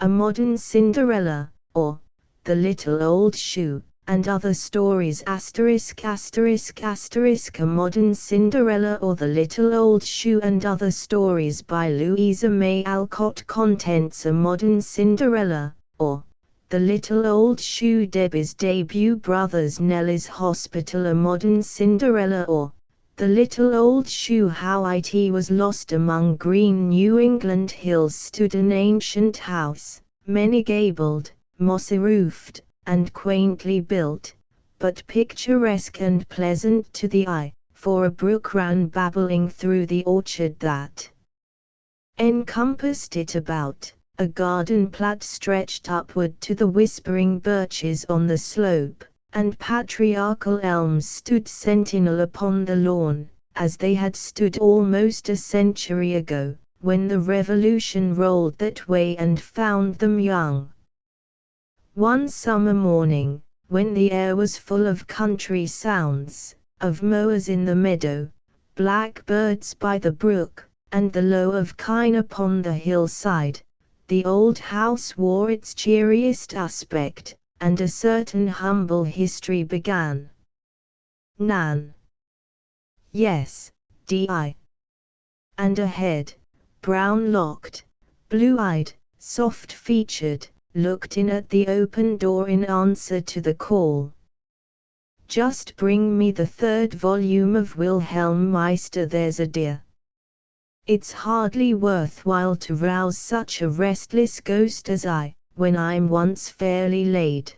A Modern Cinderella, or The Little Old Shoe, and Other Stories ******. A Modern Cinderella or The Little Old Shoe and Other Stories by Louisa May Alcott. Contents: A Modern Cinderella, or The Little Old Shoe, Debbie's debut, Brothers, Nellie's Hospital. A Modern Cinderella or The Little Old Shoe. How it was lost among green New England hills stood an ancient house, many-gabled, mossy-roofed, and quaintly built, but picturesque and pleasant to the eye, for a brook ran babbling through the orchard that encompassed it about. A garden plat stretched upward to the whispering birches on the slope, and patriarchal elms stood sentinel upon the lawn, as they had stood almost a century ago, when the Revolution rolled that way and found them young. One summer morning, when the air was full of country sounds, of mowers in the meadow, blackbirds by the brook, and the low of kine upon the hillside, the old house wore its cheeriest aspect, and a certain humble history began. Nan. Yes, D.I. And a head, brown-locked, blue-eyed, soft-featured, looked in at the open door in answer to the call. "Just bring me the 3rd volume of Wilhelm Meister, there's a dear. It's hardly worthwhile to rouse such a restless ghost as I, when I'm once fairly laid."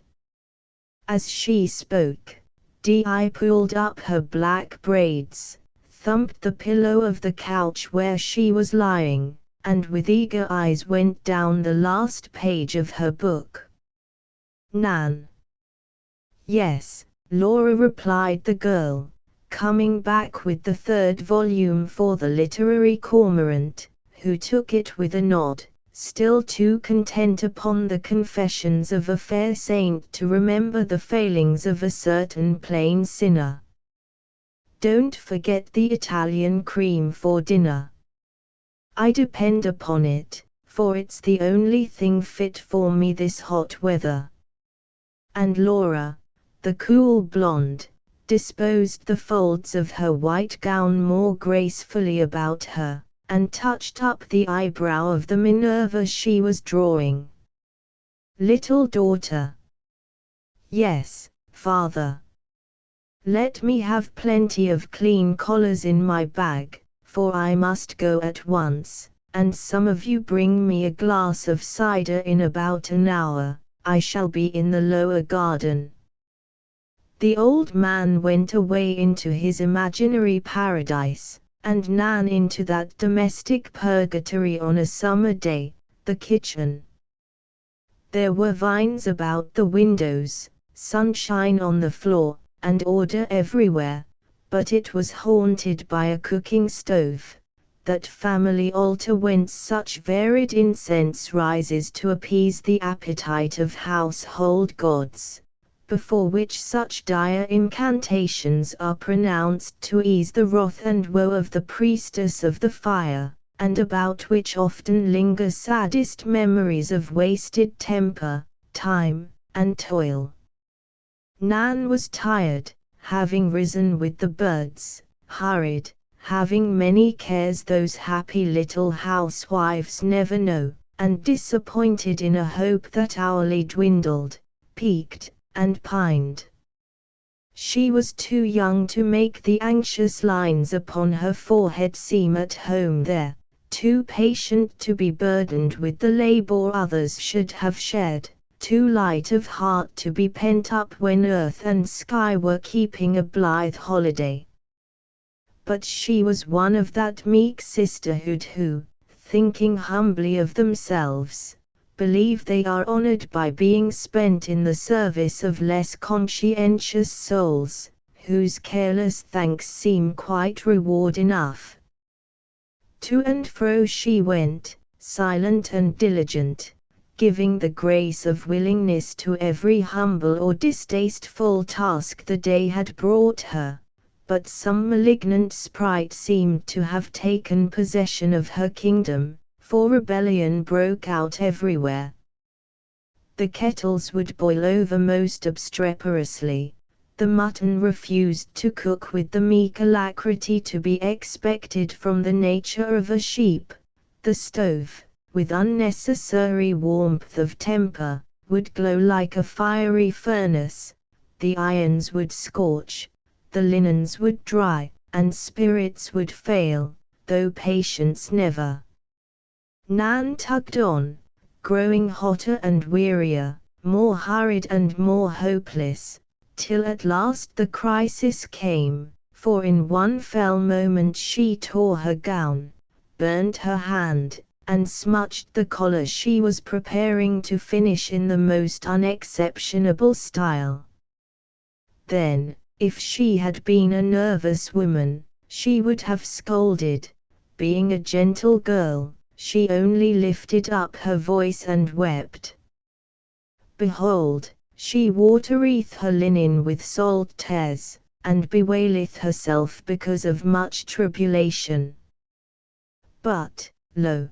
As she spoke, Di pulled up her black braids, thumped the pillow of the couch where she was lying, and with eager eyes went down the last page of her book. "Nan." "Yes, Laura," replied the girl, coming back with the 3rd volume for the literary cormorant, who took it with a nod, still too content upon the confessions of a fair saint to remember the failings of a certain plain sinner. "Don't forget the Italian cream for dinner. I depend upon it, for it's the only thing fit for me this hot weather." And Laura, the cool blonde, disposed the folds of her white gown more gracefully about her, and touched up the eyebrow of the Minerva she was drawing. "Little daughter." "Yes, father." "Let me have plenty of clean collars in my bag, for I must go at once, and some of you bring me a glass of cider in about an hour. I shall be in the lower garden." The old man went away into his imaginary paradise, and Nan into that domestic purgatory on a summer day, the kitchen. There were vines about the windows, sunshine on the floor, and order everywhere, but it was haunted by a cooking stove, that family altar whence such varied incense rises to appease the appetite of household gods, before which such dire incantations are pronounced to ease the wrath and woe of the priestess of the fire, and about which often linger saddest memories of wasted temper, time, and toil. Nan was tired, having risen with the birds, hurried, having many cares those happy little housewives never know, and disappointed in a hope that hourly dwindled, piqued, and pined. She was too young to make the anxious lines upon her forehead seem at home there, too patient to be burdened with the labor others should have shared, too light of heart to be pent up when earth and sky were keeping a blithe holiday. But she was one of that meek sisterhood who, thinking humbly of themselves, believe they are honored by being spent in the service of less conscientious souls, whose careless thanks seem quite reward enough. To and fro she went, silent and diligent, giving the grace of willingness to every humble or distasteful task the day had brought her, but some malignant sprite seemed to have taken possession of her kingdom, for rebellion broke out everywhere, The kettles would boil over most obstreperously. The mutton refused to cook with the meek alacrity to be expected from the nature of a sheep. The stove, with unnecessary warmth of temper, would glow like a fiery furnace. The irons would scorch, the linens would dry, and spirits would fail, though patience never. Nan tugged on, growing hotter and wearier, more hurried and more hopeless, till at last the crisis came, for in one fell moment she tore her gown, burnt her hand, and smudged the collar she was preparing to finish in the most unexceptionable style. Then, if she had been a nervous woman, she would have scolded. Being a gentle girl, she only lifted up her voice and wept. Behold, she watereth her linen with salt tears, and bewaileth herself because of much tribulation. But, lo!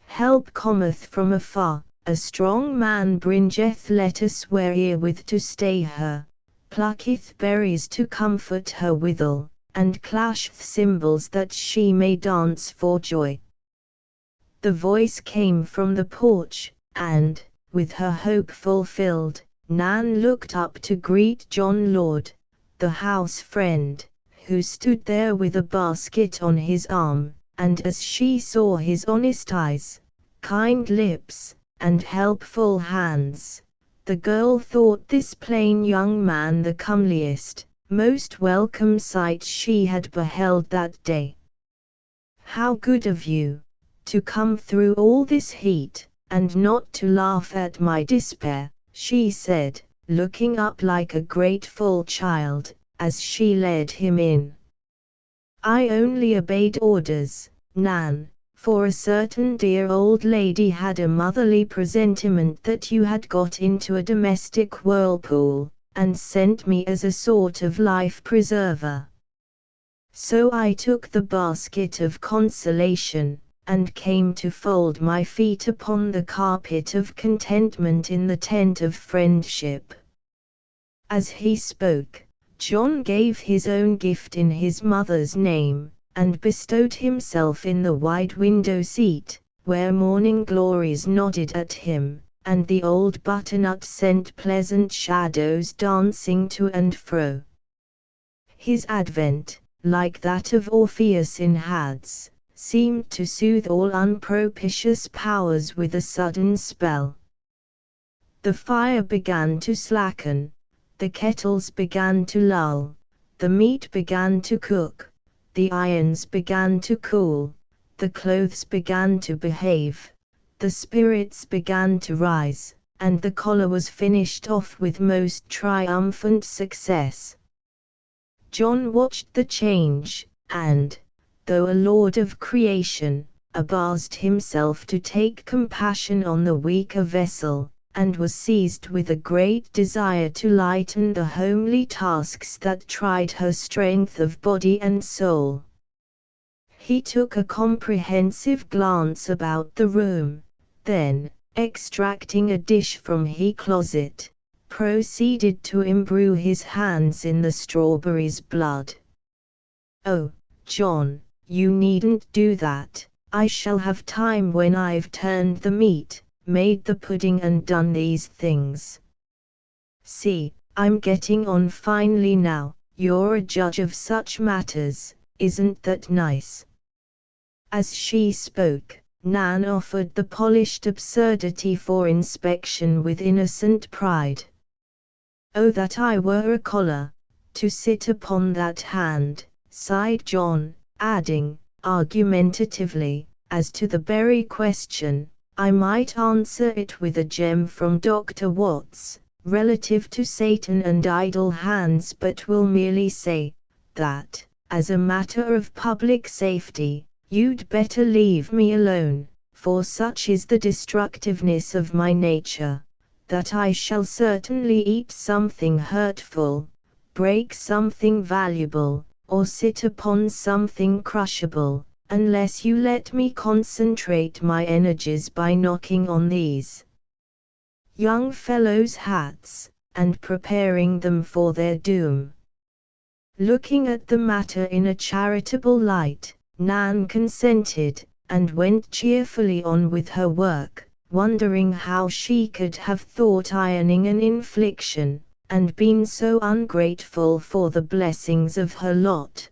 help cometh from afar, a strong man bringeth letters wherewith to stay her, plucketh berries to comfort her withal, and clasheth cymbals that she may dance for joy. The voice came from the porch, and, with her hope fulfilled, Nan looked up to greet John Lord, the house friend, who stood there with a basket on his arm, and as she saw his honest eyes, kind lips, and helpful hands, the girl thought this plain young man the comeliest, most welcome sight she had beheld that day. "How good of you, to come through all this heat, and not to laugh at my despair," she said, looking up like a grateful child, as she led him in. "I only obeyed orders, Nan, for a certain dear old lady had a motherly presentiment that you had got into a domestic whirlpool, and sent me as a sort of life-preserver. So I took the basket of consolation, and came to fold my feet upon the carpet of contentment in the tent of friendship." As he spoke, John gave his own gift in his mother's name, and bestowed himself in the wide window seat, where morning glories nodded at him, and the old butternut sent pleasant shadows dancing to and fro. His advent, like that of Orpheus in Hades, seemed to soothe all unpropitious powers with a sudden spell. The fire began to slacken, the kettles began to lull, the meat began to cook, the irons began to cool, the clothes began to behave, the spirits began to rise, and the collar was finished off with most triumphant success. John watched the change, and, though a lord of creation, abased himself to take compassion on the weaker vessel, and was seized with a great desire to lighten the homely tasks that tried her strength of body and soul. He took a comprehensive glance about the room, then, extracting a dish from his closet, proceeded to imbrue his hands in the strawberry's blood. "Oh, John, you needn't do that. I shall have time when I've turned the meat, made the pudding and done these things. See, I'm getting on finely now. You're a judge of such matters, isn't that nice?" As she spoke, Nan offered the polished absurdity for inspection with innocent pride. "Oh, that I were a collar, to sit upon that hand," sighed John, adding, argumentatively, "as to the berry question, I might answer it with a gem from Dr. Watts, relative to Satan and idle hands, but will merely say, that, as a matter of public safety, you'd better leave me alone, for such is the destructiveness of my nature, that I shall certainly eat something hurtful, break something valuable, or sit upon something crushable, unless you let me concentrate my energies by knocking on these. young fellows' hats, and preparing them for their doom. Looking at the matter in a charitable light, Nan consented, and went cheerfully on with her work, wondering how she could have thought ironing an infliction, and been so ungrateful for the blessings of her lot.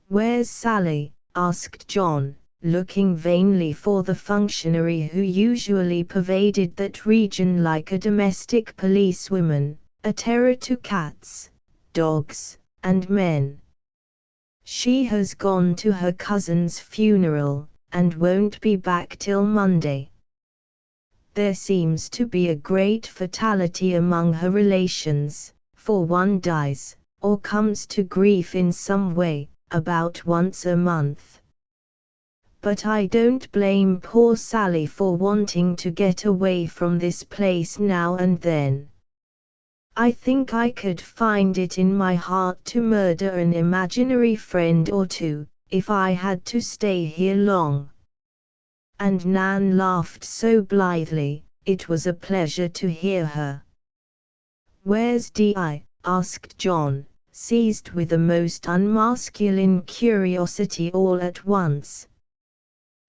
"Where's Sally?" asked John, looking vainly for the functionary who usually pervaded that region like a domestic policewoman, a terror to cats, dogs, and men. "She has gone to her cousin's funeral, and won't be back till Monday. There seems to be a great fatality among her relations, for one dies, or comes to grief in some way, about once a month. But I don't blame poor Sally for wanting to get away from this place now and then. I think I could find it in my heart to murder an imaginary friend or two, if I had to stay here long." And Nan laughed so blithely, it was a pleasure to hear her. "Where's Di?" asked John, seized with a most unmasculine curiosity all at once.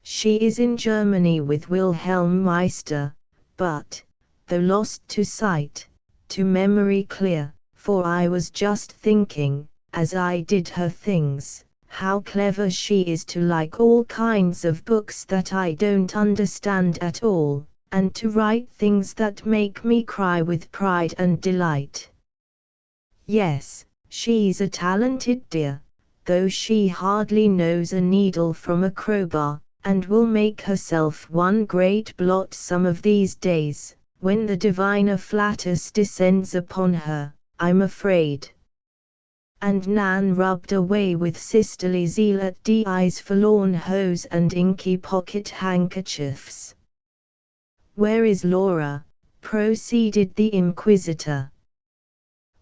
"She is in Germany with Wilhelm Meister, but, though lost to sight, to memory clear, for I was just thinking, as I did her things, how clever she is to like all kinds of books that I don't understand at all, and to write things that make me cry with pride and delight. Yes, she's a talented dear, though she hardly knows a needle from a crowbar, and will make herself one great blot some of these days, when the diviner flatus descends upon her, I'm afraid." And Nan rubbed away with sisterly zeal at Di's forlorn hose and inky pocket handkerchiefs. "Where is Laura?" proceeded the inquisitor.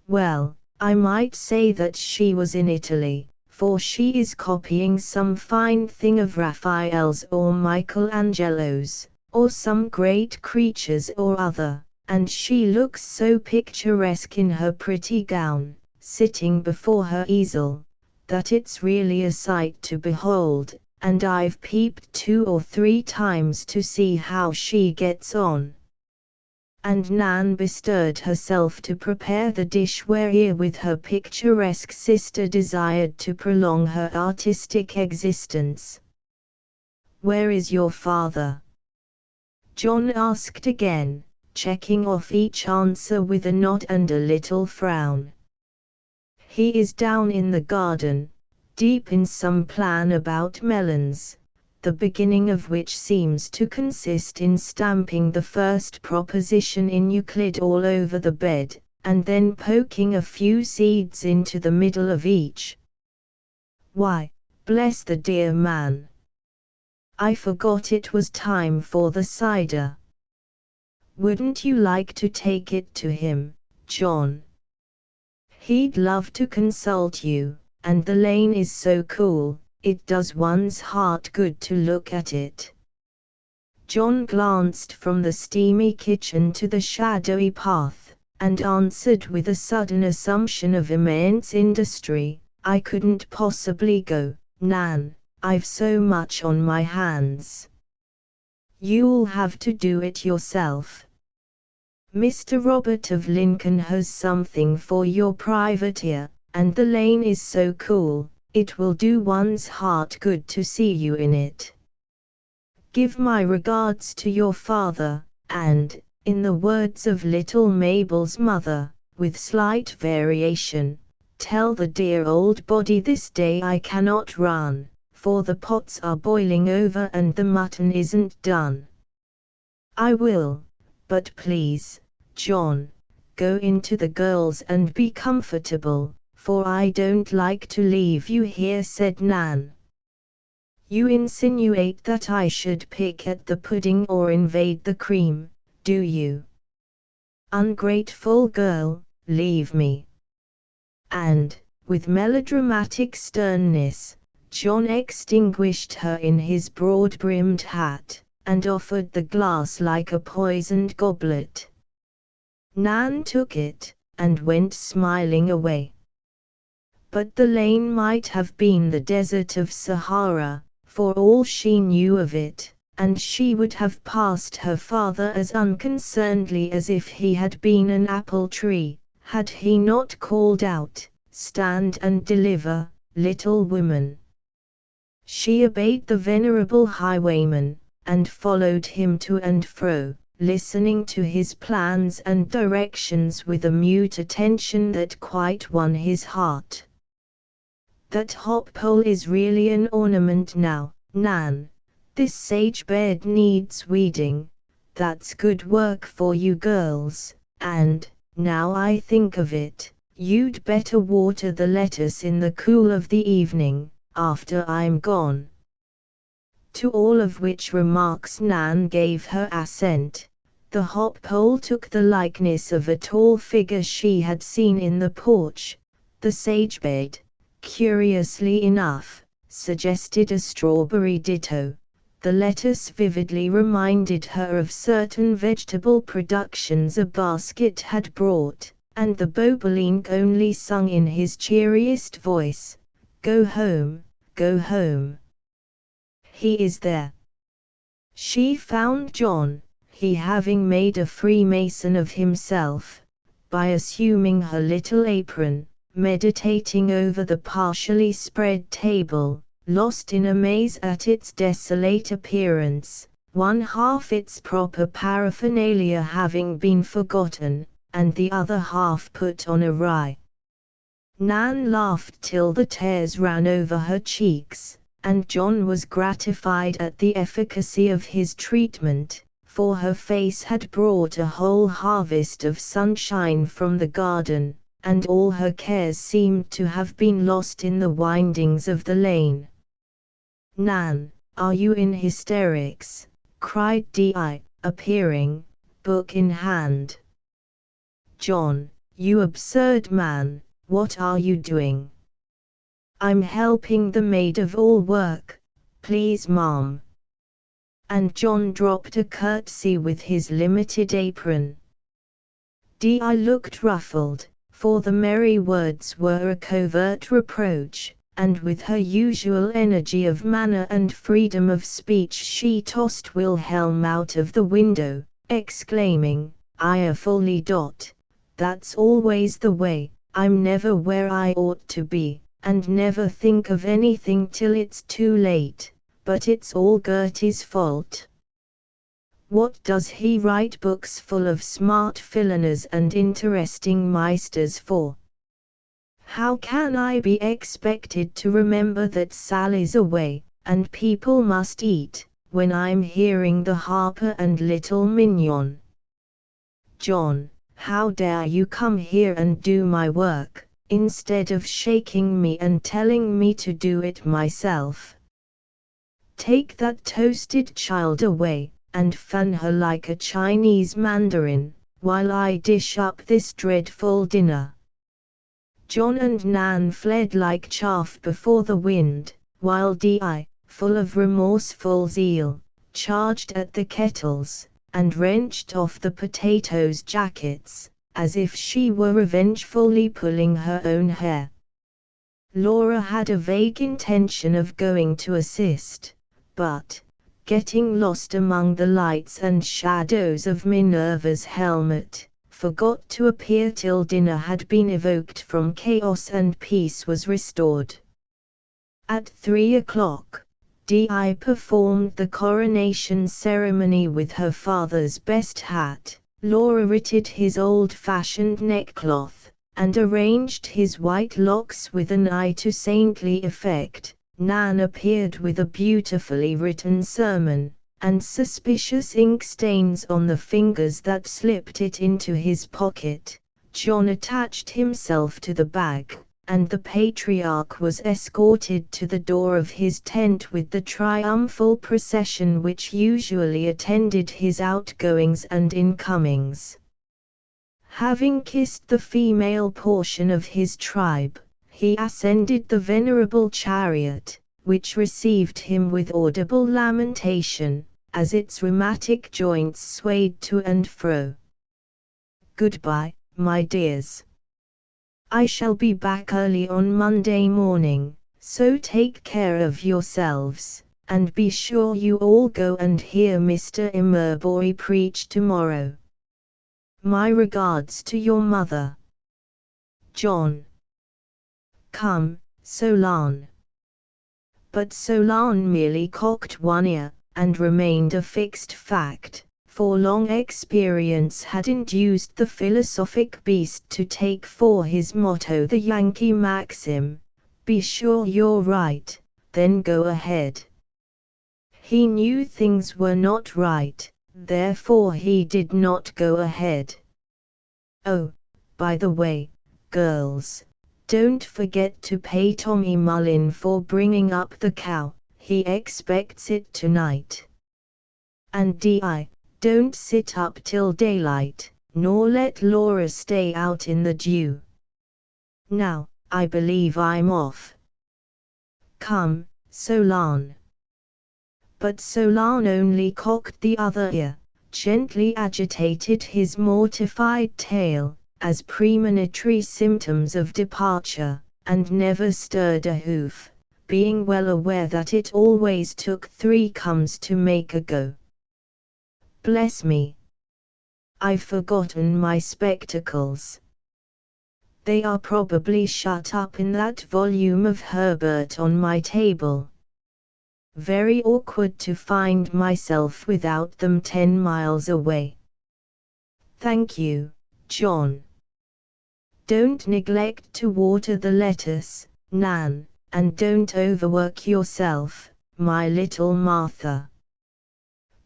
"Well, I might say that she was in Italy, for she is copying some fine thing of Raphael's or Michelangelo's, or some great creatures or other, and she looks so picturesque in her pretty gown, sitting before her easel, that it's really a sight to behold, and I've peeped 2 or 3 times to see how she gets on." And Nan bestirred herself to prepare the dish wherewith her picturesque sister desired to prolong her artistic existence. "Where is your father?" John asked again, checking off each answer with a nod and a little frown. "He is down in the garden, deep in some plan about melons, the beginning of which seems to consist in stamping the first proposition in Euclid all over the bed, and then poking a few seeds into the middle of each. Why, bless the dear man! I forgot it was time for the cider. Wouldn't you like to take it to him, John? He'd love to consult you, and the lane is so cool, it does one's heart good to look at it." John glanced from the steamy kitchen to the shadowy path, and answered with a sudden assumption of immense industry, "I couldn't possibly go, Nan, I've so much on my hands. You'll have to do it yourself. Mr. Robert of Lincoln has something for your private ear, and the lane is so cool, it will do one's heart good to see you in it. Give my regards to your father, and, in the words of little Mabel's mother, with slight variation, tell the dear old body this day I cannot run, for the pots are boiling over and the mutton isn't done." "I will, but please, John, go into the girls and be comfortable, for I don't like to leave you here," said Nan. "You insinuate that I should pick at the pudding or invade the cream, do you? Ungrateful girl, leave me." And, with melodramatic sternness, John extinguished her in his broad-brimmed hat, and offered the glass like a poisoned goblet. Nan took it, and went smiling away. But the lane might have been the desert of Sahara, for all she knew of it, and she would have passed her father as unconcernedly as if he had been an apple tree, had he not called out, "Stand and deliver, little woman." She obeyed the venerable highwayman, and followed him to and fro, listening to his plans and directions with a mute attention that quite won his heart. "That hop pole is really an ornament now, Nan. This sage bed needs weeding. That's good work for you girls, and, now I think of it, you'd better water the lettuce in the cool of the evening, after I'm gone." To all of which remarks Nan gave her assent. The hop pole took the likeness of a tall figure she had seen in the porch. The sage bed, curiously enough, suggested a strawberry ditto. The lettuce vividly reminded her of certain vegetable productions a basket had brought, and the bobolink only sung in his cheeriest voice, "Go home, go home. He is there." She found John, he having made a Freemason of himself, by assuming her little apron, meditating over the partially spread table, lost in amaze at its desolate appearance, one half its proper paraphernalia having been forgotten, and the other half put on awry. Nan laughed till the tears ran over her cheeks, and John was gratified at the efficacy of his treatment, for her face had brought a whole harvest of sunshine from the garden, and all her cares seemed to have been lost in the windings of the lane. "Nan, are you in hysterics?" cried Di, appearing, book in hand. "John, you absurd man, what are you doing?" "I'm helping the maid-of-all-work, please ma'am." And John dropped a curtsy with his limited apron. Di looked ruffled, for the merry words were a covert reproach, and with her usual energy of manner and freedom of speech she tossed Wilhelm out of the window, exclaiming, "I fully dot. That's always the way, I'm never where I ought to be, and never think of anything till it's too late, but it's all Gertie's fault. What does he write books full of smart villaners and interesting meisters for? How can I be expected to remember that Sally's away, and people must eat, when I'm hearing the Harper and Little Mignon? John, how dare you come here and do my work, instead of shaking me and telling me to do it myself? Take that toasted child away, and fan her like a Chinese mandarin, while I dish up this dreadful dinner." John and Nan fled like chaff before the wind, while Di, full of remorseful zeal, charged at the kettles, and wrenched off the potatoes' jackets, as if she were revengefully pulling her own hair. Laura had a vague intention of going to assist, but, getting lost among the lights and shadows of Minerva's helmet, forgot to appear till dinner had been evoked from chaos and peace was restored. At 3 o'clock, Di performed the coronation ceremony with her father's best hat, Laura knitted his old-fashioned neckcloth, and arranged his white locks with an eye to saintly effect. Nan appeared with a beautifully written sermon, and suspicious ink stains on the fingers that slipped it into his pocket. John attached himself to the bag, and the patriarch was escorted to the door of his tent with the triumphal procession which usually attended his outgoings and incomings. Having kissed the female portion of his tribe, he ascended the venerable chariot, which received him with audible lamentation, as its rheumatic joints swayed to and fro. "Goodbye, my dears. I shall be back early on Monday morning, so take care of yourselves, and be sure you all go and hear Mr. Immerboy preach tomorrow. My regards to your mother. John." "Come, Solon." But Solon merely cocked one ear, and remained a fixed fact, for long experience had induced the philosophic beast to take for his motto the Yankee maxim, "Be sure you're right, then go ahead." He knew things were not right, therefore he did not go ahead. "Oh, by the way, girls, don't forget to pay Tommy Mullin for bringing up the cow, he expects it tonight. And don't sit up till daylight, nor let Laura stay out in the dew. Now, I believe I'm off. Come, Solon." But Solon only cocked the other ear, gently agitated his mortified tail, as premonitory symptoms of departure, and never stirred a hoof, being well aware that it always took 3 comes to make a go. "Bless me! I've forgotten my spectacles. They are probably shut up in that volume of Herbert on my table. Very awkward to find myself without them 10 miles away. Thank you, John. Don't neglect to water the lettuce, Nan, and don't overwork yourself, my little Martha.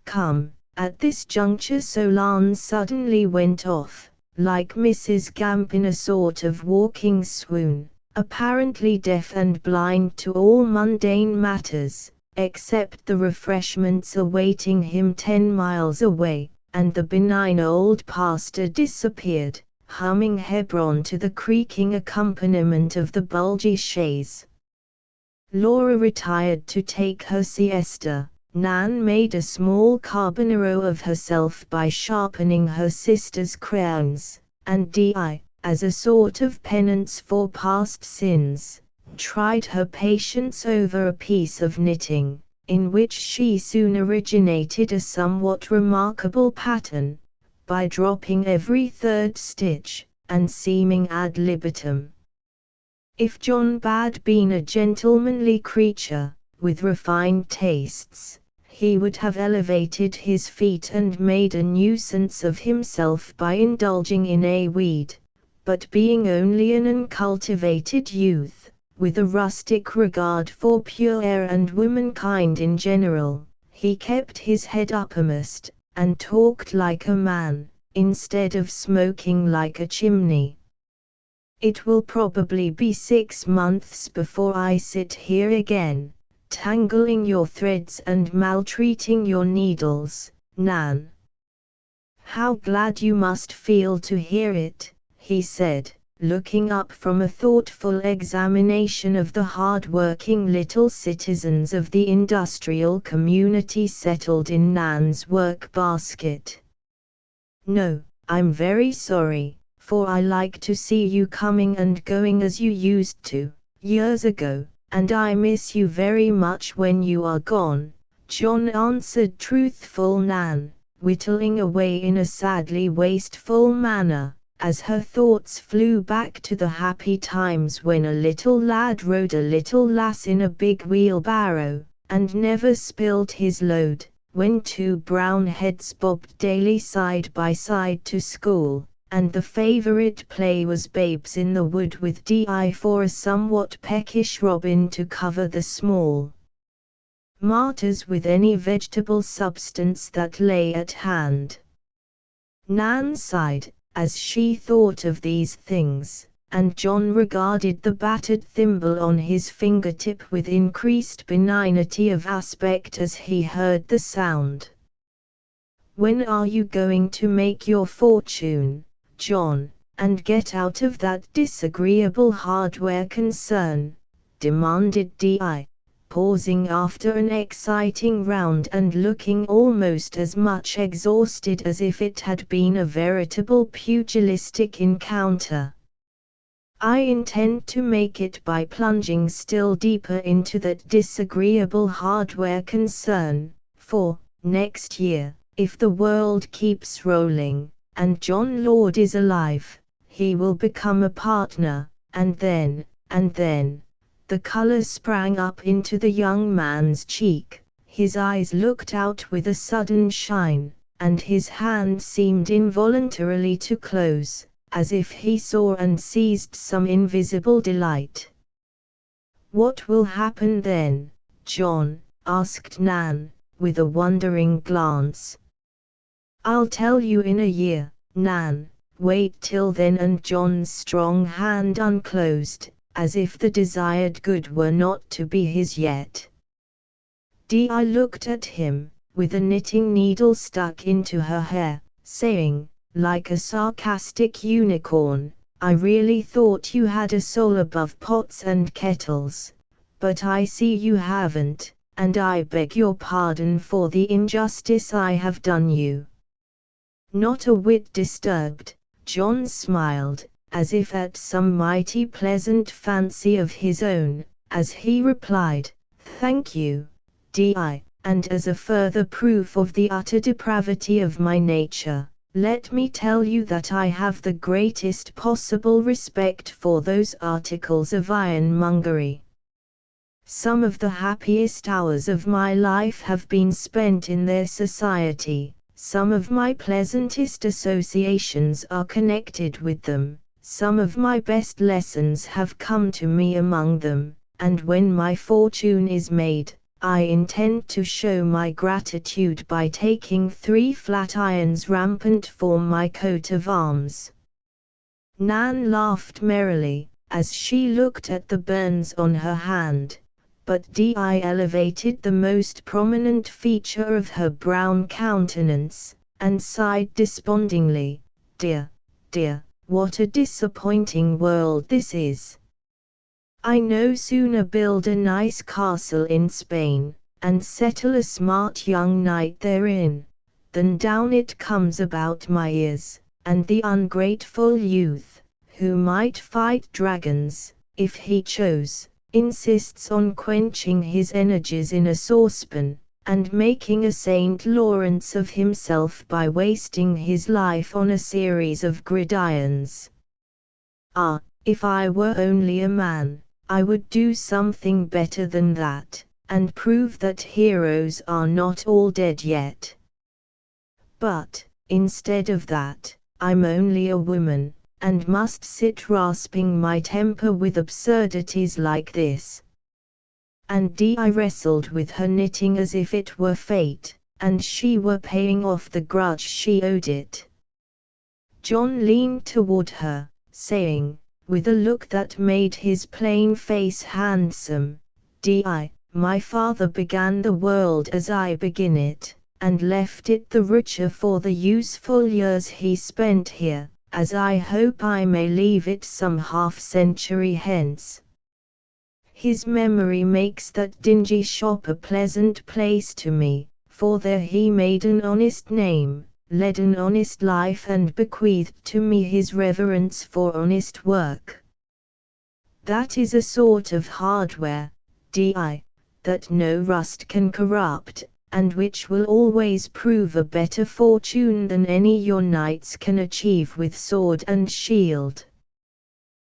Come." At this juncture Solon suddenly went off, like Mrs. Gamp in a sort of walking swoon, apparently deaf and blind to all mundane matters, except the refreshments awaiting him 10 miles away, and the benign old pastor disappeared, humming Hebron to the creaking accompaniment of the bulgy chaise. Laura retired to take her siesta. Nan made a small carbonaro of herself by sharpening her sister's crayons, and Di, as a sort of penance for past sins, tried her patience over a piece of knitting, in which she soon originated a somewhat remarkable pattern, by dropping every 3rd stitch, and seeming ad libitum. If John had been a gentlemanly creature, with refined tastes, he would have elevated his feet and made a nuisance of himself by indulging in a weed, but being only an uncultivated youth, with a rustic regard for pure air and womankind in general, he kept his head uppermost, and talked like a man, instead of smoking like a chimney. It will probably be 6 months before I sit here again, tangling your threads and maltreating your needles, Nan. How glad you must feel to hear it, he said, looking up from a thoughtful examination of the hard-working little citizens of the industrial community settled in Nan's work-basket. No, I'm very sorry, for I like to see you coming and going as you used to, years ago, and I miss you very much when you are gone, John answered truthful Nan, whittling away in a sadly wasteful manner, as her thoughts flew back to the happy times when a little lad rode a little lass in a big wheelbarrow, and never spilled his load, when 2 brown heads bobbed daily side by side to school, and the favorite play was Babes in the Wood with Di for a somewhat peckish Robin to cover the small martyrs with any vegetable substance that lay at hand. Nan sighed, as she thought of these things, and John regarded the battered thimble on his fingertip with increased benignity of aspect as he heard the sound. "When are you going to make your fortune, John, and get out of that disagreeable hardware concern?" demanded Di. pausing after an exciting round and looking almost as much exhausted as if it had been a veritable pugilistic encounter. I intend to make it by plunging still deeper into that disagreeable hardware concern, for, next year, if the world keeps rolling, and John Lord is alive, he will become a partner, and then, the color sprang up into the young man's cheek, his eyes looked out with a sudden shine, and his hand seemed involuntarily to close, as if he saw and seized some invisible delight. "What will happen then, John?" asked Nan, with a wondering glance. "I'll tell you in a year, Nan. Wait till then." And John's strong hand unclosed, as if the desired good were not to be his yet. Di looked at him, with a knitting needle stuck into her hair, saying, like a sarcastic unicorn, "I really thought you had a soul above pots and kettles, but I see you haven't, and I beg your pardon for the injustice I have done you." Not a whit disturbed, John smiled, as if at some mighty pleasant fancy of his own, as he replied, "Thank you, Di, and as a further proof of the utter depravity of my nature, let me tell you that I have the greatest possible respect for those articles of ironmongery. Some of the happiest hours of my life have been spent in their society, some of my pleasantest associations are connected with them, some of my best lessons have come to me among them, and when my fortune is made, I intend to show my gratitude by taking 3 flat irons rampant for my coat of arms." Nan laughed merrily, as she looked at the burns on her hand, but Di elevated the most prominent feature of her brown countenance, and sighed despondingly, "Dear, dear, what a disappointing world this is! I no sooner build a nice castle in Spain, and settle a smart young knight therein, than down it comes about my ears, and the ungrateful youth, who might fight dragons, if he chose, insists on quenching his energies in a saucepan, and making a St. Lawrence of himself by wasting his life on a series of gridirons. Ah, if I were only a man, I would do something better than that, and prove that heroes are not all dead yet. But, instead of that, I'm only a woman, and must sit rasping my temper with absurdities like this." And Di wrestled with her knitting as if it were fate, and she were paying off the grudge she owed it. John leaned toward her, saying, with a look that made his plain face handsome, "Di, my father began the world as I begin it, and left it the richer for the useful years he spent here, as I hope I may leave it some half-century hence. His memory makes that dingy shop a pleasant place to me, for there he made an honest name, led an honest life, and bequeathed to me his reverence for honest work. That is a sort of hardware, Di, that no rust can corrupt, and which will always prove a better fortune than any your knights can achieve with sword and shield.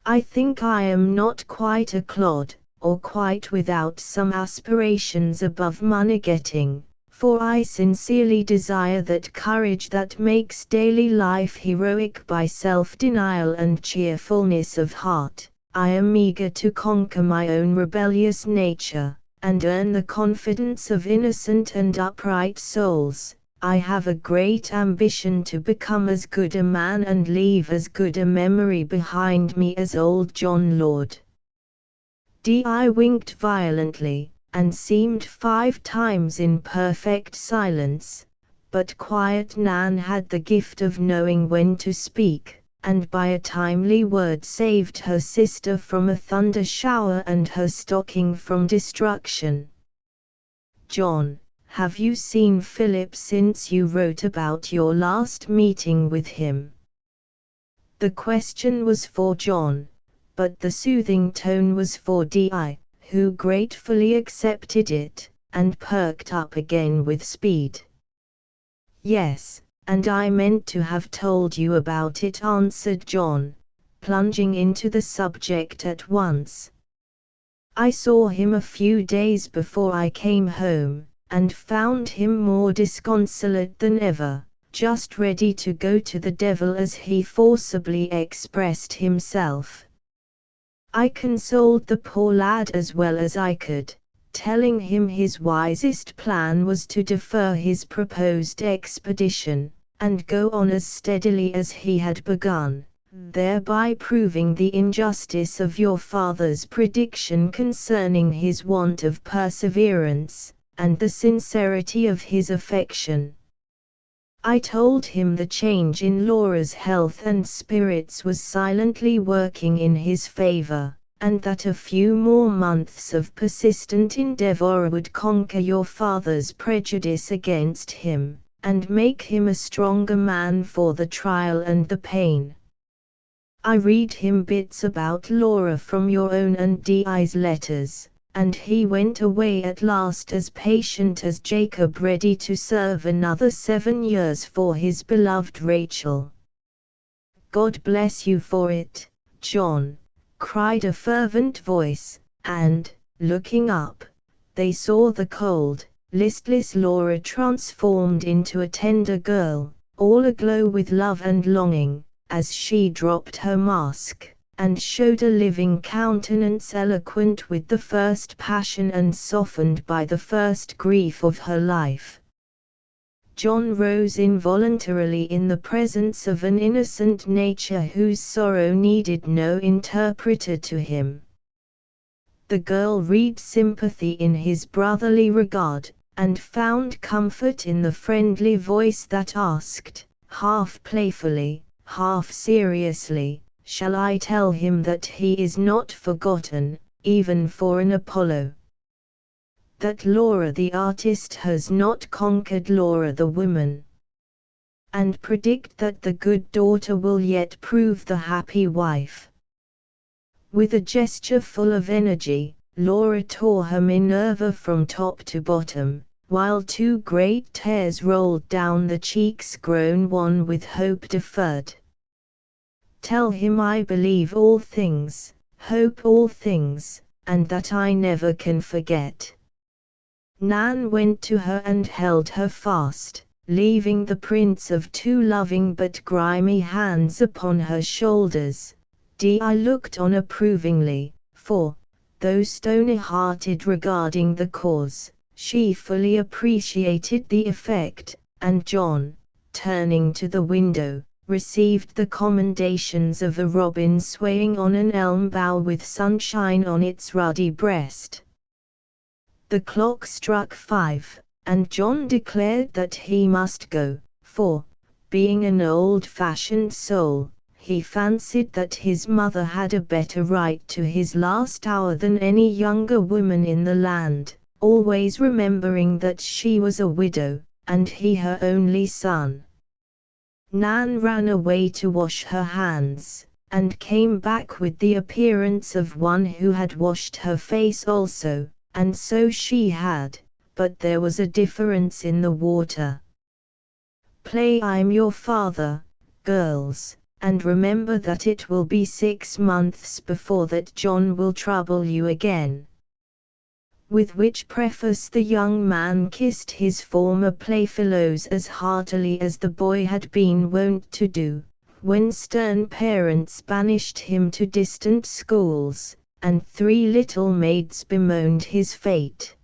I think I am not quite a clod, or quite without some aspirations above money-getting, for I sincerely desire that courage that makes daily life heroic by self-denial and cheerfulness of heart. I am eager to conquer my own rebellious nature, and earn the confidence of innocent and upright souls. I have a great ambition to become as good a man and leave as good a memory behind me as old John Lord." Di winked violently, and seemed 5 times in perfect silence, but quiet Nan had the gift of knowing when to speak, and by a timely word saved her sister from a thunder shower and her stocking from destruction. John, have you seen Philip since you wrote about your last meeting with him? The question was for John, but the soothing tone was for Di, who gratefully accepted it, and perked up again with speed. Yes, and I meant to have told you about it, answered John, plunging into the subject at once. I saw him a few days before I came home, and found him more disconsolate than ever, just ready to go to the devil, as he forcibly expressed himself. I consoled the poor lad as well as I could, telling him his wisest plan was to defer his proposed expedition, and go on as steadily as he had begun, thereby proving the injustice of your father's prediction concerning his want of perseverance, and the sincerity of his affection. I told him the change in Laura's health and spirits was silently working in his favor, and that a few more months of persistent endeavor would conquer your father's prejudice against him, and make him a stronger man for the trial and the pain. I read him bits about Laura from your own and Di's letters, and he went away at last as patient as Jacob, ready to serve another 7 years for his beloved Rachel. God bless you for it, John, cried a fervent voice, and, looking up, they saw the cold, listless Laura transformed into a tender girl, all aglow with love and longing, as she dropped her mask, and showed a living countenance eloquent with the first passion and softened by the first grief of her life. John rose involuntarily in the presence of an innocent nature whose sorrow needed no interpreter to him. The girl read sympathy in his brotherly regard, and found comfort in the friendly voice that asked, half playfully, half seriously, shall I tell him that he is not forgotten, even for an Apollo? That Laura the artist has not conquered Laura the woman? And predict that the good daughter will yet prove the happy wife? With a gesture full of energy, Laura tore her Minerva from top to bottom, while 2 great tears rolled down the cheeks grown wan with hope deferred. Tell him I believe all things, hope all things, and that I never can forget. Nan went to her and held her fast, leaving the prints of 2 loving but grimy hands upon her shoulders. Di looked on approvingly, for, though stony-hearted regarding the cause, she fully appreciated the effect, and John, turning to the window, received the commendations of a robin swaying on an elm bough with sunshine on its ruddy breast. The clock struck 5, and John declared that he must go, for, being an old-fashioned soul, he fancied that his mother had a better right to his last hour than any younger woman in the land, always remembering that she was a widow, and he her only son. Nan ran away to wash her hands, and came back with the appearance of one who had washed her face also, and so she had, but there was a difference in the water. Play I'm your father, girls, and remember that it will be 6 months before that John will trouble you again. With which preface the young man kissed his former playfellows as heartily as the boy had been wont to do, when stern parents banished him to distant schools, and 3 little maids bemoaned his fate.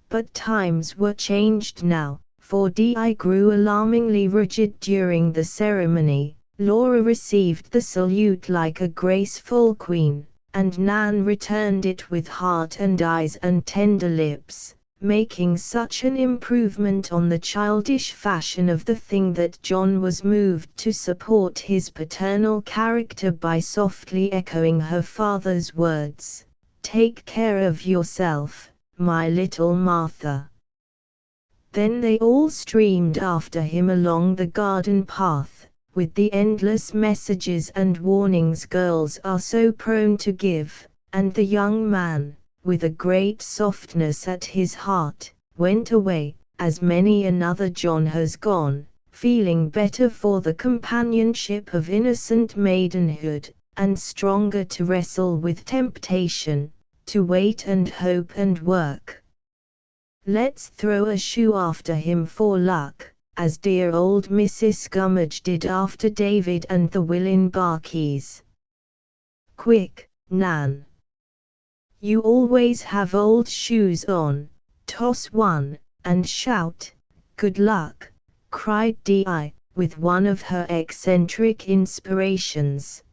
But times were changed now, for Di grew alarmingly rigid during the ceremony. Laura received the salute like a graceful queen, and Nan returned it with heart and eyes and tender lips, making such an improvement on the childish fashion of the thing that John was moved to support his paternal character by softly echoing her father's words, "Take care of yourself, my little Martha." Then they all streamed after him along the garden path, with the endless messages and warnings girls are so prone to give, and the young man, with a great softness at his heart, went away, as many another John has gone, feeling better for the companionship of innocent maidenhood, and stronger to wrestle with temptation, to wait and hope and work. Let's throw a shoe after him for luck, as dear old Mrs. Gummidge did after David and the Willin Barkeys. Quick, Nan! You always have old shoes on. Toss one, and shout, "Good luck!" cried Di, with one of her eccentric inspirations.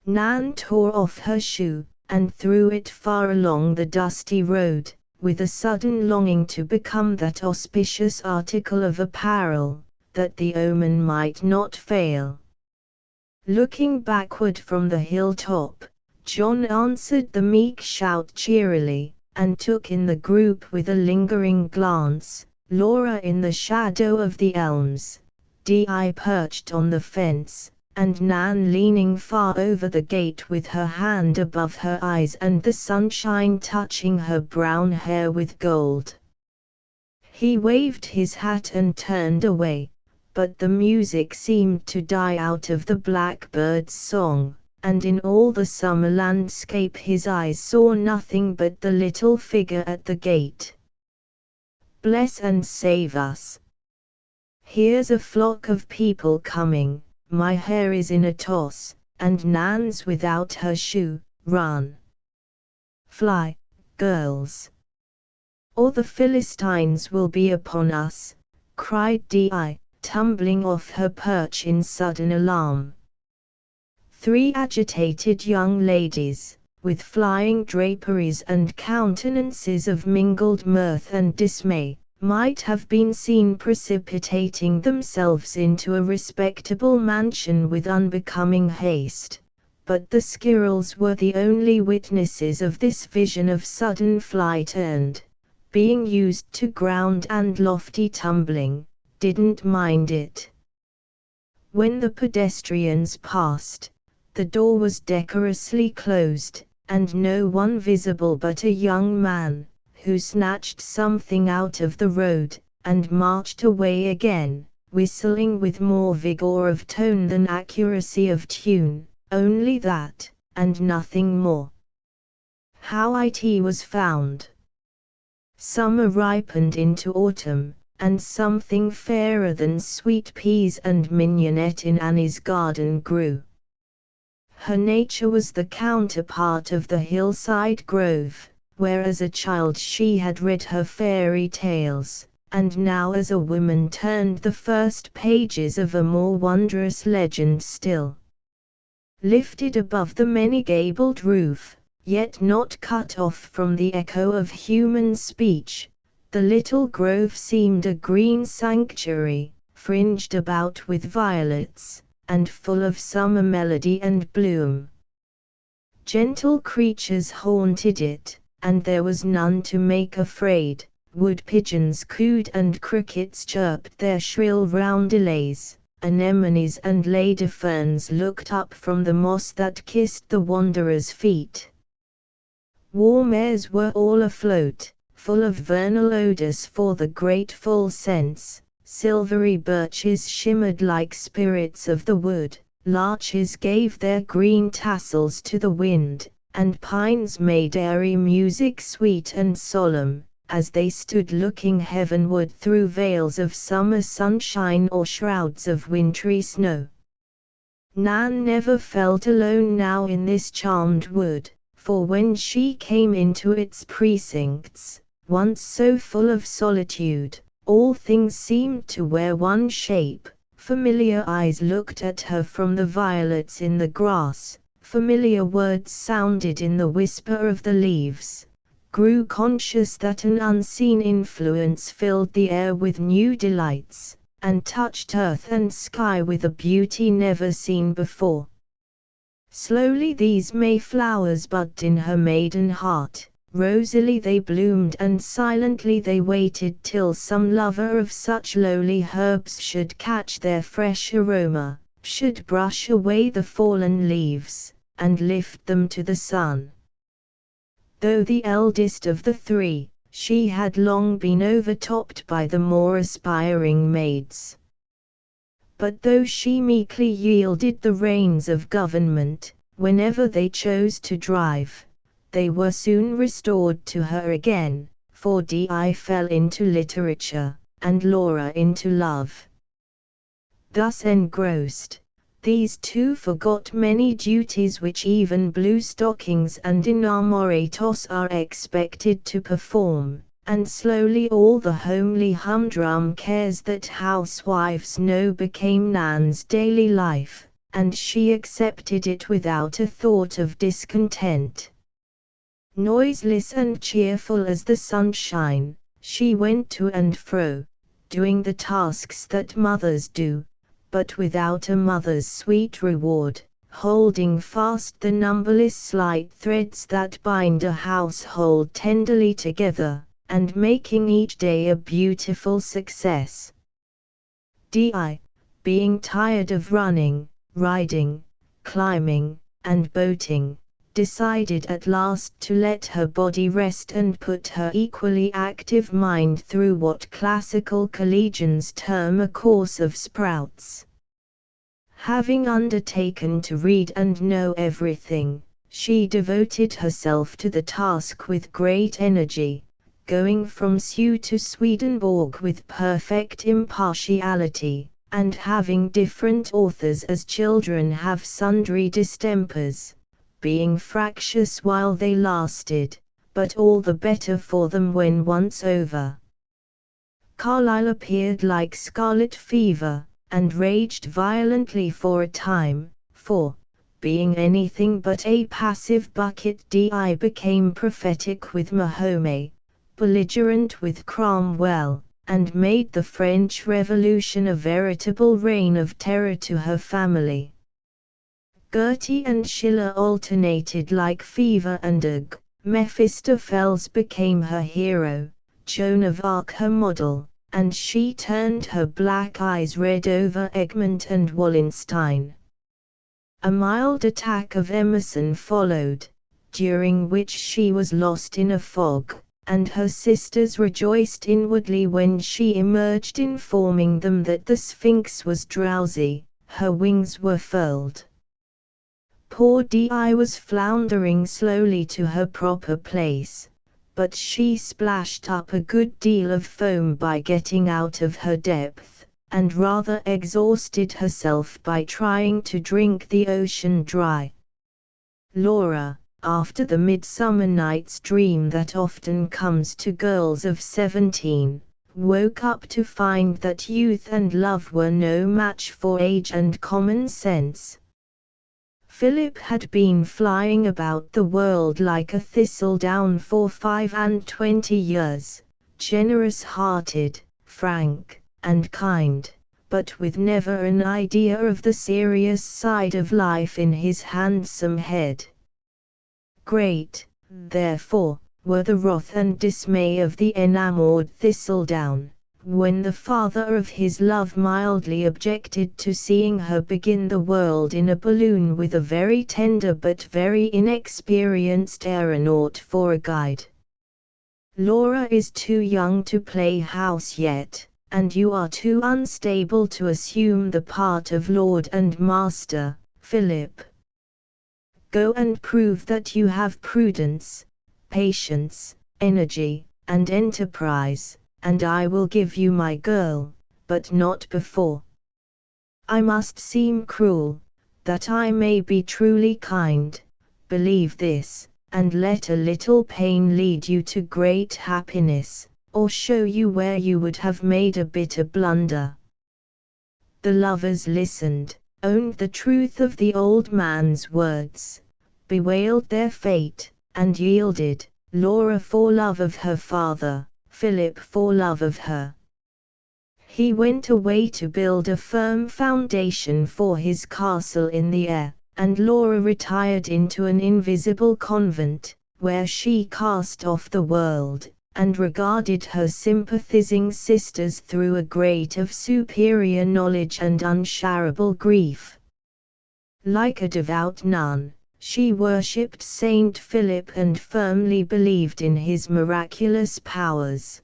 Nan tore off her shoe, and threw it far along the dusty road, with a sudden longing to become that auspicious article of apparel, that the omen might not fail. Looking backward from the hilltop, John answered the meek shout cheerily, and took in the group with a lingering glance, Laura in the shadow of the elms, Di perched on the fence, and Nan leaning far over the gate with her hand above her eyes and the sunshine touching her brown hair with gold. He waved his hat and turned away, but the music seemed to die out of the blackbird's song, and in all the summer landscape his eyes saw nothing but the little figure at the gate. Bless and save us! Here's a flock of people coming, my hair is in a toss, and Nan's without her shoe. Run! Fly, girls! Or the Philistines will be upon us, cried Di, tumbling off her perch in sudden alarm. 3 agitated young ladies, with flying draperies and countenances of mingled mirth and dismay, might have been seen precipitating themselves into a respectable mansion with unbecoming haste, but the squirrels were the only witnesses of this vision of sudden flight and, being used to ground and lofty tumbling, didn't mind it. When the pedestrians passed, the door was decorously closed, and no one visible but a young man, who snatched something out of the road, and marched away again, whistling with more vigor of tone than accuracy of tune, only that, and nothing more. How it was found. Summer ripened into autumn, and something fairer than sweet peas and mignonette in Annie's garden grew. Her nature was the counterpart of the hillside grove, where as a child she had read her fairy tales, and now as a woman turned the first pages of a more wondrous legend still. Lifted above the many-gabled roof, yet not cut off from the echo of human speech, the little grove seemed a green sanctuary, fringed about with violets, and full of summer melody and bloom. Gentle creatures haunted it, and there was none to make afraid. Wood pigeons cooed and crickets chirped their shrill roundelays, anemones and ladyferns looked up from the moss that kissed the wanderer's feet. Warm airs were all afloat, full of vernal odors for the grateful sense. Silvery birches shimmered like spirits of the wood, larches gave their green tassels to the wind, and pines made airy music sweet and solemn, as they stood looking heavenward through veils of summer sunshine or shrouds of wintry snow. Nan never felt alone now in this charmed wood, for when she came into its precincts, once so full of solitude, all things seemed to wear one shape. Familiar eyes looked at her from the violets in the grass, familiar words sounded in the whisper of the leaves. grew conscious that an unseen influence filled the air with new delights, and touched earth and sky with a beauty never seen before. Slowly these Mayflowers budded in her maiden heart, rosily they bloomed and silently they waited till some lover of such lowly herbs should catch their fresh aroma, should brush away the fallen leaves, and lift them to the sun. Though the eldest of the three, she had long been overtopped by the more aspiring maids. But though she meekly yielded the reins of government, whenever they chose to drive, they were soon restored to her again, for Di fell into literature, and Laura into love. Thus engrossed, these two forgot many duties which even blue stockings and enamoratos are expected to perform, and slowly all the homely humdrum cares that housewives know became Nan's daily life, and she accepted it without a thought of discontent. Noiseless and cheerful as the sunshine, she went to and fro, doing the tasks that mothers do, but without a mother's sweet reward, holding fast the numberless slight threads that bind a household tenderly together, and making each day a beautiful success. Di, being tired of running, riding, climbing, and boating, decided at last to let her body rest and put her equally active mind through what classical collegians term a course of sprouts. Having undertaken to read and know everything, she devoted herself to the task with great energy, going from Sue to Swedenborg with perfect impartiality, and having different authors as children have sundry distempers, being fractious while they lasted, but all the better for them when once over. Carlyle appeared like scarlet fever, and raged violently for a time, for, being anything but a passive bucket, Di became prophetic with Mahome, belligerent with Cromwell, and made the French Revolution a veritable reign of terror to her family. Goethe and Schiller alternated like fever and ague. Mephistopheles became her hero, Joan of Arc her model, and she turned her black eyes red over Egmont and Wallenstein. A mild attack of Emerson followed, during which she was lost in a fog, and her sisters rejoiced inwardly when she emerged informing them that the Sphinx was drowsy, her wings were furled. Poor Di was floundering slowly to her proper place, but she splashed up a good deal of foam by getting out of her depth, and rather exhausted herself by trying to drink the ocean dry. Laura, after the midsummer night's dream that often comes to girls of 17, woke up to find that youth and love were no match for age and common sense. Philip had been flying about the world like a thistledown for 25 years, generous-hearted, frank, and kind, but with never an idea of the serious side of life in his handsome head. Great, therefore, were the wrath and dismay of the enamoured thistledown, when the father of his love mildly objected to seeing her begin the world in a balloon with a very tender but very inexperienced aeronaut for a guide. Laura is too young to play house yet, and you are too unstable to assume the part of lord and master, Philip. Go and prove that you have prudence, patience, energy, and enterprise, and I will give you my girl, but not before. I must seem cruel, that I may be truly kind, believe this, and let a little pain lead you to great happiness, or show you where you would have made a bitter blunder. The lovers listened, owned the truth of the old man's words, bewailed their fate, and yielded, Laura for love of her father, Philip for love of her. He went away to build a firm foundation for his castle in the air, and Laura retired into an invisible convent, where she cast off the world, and regarded her sympathizing sisters through a grate of superior knowledge and unsharable grief. Like a devout nun, she worshipped Saint Philip and firmly believed in his miraculous powers.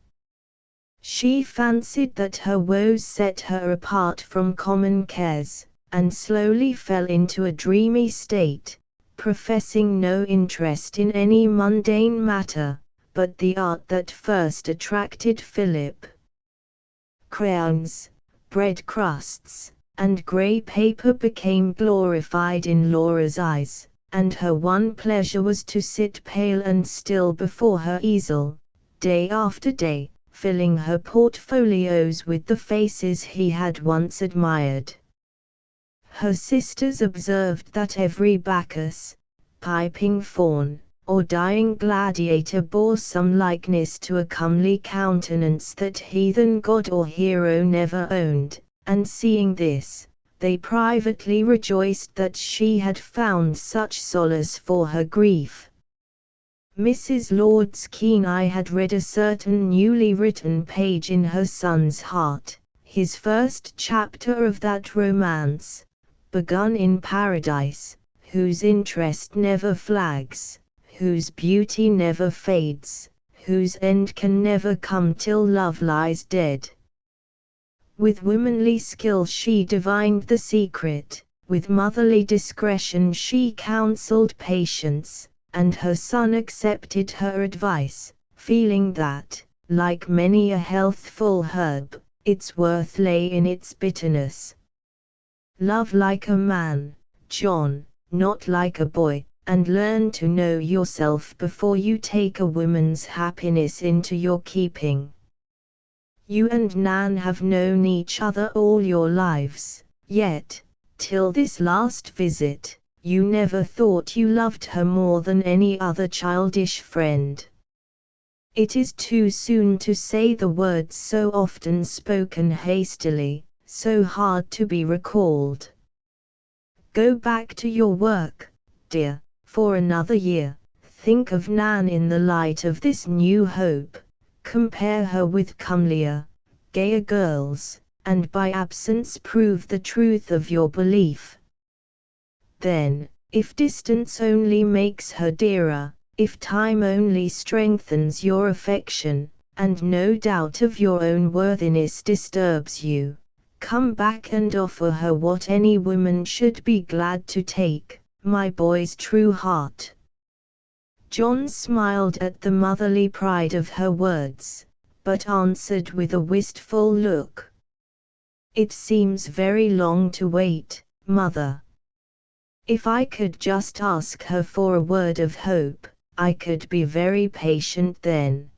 She fancied that her woes set her apart from common cares, and slowly fell into a dreamy state, professing no interest in any mundane matter, but the art that first attracted Philip. Crayons, bread crusts, and grey paper became glorified in Laura's eyes, and her one pleasure was to sit pale and still before her easel, day after day, filling her portfolios with the faces he had once admired. Her sisters observed that every Bacchus, piping faun, or dying gladiator bore some likeness to a comely countenance that heathen god or hero never owned, and seeing this, they privately rejoiced that she had found such solace for her grief. Mrs. Lord's keen eye had read a certain newly written page in her son's heart, his first chapter of that romance, begun in paradise, whose interest never flags, whose beauty never fades, whose end can never come till love lies dead. With womanly skill she divined the secret, with motherly discretion she counseled patience, and her son accepted her advice, feeling that, like many a healthful herb, its worth lay in its bitterness. Love like a man, John, not like a boy, and learn to know yourself before you take a woman's happiness into your keeping. You and Nan have known each other all your lives, yet, till this last visit, you never thought you loved her more than any other childish friend. It is too soon to say the words so often spoken hastily, so hard to be recalled. Go back to your work, dear, for another year. Think of Nan in the light of this new hope, compare her with comelier, gayer girls, and by absence prove the truth of your belief. Then, if distance only makes her dearer, if time only strengthens your affection, and no doubt of your own worthiness disturbs you, come back and offer her what any woman should be glad to take, my boy's true heart. John smiled at the motherly pride of her words, but answered with a wistful look. It seems very long to wait, mother. If I could just ask her for a word of hope, I could be very patient then.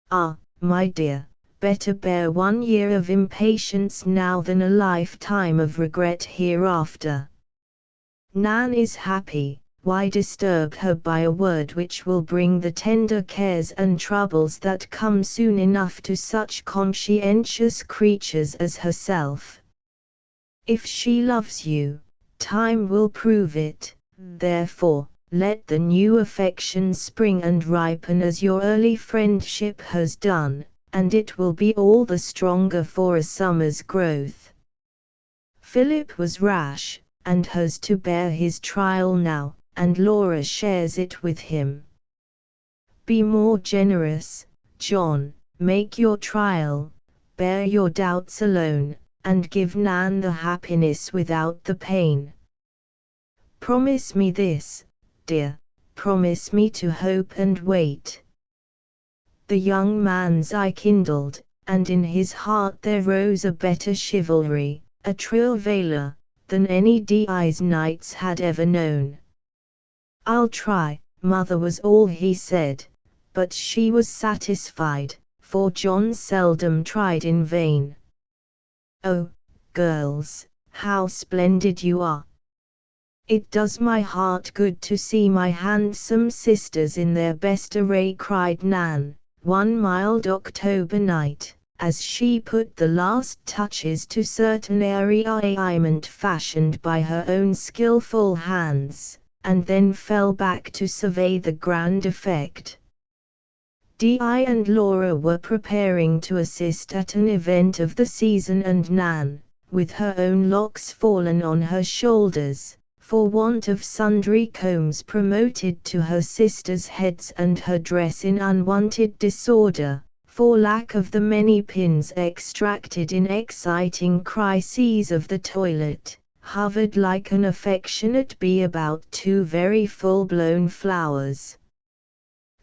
Ah, my dear, better bear 1 year of impatience now than a lifetime of regret hereafter. Nan is happy, why disturb her by a word which will bring the tender cares and troubles that come soon enough to such conscientious creatures as herself? If she loves you, time will prove it, therefore, let the new affection spring and ripen as your early friendship has done, and it will be all the stronger for a summer's growth. Philip was rash, and has to bear his trial now, and Laura shares it with him. Be more generous, John, make your trial, bear your doubts alone, and give Nan the happiness without the pain. Promise me this, dear, promise me to hope and wait. The young man's eye kindled, and in his heart there rose a better chivalry, a truer valor, than any Dee's knights had ever known. I'll try, mother, was all he said, but she was satisfied, for John seldom tried in vain. Oh, girls, how splendid you are! "It does my heart good to see my handsome sisters in their best array," cried Nan, one mild October night, as she put the last touches to certain airy ornament fashioned by her own skillful hands, and then fell back to survey the grand effect. Di and Laura were preparing to assist at an event of the season, and Nan, with her own locks fallen on her shoulders, for want of sundry combs promoted to her sisters' heads, and her dress in unwanted disorder, for lack of the many pins extracted in exciting crises of the toilet, hovered like an affectionate bee about two very full-blown flowers.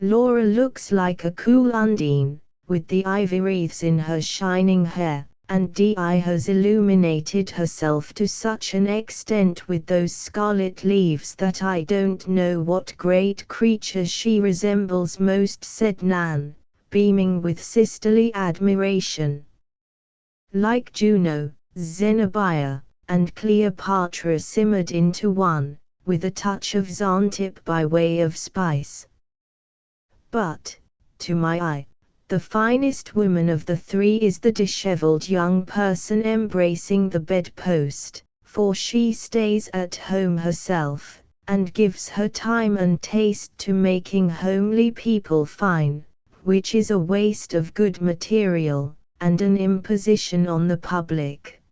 Laura looks like a cool Undine, with the ivy wreaths in her shining hair, and Di has illuminated herself to such an extent with those scarlet leaves that I don't know what great creature she resembles most, said Nan, beaming with sisterly admiration. Like Juno, Zenobia, and Cleopatra simmered into one, with a touch of Xantip by way of spice. But, to my eye, the finest woman of the three is the dishevelled young person embracing the bedpost, for she stays at home herself, and gives her time and taste to making homely people fine, which is a waste of good material, and an imposition on the public.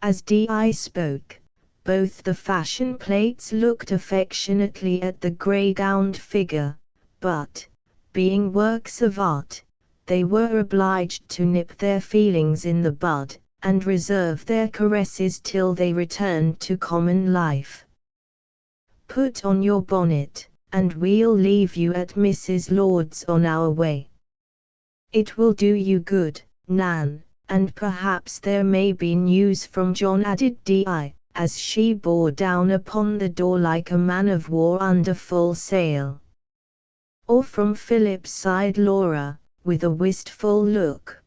As Di spoke, both the fashion plates looked affectionately at the grey-gowned figure, but, being works of art, they were obliged to nip their feelings in the bud, and reserve their caresses till they returned to common life. "Put on your bonnet, and we'll leave you at Mrs. Lord's on our way. It will do you good, Nan, and perhaps there may be news from John," added Di, as she bore down upon the door like a man of war under full sail. "Or from Philip," sighed Laura, with a wistful look.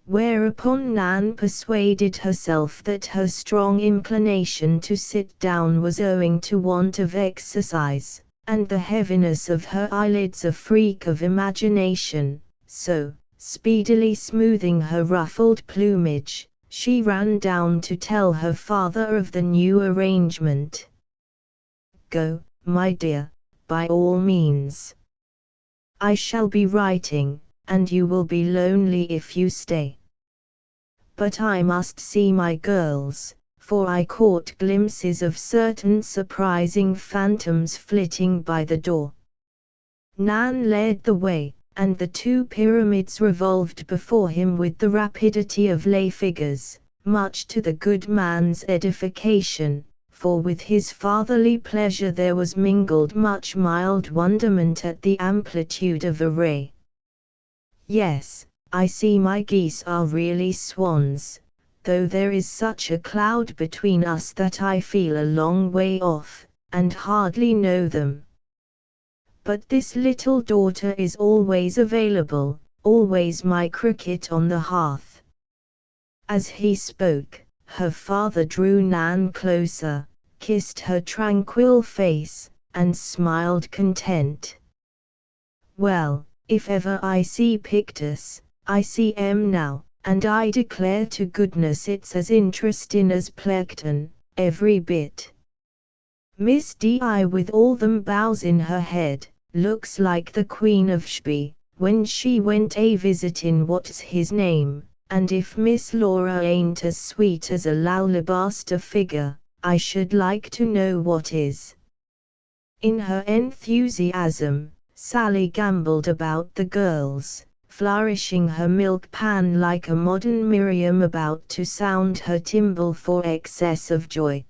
Whereupon Nan persuaded herself that her strong inclination to sit down was owing to want of exercise, and the heaviness of her eyelids a freak of imagination, so, speedily smoothing her ruffled plumage, she ran down to tell her father of the new arrangement. "Go, my dear, by all means. I shall be writing, and you will be lonely if you stay. But I must see my girls, for I caught glimpses of certain surprising phantoms flitting by the door." Nan led the way, and the two pyramids revolved before him with the rapidity of lay figures, much to the good man's edification, for with his fatherly pleasure there was mingled much mild wonderment at the amplitude of array. "Yes, I see my geese are really swans, though there is such a cloud between us that I feel a long way off, and hardly know them. But this little daughter is always available, always my cricket on the hearth." As he spoke, her father drew Nan closer, kissed her tranquil face, and smiled content. "Well, if ever I see Pictus, I see now, and I declare to goodness it's as interesting as Plecton, every bit. Miss Di, with all them bows in her head, looks like the Queen of Shby, when she went a visitin' what's his name, and if Miss Laura ain't as sweet as a laulabuster figure, I should like to know what is." In her enthusiasm, Sally gamboled about the girls, flourishing her milk pan like a modern Miriam about to sound her timbrel for excess of joy.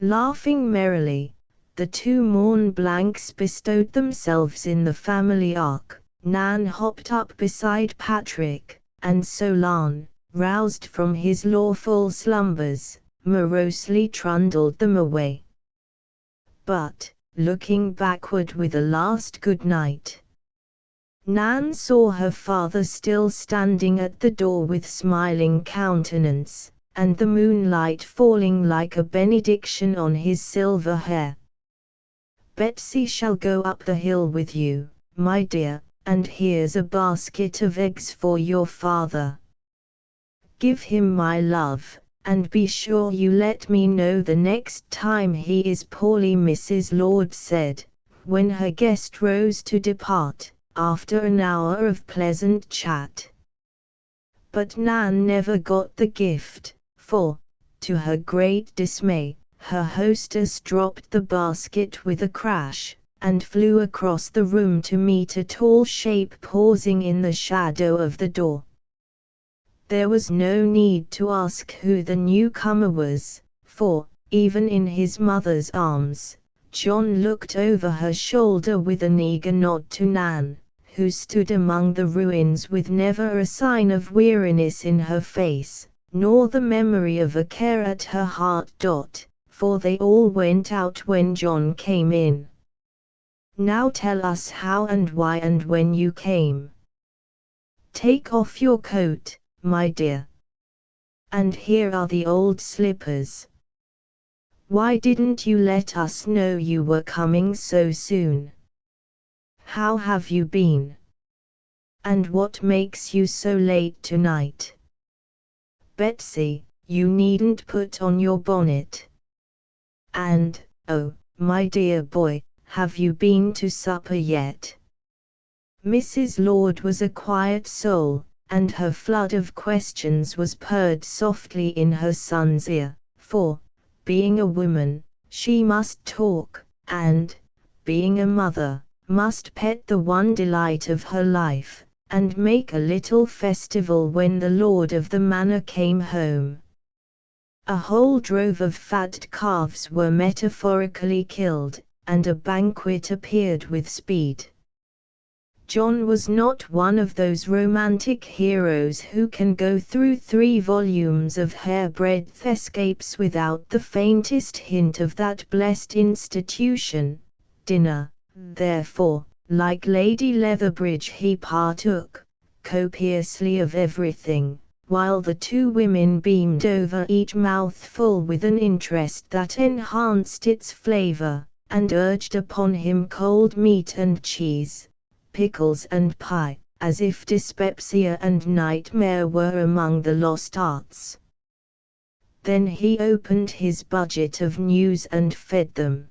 Laughing merrily, the two Mont Blancs bestowed themselves in the family ark. Nan hopped up beside Patrick, and Solon, roused from his lawful slumbers, morosely trundled them away. But, looking backward with a last good night, Nan saw her father still standing at the door with smiling countenance, and the moonlight falling like a benediction on his silver hair. "Betsy shall go up the hill with you, my dear, and here's a basket of eggs for your father. Give him my love, and be sure you let me know the next time he is poorly," Mrs. Lord said, when her guest rose to depart, after an hour of pleasant chat. But Nan never got the gift, for, to her great dismay, her hostess dropped the basket with a crash, and flew across the room to meet a tall shape pausing in the shadow of the door. There was no need to ask who the newcomer was, for, even in his mother's arms, John looked over her shoulder with an eager nod to Nan, who stood among the ruins with never a sign of weariness in her face, nor the memory of a care at her heart. For they all went out when John came in. "Now tell us how and why and when you came. Take off your coat, my dear. And here are the old slippers. Why didn't you let us know you were coming so soon? How have you been? And what makes you so late tonight? Betsy, you needn't put on your bonnet. And, oh, my dear boy, have you been to supper yet?" Mrs. Lord was a quiet soul, and her flood of questions was purred softly in her son's ear, for, being a woman, she must talk, and, being a mother, must pet the one delight of her life, and make a little festival when the lord of the manor came home. A whole drove of fat calves were metaphorically killed, and a banquet appeared with speed. John was not one of those romantic heroes who can go through 3 volumes of hairbreadth escapes without the faintest hint of that blessed institution, dinner. Therefore, like Lady Leatherbridge, he partook copiously of everything, while the 2 women beamed over each mouthful with an interest that enhanced its flavor, and urged upon him cold meat and cheese, pickles and pie, as if dyspepsia and nightmare were among the lost arts. Then he opened his budget of news and fed them.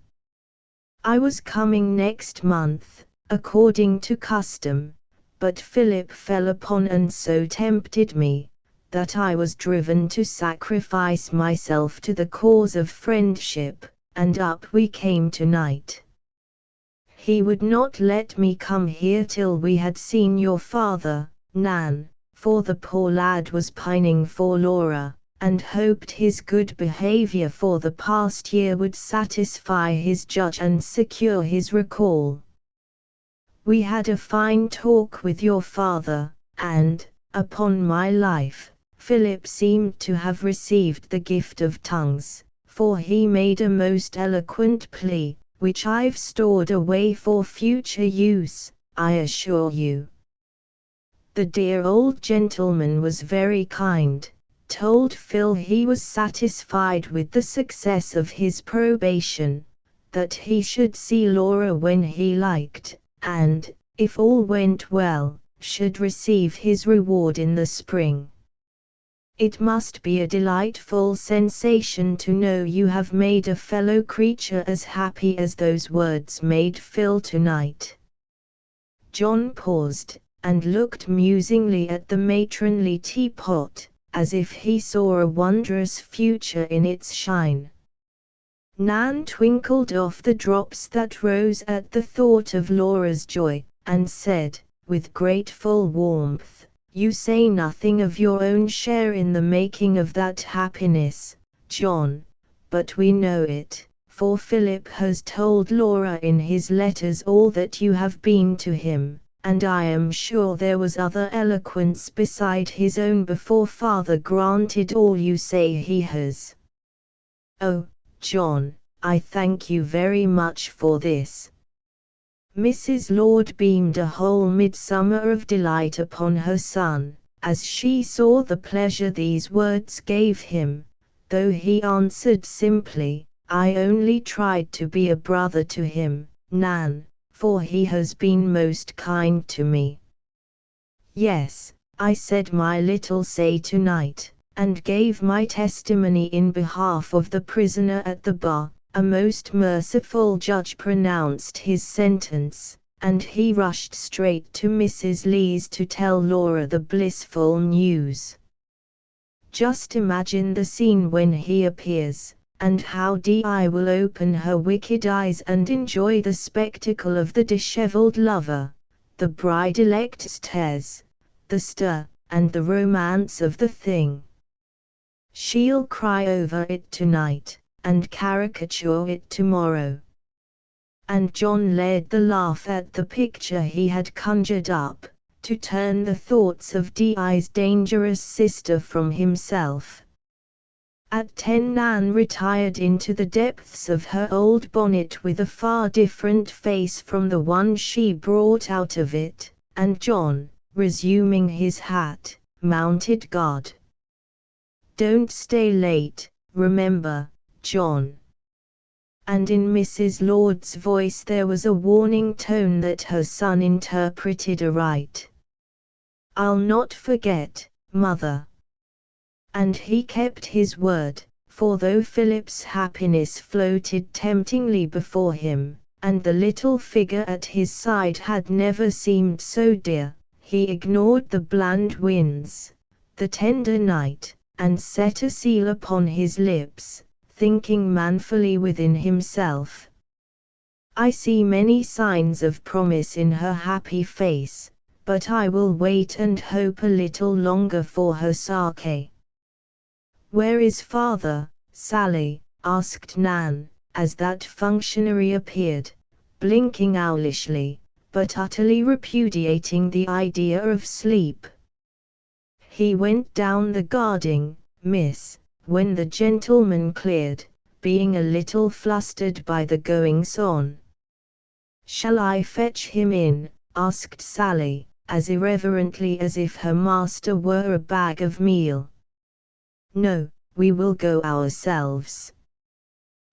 "I was coming next month, according to custom, but Philip fell upon and so tempted me, that I was driven to sacrifice myself to the cause of friendship, and up we came tonight. He would not let me come here till we had seen your father, Nan, for the poor lad was pining for Laura, and hoped his good behavior for the past year would satisfy his judge and secure his recall. We had a fine talk with your father, and, upon my life, Philip seemed to have received the gift of tongues, for he made a most eloquent plea, which I've stored away for future use, I assure you. The dear old gentleman was very kind, told Phil he was satisfied with the success of his probation, that he should see Laura when he liked, and, if all went well, should receive his reward in the spring. It must be a delightful sensation to know you have made a fellow creature as happy as those words made Phil tonight." John paused, and looked musingly at the matronly teapot, as if he saw a wondrous future in its shine. Nan twinkled off the drops that rose at the thought of Laura's joy, and said, with grateful warmth, "You say nothing of your own share in the making of that happiness, John, but we know it, for Philip has told Laura in his letters all that you have been to him, and I am sure there was other eloquence beside his own before father granted all you say he has." "Oh, John, I thank you very much for this." Mrs. Lord beamed a whole midsummer of delight upon her son, as she saw the pleasure these words gave him, though he answered simply, "I only tried to be a brother to him, Nan, for he has been most kind to me." "Yes, I said my little say tonight, and gave my testimony in behalf of the prisoner at the bar." A most merciful judge pronounced his sentence, and he rushed straight to Mrs. Lee's to tell Laura the blissful news. Just imagine the scene when he appears, and how Di will open her wicked eyes and enjoy the spectacle of the disheveled lover, the bride-elect's tears, the stir, and the romance of the thing. She'll cry over it tonight, and caricature it tomorrow. And John led the laugh at the picture he had conjured up, to turn the thoughts of Di's dangerous sister from himself. At 10 Nan retired into the depths of her old bonnet with a far different face from the one she brought out of it, and John, resuming his hat, mounted guard. "Don't stay late, remember, John." And in Mrs. Lord's voice there was a warning tone that her son interpreted aright. "I'll not forget, mother." And he kept his word, for though Philip's happiness floated temptingly before him, and the little figure at his side had never seemed so dear, he ignored the bland winds, the tender night, and set a seal upon his lips, thinking manfully within himself, "I see many signs of promise in her happy face, but I will wait and hope a little longer for her sake." "Where is father, Sally?" asked Nan, as that functionary appeared, blinking owlishly, but utterly repudiating the idea of sleep. "He went down the garden, miss, when the gentleman cleared, being a little flustered by the goings-on." "Shall I fetch him in?" asked Sally, as irreverently as if her master were a bag of meal. "No, we will go ourselves."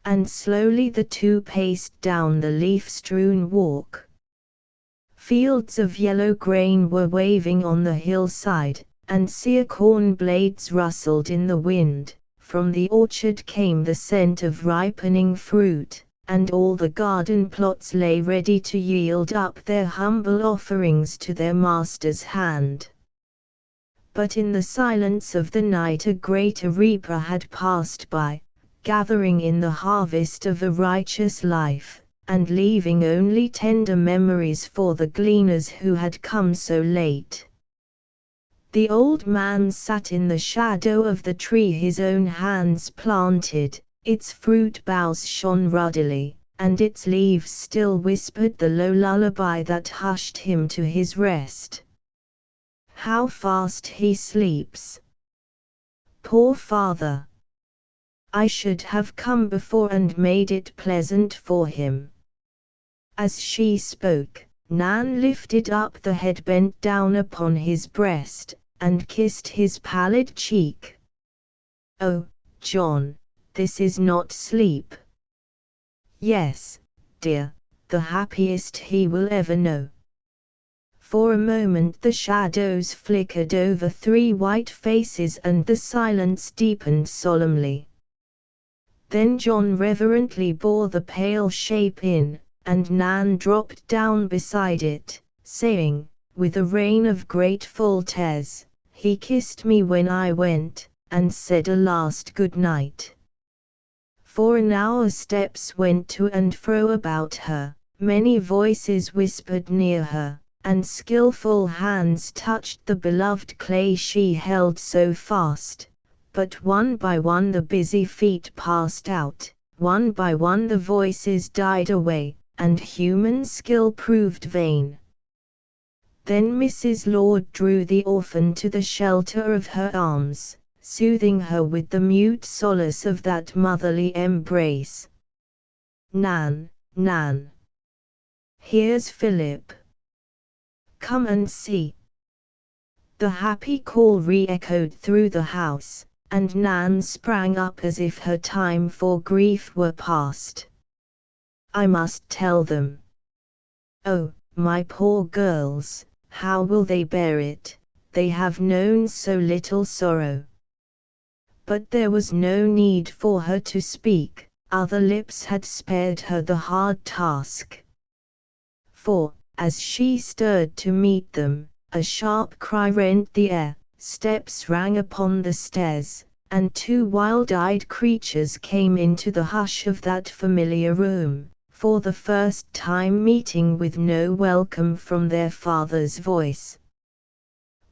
And slowly the two paced down the leaf-strewn walk. Fields of yellow grain were waving on the hillside, and sere corn blades rustled in the wind. From the orchard came the scent of ripening fruit, and all the garden plots lay ready to yield up their humble offerings to their master's hand. But in the silence of the night a great reaper had passed by, gathering in the harvest of a righteous life, and leaving only tender memories for the gleaners who had come so late. The old man sat in the shadow of the tree his own hands planted, its fruit boughs shone ruddily, and its leaves still whispered the low lullaby that hushed him to his rest. "How fast he sleeps! Poor father! I should have come before and made it pleasant for him." As she spoke, Nan lifted up the head bent down upon his breast, and kissed his pallid cheek. "Oh, John, this is not sleep." "Yes, dear, the happiest he will ever know." For a moment the shadows flickered over three white faces and the silence deepened solemnly. Then John reverently bore the pale shape in, and Nan dropped down beside it, saying, with a rain of grateful tears, "He kissed me when I went, and said a last good night." For an hour steps went to and fro about her, many voices whispered near her, and skillful hands touched the beloved clay she held so fast. But one by one the busy feet passed out, one by one the voices died away, and human skill proved vain. Then Mrs. Lord drew the orphan to the shelter of her arms, soothing her with the mute solace of that motherly embrace. "Nan, Nan! Here's Philip. Come and see." The happy call re-echoed through the house, and Nan sprang up as if her time for grief were past. "I must tell them. Oh, my poor girls, how will they bear it? They have known so little sorrow." But there was no need for her to speak, other lips had spared her the hard task. For, as she stirred to meet them, a sharp cry rent the air, steps rang upon the stairs, and two wild-eyed creatures came into the hush of that familiar room, for the first time meeting with no welcome from their father's voice.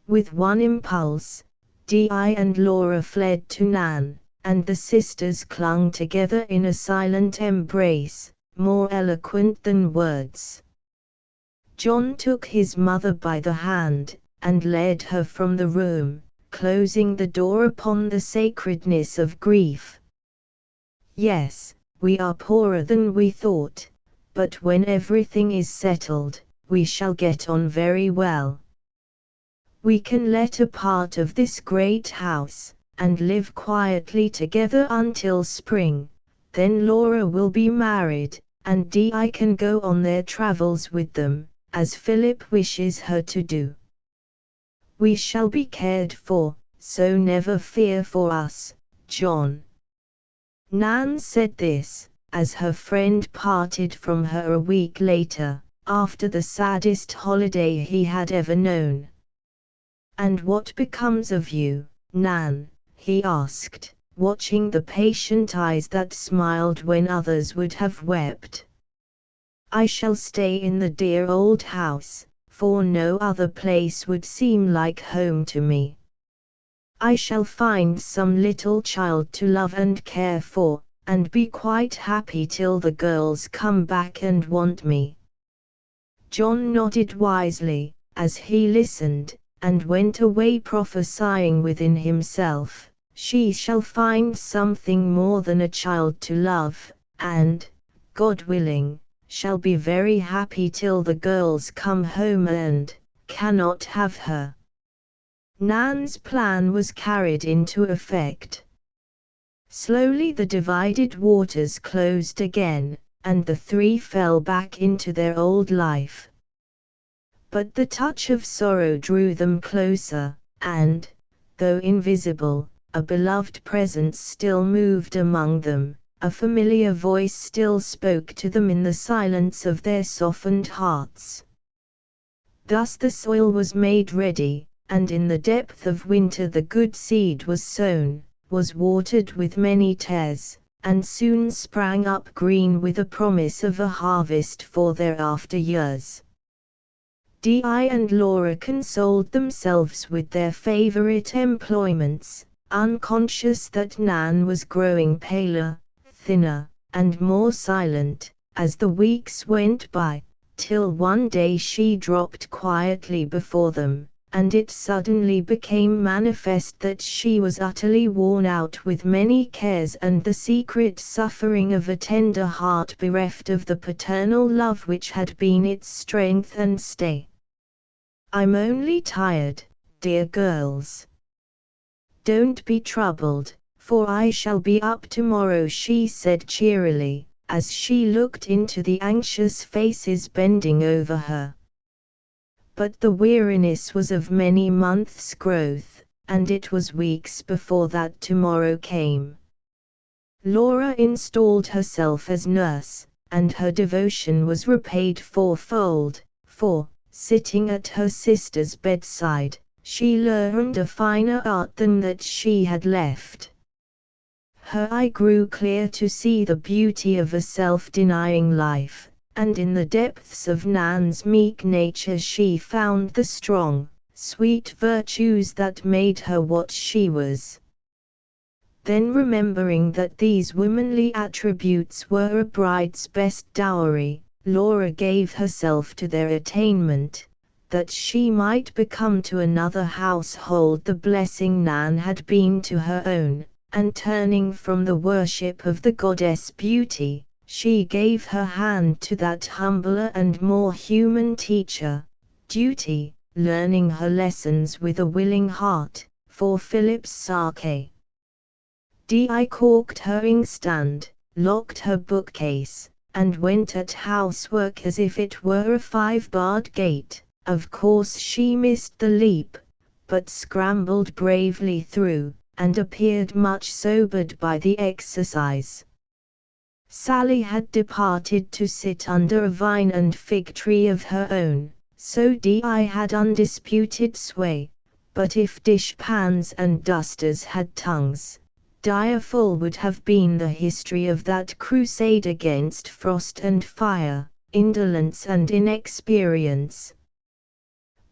With one impulse, Di and Laura fled to Nan, and the sisters clung together in a silent embrace, more eloquent than words. John took his mother by the hand, and led her from the room, closing the door upon the sacredness of grief. "Yes, we are poorer than we thought, but when everything is settled, we shall get on very well. We can let a part of this great house, and live quietly together until spring. Then Laura will be married, and Di can go on their travels with them, as Philip wishes her to do. We shall be cared for, so never fear for us, John." Nan said this, as her friend parted from her a week later, after the saddest holiday he had ever known. "And what becomes of you, Nan?" he asked, watching the patient eyes that smiled when others would have wept. "I shall stay in the dear old house, for no other place would seem like home to me. I shall find some little child to love and care for, and be quite happy till the girls come back and want me." John nodded wisely, as he listened, and went away prophesying within himself, "She shall find something more than a child to love, and, God willing, shall be very happy till the girls come home and cannot have her." Nan's plan was carried into effect. Slowly the divided waters closed again, and the three fell back into their old life. But the touch of sorrow drew them closer, and, though invisible, a beloved presence still moved among them. A familiar voice still spoke to them in the silence of their softened hearts. Thus the soil was made ready, and in the depth of winter the good seed was sown, was watered with many tears, and soon sprang up green with a promise of a harvest for their after years. Di and Laura consoled themselves with their favorite employments, unconscious that Nan was growing paler, thinner, and more silent, as the weeks went by, till one day she dropped quietly before them, and it suddenly became manifest that she was utterly worn out with many cares and the secret suffering of a tender heart bereft of the paternal love which had been its strength and stay. "I'm only tired, dear girls. Don't be troubled, for I shall be up tomorrow," she said cheerily, as she looked into the anxious faces bending over her. But the weariness was of many months' growth, and it was weeks before that tomorrow came. Laura installed herself as nurse, and her devotion was repaid fourfold, for, sitting at her sister's bedside, she learned a finer art than that she had left. Her eye grew clear to see the beauty of a self-denying life, and in the depths of Nan's meek nature she found the strong, sweet virtues that made her what she was. Then, remembering that these womanly attributes were a bride's best dowry, Laura gave herself to their attainment, that she might become to another household the blessing Nan had been to her own. And turning from the worship of the goddess Beauty, she gave her hand to that humbler and more human teacher, Duty, learning her lessons with a willing heart, for Philip's sake. Di corked her inkstand, locked her bookcase, and went at housework as if it were a 5-barred gate. Of course she missed the leap, but scrambled bravely through, and appeared much sobered by the exercise. Sally had departed to sit under a vine and fig tree of her own, so Di had undisputed sway, but if dishpans and dusters had tongues, direful would have been the history of that crusade against frost and fire, indolence and inexperience.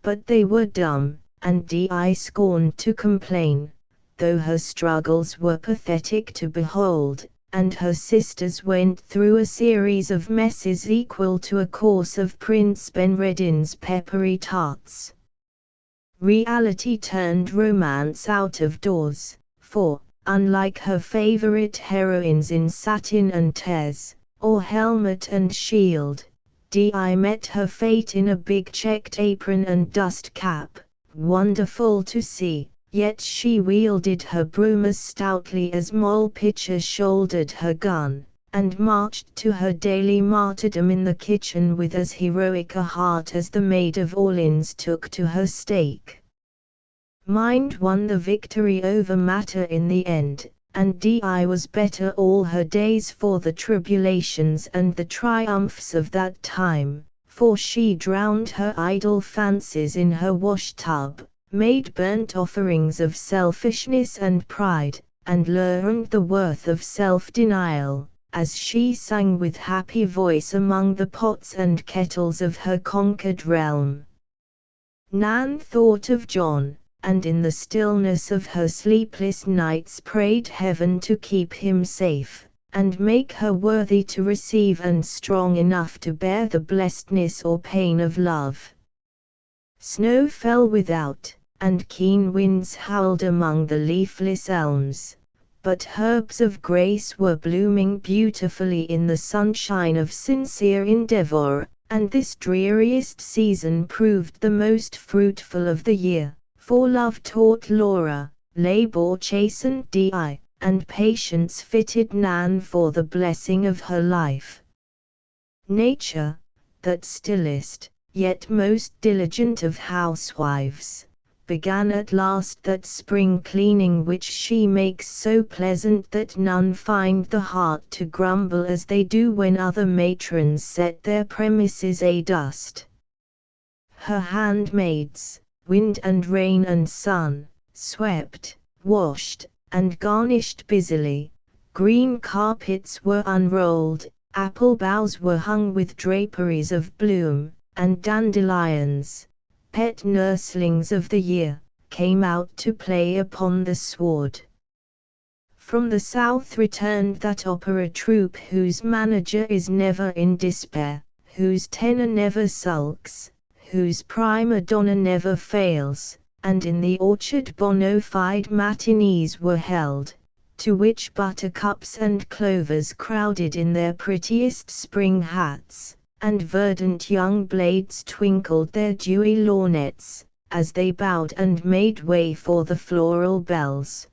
But they were dumb, and Di scorned to complain, though her struggles were pathetic to behold, and her sisters went through a series of messes equal to a course of Prince Benredin's peppery tarts. Reality turned romance out of doors, for, unlike her favorite heroines in satin and tez, or helmet and shield, Di met her fate in a big checked apron and dust cap, wonderful to see, yet she wielded her broom as stoutly as Moll Pitcher shouldered her gun, and marched to her daily martyrdom in the kitchen with as heroic a heart as the Maid of Orleans took to her stake. Mind won the victory over matter in the end, and Di was better all her days for the tribulations and the triumphs of that time, for she drowned her idle fancies in her wash-tub, made burnt offerings of selfishness and pride, and learned the worth of self-denial, as she sang with happy voice among the pots and kettles of her conquered realm. Nan thought of John, and in the stillness of her sleepless nights prayed heaven to keep him safe, and make her worthy to receive and strong enough to bear the blessedness or pain of love. Snow fell without, and keen winds howled among the leafless elms, but herbs of grace were blooming beautifully in the sunshine of sincere endeavor, and this dreariest season proved the most fruitful of the year, for love taught Laura, labor chastened Di, and patience fitted Nan for the blessing of her life. Nature, that stillest, yet most diligent of housewives, began at last that spring cleaning which she makes so pleasant that none find the heart to grumble as they do when other matrons set their premises a-dust. Her handmaids, wind and rain and sun, swept, washed, and garnished busily. Green carpets were unrolled, apple boughs were hung with draperies of bloom, and dandelions, pet nurslings of the year, came out to play upon the sward. From the south returned that opera troupe whose manager is never in despair, whose tenor never sulks, whose prima donna never fails, and in the orchard bona fide matinees were held, to which buttercups and clovers crowded in their prettiest spring hats, and verdant young blades twinkled their dewy lorgnettes, as they bowed and made way for the floral bells.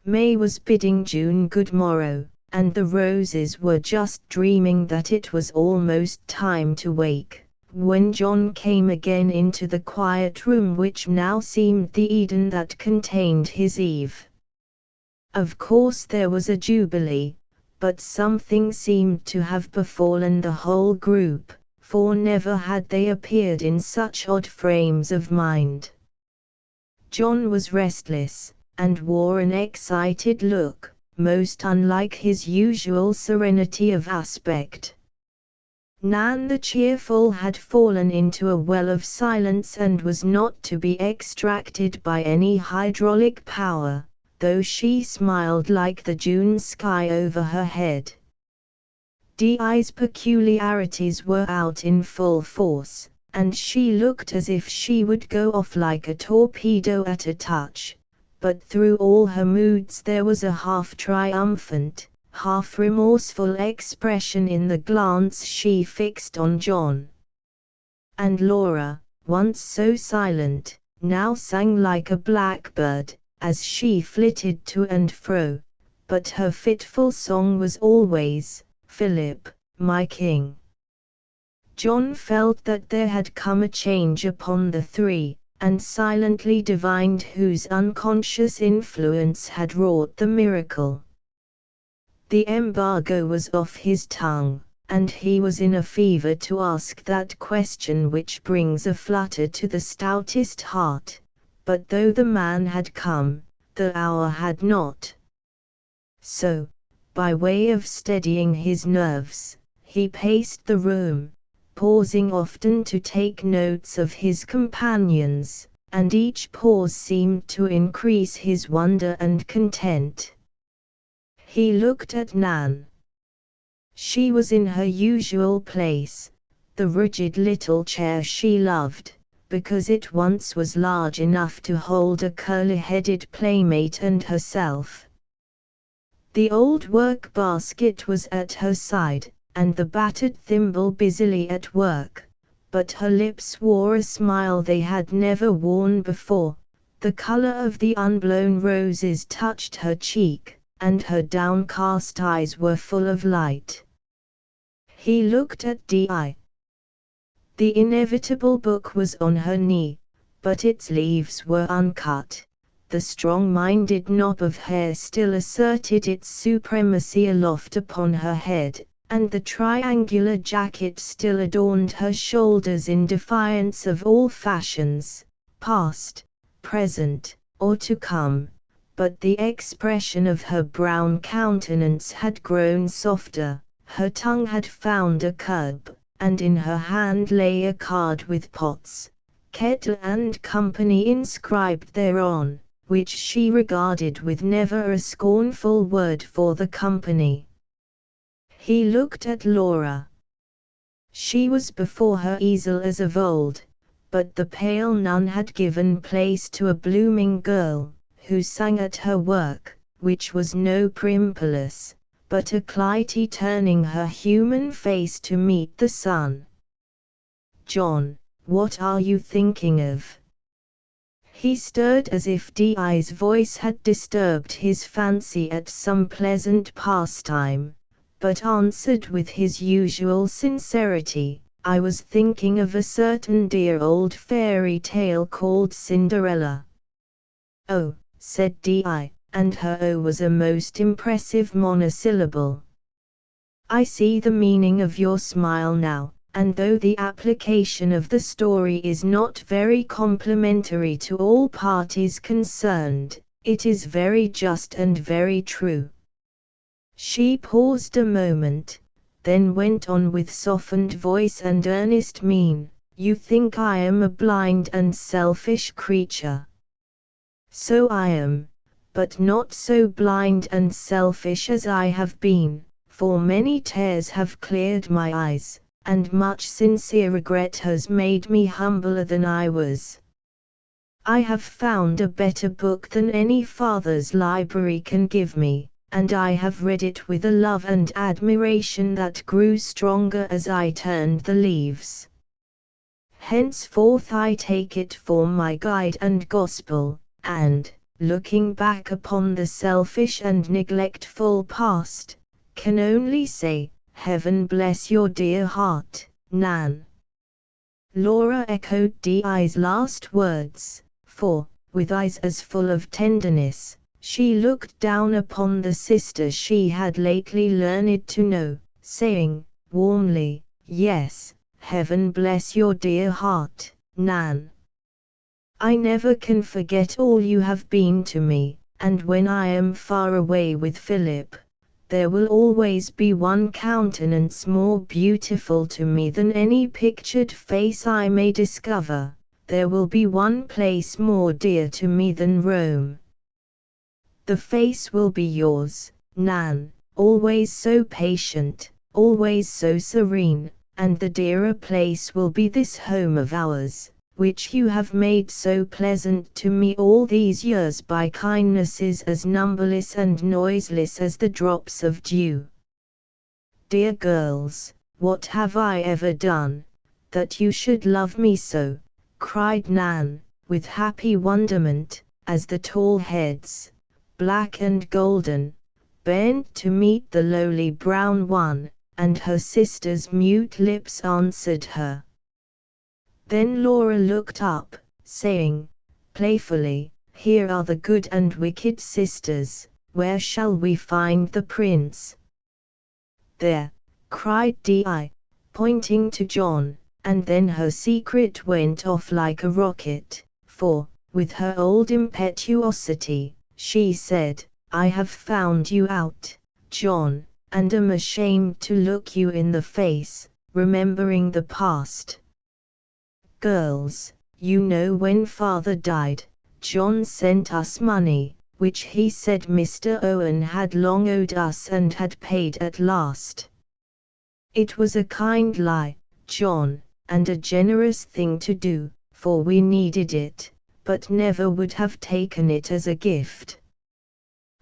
May was bidding June good morrow, and the roses were just dreaming that it was almost time to wake, when John came again into the quiet room which now seemed the Eden that contained his Eve. Of course there was a jubilee, but something seemed to have befallen the whole group, for never had they appeared in such odd frames of mind. John was restless, and wore an excited look, most unlike his usual serenity of aspect. Nan the cheerful had fallen into a well of silence and was not to be extracted by any hydraulic power, though she smiled like the June sky over her head. Di's peculiarities were out in full force, and she looked as if she would go off like a torpedo at a touch, but through all her moods there was a half-triumphant, half-remorseful expression in the glance she fixed on John. And Laura, once so silent, now sang like a blackbird, as she flitted to and fro, but her fitful song was always, "Philip, my king." John felt that there had come a change upon the three, and silently divined whose unconscious influence had wrought the miracle. The embargo was off his tongue, and he was in a fever to ask that question which brings a flutter to the stoutest heart, but though the man had come, the hour had not. So, by way of steadying his nerves, he paced the room, pausing often to take notes of his companions, and each pause seemed to increase his wonder and content. He looked at Nan. She was in her usual place, the rigid little chair she loved, because it once was large enough to hold a curly-headed playmate and herself. The old work-basket was at her side, and the battered thimble busily at work, but her lips wore a smile they had never worn before, the color of the unblown roses touched her cheek, and her downcast eyes were full of light. He looked at Di. The inevitable book was on her knee, but its leaves were uncut. The strong-minded knob of hair still asserted its supremacy aloft upon her head, and the triangular jacket still adorned her shoulders in defiance of all fashions, past, present, or to come, but the expression of her brown countenance had grown softer, her tongue had found a curb, and in her hand lay a card with Potts, Kettle and Company inscribed thereon, which she regarded with never a scornful word for the company. He looked at Laura. She was before her easel as of old, but the pale nun had given place to a blooming girl, who sang at her work, which was no Primpalus, but a Clytie turning her human face to meet the sun. "John, what are you thinking of?" He stirred as if Di's voice had disturbed his fancy at some pleasant pastime, but answered with his usual sincerity, "I was thinking of a certain dear old fairy tale called Cinderella." "Oh," said Di, and her "oh" was a most impressive monosyllable. "I see the meaning of your smile now, and though the application of the story is not very complimentary to all parties concerned, it is very just and very true." She paused a moment, then went on with softened voice and earnest mien, "You think I am a blind and selfish creature. So I am, but not so blind and selfish as I have been, for many tears have cleared my eyes, and much sincere regret has made me humbler than I was. I have found a better book than any father's library can give me, and I have read it with a love and admiration that grew stronger as I turned the leaves. Henceforth I take it for my guide and gospel, and, looking back upon the selfish and neglectful past, can only say, Heaven bless your dear heart, Nan." Laura echoed Di's last words, for, with eyes as full of tenderness, she looked down upon the sister she had lately learned to know, saying, warmly, "Yes, Heaven bless your dear heart, Nan. I never can forget all you have been to me, and when I am far away with Philip, there will always be one countenance more beautiful to me than any pictured face I may discover, there will be one place more dear to me than Rome. The face will be yours, Nan, always so patient, always so serene, and the dearer place will be this home of ours, which you have made so pleasant to me all these years by kindnesses as numberless and noiseless as the drops of dew. Dear girls, what have I ever done, that you should love me so, cried Nan, with happy wonderment, as the tall heads, black and golden, bent to meet the lowly brown one, and her sister's mute lips answered her. Then Laura looked up, saying, playfully, "Here are the good and wicked sisters, where shall we find the prince?" "There!" cried Di, pointing to John, and then her secret went off like a rocket, for, with her old impetuosity, she said, "I have found you out, John, and am ashamed to look you in the face, remembering the past. Girls, you know when father died, John sent us money, which he said Mr. Owen had long owed us and had paid at last. It was a kind lie, John, and a generous thing to do, for we needed it, but never would have taken it as a gift.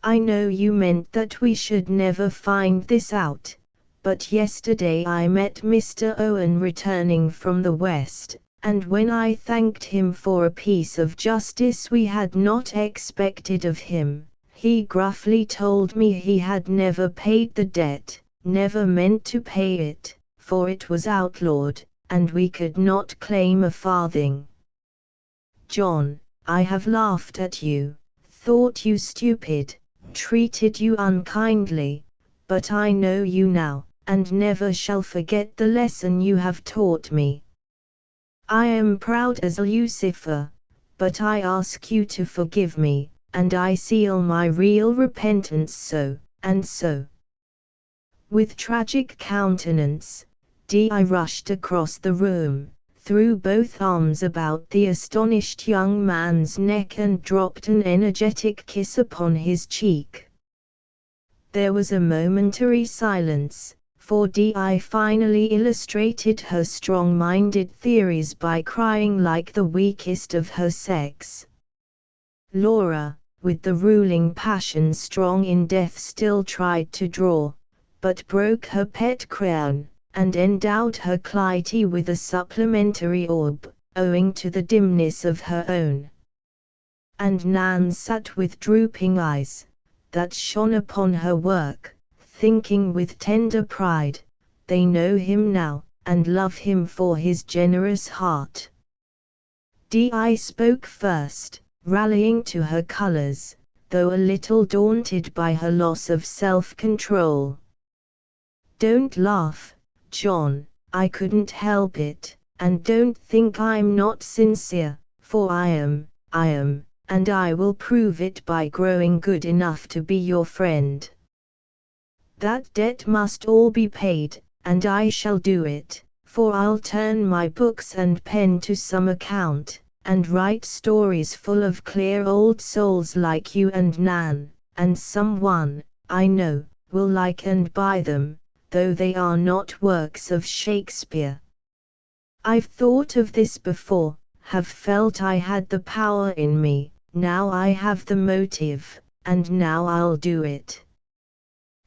I know you meant that we should never find this out, but yesterday I met Mr. Owen returning from the West, and when I thanked him for a piece of justice we had not expected of him, he gruffly told me he had never paid the debt, never meant to pay it, for it was outlawed, and we could not claim a farthing. John, I have laughed at you, thought you stupid, treated you unkindly, but I know you now, and never shall forget the lesson you have taught me. I am proud as Lucifer, but I ask you to forgive me, and I seal my real repentance so, and so." With tragic countenance, Di rushed across the room, threw both arms about the astonished young man's neck and dropped an energetic kiss upon his cheek. There was a momentary silence, for Di finally illustrated her strong-minded theories by crying like the weakest of her sex. Laura, with the ruling passion strong in death, still tried to draw, but broke her pet crown, and endowed her Clytie with a supplementary orb, owing to the dimness of her own. And Nan sat with drooping eyes, that shone upon her work, thinking with tender pride, "They know him now, and love him for his generous heart." Di spoke first, rallying to her colors, though a little daunted by her loss of self-control. "Don't laugh, John, I couldn't help it, and don't think I'm not sincere, for I am, and I will prove it by growing good enough to be your friend. That debt must all be paid, and I shall do it, for I'll turn my books and pen to some account, and write stories full of clear old souls like you and Nan, and someone, I know, will like and buy them, though they are not works of Shakespeare. I've thought of this before, have felt I had the power in me, now I have the motive, and now I'll do it."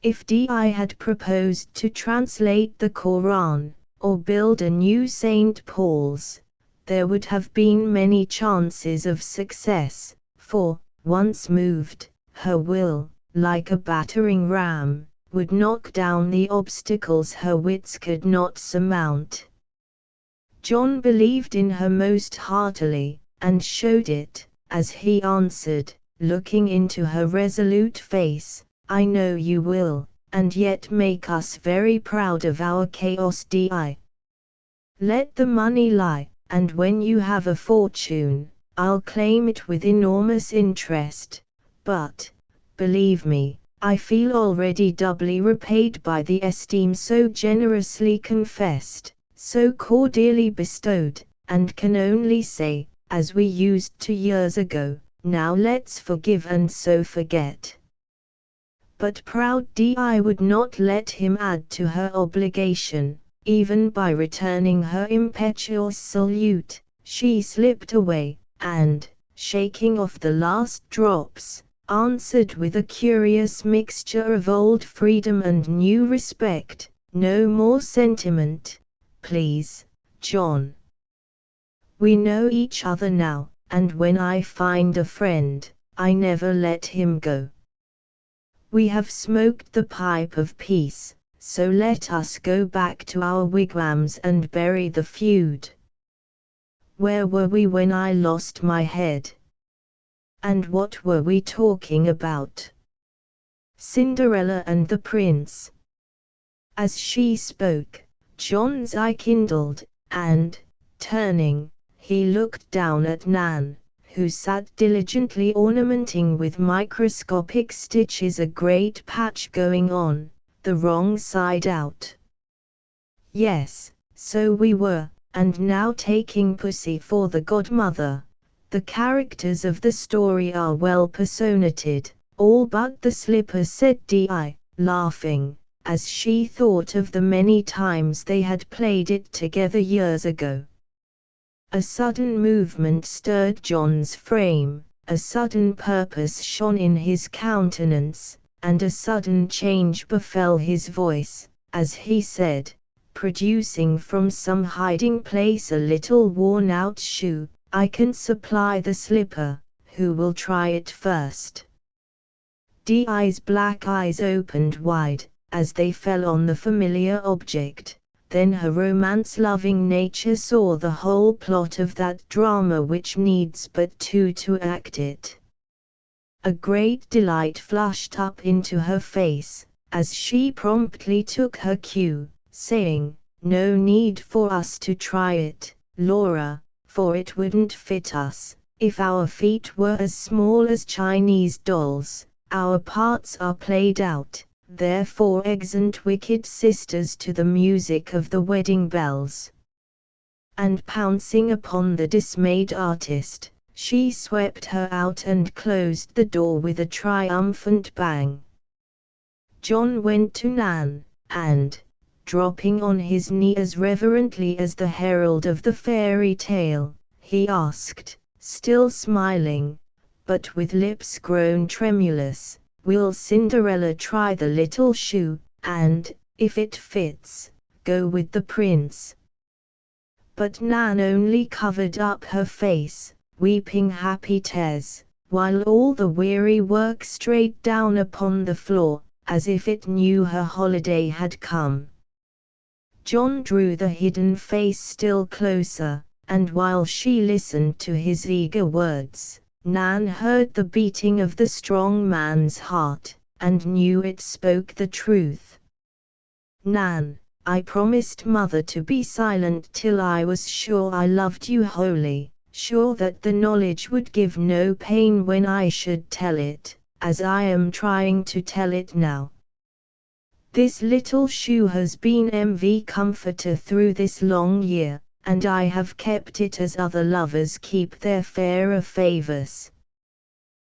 If Di had proposed to translate the Koran, or build a new St. Paul's, there would have been many chances of success, for, once moved, her will, like a battering ram, would knock down the obstacles her wits could not surmount. John believed in her most heartily, and showed it, as he answered, looking into her resolute face, "I know you will, and yet make us very proud of our chaos, Di. Let the money lie, and when you have a fortune, I'll claim it with enormous interest, but, believe me, I feel already doubly repaid by the esteem so generously confessed, so cordially bestowed, and can only say, as we used 2 years ago, now let's forgive and so forget." But proud Di would not let him add to her obligation, even by returning her impetuous salute. She slipped away, and, shaking off the last drops, answered with a curious mixture of old freedom and new respect, "No more sentiment, please, John." We know each other now, and when I find a friend, I never let him go. We have smoked the pipe of peace, so let us go back to our wigwams and bury the feud. Where were we when I lost my head? And what were we talking about? Cinderella and the prince. As she spoke, John's eye kindled, and, turning, he looked down at Nan, who sat diligently ornamenting with microscopic stitches a great patch going on, the wrong side out. Yes, so we were, and now taking Pussy for the godmother. The characters of the story are well personated, all but the slipper, said Di, laughing, as she thought of the many times they had played it together years ago. A sudden movement stirred John's frame, a sudden purpose shone in his countenance, and a sudden change befell his voice, as he said, producing from some hiding place a little worn-out shoe, I can supply the slipper, who will try it first? Di's black eyes opened wide, as they fell on the familiar object, then her romance-loving nature saw the whole plot of that drama which needs but two to act it. A great delight flushed up into her face, as she promptly took her cue, saying, no need for us to try it, Laura, for it wouldn't fit us, if our feet were as small as Chinese dolls. Our parts are played out, therefore exeunt wicked sisters to the music of the wedding bells. And pouncing upon the dismayed artist, she swept her out and closed the door with a triumphant bang. John went to Nan, and, dropping on his knee as reverently as the herald of the fairy tale, he asked, still smiling, but with lips grown tremulous, will Cinderella try the little shoe, and, if it fits, go with the prince? But Nan only covered up her face, weeping happy tears, while all the weary work strayed down upon the floor, as if it knew her holiday had come. John drew the hidden face still closer, and while she listened to his eager words, Nan heard the beating of the strong man's heart, and knew it spoke the truth. Nan, I promised Mother to be silent till I was sure I loved you wholly, sure that the knowledge would give no pain when I should tell it, as I am trying to tell it now. This little shoe has been MV comforter through this long year, and I have kept it as other lovers keep their fairer favors.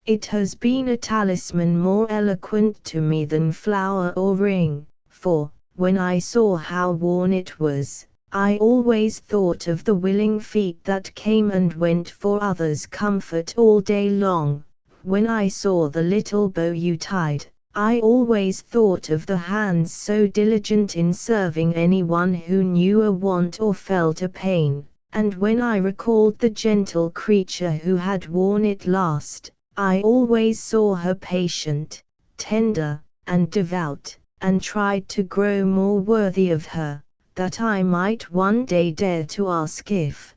It has been a talisman more eloquent to me than flower or ring, for, when I saw how worn it was, I always thought of the willing feet that came and went for others' comfort all day long. When I saw the little bow you tied, I always thought of the hands so diligent in serving anyone who knew a want or felt a pain, and when I recalled the gentle creature who had worn it last, I always saw her patient, tender, and devout, and tried to grow more worthy of her, that I might one day dare to ask if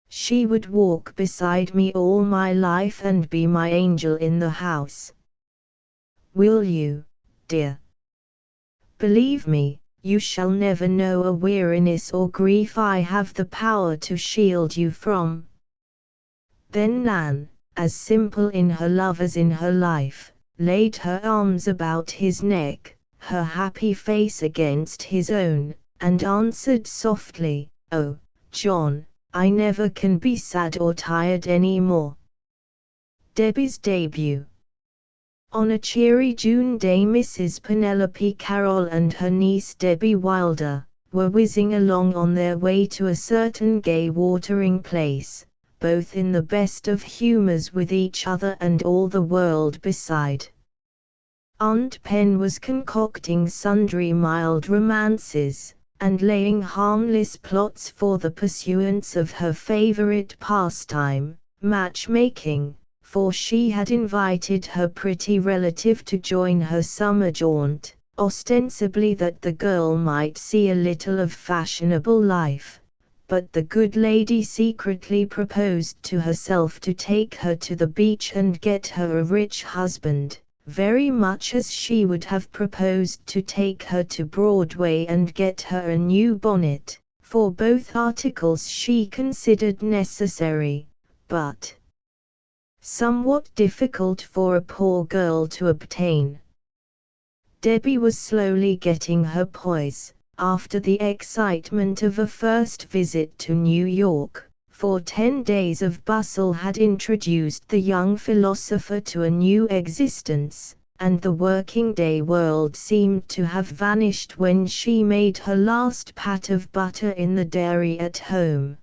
she would walk beside me all my life and be my angel in the house. Will you, dear? Believe me, you shall never know a weariness or grief I have the power to shield you from. Then Nan, as simple in her love as in her life, laid her arms about his neck, her happy face against his own, and answered softly, Oh, John, I never can be sad or tired any more. Debbie's debut. On a cheery June day, Mrs. Penelope Carroll and her niece Debbie Wilder were whizzing along on their way to a certain gay watering place, both in the best of humors with each other and all the world beside. Aunt Pen was concocting sundry mild romances, and laying harmless plots for the pursuance of her favorite pastime, matchmaking, for she had invited her pretty relative to join her summer jaunt, ostensibly that the girl might see a little of fashionable life. But the good lady secretly proposed to herself to take her to the beach and get her a rich husband, very much as she would have proposed to take her to Broadway and get her a new bonnet, for both articles she considered necessary, but somewhat difficult for a poor girl to obtain. Debbie was slowly getting her poise, after the excitement of a first visit to New York, for 10 days of bustle had introduced the young philosopher to a new existence, and the working-day world seemed to have vanished when she made her last pat of butter in the dairy at home.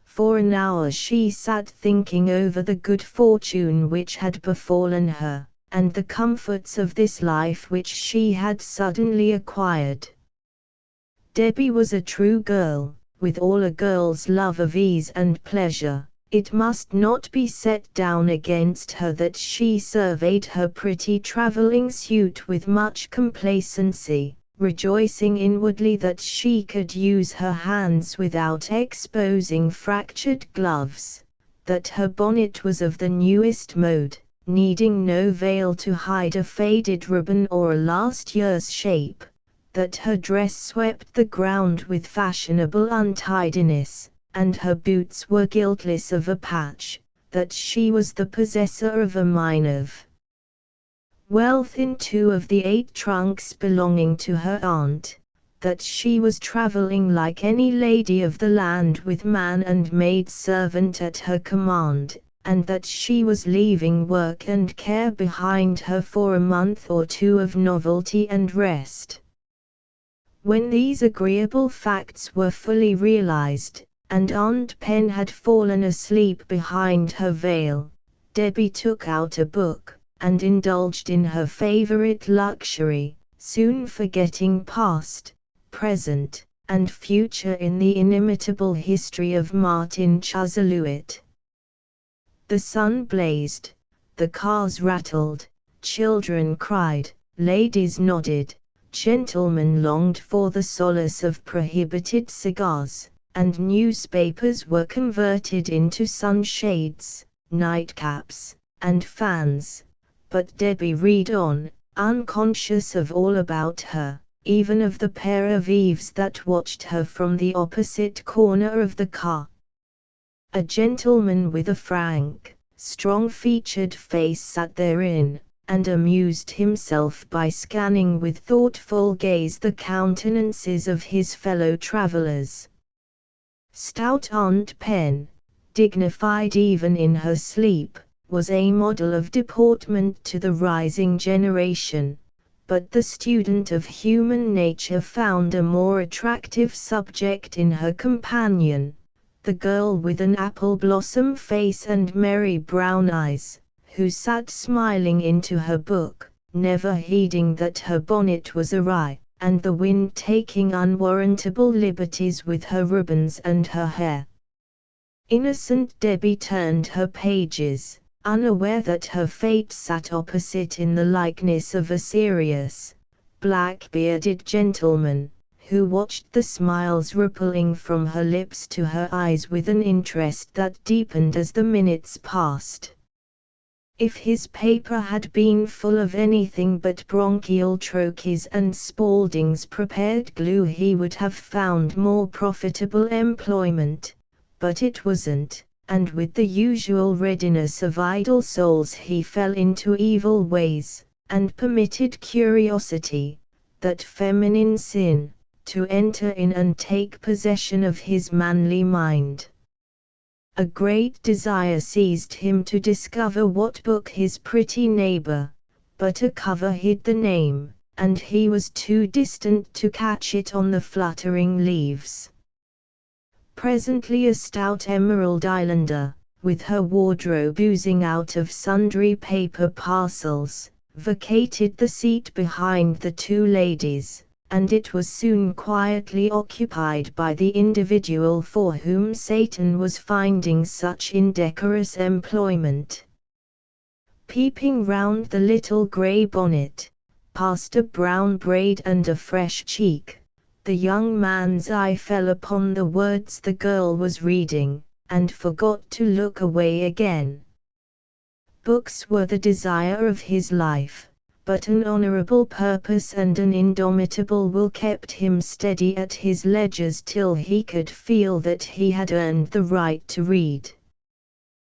For an hour she sat thinking over the good fortune which had befallen her, and the comforts of this life which she had suddenly acquired. Debbie was a true girl, with all a girl's love of ease and pleasure. It must not be set down against her that she surveyed her pretty traveling suit with much complacency, rejoicing inwardly that she could use her hands without exposing fractured gloves, that her bonnet was of the newest mode, needing no veil to hide a faded ribbon or a last year's shape, that her dress swept the ground with fashionable untidiness, and her boots were guiltless of a patch, that she was the possessor of a mine of wealth in 2 of the 8 trunks belonging to her aunt, that she was traveling like any lady of the land with man and maid servant at her command, and that she was leaving work and care behind her for a month or 2 of novelty and rest. When these agreeable facts were fully realized, and Aunt Pen had fallen asleep behind her veil, Debbie took out a book, and indulged in her favorite luxury, soon forgetting past, present, and future in the inimitable history of Martin Chuzzlewit. The sun blazed, the cars rattled, children cried, ladies nodded, gentlemen longed for the solace of prohibited cigars, and newspapers were converted into sunshades, nightcaps, and fans. But Debbie read on, unconscious of all about her, even of the pair of Eves that watched her from the opposite corner of the car. A gentleman with a frank, strong-featured face sat therein, and amused himself by scanning with thoughtful gaze the countenances of his fellow travelers. Stout Aunt Pen, dignified even in her sleep, was a model of deportment to the rising generation, but the student of human nature found a more attractive subject in her companion, the girl with an apple-blossom face and merry brown eyes, who sat smiling into her book, never heeding that her bonnet was awry, and the wind taking unwarrantable liberties with her ribbons and her hair. Innocent Debbie turned her pages, unaware that her fate sat opposite in the likeness of a serious, black-bearded gentleman, who watched the smiles rippling from her lips to her eyes with an interest that deepened as the minutes passed. If his paper had been full of anything but bronchial troches and Spaulding's prepared glue he would have found more profitable employment, but it wasn't, and with the usual readiness of idle souls he fell into evil ways, and permitted curiosity, that feminine sin, to enter in and take possession of his manly mind. A great desire seized him to discover what book his pretty neighbor, but a cover hid the name, and he was too distant to catch it on the fluttering leaves. Presently a stout Emerald Islander, with her wardrobe oozing out of sundry paper parcels, vacated the seat behind the 2 ladies, and it was soon quietly occupied by the individual for whom Satan was finding such indecorous employment. Peeping round the little grey bonnet, past a brown braid and a fresh cheek, the young man's eye fell upon the words the girl was reading, and forgot to look away again. Books were the desire of his life, but an honourable purpose and an indomitable will kept him steady at his ledgers till he could feel that he had earned the right to read.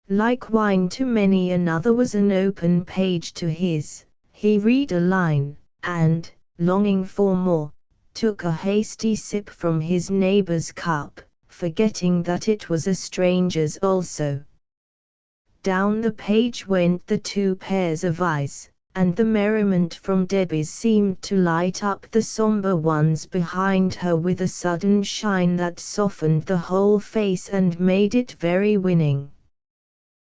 Like wine to many another was an open page to his. He read a line, and, longing for more, took a hasty sip from his neighbour's cup, forgetting that it was a stranger's also. Down the page went the two pairs of eyes, and the merriment from Debbie's seemed to light up the sombre ones behind her with a sudden shine that softened the whole face and made it very winning.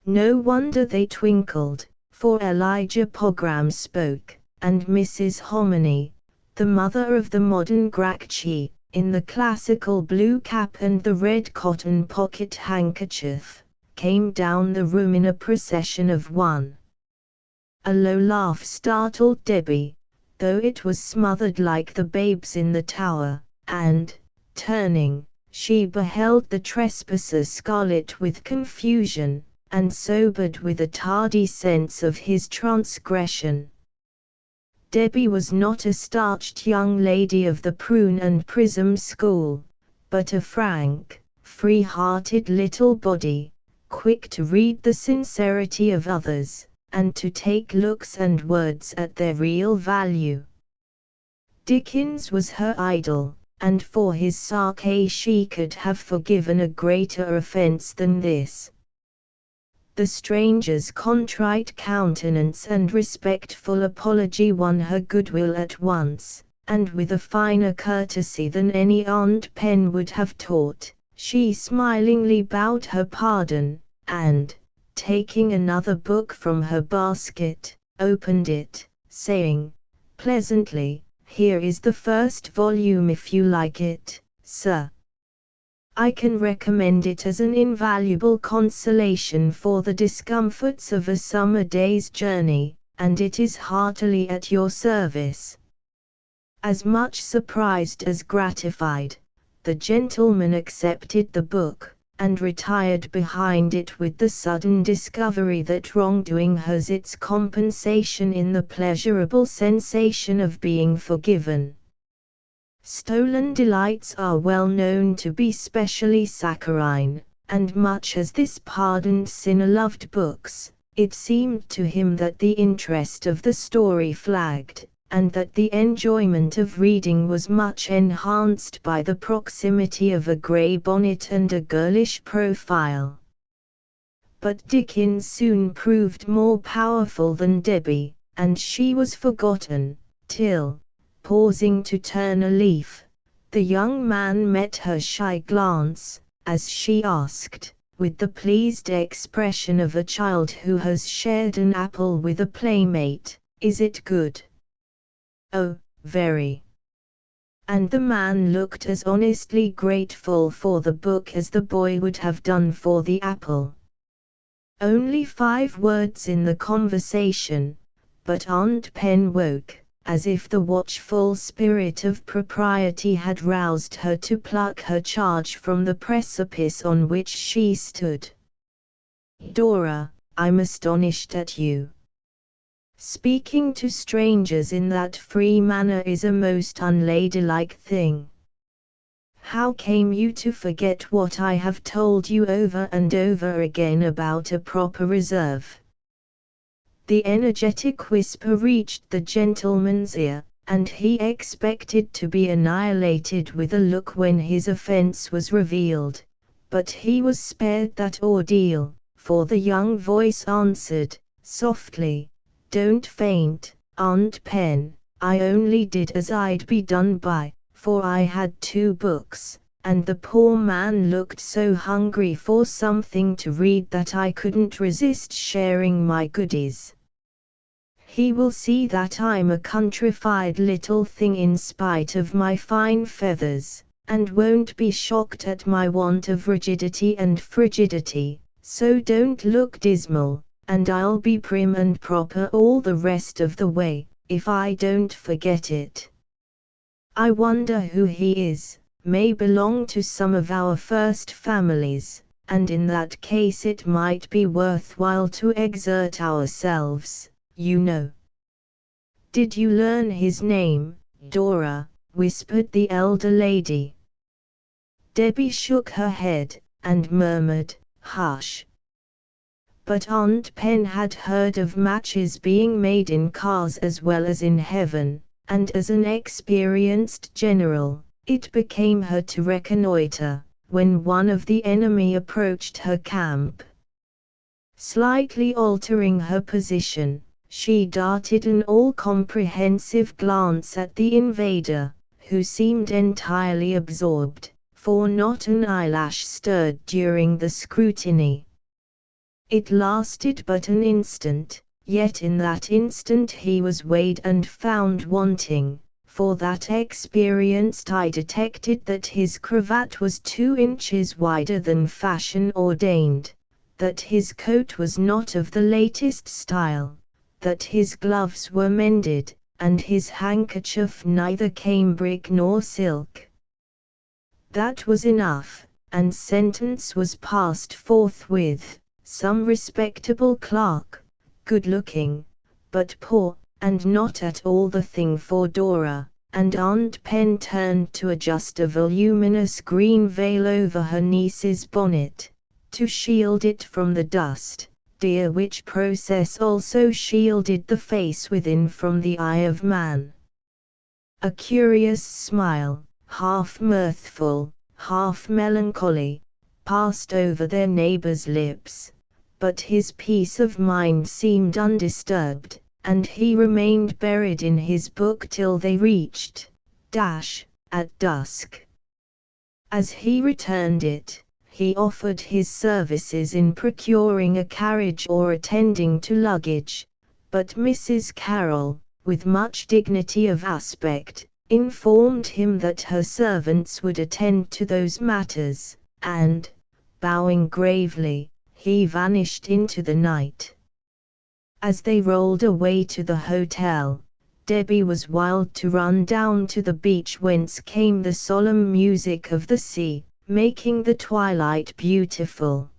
No wonder they twinkled, for Elijah Pogram spoke, and Mrs. Hominy, the mother of the modern Grakchi, in the classical blue cap and the red cotton pocket handkerchief, came down the room in a procession of one. A low laugh startled Debbie, though it was smothered like the babes in the tower, and, turning, she beheld the trespasser scarlet with confusion, and sobered with a tardy sense of his transgression. Debbie was not a starched young lady of the prune and prism school, but a frank, free-hearted little body, quick to read the sincerity of others, and to take looks and words at their real value. Dickens was her idol, and for his sake she could have forgiven a greater offence than this. The stranger's contrite countenance and respectful apology won her goodwill at once, and with a finer courtesy than any Aunt Pen would have taught, she smilingly bowed her pardon, and, taking another book from her basket, opened it, saying, pleasantly, "Here is the first volume if you like it, sir. I can recommend it as an invaluable consolation for the discomforts of a summer day's journey, and it is heartily at your service." As much surprised as gratified, the gentleman accepted the book, and retired behind it with the sudden discovery that wrongdoing has its compensation in the pleasurable sensation of being forgiven. Stolen delights are well known to be specially saccharine, and much as this pardoned sinner loved books, it seemed to him that the interest of the story flagged, and that the enjoyment of reading was much enhanced by the proximity of a grey bonnet and a girlish profile. But Dickens soon proved more powerful than Debbie, and she was forgotten, till, pausing to turn a leaf, the young man met her shy glance, as she asked, with the pleased expression of a child who has shared an apple with a playmate, "Is it good?" "Oh, very." And the man looked as honestly grateful for the book as the boy would have done for the apple. Only 5 words in the conversation, but Aunt Pen woke, as if the watchful spirit of propriety had roused her to pluck her charge from the precipice on which she stood. "Dora, I'm astonished at you. Speaking to strangers in that free manner is a most unladylike thing. How came you to forget what I have told you over and over again about a proper reserve?" The energetic whisper reached the gentleman's ear, and he expected to be annihilated with a look when his offence was revealed, but he was spared that ordeal, for the young voice answered, softly, "Don't faint, Aunt Pen, I only did as I'd be done by, for I had 2 books, and the poor man looked so hungry for something to read that I couldn't resist sharing my goodies. He will see that I'm a countrified little thing in spite of my fine feathers, and won't be shocked at my want of rigidity and frigidity, so don't look dismal, and I'll be prim and proper all the rest of the way, if I don't forget it. I wonder who he is, may belong to some of our first families, and in that case it might be worthwhile to exert ourselves, you know. Did you learn his name, Dora? Whispered the elder lady. Debbie shook her head, and murmured, hush. But Aunt Pen had heard of matches being made in cars as well as in heaven, and as an experienced general, it became her to reconnoiter, when one of the enemy approached her camp. Slightly altering her position, she darted an all-comprehensive glance at the invader, who seemed entirely absorbed, for not an eyelash stirred during the scrutiny. It lasted but an instant, yet in that instant he was weighed and found wanting, for that experienced eye detected that his cravat was 2 inches wider than fashion ordained, that his coat was not of the latest style, that his gloves were mended, and his handkerchief neither cambric nor silk. That was enough, and sentence was passed forthwith. Some respectable clerk, good-looking, but poor, and not at all the thing for Dora, and Aunt Pen turned to adjust a voluminous green veil over her niece's bonnet, to shield it from the dust, which process also shielded the face within from the eye of man. A curious smile, half mirthful, half melancholy, passed over their neighbor's lips, but his peace of mind seemed undisturbed, and he remained buried in his book till they reached at dusk. As he returned it, he offered his services in procuring a carriage or attending to luggage, but Mrs. Carroll, with much dignity of aspect, informed him that her servants would attend to those matters, and, bowing gravely, he vanished into the night. As they rolled away to the hotel, Debbie was wild to run down to the beach whence came the solemn music of the sea, making the twilight beautiful.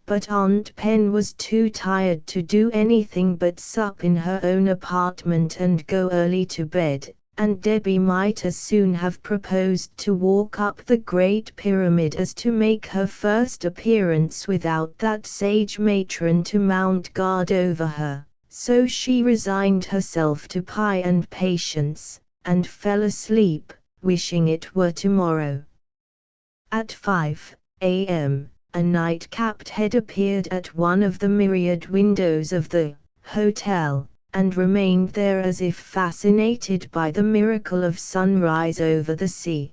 But Aunt Pen was too tired to do anything but sup in her own apartment and go early to bed, and Debbie might as soon have proposed to walk up the Great Pyramid as to make her first appearance without that sage matron to mount guard over her, so she resigned herself to pie and patience, and fell asleep, wishing it were tomorrow. At 5 a.m., a night-capped head appeared at one of the myriad windows of the hotel, and remained there as if fascinated by the miracle of sunrise over the sea.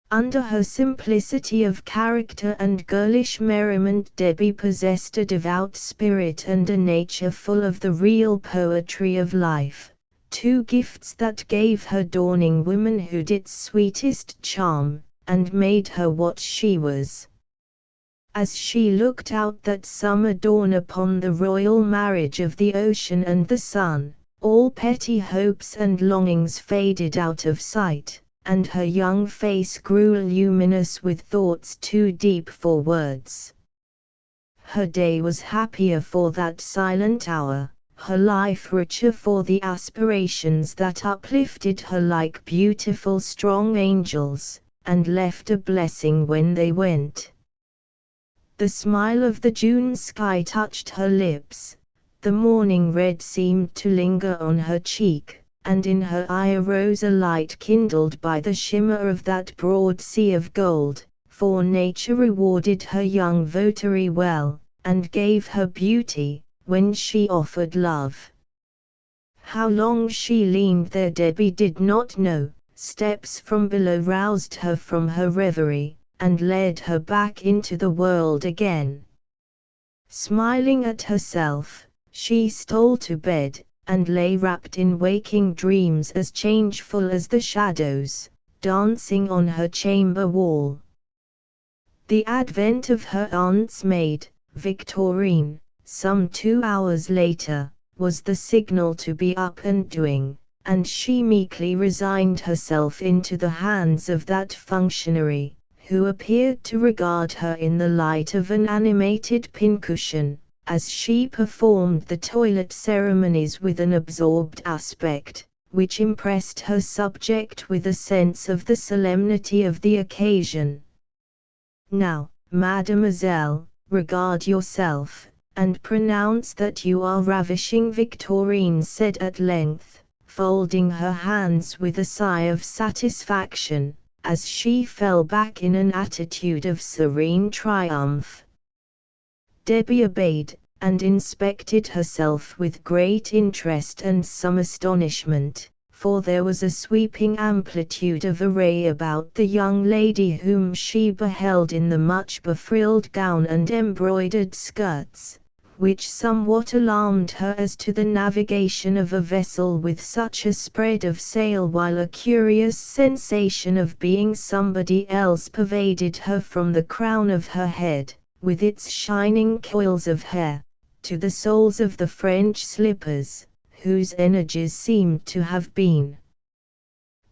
Under her simplicity of character and girlish merriment, Debbie possessed a devout spirit and a nature full of the real poetry of life, 2 gifts that gave her dawning womanhood its sweetest charm, and made her what she was. As she looked out that summer dawn upon the royal marriage of the ocean and the sun, all petty hopes and longings faded out of sight, and her young face grew luminous with thoughts too deep for words. Her day was happier for that silent hour, her life richer for the aspirations that uplifted her like beautiful strong angels, and left a blessing when they went. The smile of the June sky touched her lips, the morning red seemed to linger on her cheek, and in her eye arose a light kindled by the shimmer of that broad sea of gold, for nature rewarded her young votary well, and gave her beauty, when she offered love. How long she leaned there Debbie did not know. Steps from below roused her from her reverie, and led her back into the world again. Smiling at herself, she stole to bed, and lay wrapped in waking dreams as changeful as the shadows dancing on her chamber wall. The advent of her aunt's maid, Victorine, some 2 hours later, was the signal to be up and doing, and she meekly resigned herself into the hands of that functionary, who appeared to regard her in the light of an animated pincushion, as she performed the toilet ceremonies with an absorbed aspect, which impressed her subject with a sense of the solemnity of the occasion. "Now, mademoiselle, regard yourself, and pronounce that you are ravishing," Victorine said at length, folding her hands with a sigh of satisfaction, as she fell back in an attitude of serene triumph. Debbie obeyed, and inspected herself with great interest and some astonishment, for there was a sweeping amplitude of array about the young lady whom she beheld in the much befrilled gown and embroidered skirts, which somewhat alarmed her as to the navigation of a vessel with such a spread of sail, while a curious sensation of being somebody else pervaded her from the crown of her head, with its shining coils of hair, to the soles of the French slippers, whose energies seemed to have been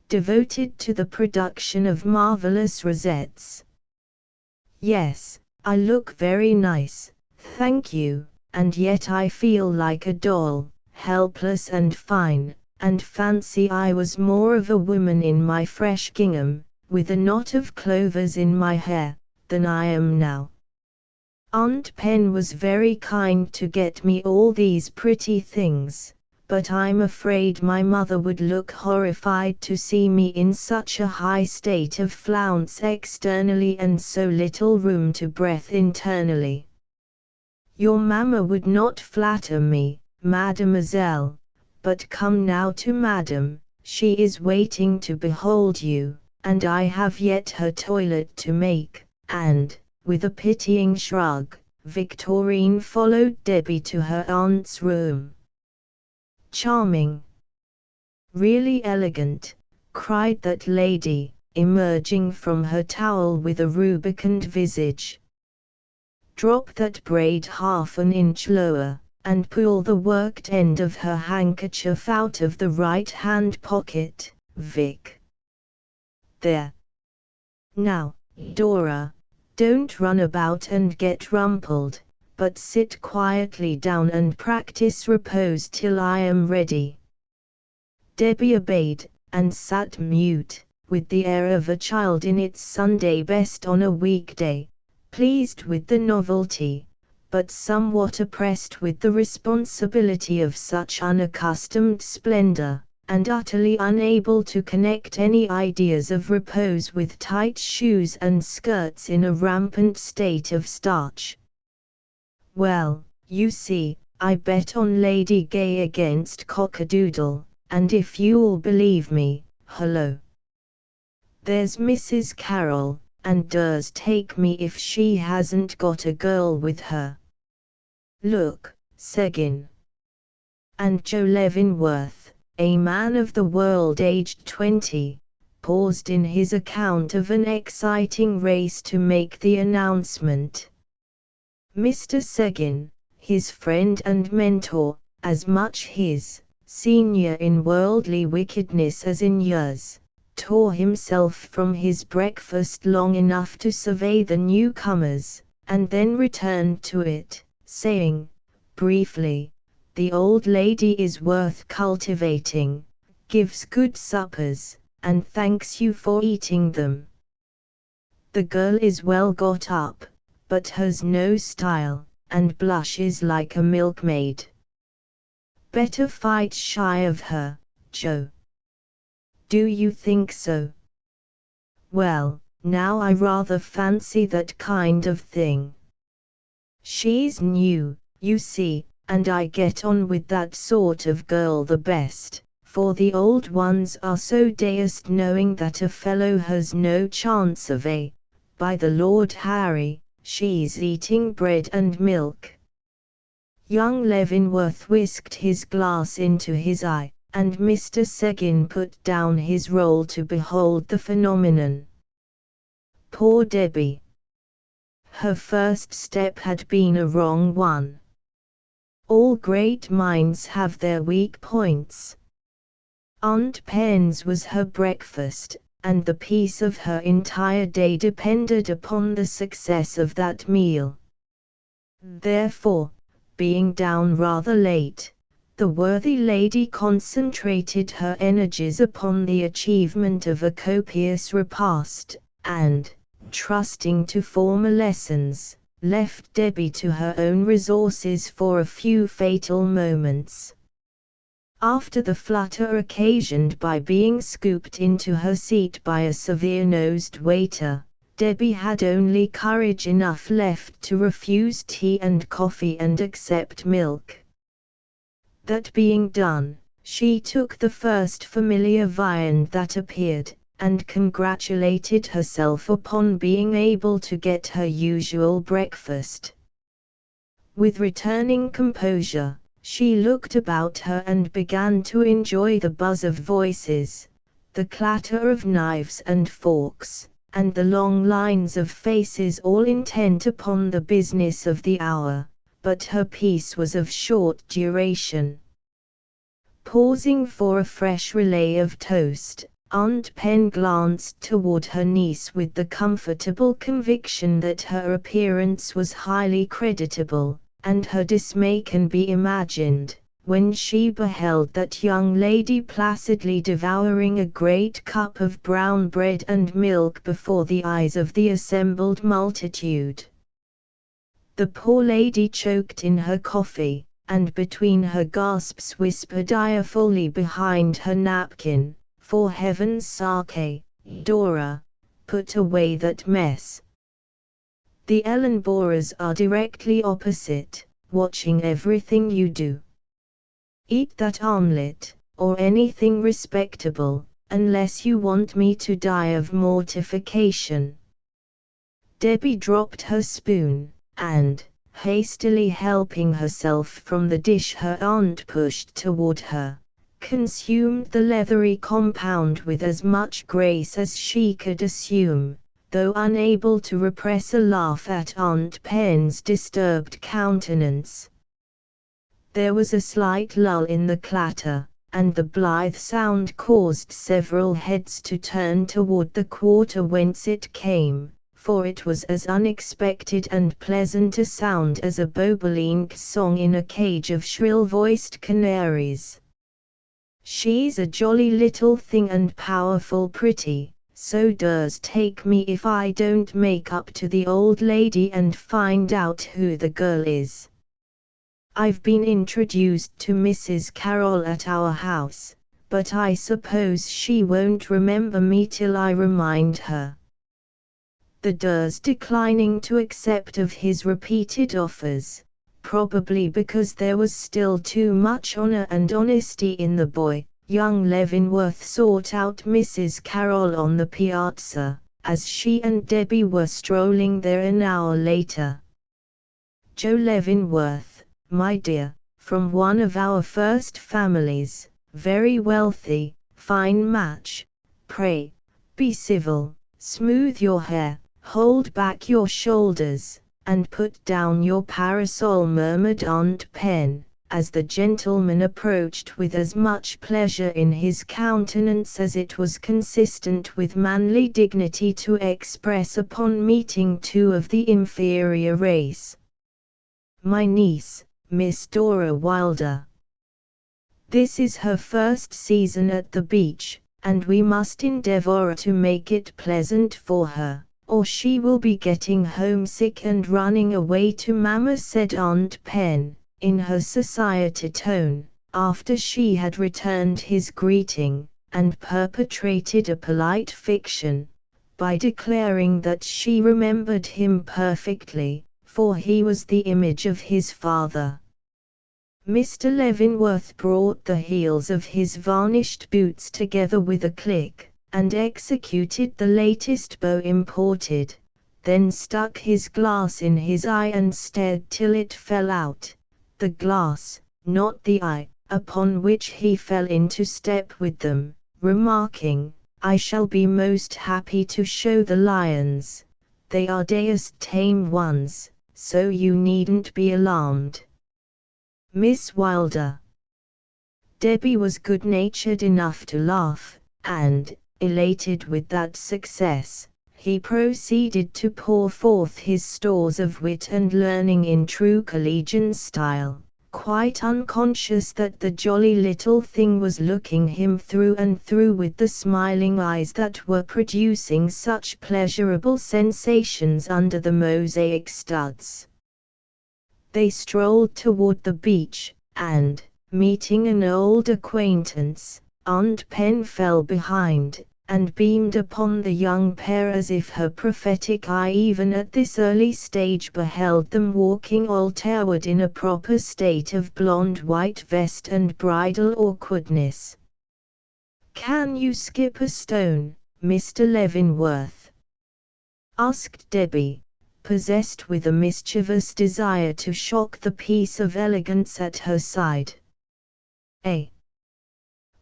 devoted to the production of marvelous rosettes. "Yes, I look very nice, thank you, and yet I feel like a doll, helpless and fine, and fancy I was more of a woman in my fresh gingham, with a knot of clovers in my hair, than I am now. Aunt Pen was very kind to get me all these pretty things, but I'm afraid my mother would look horrified to see me in such a high state of flounce externally and so little room to breath internally. Your mamma would not flatter me, mademoiselle, but come now to madam, she is waiting to behold you, and I have yet her toilet to make," and, with a pitying shrug, Victorine followed Debbie to her aunt's room. "Charming! Really elegant!" cried that lady, emerging from her towel with a rubicund visage. "Drop that braid half an inch lower, and pull the worked end of her handkerchief out of the right-hand pocket, Vic. There. Now, Dora, don't run about and get rumpled, but sit quietly down and practice repose till I am ready." Debbie obeyed, and sat mute, with the air of a child in its Sunday best on a weekday, pleased with the novelty, but somewhat oppressed with the responsibility of such unaccustomed splendor, and utterly unable to connect any ideas of repose with tight shoes and skirts in a rampant state of starch. "Well, you see, I bet on Lady Gay against Cockadoodle, and if you'll believe me, hullo! There's Mrs. Carroll, and does take me if she hasn't got a girl with her. Look, Seguin." And Joe Leavenworth, a man of the world aged 20, paused in his account of an exciting race to make the announcement. Mr. Seguin, his friend and mentor, as much his senior in worldly wickedness as in years, tore himself from his breakfast long enough to survey the newcomers, and then returned to it, saying, briefly, "The old lady is worth cultivating, gives good suppers, and thanks you for eating them. The girl is well got up, but has no style, and blushes like a milkmaid. Better fight shy of her, Joe." "Do you think so?" "Well, now I rather fancy that kind of thing. She's new, you see, and I get on with that sort of girl the best, for the old ones are so dazed knowing that a fellow has no chance of by the Lord Harry, she's eating bread and milk." Young Leavenworth whisked his glass into his eye, and Mr. Seguin put down his roll to behold the phenomenon. Poor Debbie! Her first step had been a wrong one. All great minds have their weak points. Aunt Pen's was her breakfast, and the peace of her entire day depended upon the success of that meal. Therefore, being down rather late, the worthy lady concentrated her energies upon the achievement of a copious repast, and, trusting to former lessons, left Debbie to her own resources for a few fatal moments. After the flutter occasioned by being scooped into her seat by a severe-nosed waiter, Debbie had only courage enough left to refuse tea and coffee and accept milk. That being done, she took the first familiar viand that appeared, and congratulated herself upon being able to get her usual breakfast. With returning composure, she looked about her and began to enjoy the buzz of voices, the clatter of knives and forks, and the long lines of faces all intent upon the business of the hour, but her peace was of short duration. Pausing for a fresh relay of toast, Aunt Pen glanced toward her niece with the comfortable conviction that her appearance was highly creditable, and her dismay can be imagined, when she beheld that young lady placidly devouring a great cup of brown bread and milk before the eyes of the assembled multitude. The poor lady choked in her coffee, and between her gasps whispered irefully behind her napkin, "For heaven's sake, Dora, put away that mess." The Ellenboroughs are directly opposite, watching everything you do. Eat that omelette, or anything respectable, unless you want me to die of mortification. Debbie dropped her spoon, and, hastily helping herself from the dish her aunt pushed toward her, consumed the leathery compound with as much grace as she could assume, though unable to repress a laugh at Aunt Pen's disturbed countenance. There was a slight lull in the clatter, and the blithe sound caused several heads to turn toward the quarter whence it came, for it was as unexpected and pleasant a sound as a bobolink song in a cage of shrill-voiced canaries. "She's a jolly little thing and powerful pretty, so does take me if I don't make up to the old lady and find out who the girl is. I've been introduced to Mrs. Carroll at our house, but I suppose she won't remember me till I remind her." The Durs declining to accept of his repeated offers, probably because there was still too much honor and honesty in the boy, young Leavenworth sought out Mrs. Carroll on the piazza, as she and Debbie were strolling there an hour later. "Joe Leavenworth, my dear, from one of our first families, very wealthy, fine match. Pray, be civil, smooth your hair, hold back your shoulders, and put down your parasol," murmured Aunt Pen, as the gentleman approached with as much pleasure in his countenance as it was consistent with manly dignity to express upon meeting two of the inferior race. "My niece, Miss Dora Wilder. This is her first season at the beach, and we must endeavor to make it pleasant for her, or she will be getting homesick and running away to Mamma," said Aunt Pen, in her society tone, after she had returned his greeting, and perpetrated a polite fiction, by declaring that she remembered him perfectly, for he was the image of his father. Mr. Leavenworth brought the heels of his varnished boots together with a click, and executed the latest bow imported, then stuck his glass in his eye and stared till it fell out, the glass, not the eye, upon which he fell into step with them, remarking, "I shall be most happy to show the lions. They are dearest tame ones, so you needn't be alarmed." Miss Wilder. Debbie was good-natured enough to laugh, and, elated with that success, he proceeded to pour forth his stores of wit and learning in true collegian style, quite unconscious that the jolly little thing was looking him through and through with the smiling eyes that were producing such pleasurable sensations under the mosaic studs. They strolled toward the beach, and, meeting an old acquaintance, Aunt Pen fell behind, and beamed upon the young pair as if her prophetic eye even at this early stage beheld them walking altareward in a proper state of blonde white vest and bridal awkwardness. "Can you skip a stone, Mr. Leavenworth?" asked Debbie, possessed with a mischievous desire to shock the piece of elegance at her side. "Eh?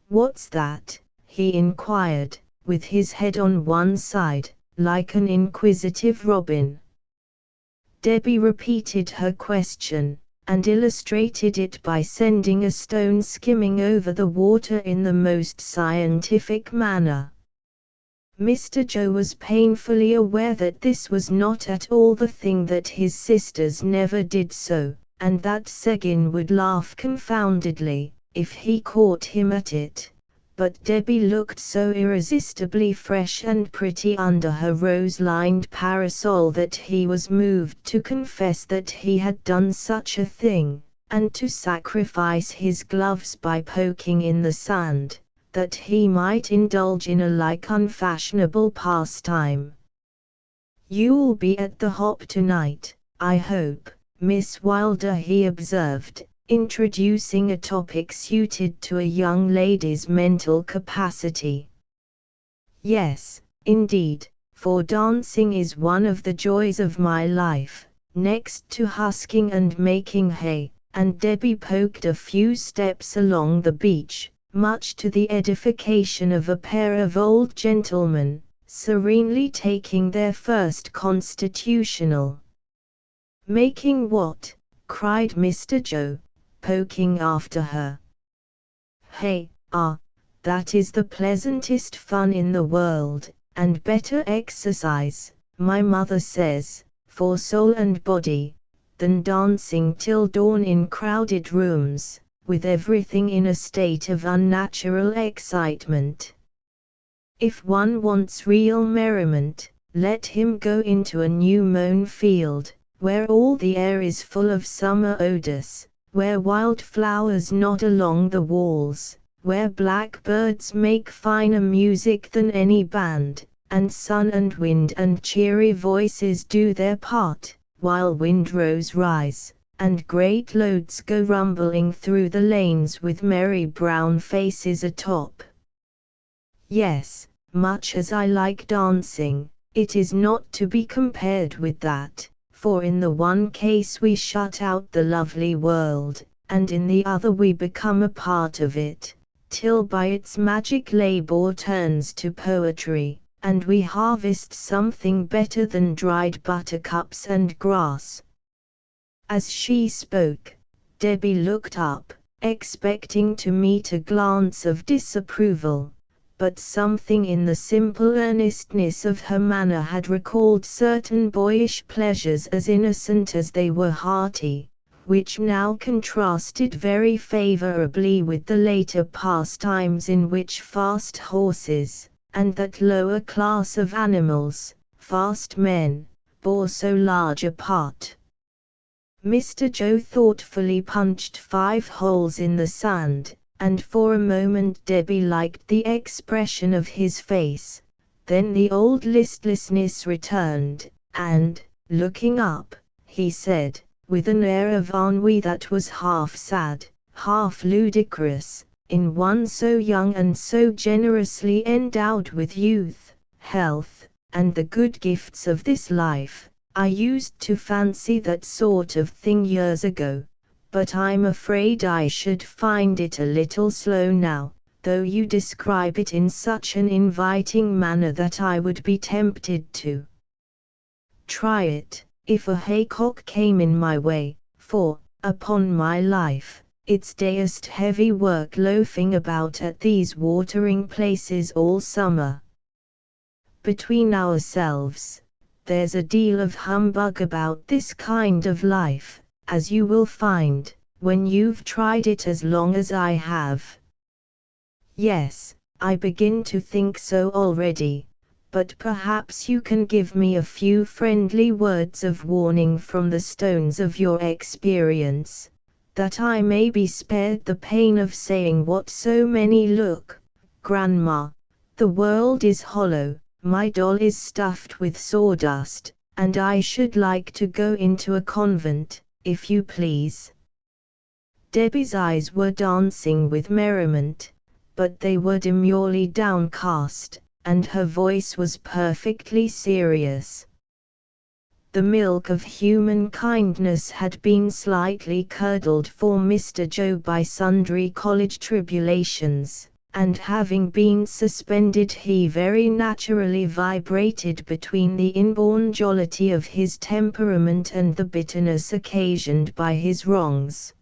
What's that?" he inquired, with his head on one side, like an inquisitive robin. Debbie repeated her question, and illustrated it by sending a stone skimming over the water in the most scientific manner. Mr. Joe was painfully aware that this was not at all the thing, that his sisters never did so, and that Seguin would laugh confoundedly, if he caught him at it. But Debbie looked so irresistibly fresh and pretty under her rose-lined parasol that he was moved to confess that he had done such a thing, and to sacrifice his gloves by poking in the sand, that he might indulge in a like unfashionable pastime. "You'll be at the Hop tonight, I hope, Miss Wilder," he observed, introducing a topic suited to a young lady's mental capacity. "Yes, indeed, for dancing is one of the joys of my life, next to husking and making hay," and Debbie poked a few steps along the beach, much to the edification of a pair of old gentlemen, serenely taking their first constitutional. "Making what?" cried Mr. Joe, poking after her. "Hey, that is the pleasantest fun in the world, and better exercise, my mother says, for soul and body, than dancing till dawn in crowded rooms, with everything in a state of unnatural excitement. If one wants real merriment, let him go into a new-mown field, where all the air is full of summer odors, where wild flowers nod along the walls, where blackbirds make finer music than any band, and sun and wind and cheery voices do their part, while windrows rise, and great loads go rumbling through the lanes with merry brown faces atop. Yes, much as I like dancing, it is not to be compared with that, for in the one case we shut out the lovely world, and in the other we become a part of it, till by its magic labor turns to poetry, and we harvest something better than dried buttercups and grass." As she spoke, Debbie looked up, expecting to meet a glance of disapproval, but something in the simple earnestness of her manner had recalled certain boyish pleasures as innocent as they were hearty, which now contrasted very favorably with the later pastimes in which fast horses, and that lower class of animals, fast men, bore so large a part. Mr. Joe thoughtfully punched 5 holes in the sand, and for a moment Debbie liked the expression of his face. Then the old listlessness returned, and, looking up, he said, with an air of ennui that was half sad, half ludicrous, in one so young and so generously endowed with youth, health, and the good gifts of this life, "I used to fancy that sort of thing years ago, but I'm afraid I should find it a little slow now, though you describe it in such an inviting manner that I would be tempted to try it, if a haycock came in my way, for, upon my life, it's dayest heavy work loafing about at these watering places all summer. Between ourselves, there's a deal of humbug about this kind of life, as you will find, when you've tried it as long as I have. Yes, I begin to think so already, but perhaps you can give me a few friendly words of warning from the stones of your experience, that I may be spared the pain of saying what so many look. Grandma, the world is hollow, my doll is stuffed with sawdust, and I should like to go into a convent, if you please. Debbie's eyes were dancing with merriment, but they were demurely downcast, and her voice was perfectly serious. The milk of human kindness had been slightly curdled for Mr. Joe by sundry college tribulations, and having been suspended he very naturally vibrated between the inborn jollity of his temperament and the bitterness occasioned by his wrongs.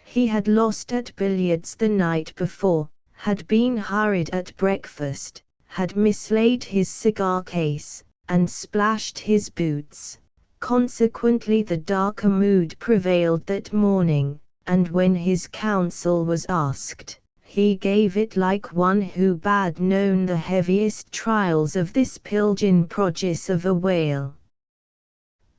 He had lost at billiards the night before, had been hurried at breakfast, had mislaid his cigar case, and splashed his boots. Consequently the darker mood prevailed that morning, and when his counsel was asked, he gave it like one who bad known the heaviest trials of this pilgin produce of a whale.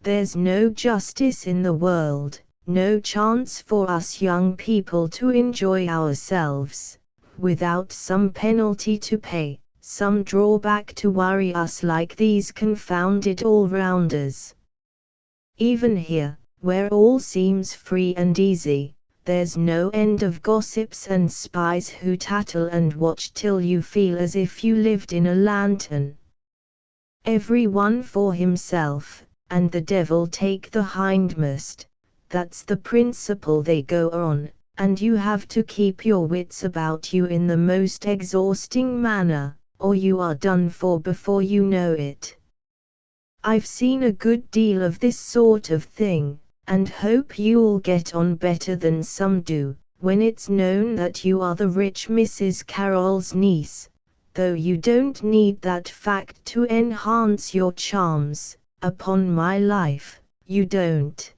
There's no justice in the world, no chance for us young people to enjoy ourselves, without some penalty to pay, some drawback to worry us like these confounded all-rounders. Even here, where all seems free and easy, there's no end of gossips and spies who tattle and watch till you feel as if you lived in a lantern. Every one for himself, and the devil take the hindmost, that's the principle they go on, and you have to keep your wits about you in the most exhausting manner, or you are done for before you know it. I've seen a good deal of this sort of thing, and hope you'll get on better than some do, when it's known that you are the rich Mrs. Carroll's niece, though you don't need that fact to enhance your charms, upon my life, you don't.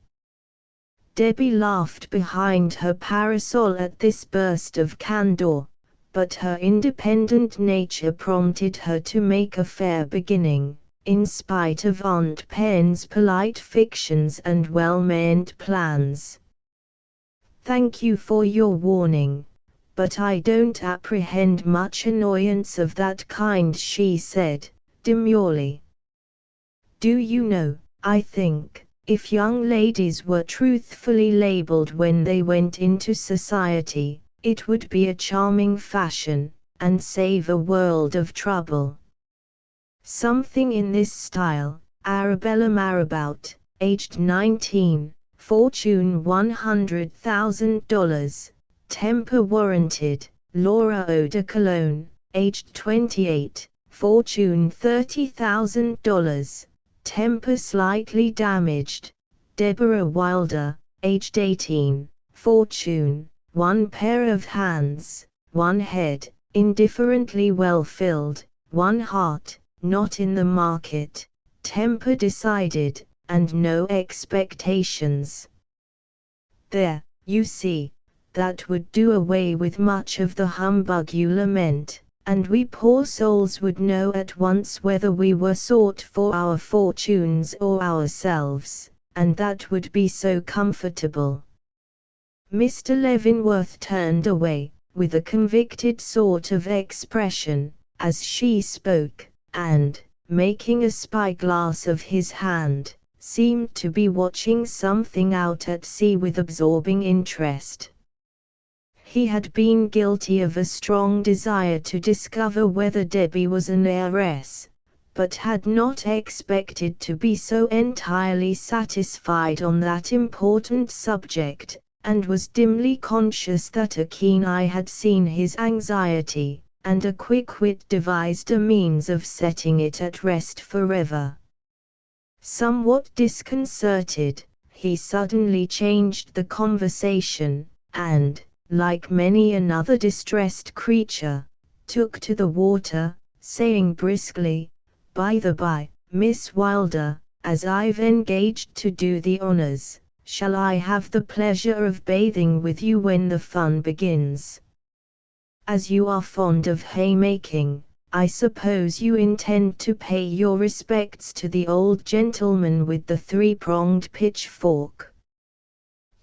Debbie laughed behind her parasol at this burst of candor, but her independent nature prompted her to make a fair beginning, in spite of Aunt Penn's polite fictions and well-meant plans. Thank you for your warning, but I don't apprehend much annoyance of that kind, she said, demurely. Do you know, I think, if young ladies were truthfully labeled when they went into society, it would be a charming fashion, and save a world of trouble. Something in this style. Arabella Marabout, aged 19, fortune $100,000, temper warranted. Laura Oda Cologne, aged 28, fortune $30,000, temper slightly damaged. Deborah Wilder, aged 18, fortune, one pair of hands, one head, indifferently well filled, one heart, not in the market, temper decided, and no expectations. There, you see, that would do away with much of the humbug you lament, and we poor souls would know at once whether we were sought for our fortunes or ourselves, and that would be so comfortable. Mr. Leavenworth turned away, with a convicted sort of expression, as she spoke, and, making a spyglass of his hand, seemed to be watching something out at sea with absorbing interest. He had been guilty of a strong desire to discover whether Debbie was an heiress, but had not expected to be so entirely satisfied on that important subject, and was dimly conscious that a keen eye had seen his anxiety, and a quick wit devised a means of setting it at rest forever. Somewhat disconcerted, he suddenly changed the conversation, and, like many another distressed creature, took to the water, saying briskly, "By the by, Miss Wilder, as I've engaged to do the honors, shall I have the pleasure of bathing with you when the fun begins? As you are fond of haymaking, I suppose you intend to pay your respects to the old gentleman with the three-pronged pitchfork."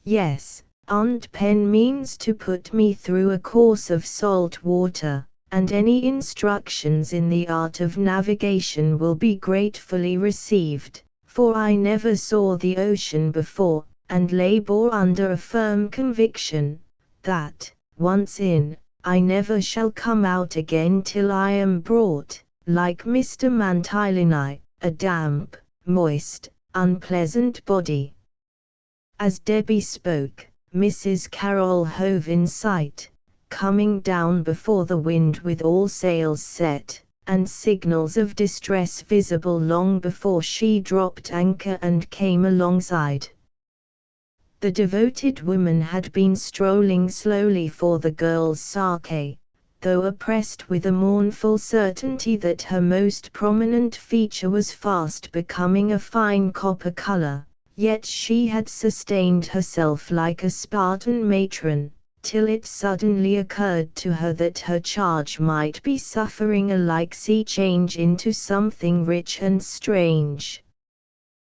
"Yes, Aunt Pen means to put me through a course of salt water, and any instructions in the art of navigation will be gratefully received, for I never saw the ocean before, and labor under a firm conviction, that, once in, I never shall come out again till I am brought, like Mr. Mantilini, a damp, moist, unpleasant body." As Debbie spoke, Mrs. Carroll hove in sight, coming down before the wind with all sails set, and signals of distress visible long before she dropped anchor and came alongside. The devoted woman had been strolling slowly for the girl's sake, though oppressed with a mournful certainty that her most prominent feature was fast becoming a fine copper color, yet she had sustained herself like a Spartan matron, till it suddenly occurred to her that her charge might be suffering a like sea change into something rich and strange.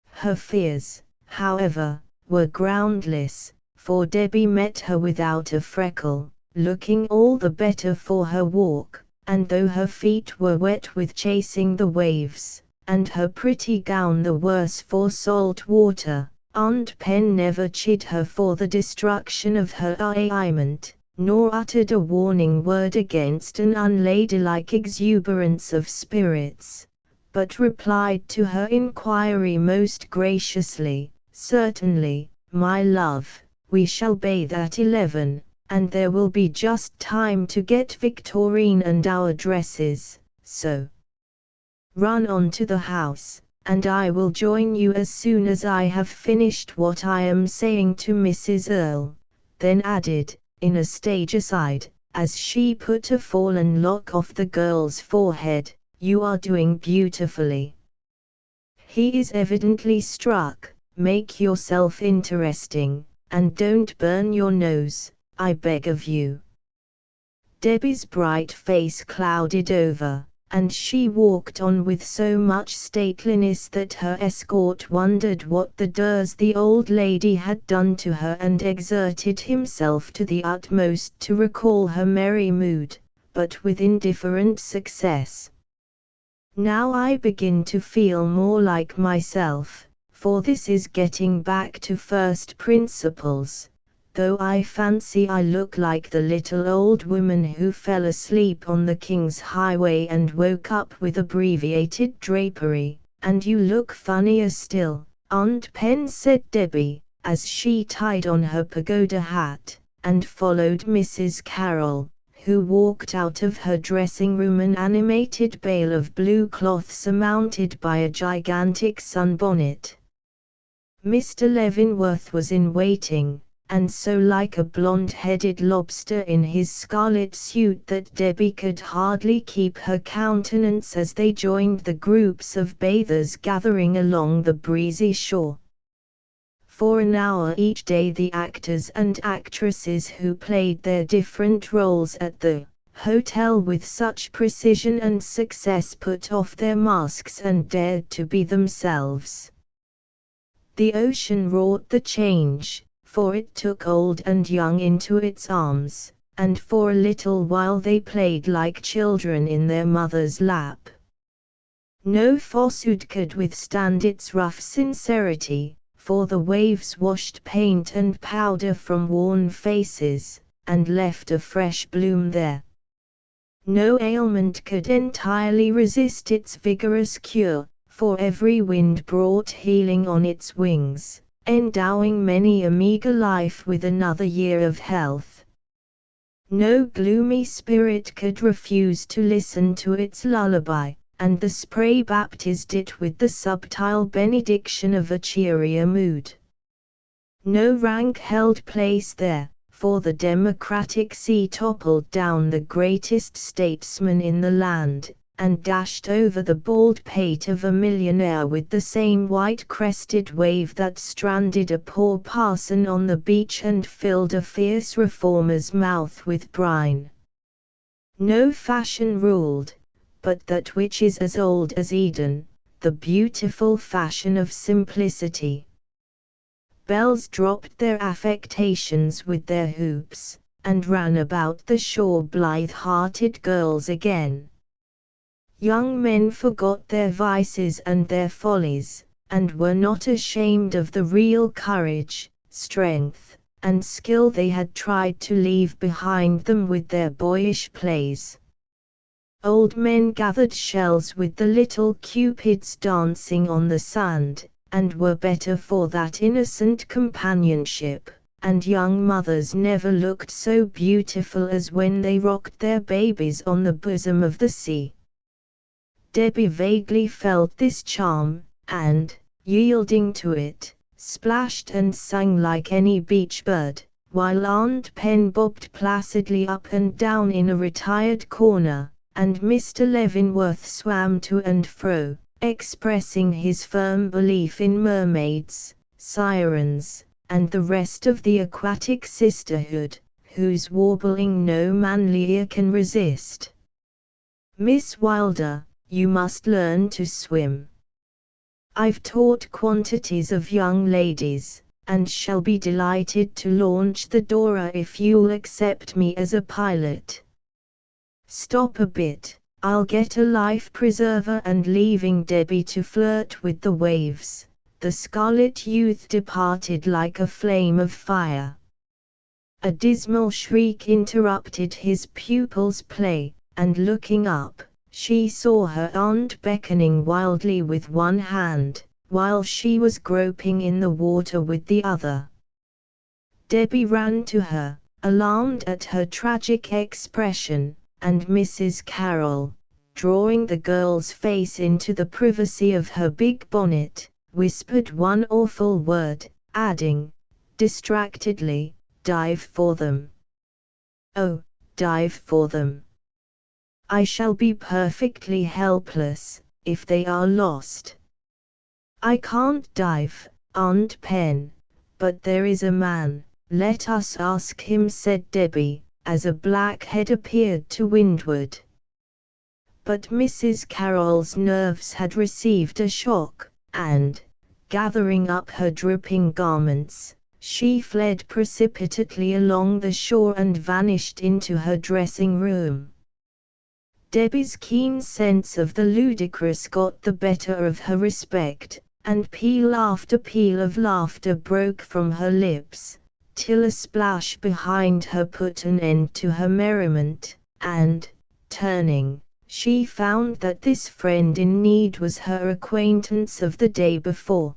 Her fears, however, were groundless, for Debbie met her without a freckle, looking all the better for her walk, and though her feet were wet with chasing the waves, and her pretty gown the worse for salt water, Aunt Pen never chid her for the destruction of her raiment, nor uttered a warning word against an unladylike exuberance of spirits, but replied to her inquiry most graciously, "Certainly, my love, we shall bathe at 11, and there will be just time to get Victorine and our dresses, so run on to the house, and I will join you as soon as I have finished what I am saying to Mrs. Earle," then added, in a stage aside, as she put a fallen lock off the girl's forehead, "You are doing beautifully. He is evidently struck. Make yourself interesting, and don't burn your nose, I beg of you." Debbie's bright face clouded over, and she walked on with so much stateliness that her escort wondered what the durs the old lady had done to her, and exerted himself to the utmost to recall her merry mood, but with indifferent success. "Now I begin to feel more like myself, for this is getting back to first principles, though I fancy I look like the little old woman who fell asleep on the King's Highway and woke up with abbreviated drapery, and you look funnier still, Aunt Pen," said Debbie, as she tied on her pagoda hat, and followed Mrs. Carroll, who walked out of her dressing-room an animated bale of blue cloth surmounted by a gigantic sunbonnet. Mr. Leavenworth was in waiting, and so like a blonde-headed lobster in his scarlet suit that Debbie could hardly keep her countenance as they joined the groups of bathers gathering along the breezy shore. For an hour each day the actors and actresses who played their different roles at the hotel with such precision and success put off their masks and dared to be themselves. The ocean wrought the change, for it took old and young into its arms, and for a little while they played like children in their mother's lap. No falsehood could withstand its rough sincerity, for the waves washed paint and powder from worn faces, and left a fresh bloom there. No ailment could entirely resist its vigorous cure, for every wind brought healing on its wings, endowing many a meager life with another year of health. No gloomy spirit could refuse to listen to its lullaby, and the spray baptized it with the subtle benediction of a cheerier mood. No rank held place there, for the democratic sea toppled down the greatest statesman in the land, and dashed over the bald pate of a millionaire with the same white-crested wave that stranded a poor parson on the beach and filled a fierce reformer's mouth with brine. No fashion ruled, but that which is as old as Eden, the beautiful fashion of simplicity. Belles dropped their affectations with their hoops, and ran about the shore blithe-hearted girls again. Young men forgot their vices and their follies, and were not ashamed of the real courage, strength, and skill they had tried to leave behind them with their boyish plays. Old men gathered shells with the little cupids dancing on the sand, and were better for that innocent companionship, and young mothers never looked so beautiful as when they rocked their babies on the bosom of the sea. Debbie vaguely felt this charm, and, yielding to it, splashed and sang like any beach bird, while Aunt Pen bobbed placidly up and down in a retired corner, and Mr. Leavenworth swam to and fro, expressing his firm belief in mermaids, sirens, and the rest of the aquatic sisterhood, whose warbling no manly ear can resist. "Miss Wilder, you must learn to swim. I've taught quantities of young ladies, and shall be delighted to launch the Dora if you'll accept me as a pilot." "Stop a bit, I'll get a life preserver," and leaving Debbie to flirt with the waves, the scarlet youth departed like a flame of fire. A dismal shriek interrupted his pupil's play, and looking up, she saw her aunt beckoning wildly with one hand, while she was groping in the water with the other. Debbie ran to her, alarmed at her tragic expression, and Mrs. Carroll, drawing the girl's face into the privacy of her big bonnet, whispered one awful word, adding, distractedly, "Dive for them. Oh, dive for them. I shall be perfectly helpless, if they are lost." "I can't dive, Aunt Pen, but there is a man, let us ask him," said Debbie, as a black head appeared to windward. But Mrs. Carroll's nerves had received a shock, and, gathering up her dripping garments, she fled precipitately along the shore and vanished into her dressing room. Debbie's keen sense of the ludicrous got the better of her respect, and peal after peal of laughter broke from her lips, till a splash behind her put an end to her merriment, and, turning, she found that this friend in need was her acquaintance of the day before.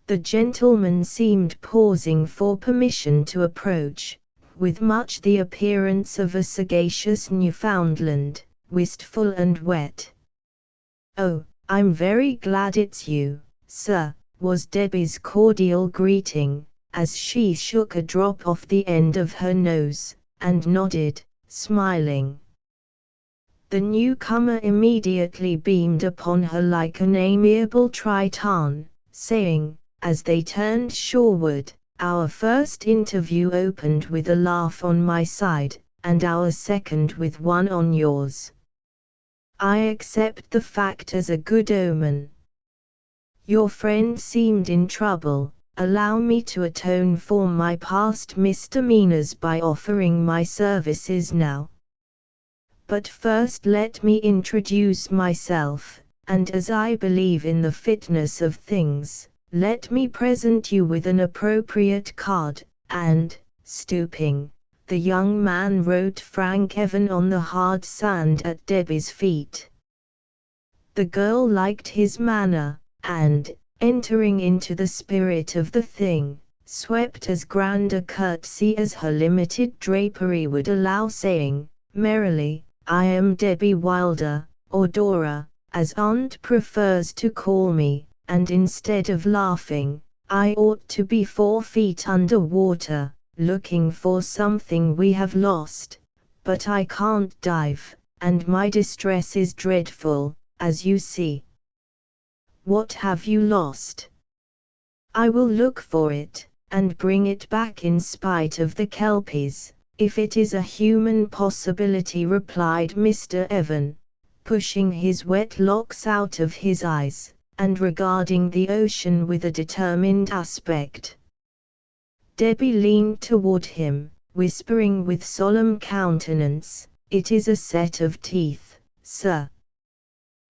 The gentleman seemed pausing for permission to approach, with much the appearance of a sagacious Newfoundland, wistful and wet. "Oh, I'm very glad it's you, sir," was Debbie's cordial greeting, as she shook a drop off the end of her nose, and nodded, smiling. The newcomer immediately beamed upon her like an amiable Triton, saying, as they turned shoreward, "Our first interview opened with a laugh on my side, and our second with one on yours. I accept the fact as a good omen. Your friend seemed in trouble. Allow me to atone for my past misdemeanors by offering my services now. But first let me introduce myself, and as I believe in the fitness of things, let me present you with an appropriate card," and, stooping, the young man wrote Frank Evan on the hard sand at Debbie's feet. The girl liked his manner, and, entering into the spirit of the thing, swept as grand a curtsy as her limited drapery would allow, saying, merrily, I am Debbie Wilder, or Dora, as Aunt prefers to call me, and instead of laughing, I ought to be 4 feet under water, looking for something we have lost, but I can't dive, and my distress is dreadful, as you see. What have you lost? I will look for it, and bring it back in spite of the kelpies, if it is a human possibility, replied Mr. Evan, pushing his wet locks out of his eyes, and regarding the ocean with a determined aspect. Debbie leaned toward him, whispering with solemn countenance, it is a set of teeth, sir.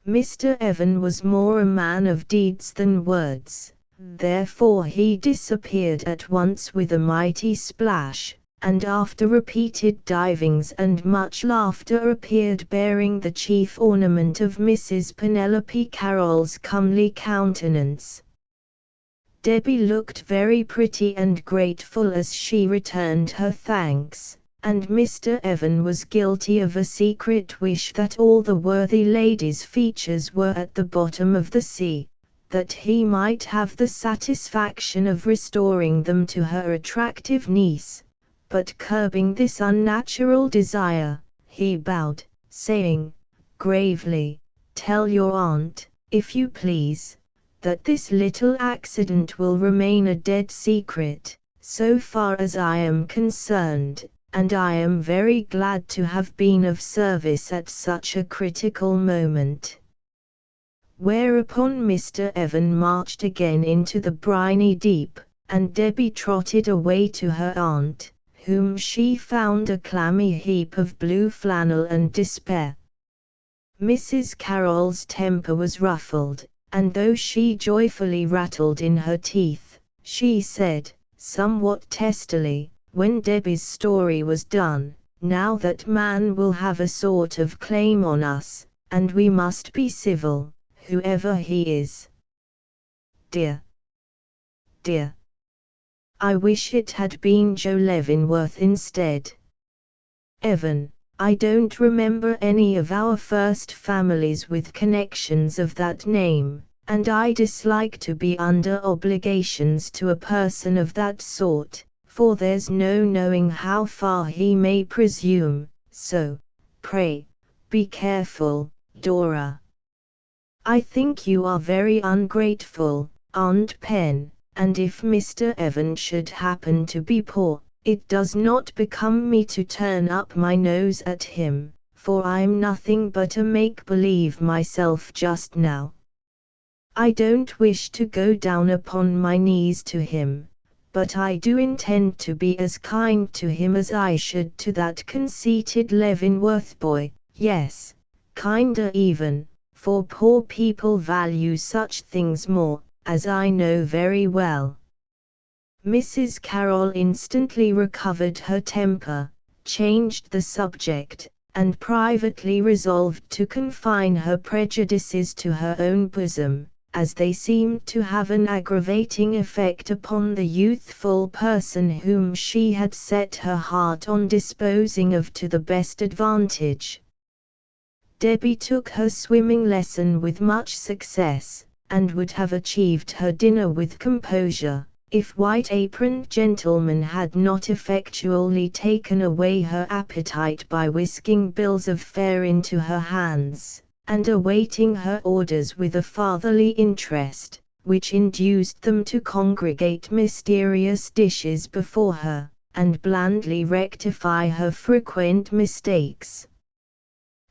Mr. Evan was more a man of deeds than words, therefore he disappeared at once with a mighty splash, and after repeated divings and much laughter appeared bearing the chief ornament of Mrs. Penelope Carroll's comely countenance. Debbie looked very pretty and grateful as she returned her thanks, and Mr. Evan was guilty of a secret wish that all the worthy lady's features were at the bottom of the sea, that he might have the satisfaction of restoring them to her attractive niece. But curbing this unnatural desire, he bowed, saying, gravely, tell your aunt, if you please, that this little accident will remain a dead secret, so far as I am concerned, and I am very glad to have been of service at such a critical moment. Whereupon Mr. Evan marched again into the briny deep, and Debbie trotted away to her aunt, whom she found a clammy heap of blue flannel and despair. Mrs. Carroll's temper was ruffled, and though she joyfully rattled in her teeth, she said, somewhat testily, when Debbie's story was done, now that man will have a sort of claim on us, and we must be civil, whoever he is. Dear, dear, I wish it had been Joe Leavenworth instead. Evan, I don't remember any of our first families with connections of that name, and I dislike to be under obligations to a person of that sort, for there's no knowing how far he may presume, so, pray, be careful, Dora. I think you are very ungrateful, Aunt Pen, and if Mr. Evan should happen to be poor, it does not become me to turn up my nose at him, for I'm nothing but a make-believe myself just now. I don't wish to go down upon my knees to him, but I do intend to be as kind to him as I should to that conceited Leavenworth boy, yes, kinder even, for poor people value such things more, as I know very well. Mrs. Carroll instantly recovered her temper, changed the subject, and privately resolved to confine her prejudices to her own bosom, as they seemed to have an aggravating effect upon the youthful person whom she had set her heart on disposing of to the best advantage. Debbie took her swimming lesson with much success, and would have achieved her dinner with composure, if white-aproned gentlemen had not effectually taken away her appetite by whisking bills of fare into her hands, and awaiting her orders with a fatherly interest, which induced them to congregate mysterious dishes before her, and blandly rectify her frequent mistakes.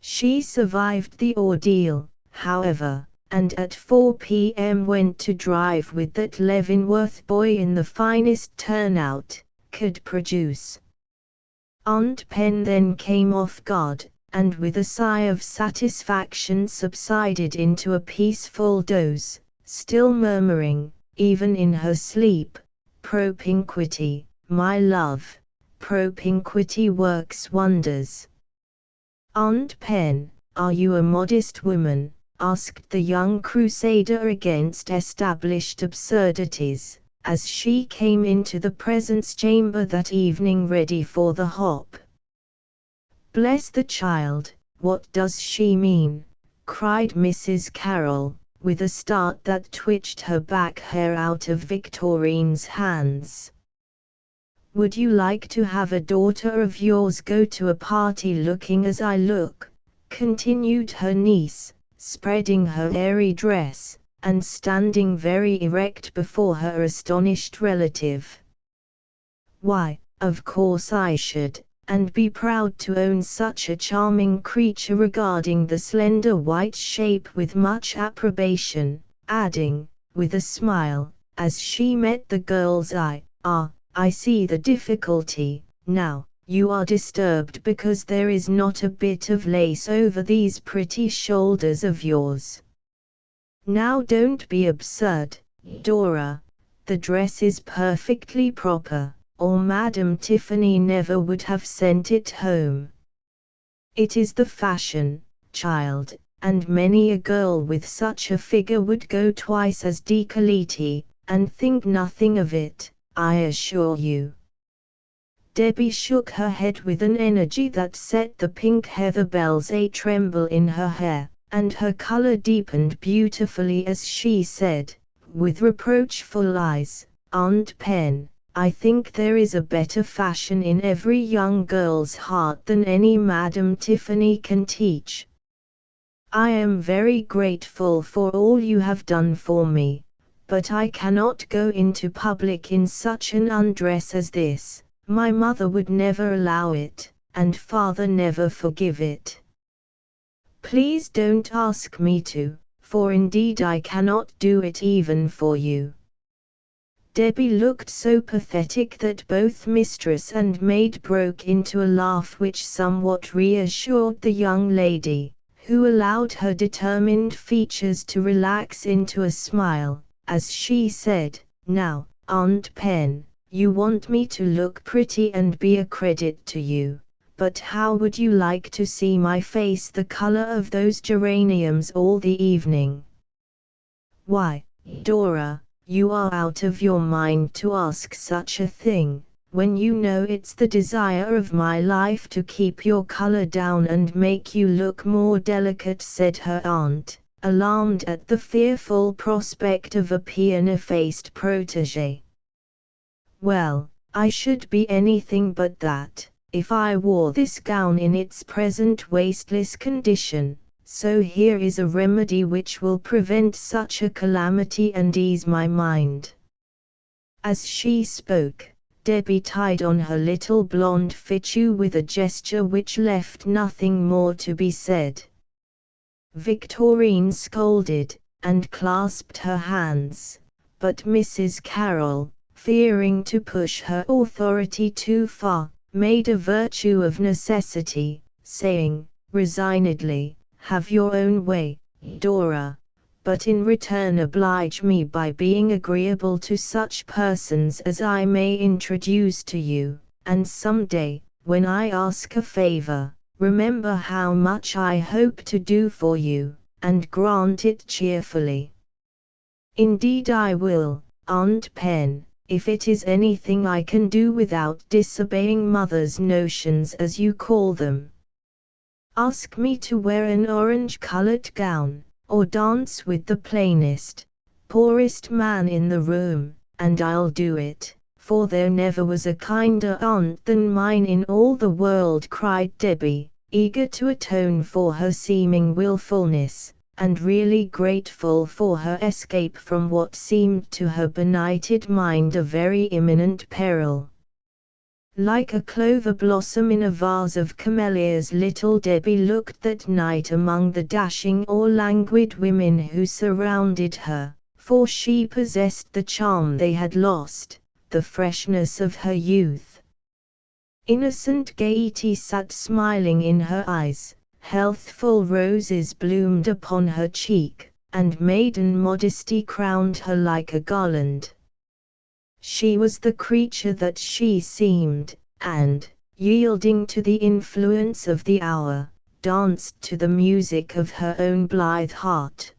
She survived the ordeal, however, and at 4 p.m. went to drive with that Leavenworth boy in the finest turnout could produce. Aunt Pen then came off guard, and with a sigh of satisfaction subsided into a peaceful doze, still murmuring, even in her sleep, propinquity, my love, propinquity works wonders. Aunt Pen, are you a modest woman? asked the young crusader against established absurdities, as she came into the presence chamber that evening ready for the hop. "Bless the child, what does she mean?" cried Mrs. Carroll, with a start that twitched her back hair out of Victorine's hands. "Would you like to have a daughter of yours go to a party looking as I look?" continued her niece, spreading her airy dress, and standing very erect before her astonished relative. "Why, of course I should, and be proud to own such a charming creature," regarding the slender white shape with much approbation, adding, with a smile, as she met the girl's eye, "Ah, I see the difficulty, now. You are disturbed because there is not a bit of lace over these pretty shoulders of yours. Now don't be absurd, Dora. The dress is perfectly proper, or Madame Tiffany never would have sent it home. It is the fashion, child, and many a girl with such a figure would go twice as décolleté, and think nothing of it, I assure you." Debbie shook her head with an energy that set the pink heather bells a-tremble in her hair, and her color deepened beautifully as she said, with reproachful eyes, "Aunt Pen, I think there is a better fashion in every young girl's heart than any Madame Tiffany can teach. I am very grateful for all you have done for me, but I cannot go into public in such an undress as this. My mother would never allow it, and father never forgive it. Please don't ask me to, for indeed I cannot do it even for you." Debbie looked so pathetic that both mistress and maid broke into a laugh which somewhat reassured the young lady, who allowed her determined features to relax into a smile, as she said, "Now, Aunt Pen, you want me to look pretty and be a credit to you, but how would you like to see my face the color of those geraniums all the evening?" "Why, Dora, you are out of your mind to ask such a thing, when you know it's the desire of my life to keep your color down and make you look more delicate," said her aunt, alarmed at the fearful prospect of a piano-faced protégé. "Well, I should be anything but that, if I wore this gown in its present wasteless condition, so here is a remedy which will prevent such a calamity and ease my mind." As she spoke, Debbie tied on her little blonde fichu with a gesture which left nothing more to be said. Victorine scolded, and clasped her hands, but Mrs. Carroll, fearing to push her authority too far, made a virtue of necessity, saying, resignedly, "Have your own way, Dora, but in return oblige me by being agreeable to such persons as I may introduce to you, and some day, when I ask a favor, remember how much I hope to do for you, and grant it cheerfully." "Indeed I will, Aunt Pen, if it is anything I can do without disobeying mother's notions as you call them. Ask me to wear an orange-colored gown, or dance with the plainest, poorest man in the room, and I'll do it, for there never was a kinder aunt than mine in all the world," cried Debbie, eager to atone for her seeming willfulness, and really grateful for her escape from what seemed to her benighted mind a very imminent peril. Like a clover blossom in a vase of camellias, little Debbie looked that night among the dashing or languid women who surrounded her, for she possessed the charm they had lost, the freshness of her youth. Innocent gaiety sat smiling in her eyes, healthful roses bloomed upon her cheek, and maiden modesty crowned her like a garland. She was the creature that she seemed, and, yielding to the influence of the hour, danced to the music of her own blithe heart.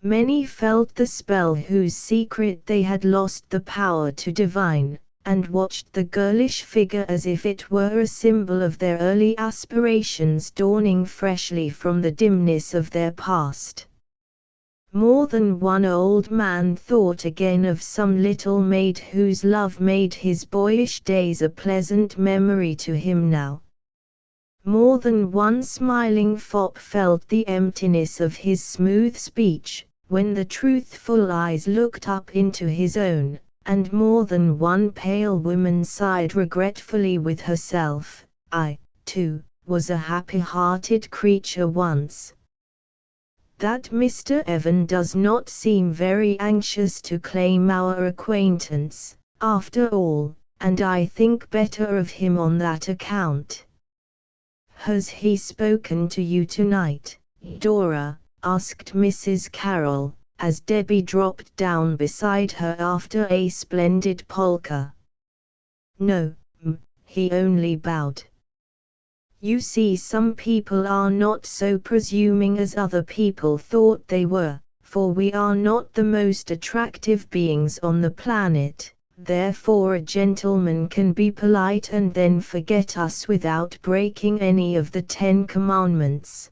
Many felt the spell whose secret they had lost the power to divine, and watched the girlish figure as if it were a symbol of their early aspirations dawning freshly from the dimness of their past. More than one old man thought again of some little maid whose love made his boyish days a pleasant memory to him now. More than one smiling fop felt the emptiness of his smooth speech, when the truthful eyes looked up into his own, and more than one pale woman sighed regretfully with herself, "I, too, was a happy-hearted creature once." That Mr. Evan does not seem very anxious to claim our acquaintance, after all, and I think better of him on that account. "Has he spoken to you tonight, Dora?" asked Mrs. Carroll, as Debbie dropped down beside her after a splendid polka. "No, he only bowed. You see, some people are not so presuming as other people thought they were, for we are not the most attractive beings on the planet, therefore a gentleman can be polite and then forget us without breaking any of the 10 Commandments.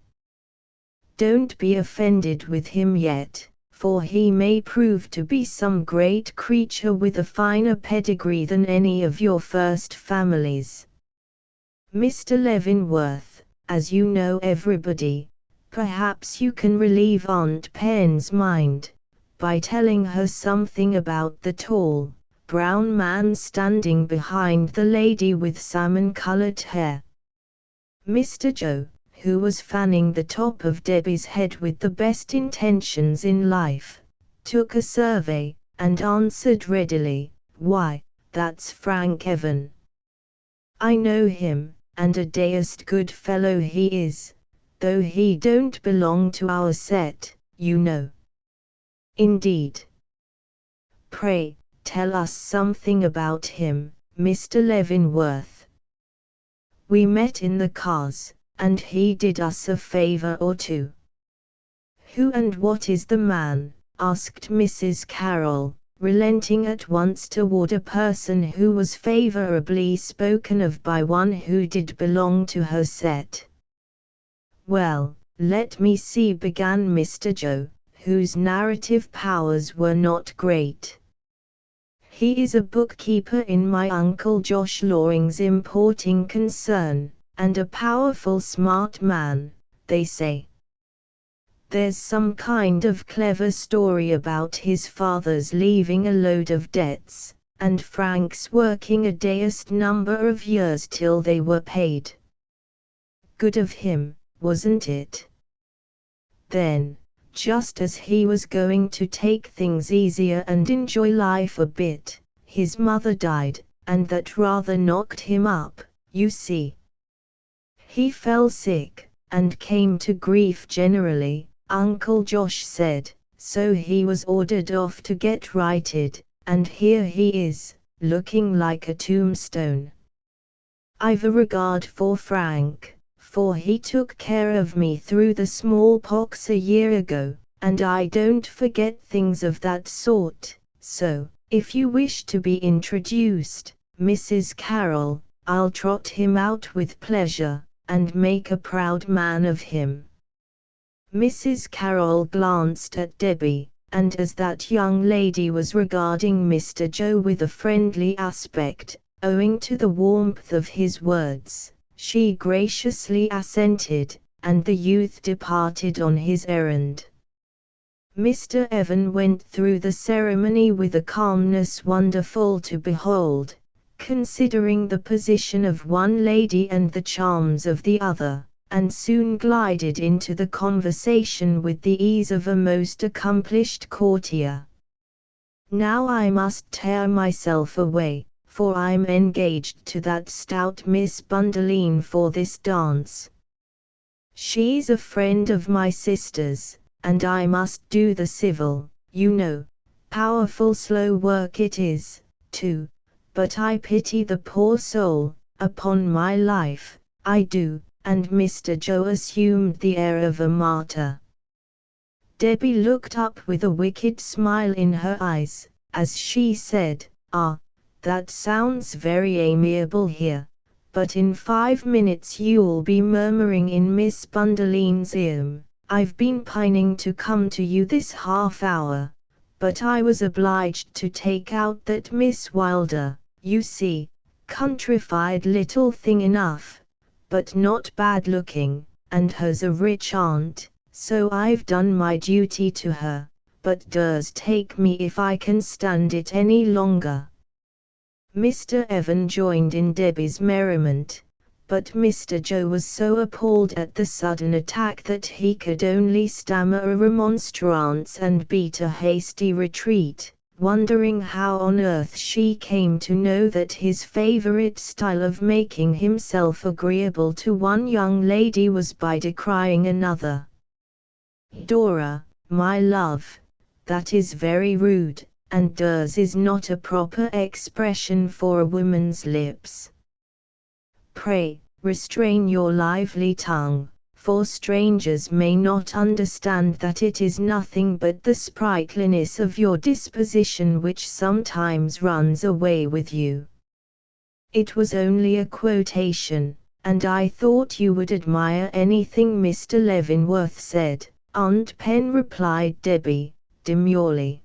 Don't be offended with him yet, for he may prove to be some great creature with a finer pedigree than any of your first families. Mr. Leavenworth, as you know everybody, perhaps you can relieve Aunt Pen's mind, by telling her something about the tall, brown man standing behind the lady with salmon-colored hair." Mr. Joe, who was fanning the top of Debbie's head with the best intentions in life, took a survey, and answered readily, "Why, that's Frank Evan. I know him, and a deuced good fellow he is, though he don't belong to our set, you know." "Indeed. Pray, tell us something about him, Mr. Leavenworth." "We met in the cars, and he did us a favor or two." "Who and what is the man?" asked Mrs. Carroll, relenting at once toward a person who was favorably spoken of by one who did belong to her set. "Well, let me see," began Mr. Joe, whose narrative powers were not great. "He is a bookkeeper in my Uncle Josh Loring's importing concern, and a powerful smart man, they say. There's some kind of clever story about his father's leaving a load of debts, and Frank's working a deuced number of years till they were paid. Good of him, wasn't it? Then, just as he was going to take things easier and enjoy life a bit, his mother died, and that rather knocked him up, you see. He fell sick, and came to grief generally, Uncle Josh said, so he was ordered off to get righted, and here he is, looking like a tombstone. I've a regard for Frank, for he took care of me through the smallpox a year ago, and I don't forget things of that sort, so, if you wish to be introduced, Mrs. Carroll, I'll trot him out with pleasure, and make a proud man of him." Mrs. Carroll glanced at Debbie, and as that young lady was regarding Mr. Joe with a friendly aspect, owing to the warmth of his words, she graciously assented, and the youth departed on his errand. Mr. Evan went through the ceremony with a calmness wonderful to behold, considering the position of one lady and the charms of the other, and soon glided into the conversation with the ease of a most accomplished courtier. "Now I must tear myself away, for I'm engaged to that stout Miss Bundeline for this dance. She's a friend of my sister's, and I must do the civil, you know. Powerful slow work it is, too, but I pity the poor soul, upon my life, I do, and Mr. Joe assumed the air of a martyr. Debbie looked up with a wicked smile in her eyes, as she said, "Ah, that sounds very amiable here, but in 5 minutes you'll be murmuring in Miss Bundoline's ear, 'I've been pining to come to you this half hour, but I was obliged to take out that Miss Wilder, you see, countrified little thing enough, but not bad looking, and has a rich aunt, so I've done my duty to her, but does take me if I can stand it any longer." Mr. Evan joined in Debbie's merriment, but Mr. Joe was so appalled at the sudden attack that he could only stammer a remonstrance and beat a hasty retreat, wondering how on earth she came to know that his favorite style of making himself agreeable to one young lady was by decrying another. "Dora, my love, that is very rude, and does is not a proper expression for a woman's lips. Pray, restrain your lively tongue, for strangers may not understand that it is nothing but the sprightliness of your disposition which sometimes runs away with you. It was only a quotation, and I thought you would admire anything Mr. Leavenworth said," Aunt Pen replied Debbie, demurely.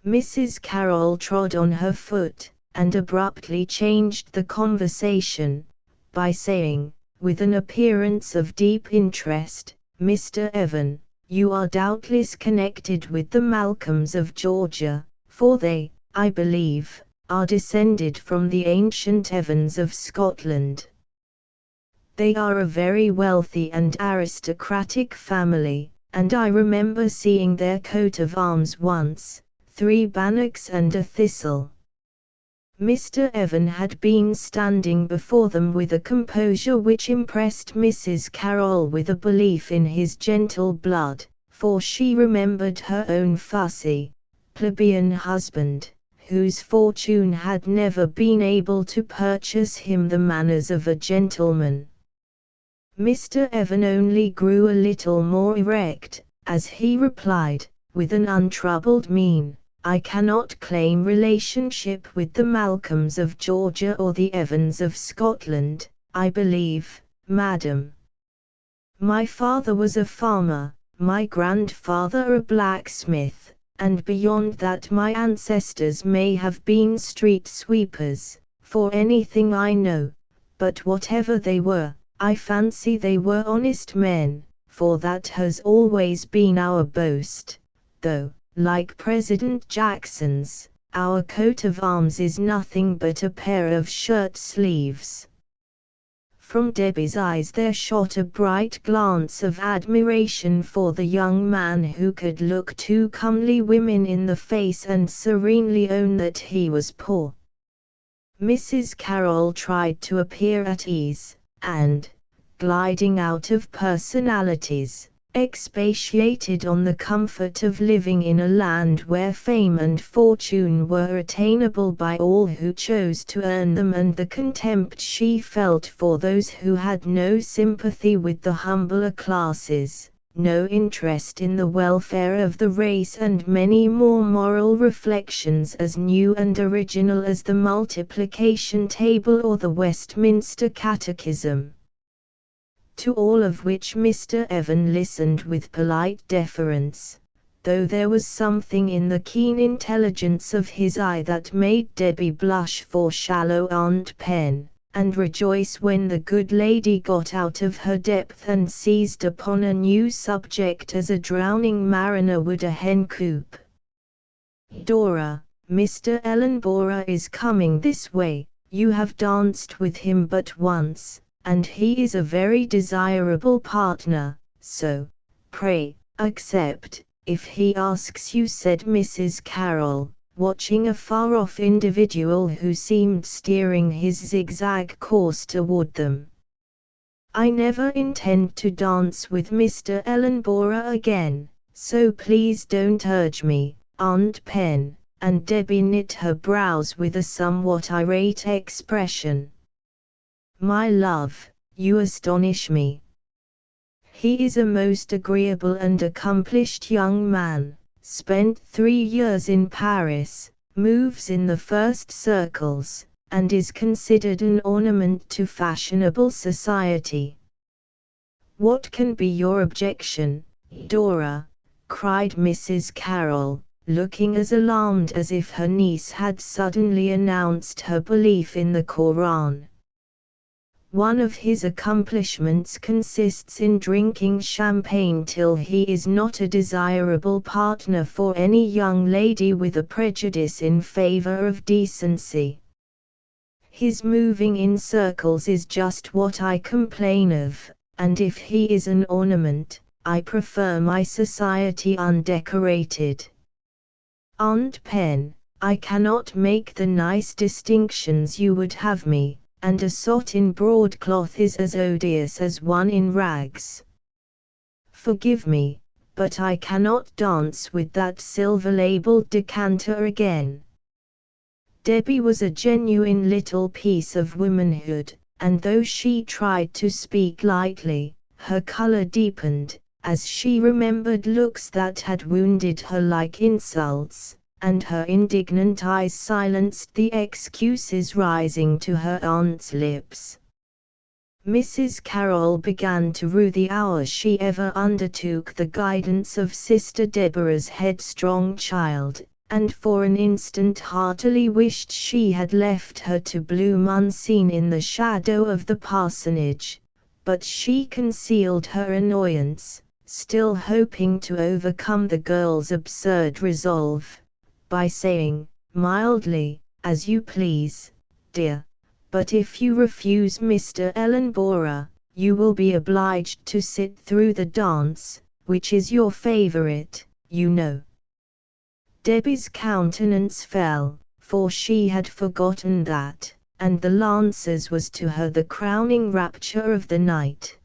Mrs. Carroll trod on her foot, and abruptly changed the conversation, by saying, with an appearance of deep interest, "Mr. Evan, you are doubtless connected with the Malcolms of Georgia, for they, I believe, are descended from the ancient Evans of Scotland. They are a very wealthy and aristocratic family, and I remember seeing their coat of arms once, 3 bannocks and a thistle." Mr. Evan had been standing before them with a composure which impressed Mrs. Carroll with a belief in his gentle blood, for she remembered her own fussy, plebeian husband, whose fortune had never been able to purchase him the manners of a gentleman. Mr. Evan only grew a little more erect, as he replied, with an untroubled mien, "I cannot claim relationship with the Malcolms of Georgia or the Evans of Scotland, I believe, madam. My father was a farmer, my grandfather a blacksmith, and beyond that my ancestors may have been street sweepers, for anything I know, but whatever they were, I fancy they were honest men, for that has always been our boast, though, like President Jackson's, our coat of arms is nothing but a pair of shirt sleeves." From Debbie's eyes there shot a bright glance of admiration for the young man who could look 2 comely women in the face and serenely own that he was poor. Mrs. Carroll tried to appear at ease, and, gliding out of personalities, expatiated on the comfort of living in a land where fame and fortune were attainable by all who chose to earn them, and the contempt she felt for those who had no sympathy with the humbler classes, no interest in the welfare of the race, and many more moral reflections as new and original as the multiplication table or the Westminster Catechism. To all of which Mr. Evan listened with polite deference, though there was something in the keen intelligence of his eye that made Debbie blush for shallow Aunt Pen, and rejoice when the good lady got out of her depth and seized upon a new subject as a drowning mariner would a hen coop. "Dora, Mr. Ellenborough is coming this way, you have danced with him but once, and he is a very desirable partner, so, pray, accept, if he asks you," said Mrs. Carroll, watching a far-off individual who seemed steering his zigzag course toward them. "I never intend to dance with Mr. Ellenborough again, so please don't urge me, Aunt Pen," and Debbie knit her brows with a somewhat irate expression. "My love, you astonish me. He is a most agreeable and accomplished young man, spent 3 years in Paris, moves in the first circles, and is considered an ornament to fashionable society. What can be your objection, Dora? Cried Mrs. Carroll, looking as alarmed as if her niece had suddenly announced her belief in the Koran. One of his accomplishments consists in drinking champagne till he is not a desirable partner for any young lady with a prejudice in favor of decency. His moving in circles is just what I complain of, and if he is an ornament, I prefer my society undecorated. Aunt Pen, I cannot make the nice distinctions you would have me, and a sot in broadcloth is as odious as one in rags. Forgive me, but I cannot dance with that silver-labeled decanter again. Debbie was a genuine little piece of womanhood, and though she tried to speak lightly, her color deepened, as she remembered looks that had wounded her like insults, and her indignant eyes silenced the excuses rising to her aunt's lips. Mrs. Carroll began to rue the hour she ever undertook the guidance of Sister Deborah's headstrong child, and for an instant heartily wished she had left her to bloom unseen in the shadow of the parsonage, but she concealed her annoyance, still hoping to overcome the girl's absurd resolve, by saying, mildly, as you please, dear, but if you refuse Mr. Ellenborough, you will be obliged to sit through the dance, which is your favorite, you know. Debbie's countenance fell, for she had forgotten that, and the Lancers was to her the crowning rapture of the night.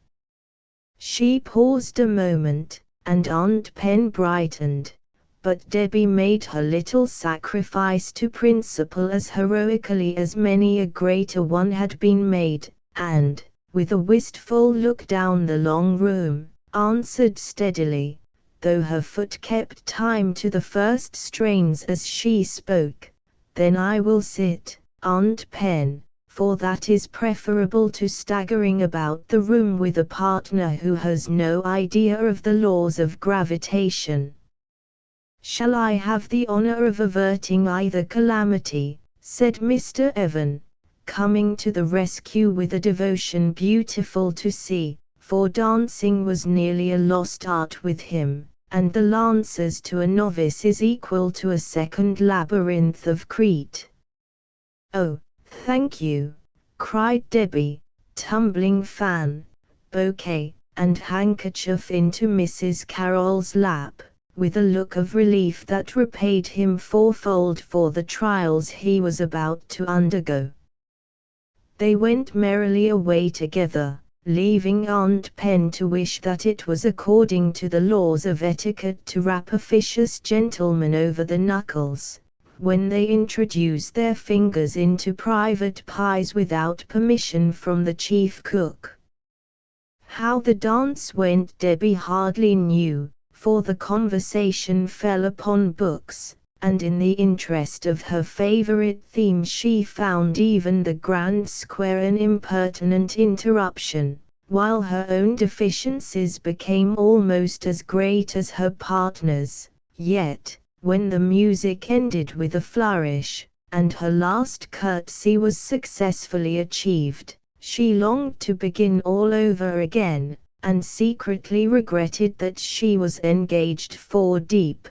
She paused a moment, and Aunt Pen brightened, but Debbie made her little sacrifice to principle as heroically as many a greater one had been made, and, with a wistful look down the long room, answered steadily, though her foot kept time to the first strains as she spoke, "Then I will sit, Aunt Pen, for that is preferable to staggering about the room with a partner who has no idea of the laws of gravitation." "Shall I have the honor of averting either calamity?" said Mr. Evan, coming to the rescue with a devotion beautiful to see, for dancing was nearly a lost art with him, and the Lancers to a novice is equal to a second labyrinth of Crete. "Oh, thank you," cried Debbie, tumbling fan, bouquet, and handkerchief into Mrs. Carroll's lap, with a look of relief that repaid him fourfold for the trials he was about to undergo. They went merrily away together, leaving Aunt Pen to wish that it was according to the laws of etiquette to rap officious gentlemen over the knuckles, when they introduce their fingers into private pies without permission from the chief cook. How the dance went Debbie hardly knew, for the conversation fell upon books, and in the interest of her favorite theme she found even the grand square an impertinent interruption, while her own deficiencies became almost as great as her partner's. Yet, when the music ended with a flourish, and her last curtsy was successfully achieved, she longed to begin all over again, and secretly regretted that she was engaged 4 deep.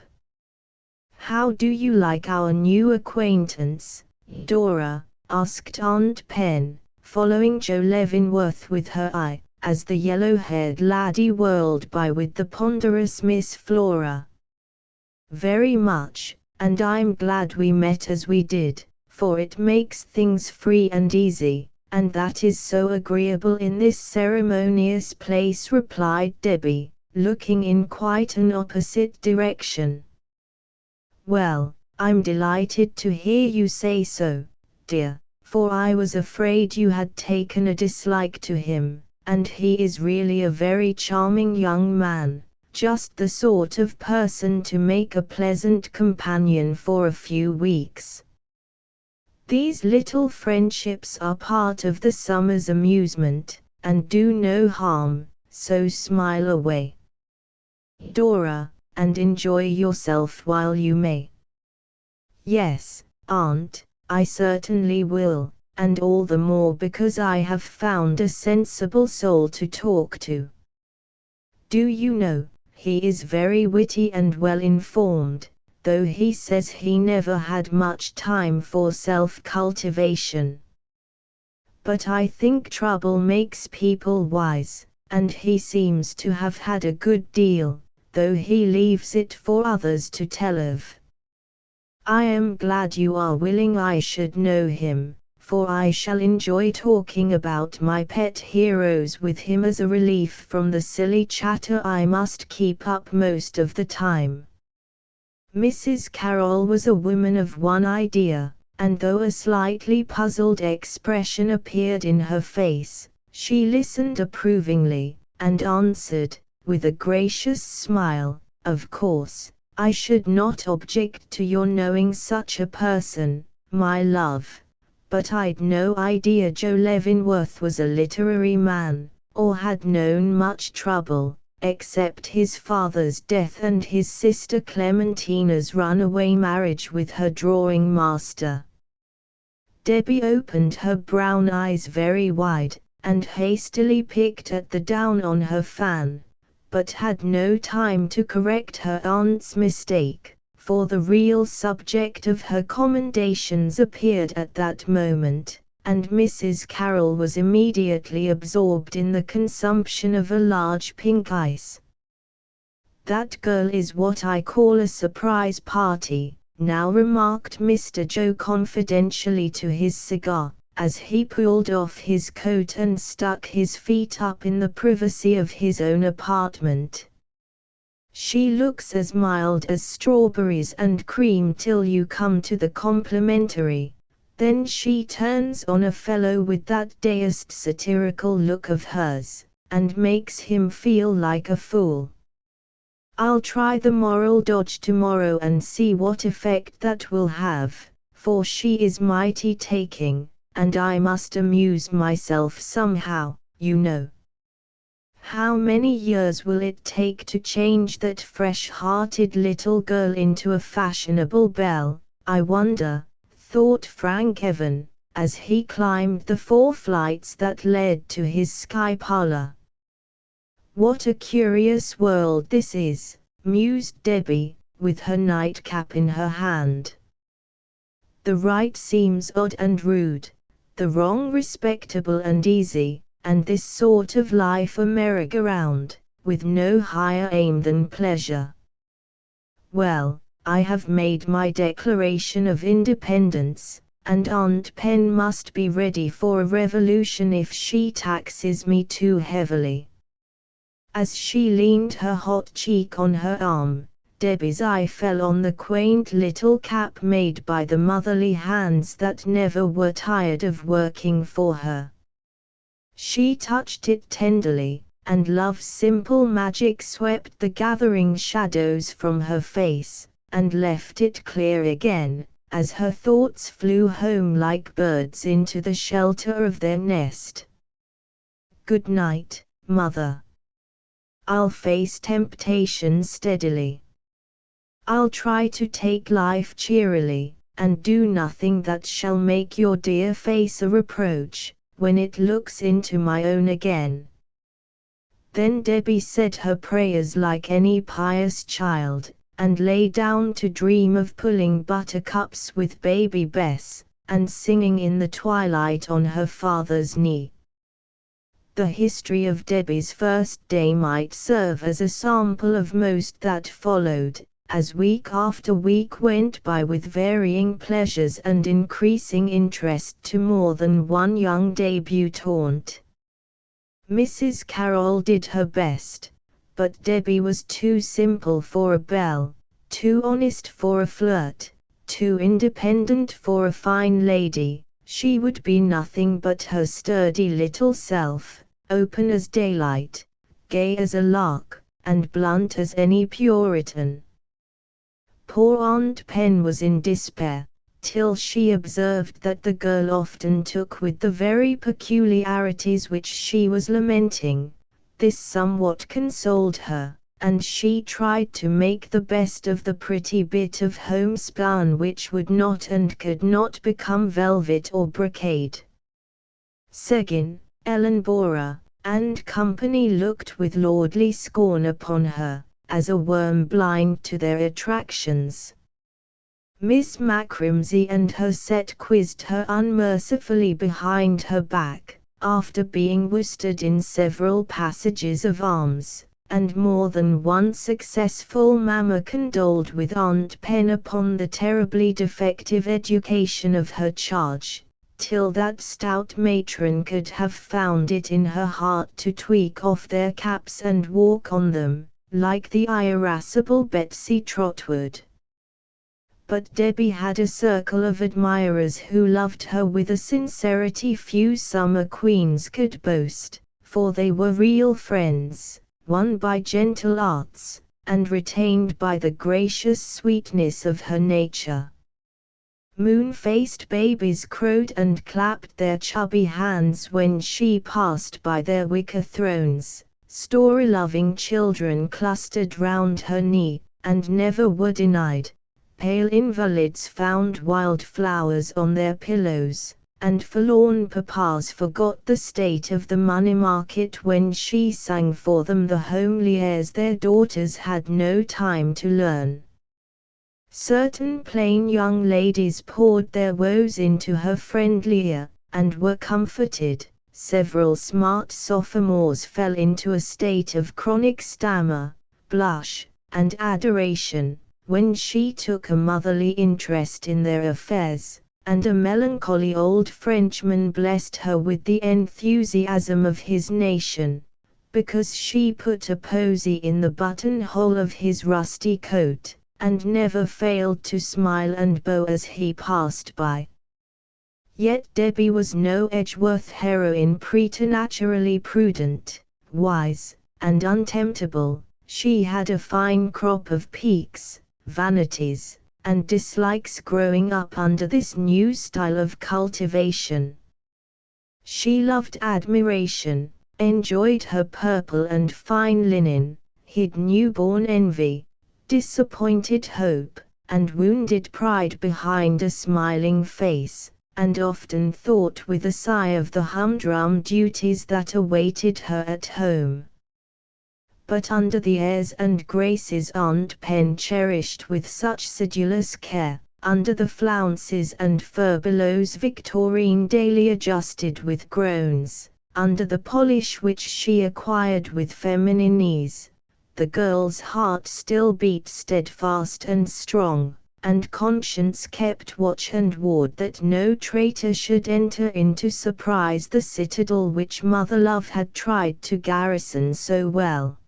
"How do you like our new acquaintance, Dora?" asked Aunt Pen, following Joe Leavenworth with her eye, as the yellow-haired laddie whirled by with the ponderous Miss Flora. "Very much, and I'm glad we met as we did, for it makes things free and easy, and that is so agreeable in this ceremonious place," replied Debbie, looking in quite an opposite direction. "Well, I'm delighted to hear you say so, dear, for I was afraid you had taken a dislike to him, and he is really a very charming young man, just the sort of person to make a pleasant companion for a few weeks. These little friendships are part of the summer's amusement, and do no harm, so smile away, Dora, and enjoy yourself while you may. Yes, Aunt, I certainly will, and all the more because I have found a sensible soul to talk to. Do you know, he is very witty and well informed, though he says he never had much time for self-cultivation. But I think trouble makes people wise, and he seems to have had a good deal, though he leaves it for others to tell of. I am glad you are willing I should know him, for I shall enjoy talking about my pet heroes with him as a relief from the silly chatter I must keep up most of the time. Mrs. Carroll was a woman of one idea, and though a slightly puzzled expression appeared in her face, she listened approvingly, and answered, with a gracious smile, "Of course, I should not object to your knowing such a person, my love, but I'd no idea Joe Leavenworth was a literary man, or had known much trouble, except his father's death and his sister Clementina's runaway marriage with her drawing master." Debbie opened her brown eyes very wide, and hastily picked at the down on her fan, but had no time to correct her aunt's mistake, for the real subject of her commendations appeared at that moment, and Mrs. Carroll was immediately absorbed in the consumption of a large pink ice. "That girl is what I call a surprise party," now remarked Mr. Joe confidentially to his cigar, as he pulled off his coat and stuck his feet up in the privacy of his own apartment. "She looks as mild as strawberries and cream till you come to the complimentary. Then she turns on a fellow with that deist satirical look of hers, and makes him feel like a fool. I'll try the moral dodge tomorrow and see what effect that will have, for she is mighty taking, and I must amuse myself somehow, you know. How many years will it take to change that fresh-hearted little girl into a fashionable belle, I wonder?" thought Frank Evan, as he climbed the 4 flights that led to his sky parlor. "What a curious world this is," mused Debbie, with her nightcap in her hand. "The right seems odd and rude, the wrong respectable and easy, and this sort of life a merry-go-round, with no higher aim than pleasure. Well, I have made my declaration of independence, and Aunt Pen must be ready for a revolution if she taxes me too heavily." As she leaned her hot cheek on her arm, Debbie's eye fell on the quaint little cap made by the motherly hands that never were tired of working for her. She touched it tenderly, and love's simple magic swept the gathering shadows from her face, and left it clear again, as her thoughts flew home like birds into the shelter of their nest. "Good night, Mother. I'll face temptation steadily. I'll try to take life cheerily, and do nothing that shall make your dear face a reproach, when it looks into my own again." Then Debbie said her prayers like any pious child, and lay down to dream of pulling buttercups with baby Bess, and singing in the twilight on her father's knee. The history of Debbie's first day might serve as a sample of most that followed, as week after week went by with varying pleasures and increasing interest to more than one young debutante. Mrs. Carroll did her best, but Debbie was too simple for a belle, too honest for a flirt, too independent for a fine lady. She would be nothing but her sturdy little self, open as daylight, gay as a lark, and blunt as any Puritan. Poor Aunt Pen was in despair, till she observed that the girl often took with the very peculiarities which she was lamenting. This somewhat consoled her, and she tried to make the best of the pretty bit of homespun which would not and could not become velvet or brocade. Seguin, Ellenborough, and company looked with lordly scorn upon her, as a worm blind to their attractions. Miss Macrimsey and her set quizzed her unmercifully behind her back, after being worsted in several passages of arms, and more than one successful mamma condoled with Aunt Pen upon the terribly defective education of her charge, till that stout matron could have found it in her heart to tweak off their caps and walk on them, like the irascible Betsy Trotwood. But Debbie had a circle of admirers who loved her with a sincerity few summer queens could boast, for they were real friends, won by gentle arts, and retained by the gracious sweetness of her nature. Moon-faced babies crowed and clapped their chubby hands when she passed by their wicker thrones, story-loving children clustered round her knee, and never were denied. Pale invalids found wild flowers on their pillows, and forlorn papas forgot the state of the money market when she sang for them the homely airs their daughters had no time to learn. Certain plain young ladies poured their woes into her friendly ear, and were comforted. Several smart sophomores fell into a state of chronic stammer, blush, and adoration, when she took a motherly interest in their affairs, and a melancholy old Frenchman blessed her with the enthusiasm of his nation, because she put a posy in the buttonhole of his rusty coat, and never failed to smile and bow as he passed by. Yet Debbie was no Edgeworth heroine, preternaturally prudent, wise, and untemptable. She had a fine crop of piques, vanities, and dislikes growing up under this new style of cultivation. She loved admiration, enjoyed her purple and fine linen, hid newborn envy, disappointed hope, and wounded pride behind a smiling face, and often thought with a sigh of the humdrum duties that awaited her at home. But under the airs and graces Aunt Pen cherished with such sedulous care, under the flounces and furbelows Victorine daily adjusted with groans, under the polish which she acquired with feminine ease, the girl's heart still beat steadfast and strong, and conscience kept watch and ward that no traitor should enter in to surprise the citadel which mother love had tried to garrison so well.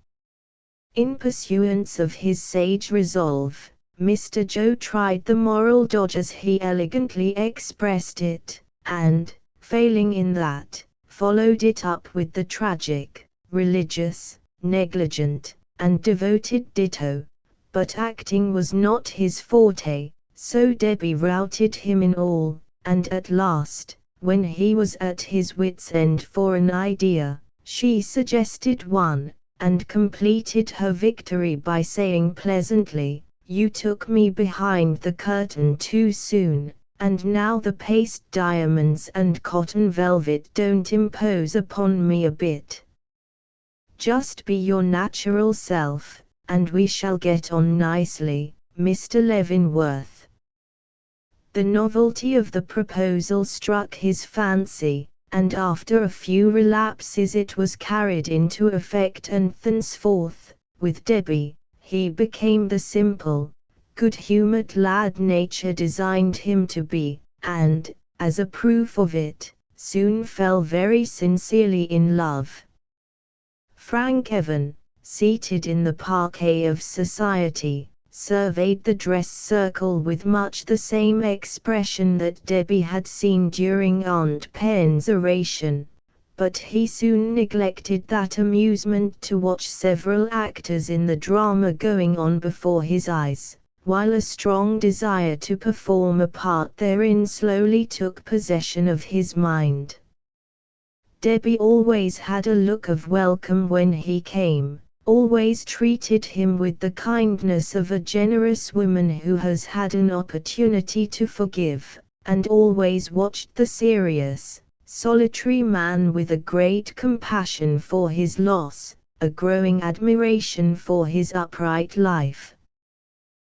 In pursuance of his sage resolve, Mr. Joe tried the moral dodge as he elegantly expressed it, and, failing in that, followed it up with the tragic, religious, negligent, and devoted ditto. But acting was not his forte, so Debbie routed him in all, and at last, when he was at his wits' end for an idea, she suggested one, and completed her victory by saying pleasantly, "You took me behind the curtain too soon, and now the paste diamonds and cotton velvet don't impose upon me a bit. Just be your natural self, and we shall get on nicely, Mr. Leavenworth." The novelty of the proposal struck his fancy, and after a few relapses it was carried into effect, and thenceforth, with Debbie, he became the simple, good-humored lad nature designed him to be, and, as a proof of it, soon fell very sincerely in love. Frank Evan, seated in the parquet of society, surveyed the dress circle with much the same expression that Debbie had seen during Aunt Pen's oration, but he soon neglected that amusement to watch several actors in the drama going on before his eyes, while a strong desire to perform a part therein slowly took possession of his mind. Debbie always had a look of welcome when he came, always treated him with the kindness of a generous woman who has had an opportunity to forgive, and always watched the serious, solitary man with a great compassion for his loss, a growing admiration for his upright life.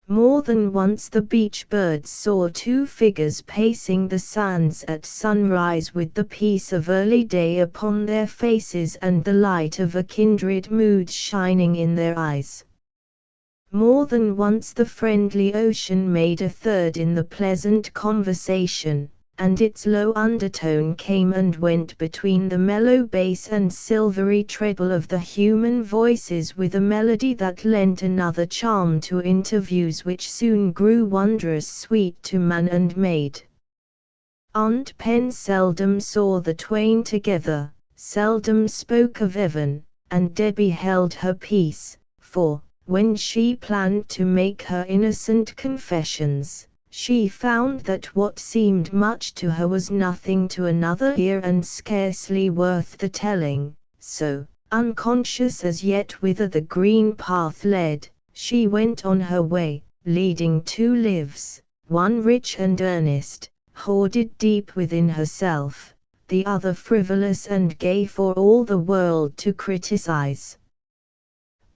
More than once the beach birds saw two figures pacing the sands at sunrise with the peace of early day upon their faces and the light of a kindred mood shining in their eyes. More than once the friendly ocean made a third in the pleasant conversation, and its low undertone came and went between the mellow bass and silvery treble of the human voices with a melody that lent another charm to interviews which soon grew wondrous sweet to man and maid. Aunt Pen seldom saw the twain together, seldom spoke of Evan, and Debbie held her peace, for, when she planned to make her innocent confessions, she found that what seemed much to her was nothing to another ear and scarcely worth the telling, so, unconscious as yet whither the green path led, she went on her way, leading two lives, one rich and earnest, hoarded deep within herself, the other frivolous and gay for all the world to criticize.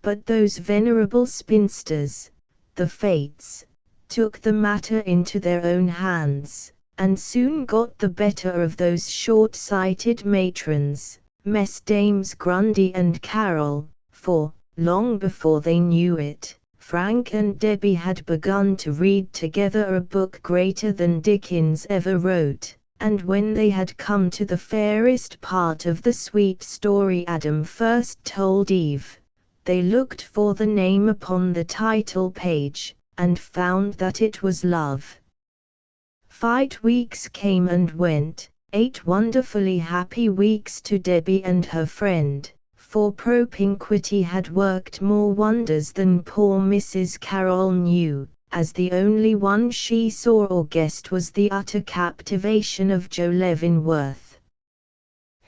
But those venerable spinsters, the Fates, took the matter into their own hands, and soon got the better of those short-sighted matrons, Mesdames Grundy and Carroll, for, long before they knew it, Frank and Debbie had begun to read together a book greater than Dickens ever wrote, and when they had come to the fairest part of the sweet story Adam first told Eve, they looked for the name upon the title page, and found that it was Love. 5 weeks came and went, 8 wonderfully happy weeks to Debbie and her friend, for propinquity had worked more wonders than poor Mrs. Carroll knew, as the only one she saw or guessed was the utter captivation of Joe Leavenworth.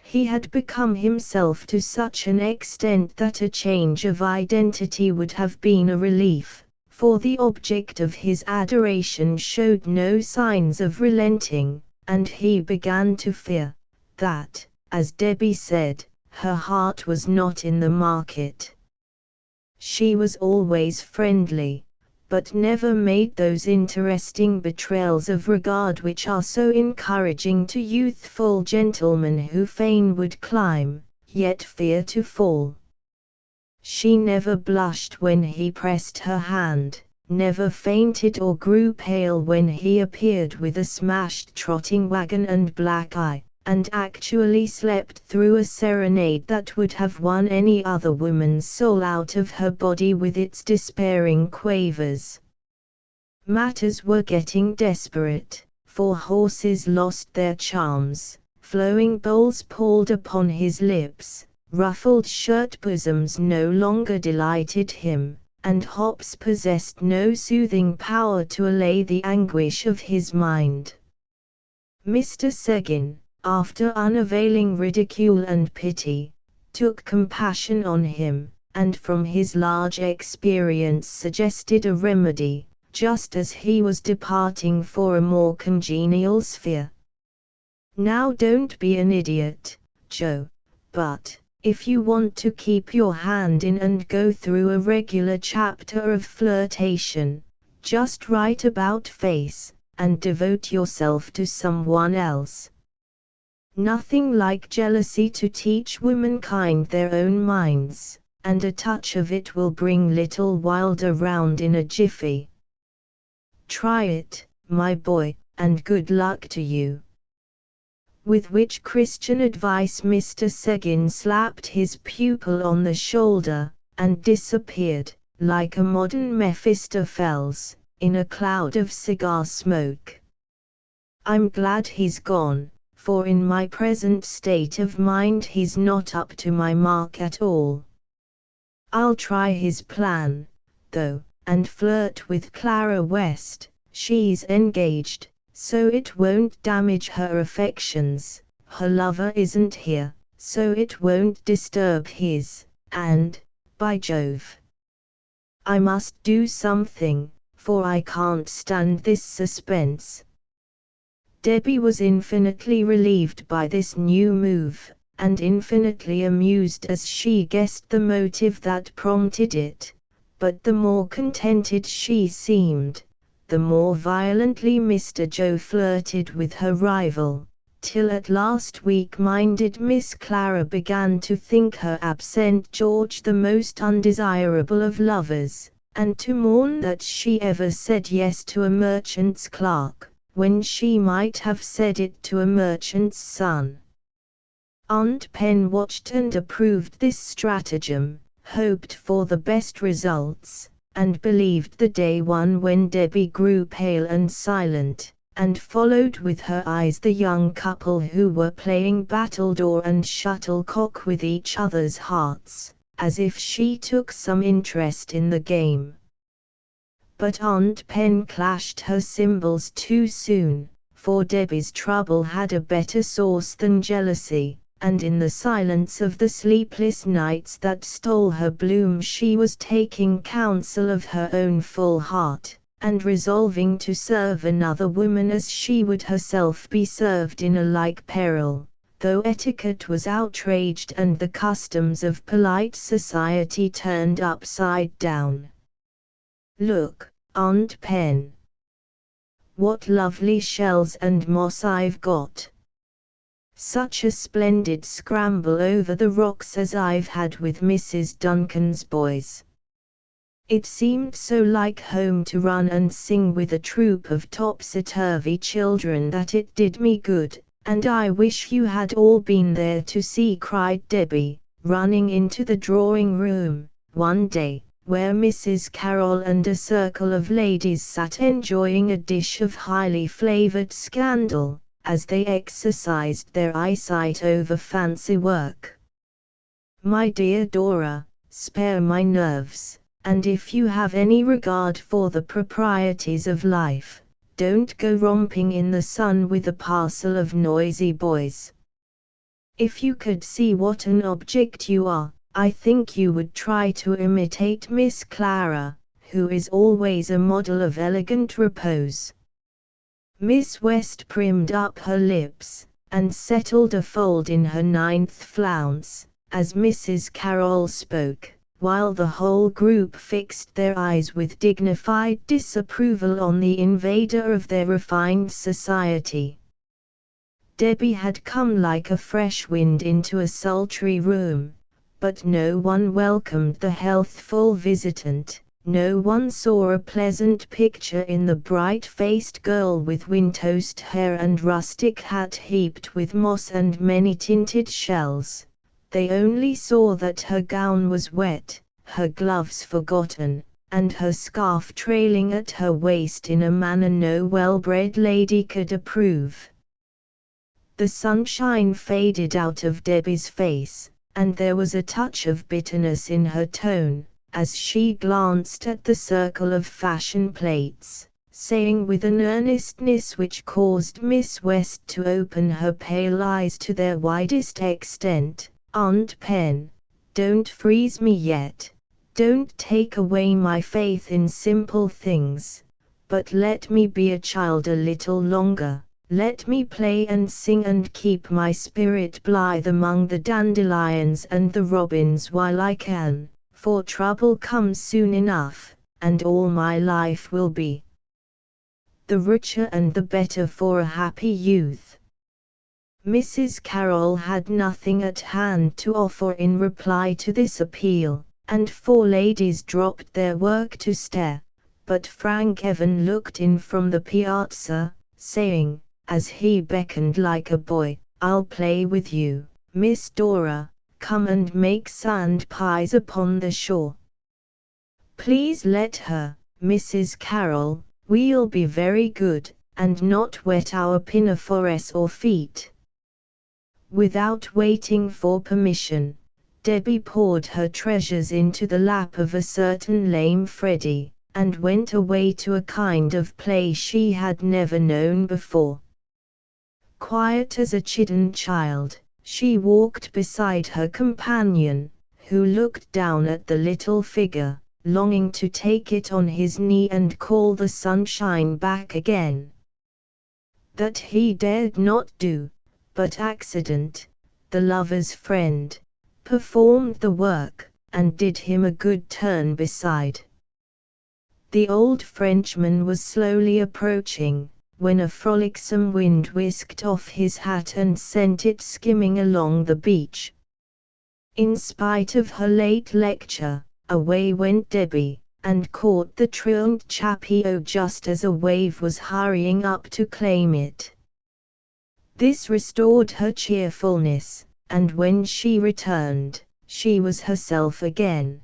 He had become himself to such an extent that a change of identity would have been a relief, for the object of his adoration showed no signs of relenting, and he began to fear that, as Debbie said, her heart was not in the market. She was always friendly, but never made those interesting betrayals of regard which are so encouraging to youthful gentlemen who fain would climb, yet fear to fall. She never blushed when he pressed her hand, never fainted or grew pale when he appeared with a smashed trotting wagon and black eye, and actually slept through a serenade that would have won any other woman's soul out of her body with its despairing quavers. Matters were getting desperate, for horses lost their charms, flowing bowls palled upon his lips, ruffled shirt bosoms no longer delighted him, and hops possessed no soothing power to allay the anguish of his mind. Mr. Seguin, after unavailing ridicule and pity, took compassion on him, and from his large experience suggested a remedy, just as he was departing for a more congenial sphere. "Now don't be an idiot, Joe, but, if you want to keep your hand in and go through a regular chapter of flirtation, just write about face, and devote yourself to someone else. Nothing like jealousy to teach womankind their own minds, and a touch of it will bring little Wilder round in a jiffy. Try it, my boy, and good luck to you." With which Christian advice Mr. Seguin slapped his pupil on the shoulder, and disappeared, like a modern Mephistopheles, in a cloud of cigar smoke. "I'm glad he's gone," for in my present state of mind he's not up to my mark at all. I'll try his plan, though, and flirt with Clara West. She's engaged, so it won't damage her affections. Her lover isn't here, so it won't disturb his, and, by Jove, I must do something, for I can't stand this suspense." Debbie was infinitely relieved by this new move, and infinitely amused as she guessed the motive that prompted it, but the more contented she seemed, the more violently Mr. Joe flirted with her rival, till at last weak-minded Miss Clara began to think her absent George the most undesirable of lovers, and to mourn that she ever said yes to a merchant's clerk, when she might have said it to a merchant's son. Aunt Pen watched and approved this stratagem, hoped for the best results, and believed the day one when Debbie grew pale and silent, and followed with her eyes the young couple who were playing battledore and shuttlecock with each other's hearts, as if she took some interest in the game. But Aunt Pen clashed her cymbals too soon, for Debbie's trouble had a better source than jealousy, and in the silence of the sleepless nights that stole her bloom she was taking counsel of her own full heart, and resolving to serve another woman as she would herself be served in a like peril, though etiquette was outraged and the customs of polite society turned upside down. "Look, Aunt Pen, what lovely shells and moss I've got! Such a splendid scramble over the rocks as I've had with Mrs. Duncan's boys. It seemed so like home to run and sing with a troop of topsy-turvy children that it did me good, and I wish you had all been there to see," cried Debbie, running into the drawing-room, one day, where Mrs. Carroll and a circle of ladies sat enjoying a dish of highly flavored scandal, as they exercised their eyesight over fancy work. "My dear Dora, spare my nerves, and if you have any regard for the proprieties of life, don't go romping in the sun with a parcel of noisy boys. If you could see what an object you are, I think you would try to imitate Miss Clara, who is always a model of elegant repose." Miss West primed up her lips, and settled a fold in her 9th flounce, as Mrs. Carroll spoke, while the whole group fixed their eyes with dignified disapproval on the invader of their refined society. Debbie had come like a fresh wind into a sultry room, but no one welcomed the healthful visitant, no one saw a pleasant picture in the bright-faced girl with wind-toast hair and rustic hat heaped with moss and many-tinted shells. They only saw that her gown was wet, her gloves forgotten, and her scarf trailing at her waist in a manner no well-bred lady could approve. The sunshine faded out of Debbie's face, and there was a touch of bitterness in her tone, as she glanced at the circle of fashion plates, saying with an earnestness which caused Miss West to open her pale eyes to their widest extent, "Aunt Pen, don't freeze me yet, don't take away my faith in simple things, but let me be a child a little longer. Let me play and sing and keep my spirit blithe among the dandelions and the robins while I can, for trouble comes soon enough, and all my life will be the richer and the better for a happy youth." Mrs. Carroll had nothing at hand to offer in reply to this appeal, and 4 ladies dropped their work to stare, but Frank Evan looked in from the piazza, saying, as he beckoned like a boy, "I'll play with you, Miss Dora, come and make sand pies upon the shore." "Please let her, Mrs. Carroll, we'll be very good, and not wet our pinafores or feet," Without waiting for permission, Debbie poured her treasures into the lap of a certain lame Freddie, and went away to a kind of play she had never known before. Quiet as a chidden child, she walked beside her companion, who looked down at the little figure, longing to take it on his knee and call the sunshine back again. That he dared not do, but accident, the lover's friend, performed the work, and did him a good turn beside. The old Frenchman was slowly approaching, when a frolicsome wind whisked off his hat and sent it skimming along the beach. In spite of her late lecture, away went Debbie, and caught the truant Chapio just as a wave was hurrying up to claim it. This restored her cheerfulness, and when she returned, she was herself again.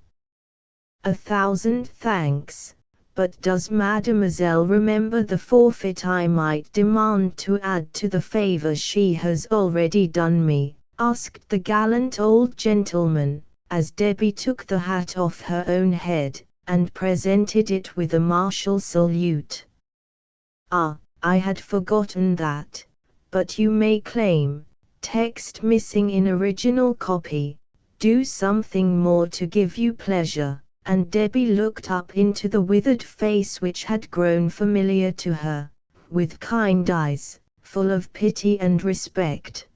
"1,000 thanks, but does Mademoiselle remember the forfeit I might demand to add to the favor she has already done me?" asked the gallant old gentleman, as Debbie took the hat off her own head, and presented it with a martial salute. "Ah, I had forgotten that, but you may claim, text missing in original copy, do something more to give you pleasure," and Debbie looked up into the withered face which had grown familiar to her, with kind eyes, full of pity and respect.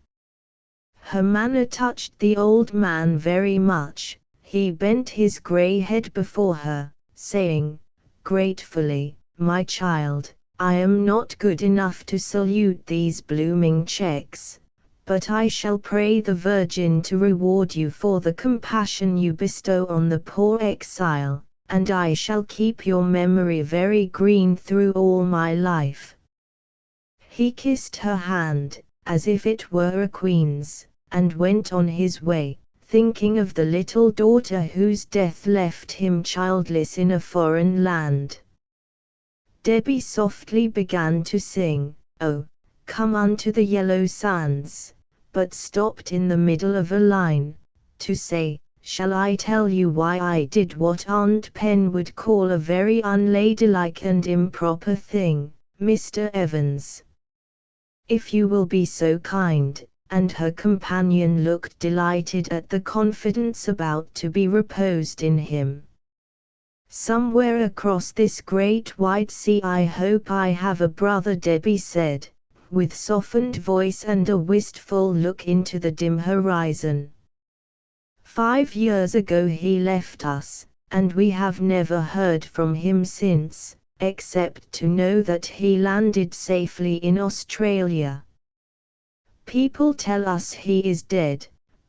Her manner touched the old man very much. He bent his grey head before her, saying, gratefully, "My child, I am not good enough to salute these blooming checks, but I shall pray the Virgin to reward you for the compassion you bestow on the poor exile, and I shall keep your memory very green through all my life." He kissed her hand, as if it were a queen's, and went on his way, thinking of the little daughter whose death left him childless in a foreign land. Debbie softly began to sing, "Oh, come unto the yellow sands," but stopped in the middle of a line, to say, "Shall I tell you why I did what Aunt Pen would call a very unladylike and improper thing, Mr. Evans? If you will be so kind," and her companion looked delighted at the confidence about to be reposed in him. "Somewhere across this great wide sea I hope I have a brother," Debbie said, with softened voice and a wistful look into the dim horizon. "5 years ago he left us, and we have never heard from him since, except to know that he landed safely in Australia. People tell us he is dead,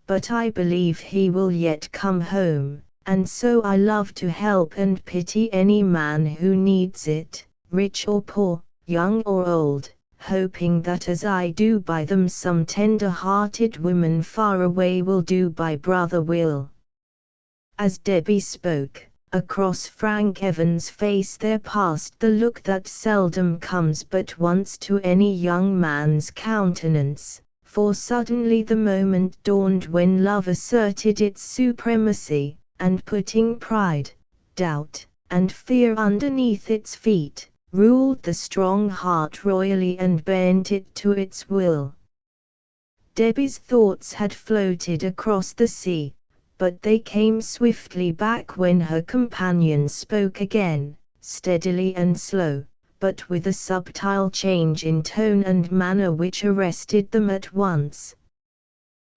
but I believe he will yet come home, and so I love to help and pity any man who needs it, rich or poor, young or old, hoping that as I do by them some tender-hearted woman far away will do by Brother Will." As Debbie spoke, across Frank Evans' face there passed the look that seldom comes but once to any young man's countenance, for suddenly the moment dawned when love asserted its supremacy, and putting pride, doubt, and fear underneath its feet, ruled the strong heart royally and bent it to its will. Debbie's thoughts had floated across the sea, but they came swiftly back when her companion spoke again, steadily and slow, but with a subtle change in tone and manner which arrested them at once.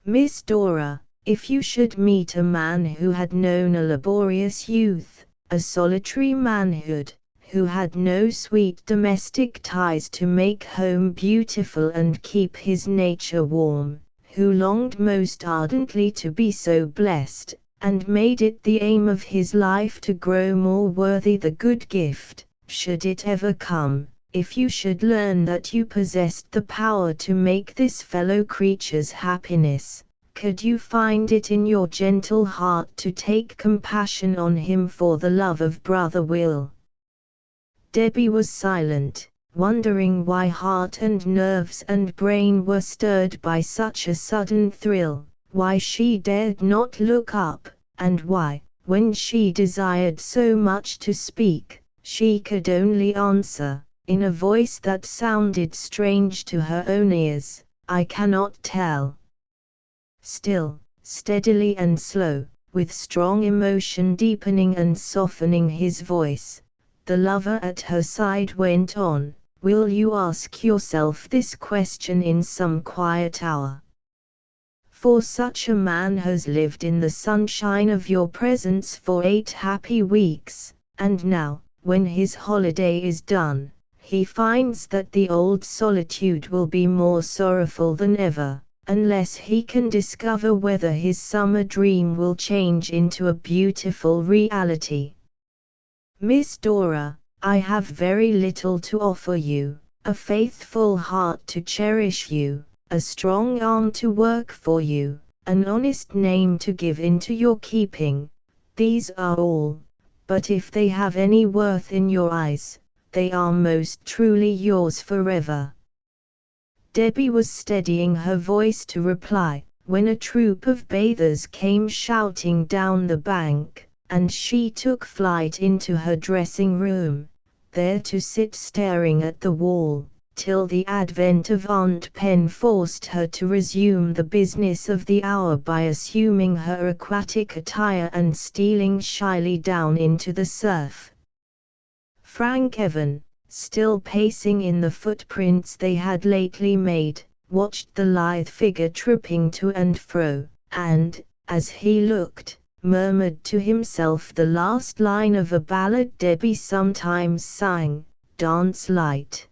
"Miss Dora, if you should meet a man who had known a laborious youth, a solitary manhood, who had no sweet domestic ties to make home beautiful and keep his nature warm, who longed most ardently to be so blessed, and made it the aim of his life to grow more worthy the good gift, should it ever come, if you should learn that you possessed the power to make this fellow creature's happiness, could you find it in your gentle heart to take compassion on him for the love of Brother Will?" Debbie was silent, wondering why heart and nerves and brain were stirred by such a sudden thrill, why she dared not look up, and why, when she desired so much to speak, she could only answer, in a voice that sounded strange to her own ears, "I cannot tell." Still, steadily and slow, with strong emotion deepening and softening his voice, the lover at her side went on, "Will you ask yourself this question in some quiet hour? For such a man has lived in the sunshine of your presence for 8 happy weeks, and now, when his holiday is done, he finds that the old solitude will be more sorrowful than ever, unless he can discover whether his summer dream will change into a beautiful reality. Miss Dora, I have very little to offer you, a faithful heart to cherish you, a strong arm to work for you, an honest name to give into your keeping. These are all, but if they have any worth in your eyes, they are most truly yours forever." Debbie was steadying her voice to reply, when a troop of bathers came shouting down the bank, and she took flight into her dressing room, there to sit staring at the wall, till the advent of Aunt Pen forced her to resume the business of the hour by assuming her aquatic attire and stealing shyly down into the surf. Frank Evan, still pacing in the footprints they had lately made, watched the lithe figure tripping to and fro, and, as he looked, murmured to himself the last line of a ballad Debbie sometimes sang, "Dance light.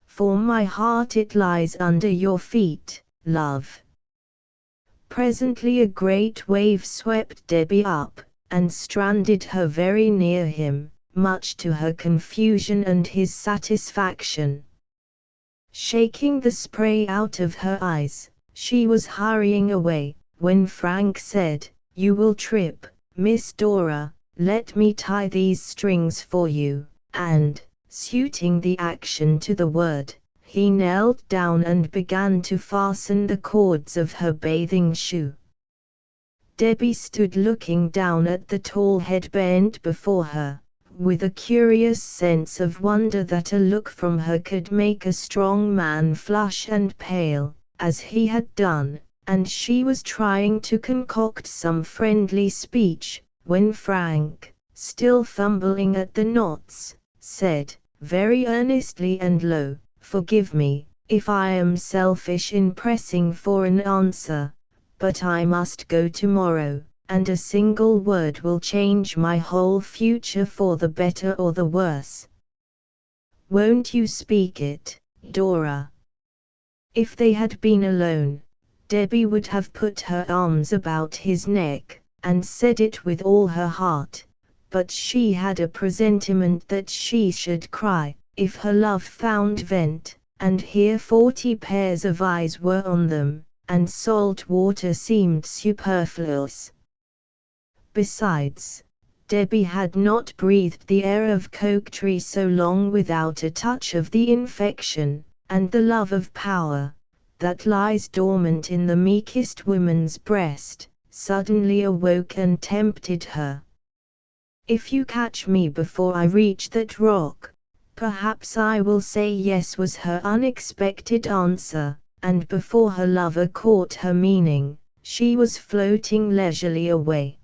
For my heart it lies under your feet, love." Presently a great wave swept Debbie up, and stranded her very near him, much to her confusion and his satisfaction. Shaking the spray out of her eyes, she was hurrying away, when Frank said, "You will trip, Miss Dora, let me tie these strings for you," and, suiting the action to the word, he knelt down and began to fasten the cords of her bathing shoe. Debbie stood looking down at the tall head bent before her, with a curious sense of wonder that a look from her could make a strong man flush and pale, as he had done, and she was trying to concoct some friendly speech, when Frank, still fumbling at the knots, said, very earnestly and low, "Forgive me, if I am selfish in pressing for an answer, but I must go tomorrow, and a single word will change my whole future for the better or the worse. Won't you speak it, Dora?" If they had been alone, Debbie would have put her arms about his neck, and said it with all her heart, but she had a presentiment that she should cry, if her love found vent, and here 40 pairs of eyes were on them, and salt water seemed superfluous. Besides, Debbie had not breathed the air of coquetry so long without a touch of the infection, and the love of power, that lies dormant in the meekest woman's breast, suddenly awoke and tempted her. "If you catch me before I reach that rock, perhaps I will say yes," was her unexpected answer, and before her lover caught her meaning, she was floating leisurely away.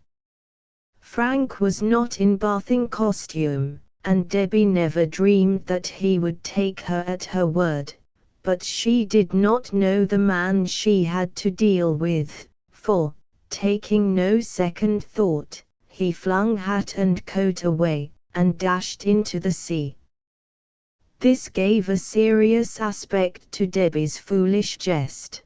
Frank was not in bathing costume, and Debbie never dreamed that he would take her at her word, but she did not know the man she had to deal with, for, taking no second thought, he flung hat and coat away, and dashed into the sea. This gave a serious aspect to Debbie's foolish jest.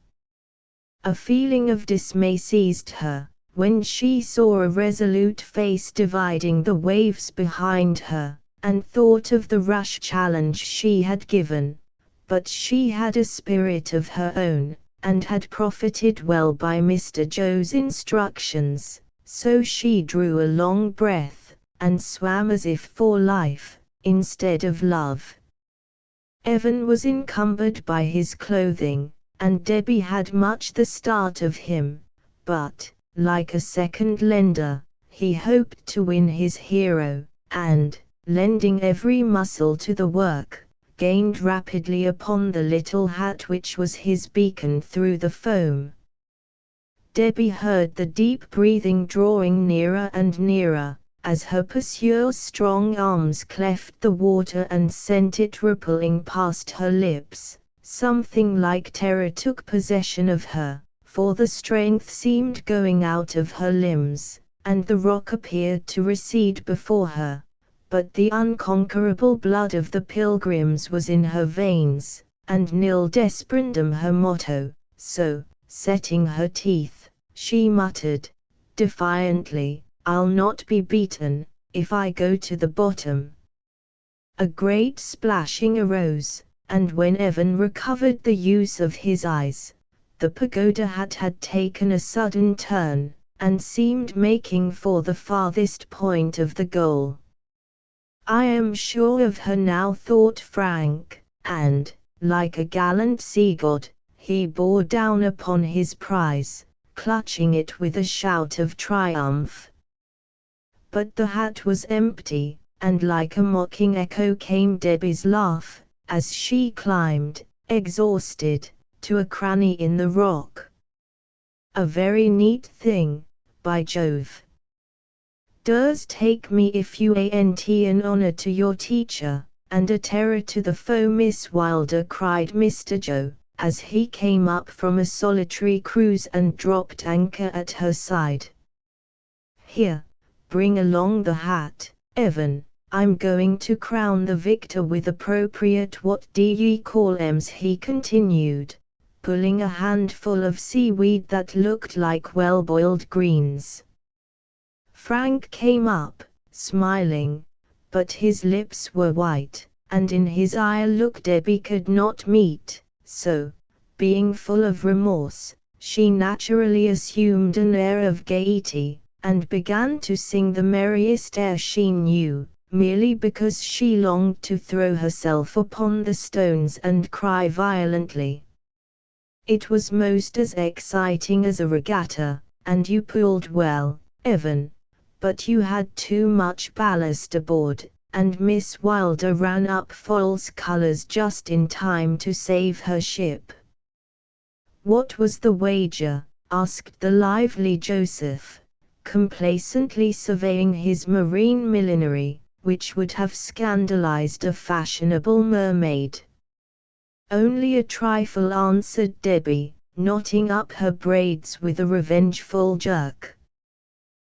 A feeling of dismay seized her, when she saw a resolute face dividing the waves behind her, and thought of the rash challenge she had given. But she had a spirit of her own, and had profited well by Mr. Joe's instructions, so she drew a long breath, and swam as if for life, instead of love. Evan was encumbered by his clothing, and Debbie had much the start of him, but, like a second lender, he hoped to win his hero, and, lending every muscle to the work, gained rapidly upon the little hat which was his beacon through the foam. Debbie heard the deep breathing drawing nearer and nearer, as her pursuer's strong arms cleft the water and sent it rippling past her lips. Something like terror took possession of her, for the strength seemed going out of her limbs, and the rock appeared to recede before her. But the unconquerable blood of the pilgrims was in her veins, and nil desperandum her motto, so, setting her teeth, she muttered, defiantly, "I'll not be beaten, if I go to the bottom." A great splashing arose, and when Evan recovered the use of his eyes, the pagoda hat had taken a sudden turn, and seemed making for the farthest point of the goal. "I am sure of her now," thought Frank, and, like a gallant sea-god, he bore down upon his prize, clutching it with a shout of triumph. But the hat was empty, and like a mocking echo came Debbie's laugh, as she climbed, exhausted, to a cranny in the rock. "A very neat thing, by Jove. Does take me if you ain't an honor to your teacher, and a terror to the foe, Miss Wilder," cried Mr. Joe, as he came up from a solitary cruise and dropped anchor at her side. "Here, bring along the hat, Evan. I'm going to crown the victor with appropriate what do ye call 'ems," he continued, pulling a handful of seaweed that looked like well-boiled greens. Frank came up, smiling, but his lips were white, and in his eye a look Debbie could not meet, so, being full of remorse, she naturally assumed an air of gaiety, and began to sing the merriest air she knew, merely because she longed to throw herself upon the stones and cry violently. It was most as exciting as a regatta, and you pulled well, Evan, but you had too much ballast aboard, and Miss Wilder ran up false colors just in time to save her ship." "What was the wager?" asked the lively Joseph, complacently surveying his marine millinery, which would have scandalized a fashionable mermaid. "Only a trifle," answered Debbie, knotting up her braids with a revengeful jerk.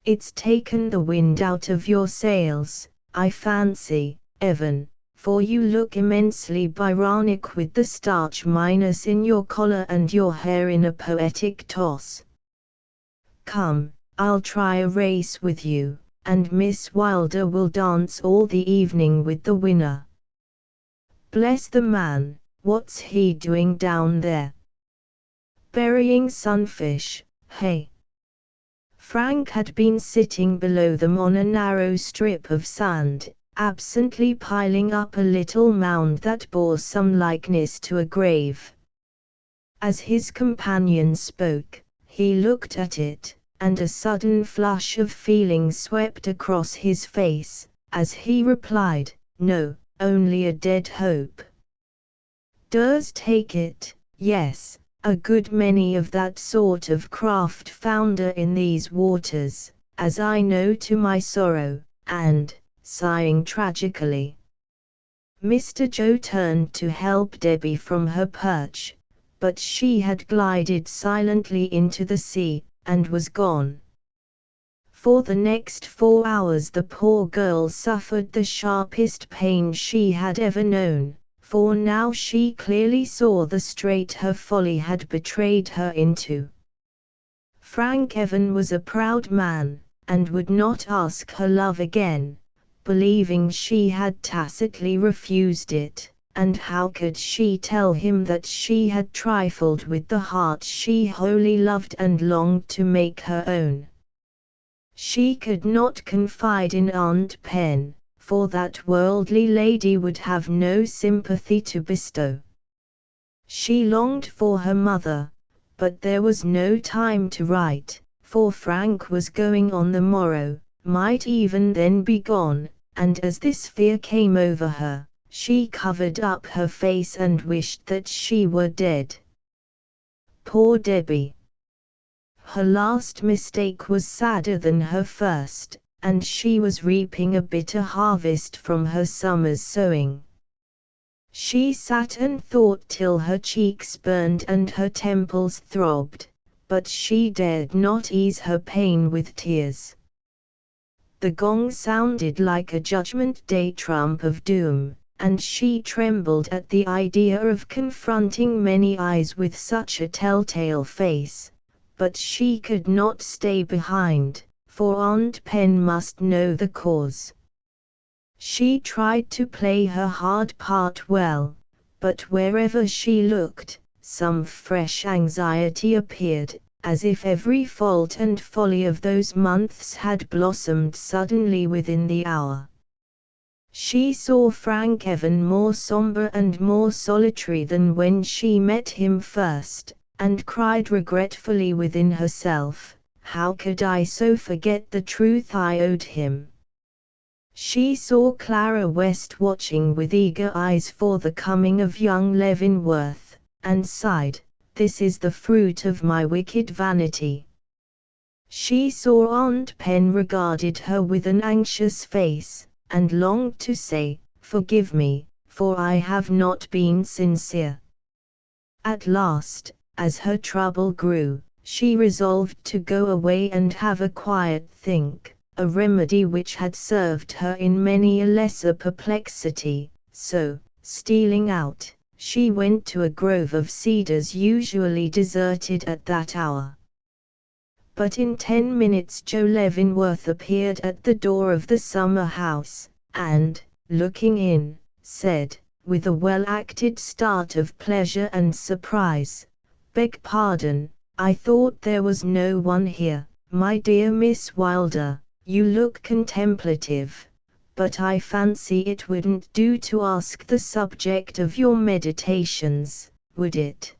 "It's taken the wind out of your sails, I fancy, Evan, for you look immensely Byronic with the starch minus in your collar and your hair in a poetic toss. Come, I'll try a race with you, and Miss Wilder will dance all the evening with the winner." "Bless the man, what's he doing down there?" "Burying sunfish, hey?" Frank had been sitting below them on a narrow strip of sand, absently piling up a little mound that bore some likeness to a grave. As his companion spoke, he looked at it, and a sudden flush of feeling swept across his face, as he replied, "No, only a dead hope." "Does take it, yes. A good many of that sort of craft founder in these waters, as I know to my sorrow," and, sighing tragically, Mr. Joe turned to help Debbie from her perch, but she had glided silently into the sea, and was gone. For the next 4 hours the poor girl suffered the sharpest pain she had ever known, for now she clearly saw the strait her folly had betrayed her into. Frank Evan was a proud man, and would not ask her love again, believing she had tacitly refused it, and how could she tell him that she had trifled with the heart she wholly loved and longed to make her own? She could not confide in Aunt Pen, for that worldly lady would have no sympathy to bestow. She longed for her mother, but there was no time to write, for Frank was going on the morrow, might even then be gone, and as this fear came over her, she covered up her face and wished that she were dead. Poor Debbie! Her last mistake was sadder than her first, and she was reaping a bitter harvest from her summer's sowing. She sat and thought till her cheeks burned and her temples throbbed, but she dared not ease her pain with tears. The gong sounded like a judgment day trump of doom, and she trembled at the idea of confronting many eyes with such a telltale face, but she could not stay behind, for Aunt Pen must know the cause. She tried to play her hard part well, but wherever she looked, some fresh anxiety appeared, as if every fault and folly of those months had blossomed suddenly within the hour. She saw Frank even more sombre and more solitary than when she met him first, and cried regretfully within herself, "How could I so forget the truth I owed him?" She saw Clara West watching with eager eyes for the coming of young Leavenworth, and sighed, "This is the fruit of my wicked vanity." She saw Aunt Pen regarded her with an anxious face, and longed to say, "Forgive me, for I have not been sincere." At last, as her trouble grew, she resolved to go away and have a quiet think, a remedy which had served her in many a lesser perplexity, so, stealing out, she went to a grove of cedars usually deserted at that hour. But in 10 minutes Joe Leavenworth appeared at the door of the summer house, and, looking in, said, with a well-acted start of pleasure and surprise, "Beg pardon, I thought there was no one here, my dear Miss Wilder. You look contemplative, but I fancy it wouldn't do to ask the subject of your meditations, would it?"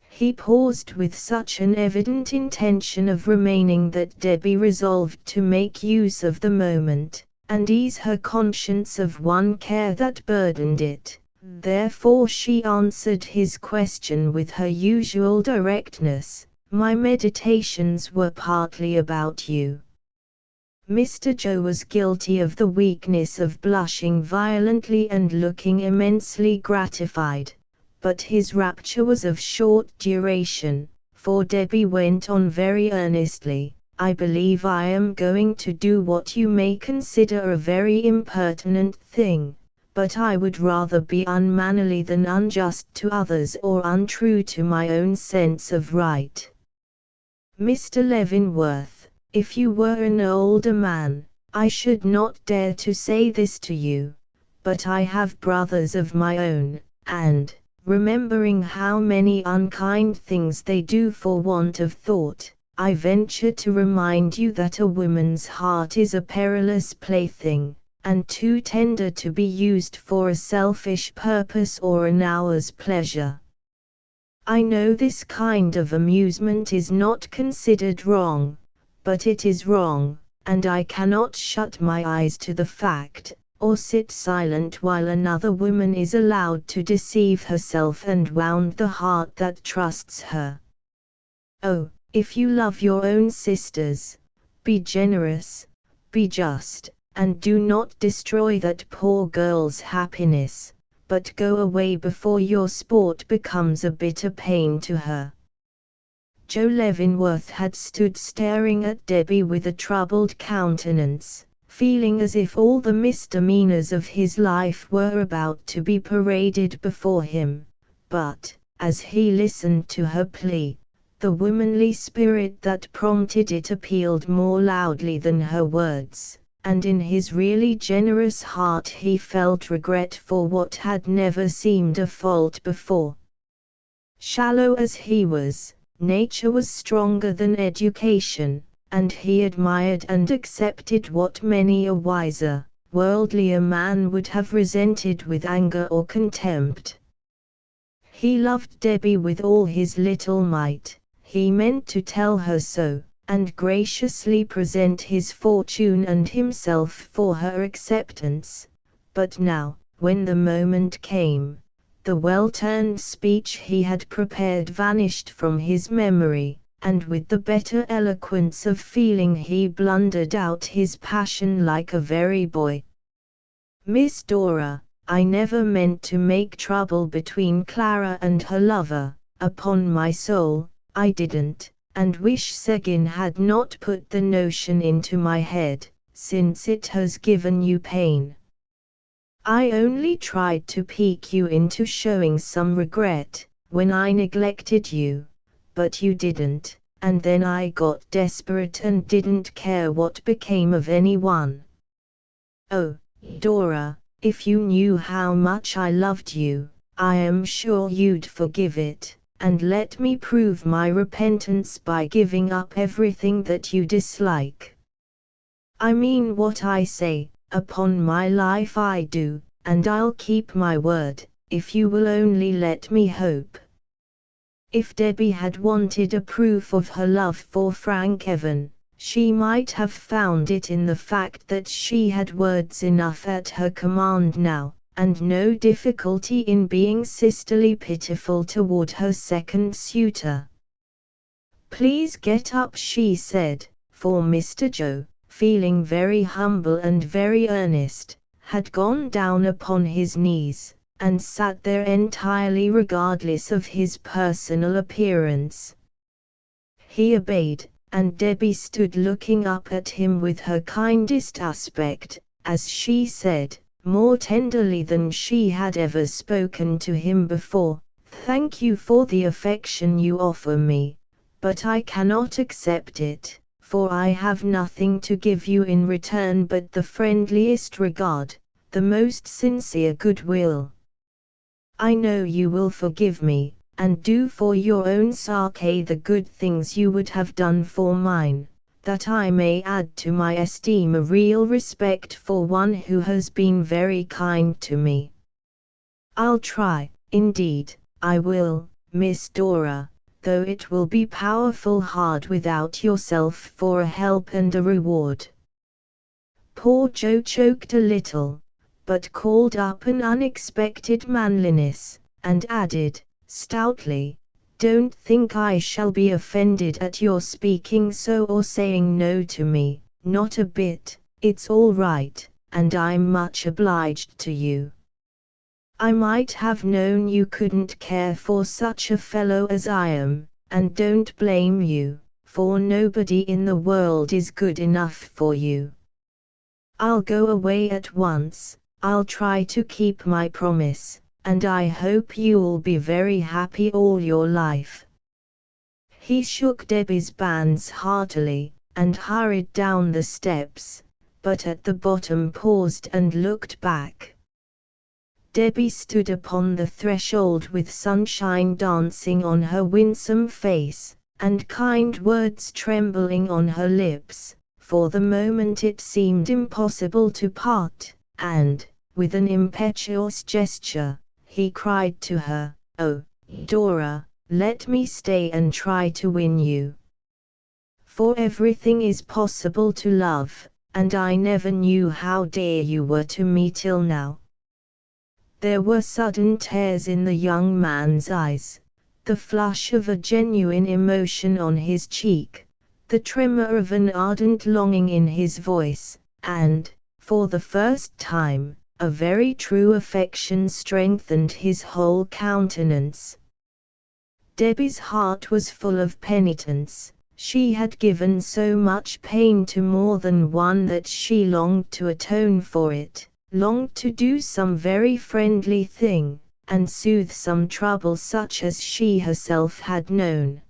He paused with such an evident intention of remaining that Debbie resolved to make use of the moment, and ease her conscience of one care that burdened it. Therefore she answered his question with her usual directness, "My meditations were partly about you." Mr. Joe was guilty of the weakness of blushing violently and looking immensely gratified, but his rapture was of short duration, for Debbie went on very earnestly, "I believe I am going to do what you may consider a very impertinent thing, but I would rather be unmannerly than unjust to others or untrue to my own sense of right. Mr. Leavenworth, if you were an older man, I should not dare to say this to you, but I have brothers of my own, and, remembering how many unkind things they do for want of thought, I venture to remind you that a woman's heart is a perilous plaything, and too tender to be used for a selfish purpose or an hour's pleasure. I know this kind of amusement is not considered wrong, but it is wrong, and I cannot shut my eyes to the fact, or sit silent while another woman is allowed to deceive herself and wound the heart that trusts her. Oh, if you love your own sisters, be generous, be just, and do not destroy that poor girl's happiness, but go away before your sport becomes a bitter pain to her." Joe Leavenworth had stood staring at Debbie with a troubled countenance, feeling as if all the misdemeanors of his life were about to be paraded before him, but, as he listened to her plea, the womanly spirit that prompted it appealed more loudly than her words, and in his really generous heart he felt regret for what had never seemed a fault before. Shallow as he was, nature was stronger than education, and he admired and accepted what many a wiser, worldly a man would have resented with anger or contempt. He loved Debbie with all his little might. He meant to tell her so, and graciously present his fortune and himself for her acceptance. But now, when the moment came, the well-turned speech he had prepared vanished from his memory, and with the better eloquence of feeling he blundered out his passion like a very boy. "Miss Dora, I never meant to make trouble between Clara and her lover, upon my soul, I didn't, and wish Seguin had not put the notion into my head, since it has given you pain. I only tried to pique you into showing some regret, when I neglected you, but you didn't, and then I got desperate and didn't care what became of anyone. Oh, Dora, if you knew how much I loved you, I am sure you'd forgive it, and let me prove my repentance by giving up everything that you dislike. I mean what I say, upon my life I do, and I'll keep my word, if you will only let me hope." If Debbie had wanted a proof of her love for Frank Evan, she might have found it in the fact that she had words enough at her command now, and no difficulty in being sisterly pitiful toward her second suitor. "Please get up," she said, for Mr. Joe, feeling very humble and very earnest, had gone down upon his knees, and sat there entirely regardless of his personal appearance. He obeyed, and Debbie stood looking up at him with her kindest aspect, as she said, more tenderly than she had ever spoken to him before, "Thank you for the affection you offer me, but I cannot accept it, for I have nothing to give you in return but the friendliest regard, the most sincere goodwill. I know you will forgive me, and do for your own sake the good things you would have done for mine, that I may add to my esteem a real respect for one who has been very kind to me. I'll try, indeed, I will, Miss Dora, though it will be powerful hard without yourself for a help and a reward." Poor Joe choked a little, but called up an unexpected manliness, and added, stoutly, "Don't think I shall be offended at your speaking so or saying no to me, not a bit, it's all right, and I'm much obliged to you. I might have known you couldn't care for such a fellow as I am, and don't blame you, for nobody in the world is good enough for you. I'll go away at once, I'll try to keep my promise, and I hope you'll be very happy all your life." He shook Debbie's bands heartily, and hurried down the steps, but at the bottom paused and looked back. Debbie stood upon the threshold with sunshine dancing on her winsome face, and kind words trembling on her lips. For the moment it seemed impossible to part, and, with an impetuous gesture, he cried to her, "Oh, Dora, let me stay and try to win you. For everything is possible to love, and I never knew how dear you were to me till now." There were sudden tears in the young man's eyes, the flush of a genuine emotion on his cheek, the tremor of an ardent longing in his voice, and, for the first time, a very true affection strengthened his whole countenance. Debbie's heart was full of penitence. She had given so much pain to more than one that she longed to atone for it, longed to do some very friendly thing, and soothe some trouble such as she herself had known.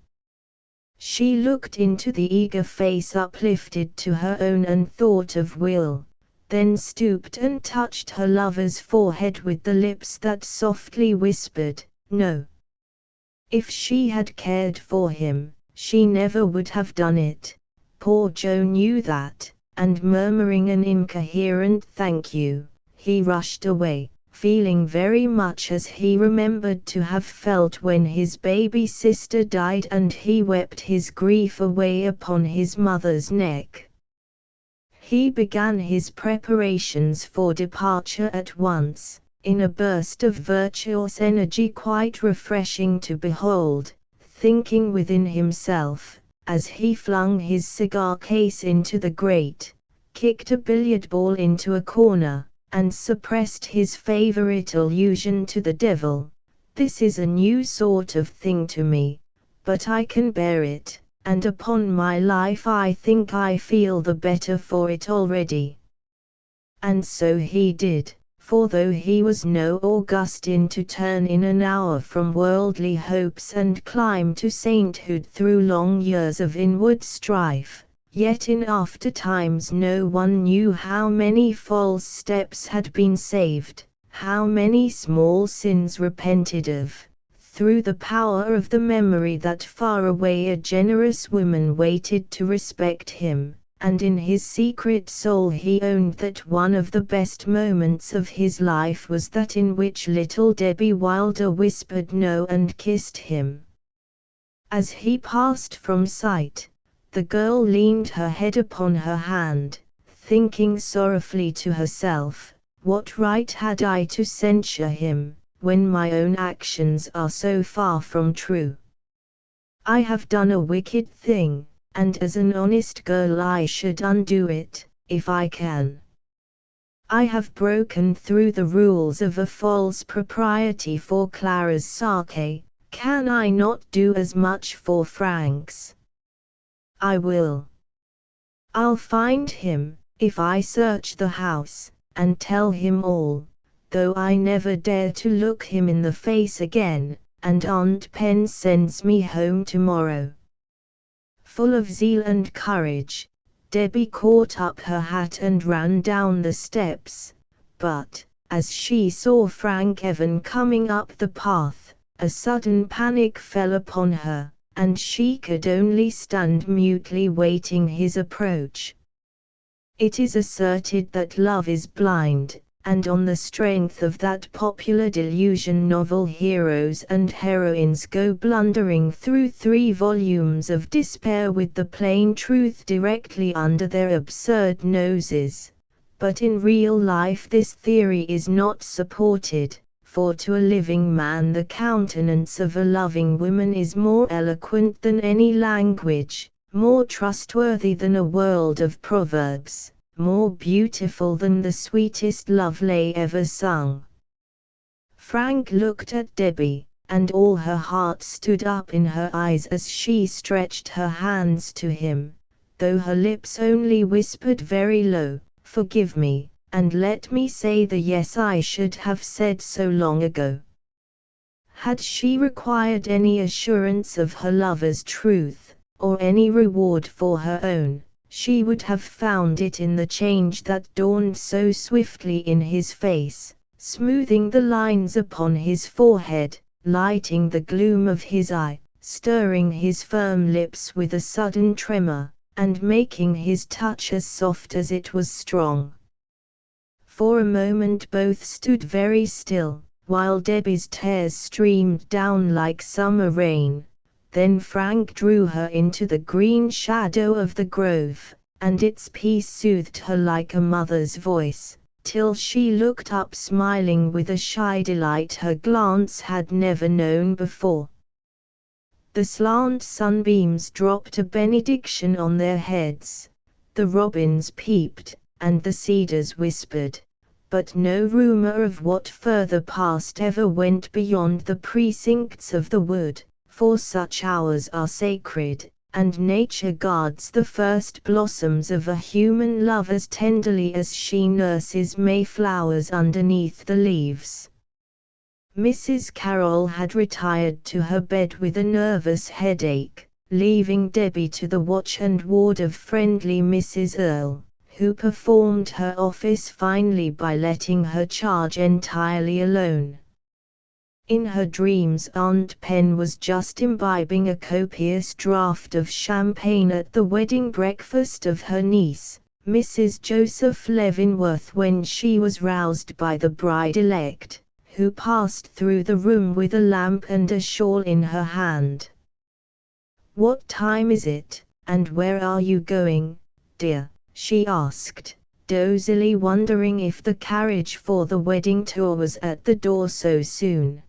She looked into the eager face uplifted to her own and thought of Will, then stooped and touched her lover's forehead with the lips that softly whispered, "No." If she had cared for him, she never would have done it. Poor Joe knew that, and murmuring an incoherent thank you, he rushed away, feeling very much as he remembered to have felt when his baby sister died and he wept his grief away upon his mother's neck. He began his preparations for departure at once, in a burst of virtuous energy quite refreshing to behold, thinking within himself, as he flung his cigar case into the grate, kicked a billiard ball into a corner, and suppressed his favorite allusion to the devil, "This is a new sort of thing to me, but I can bear it, and upon my life I think I feel the better for it already." And so he did, for though he was no Augustine to turn in an hour from worldly hopes and climb to sainthood through long years of inward strife, yet in after times no one knew how many false steps had been saved, how many small sins repented of, through the power of the memory that far away a generous woman waited to respect him, and in his secret soul he owned that one of the best moments of his life was that in which little Debbie Wilder whispered no and kissed him. As he passed from sight, the girl leaned her head upon her hand, thinking sorrowfully to herself, "What right had I to censure him, when my own actions are so far from true? I have done a wicked thing, and as an honest girl I should undo it, if I can. I have broken through the rules of a false propriety for Clara's sake, can I not do as much for Frank's? I will. I'll find him, if I search the house, and tell him all, though I never dare to look him in the face again, and Aunt Pen sends me home tomorrow." Full of zeal and courage, Debbie caught up her hat and ran down the steps, but, as she saw Frank Evan coming up the path, a sudden panic fell upon her, and she could only stand mutely waiting his approach. It is asserted that love is blind, and on the strength of that popular delusion novel heroes and heroines go blundering through 3 volumes of despair with the plain truth directly under their absurd noses. But in real life this theory is not supported, for to a living man the countenance of a loving woman is more eloquent than any language, more trustworthy than a world of proverbs, more beautiful than the sweetest love lay ever sung. Frank looked at Debbie, and all her heart stood up in her eyes as she stretched her hands to him, though her lips only whispered very low, "Forgive me, and let me say the yes I should have said so long ago." Had she required any assurance of her lover's truth, or any reward for her own, she would have found it in the change that dawned so swiftly in his face, smoothing the lines upon his forehead, lighting the gloom of his eye, stirring his firm lips with a sudden tremor, and making his touch as soft as it was strong. For a moment both stood very still, while Debbie's tears streamed down like summer rain. Then Frank drew her into the green shadow of the grove, and its peace soothed her like a mother's voice, till she looked up smiling with a shy delight her glance had never known before. The slant sunbeams dropped a benediction on their heads, the robins peeped, and the cedars whispered, but no rumor of what further passed ever went beyond the precincts of the wood, for such hours are sacred, and nature guards the first blossoms of a human love as tenderly as she nurses mayflowers underneath the leaves. Mrs. Carroll had retired to her bed with a nervous headache, leaving Debbie to the watch and ward of friendly Mrs. Earle, who performed her office finely by letting her charge entirely alone. In her dreams Aunt Pen was just imbibing a copious draught of champagne at the wedding breakfast of her niece, Mrs. Joseph Leavenworth, when she was roused by the bride-elect, who passed through the room with a lamp and a shawl in her hand. "What time is it, and where are you going, dear?" she asked, dozily wondering if the carriage for the wedding tour was at the door so soon.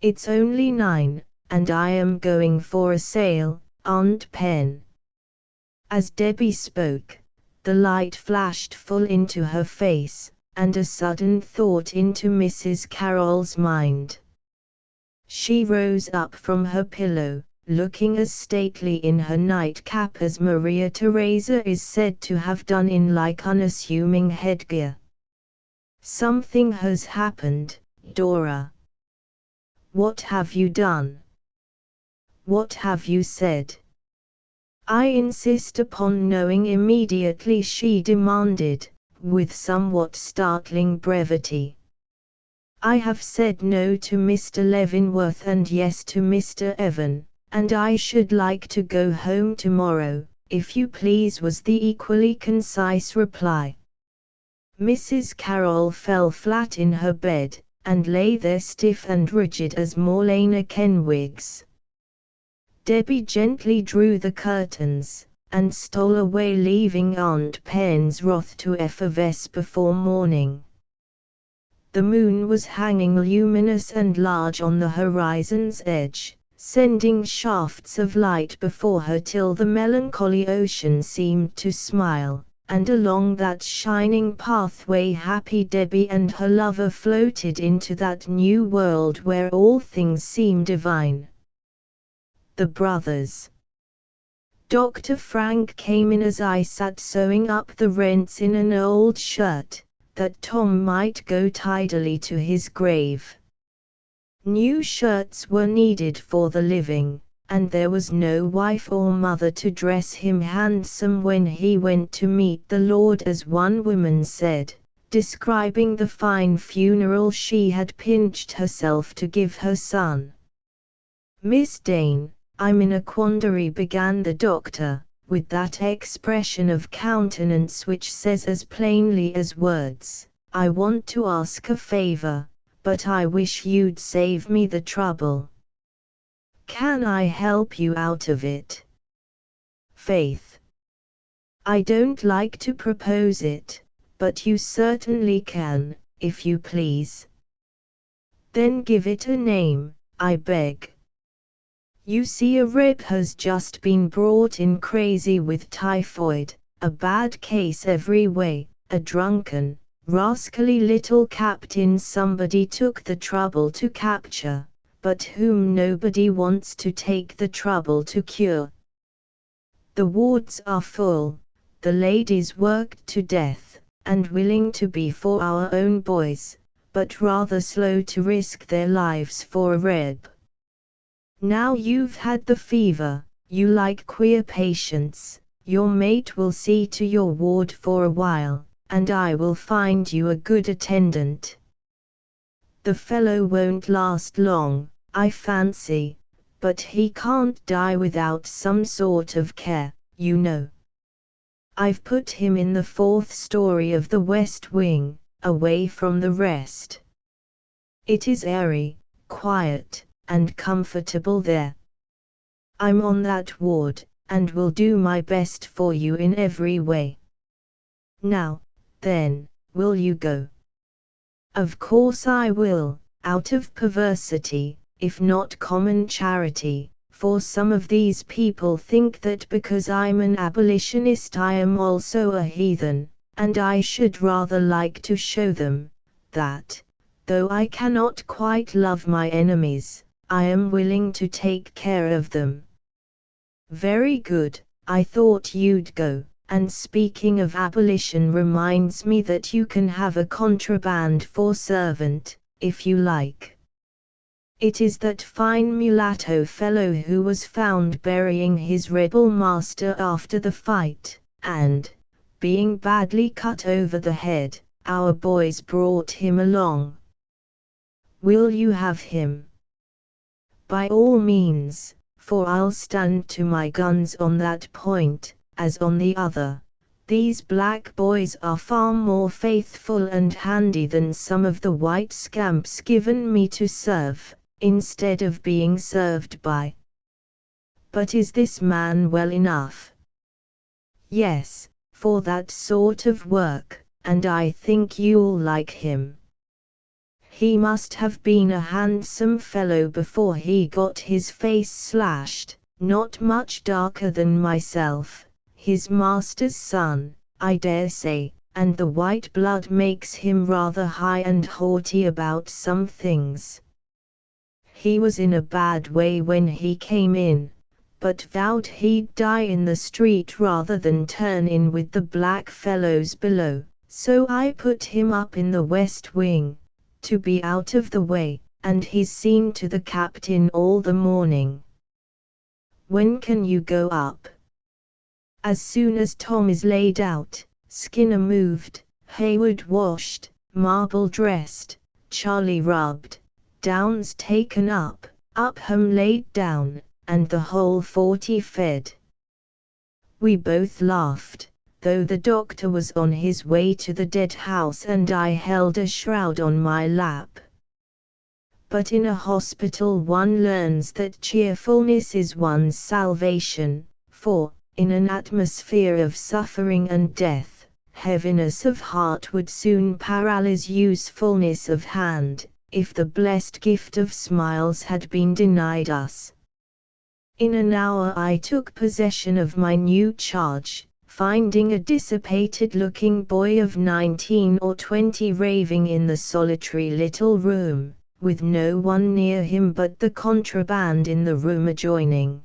"It's only 9, and I am going for a sail, Aunt Pen." As Debbie spoke, the light flashed full into her face, and a sudden thought into Mrs. Carroll's mind. She rose up from her pillow, looking as stately in her nightcap as Maria Theresa is said to have done in like unassuming headgear. "Something has happened, Dora." "What have you done? What have you said?" "I insist upon knowing immediately," she demanded, with somewhat startling brevity. "I have said no to Mr. Leavenworth and yes to Mr. Evan, and I should like to go home tomorrow, if you please," was the equally concise reply. Mrs. Carroll fell flat in her bed, and lay there stiff and rigid as Morlena Kenwigs. Debbie gently drew the curtains, and stole away, leaving Aunt Pen's wrath to effervesce before morning. The moon was hanging luminous and large on the horizon's edge, sending shafts of light before her till the melancholy ocean seemed to smile, and along that shining pathway happy Debbie and her lover floated into that new world where all things seem divine. The brothers. Dr. Frank came in as I sat sewing up the rents in an old shirt, that Tom might go tidily to his grave. New shirts were needed for the living, and there was no wife or mother to dress him handsome when he went to meet the Lord, as one woman said, describing the fine funeral she had pinched herself to give her son. "Miss Dane, I'm in a quandary," began the doctor, with that expression of countenance which says as plainly as words, "I want to ask a favor, but I wish you'd save me the trouble. Can I help you out of it?" "Faith, I don't like to propose it, but you certainly can, if you please." "Then give it a name, I beg." "You see, a reb has just been brought in crazy with typhoid, a bad case every way, a drunken, rascally little captain somebody took the trouble to capture, but whom nobody wants to take the trouble to cure. The wards are full, the ladies worked to death, and willing to be for our own boys, but rather slow to risk their lives for a reb. Now you've had the fever, you like queer patients, your mate will see to your ward for a while, and I will find you a good attendant. The fellow won't last long, I fancy, but he can't die without some sort of care, you know. I've put him in the 4th story of the West Wing, away from the rest. It is airy, quiet, and comfortable there. I'm on that ward, and will do my best for you in every way. Now, then, will you go?" "Of course I will, out of perversity, if not common charity, for some of these people think that because I'm an abolitionist I am also a heathen, and I should rather like to show them, that, though I cannot quite love my enemies, I am willing to take care of them." "Very good, I thought you'd go, and speaking of abolition reminds me that you can have a contraband for servant, if you like. It is that fine mulatto fellow who was found burying his rebel master after the fight, and, being badly cut over the head, our boys brought him along. Will you have him?" "By all means, for I'll stand to my guns on that point, as on the other, These black boys are far more faithful and handy than some of the white scamps given me to serve, instead of being served by. But is this man well enough? Yes, for that sort of work, and I think you'll like him. He must have been a handsome fellow before he got his face slashed, not much darker than myself, his master's son, I dare say, and the white blood makes him rather high and haughty about some things. He was in a bad way when he came in, but vowed he'd die in the street rather than turn in with the black fellows below, so I put him up in the west wing, to be out of the way, and he's seen to the captain all the morning. When can you go up? As soon as Tom is laid out, Skinner moved, Hayward washed, Marble dressed, Charlie rubbed, Downs taken up, Upham laid down, and the whole 40 fed. We both laughed, though the doctor was on his way to the dead house and I held a shroud on my lap. But in a hospital one learns that cheerfulness is one's salvation, for, in an atmosphere of suffering and death, heaviness of heart would soon paralyze usefulness of hand, if the blessed gift of smiles had been denied us. In an hour I took possession of my new charge, finding a dissipated-looking boy of 19 or 20 raving in the solitary little room, with no one near him but the contraband in the room adjoining.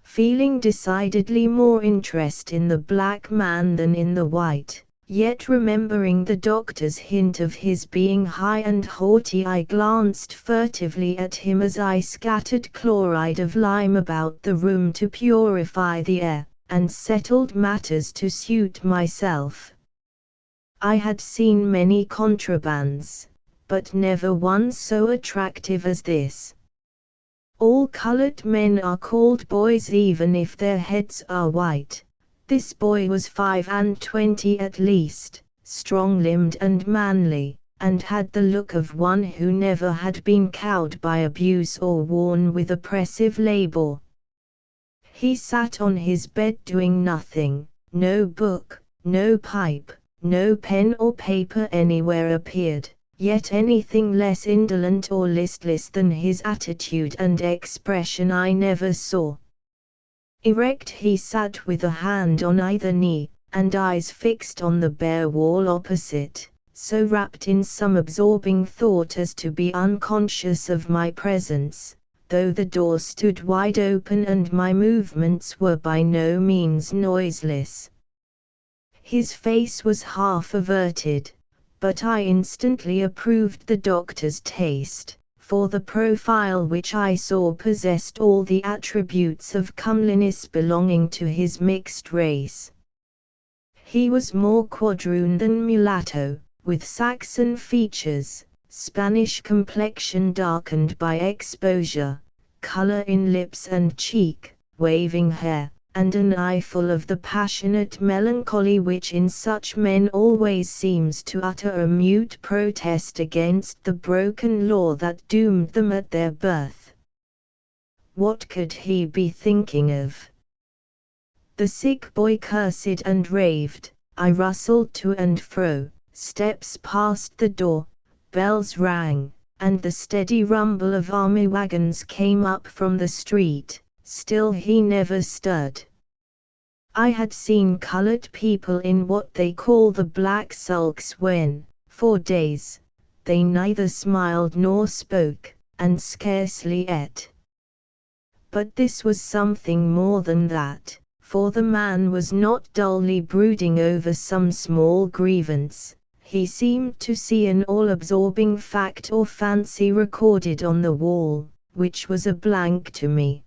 Feeling decidedly more interest in the black man than in the white, yet remembering the doctor's hint of his being high and haughty, I glanced furtively at him as I scattered chloride of lime about the room to purify the air, and settled matters to suit myself. I had seen many contrabands, but never one so attractive as this. All colored men are called boys even if their heads are white. This boy was 25 at least, strong-limbed and manly, and had the look of one who never had been cowed by abuse or worn with oppressive labor. He sat on his bed doing nothing, no book, no pipe, no pen or paper anywhere appeared, yet anything less indolent or listless than his attitude and expression I never saw. Erect he sat with a hand on either knee, and eyes fixed on the bare wall opposite, so wrapped in some absorbing thought as to be unconscious of my presence, though the door stood wide open and my movements were by no means noiseless. His face was half averted, but I instantly approved the doctor's taste, for the profile which I saw possessed all the attributes of comeliness belonging to his mixed race. He was more quadroon than mulatto, with Saxon features, Spanish complexion darkened by exposure, color in lips and cheek, waving hair, and an eye full of the passionate melancholy which in such men always seems to utter a mute protest against the broken law that doomed them at their birth. What could he be thinking of? The sick boy cursed and raved, I rustled to and fro, steps passed the door, bells rang, and the steady rumble of army wagons came up from the street. Still he never stirred. I had seen colored people in what they call the black sulks when, for days, they neither smiled nor spoke, and scarcely ate. But this was something more than that, for the man was not dully brooding over some small grievance. He seemed to see an all-absorbing fact or fancy recorded on the wall, which was a blank to me.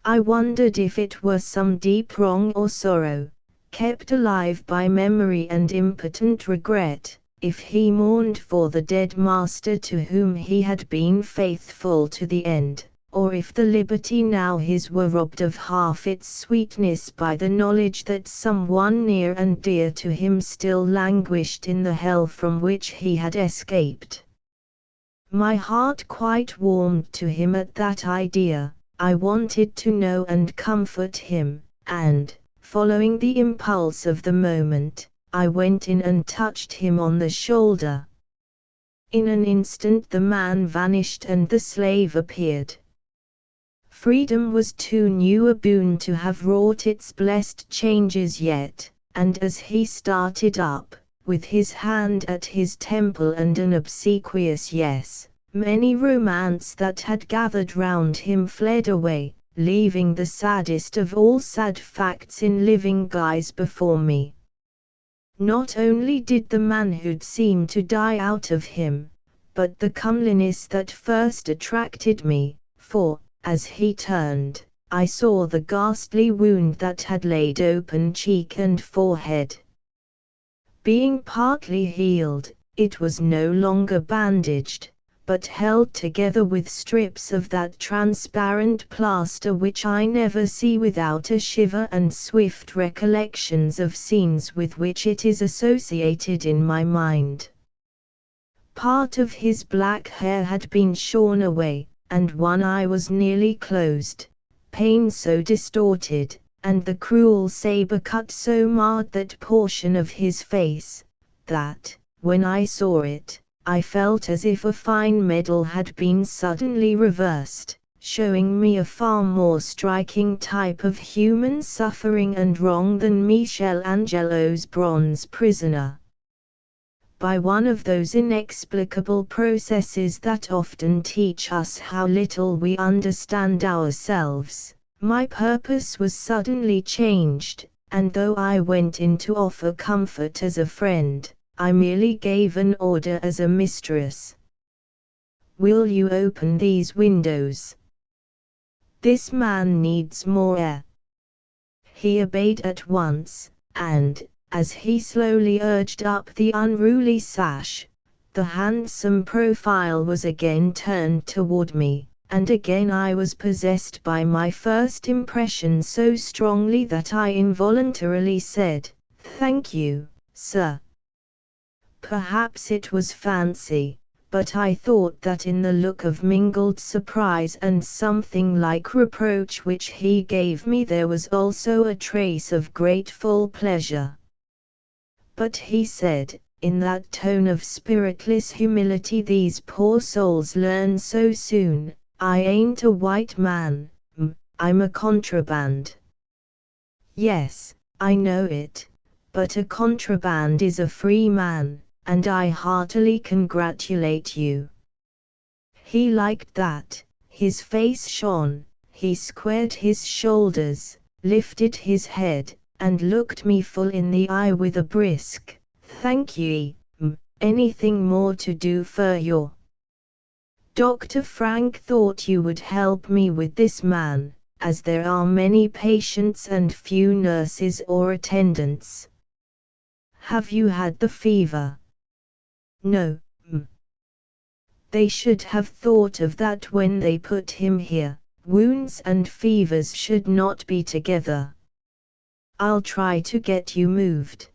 I wondered if it were some deep wrong or sorrow, kept alive by memory and impotent regret, if he mourned for the dead master to whom he had been faithful to the end, or if the liberty now his were robbed of half its sweetness by the knowledge that someone near and dear to him still languished in the hell from which he had escaped. My heart quite warmed to him at that idea. I wanted to know and comfort him, and, following the impulse of the moment, I went in and touched him on the shoulder. In an instant the man vanished and the slave appeared. Freedom was too new a boon to have wrought its blessed changes yet, and as he started up, with his hand at his temple and an obsequious yes, many romance that had gathered round him fled away, leaving the saddest of all sad facts in living guise before me. Not only did the manhood seem to die out of him, but the comeliness that first attracted me, for, as he turned, I saw the ghastly wound that had laid open cheek and forehead. Being partly healed, it was no longer bandaged, but held together with strips of that transparent plaster which I never see without a shiver and swift recollections of scenes with which it is associated in my mind. Part of his black hair had been shorn away, and one eye was nearly closed, pain so distorted, and the cruel saber cut so marred that portion of his face, that, when I saw it, I felt as if a fine medal had been suddenly reversed, showing me a far more striking type of human suffering and wrong than Michelangelo's bronze prisoner. By one of those inexplicable processes that often teach us how little we understand ourselves, my purpose was suddenly changed, and though I went in to offer comfort as a friend, I merely gave an order as a mistress. "Will you open these windows? This man needs more air." He obeyed at once, and, as he slowly urged up the unruly sash, the handsome profile was again turned toward me, and again I was possessed by my first impression so strongly that I involuntarily said, "Thank you, sir." Perhaps it was fancy, but I thought that in the look of mingled surprise and something like reproach which he gave me there was also a trace of grateful pleasure. But he said, in that tone of spiritless humility these poor souls learn so soon, "I ain't a white man, I'm a contraband." Yes, I know it, but a contraband is a free man, and I heartily congratulate you. He liked that, his face shone, he squared his shoulders, lifted his head, and looked me full in the eye with a brisk, "Thank ye, anything more to do for you?" Dr. Frank thought you would help me with this man, as there are many patients and few nurses or attendants. Have you had the fever? No, They should have thought of that when they put him here. Wounds and fevers should not be together. I'll try to get you moved.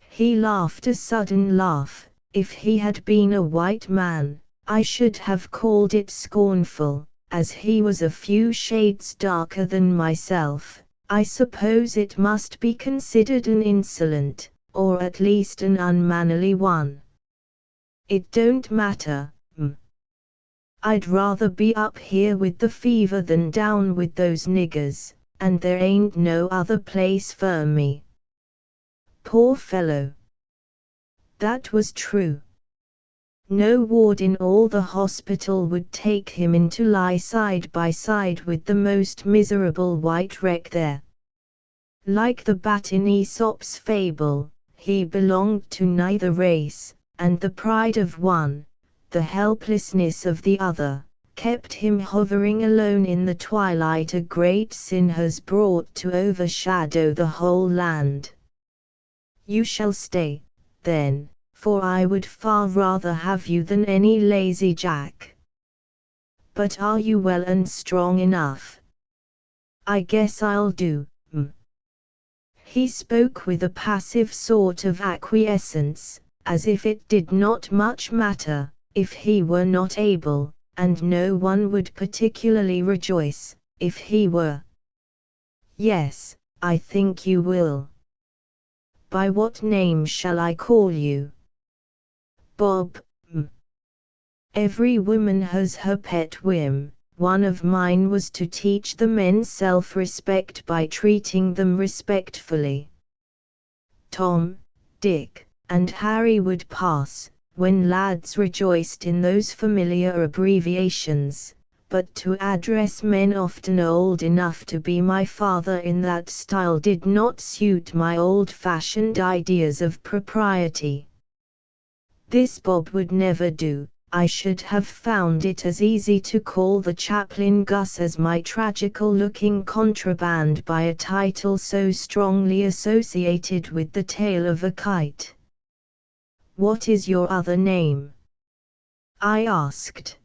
He laughed a sudden laugh. If he had been a white man, I should have called it scornful. As he was a few shades darker than myself, I suppose it must be considered an insolent, or at least an unmannerly one. It don't matter, I'd rather be up here with the fever than down with those niggers, and there ain't no other place for me. Poor fellow. That was true. No ward in all the hospital would take him in to lie side by side with the most miserable white wreck there. Like the bat in Aesop's fable, he belonged to neither race, and the pride of one, the helplessness of the other, kept him hovering alone in the twilight a great sin has brought to overshadow the whole land. You shall stay, then, for I would far rather have you than any lazy Jack. But are you well and strong enough? I guess I'll do, He spoke with a passive sort of acquiescence, as if it did not much matter, if he were not able, and no one would particularly rejoice, if he were. Yes, I think you will. By what name shall I call you? Bob. Every woman has her pet whim. One of mine was to teach the men self-respect by treating them respectfully. Tom, Dick, and Harry would pass, when lads rejoiced in those familiar abbreviations, but to address men often old enough to be my father in that style did not suit my old-fashioned ideas of propriety. This Bob would never do. I should have found it as easy to call the chaplain Gus as my tragical-looking contraband by a title so strongly associated with the tail of a kite. What is your other name? I asked.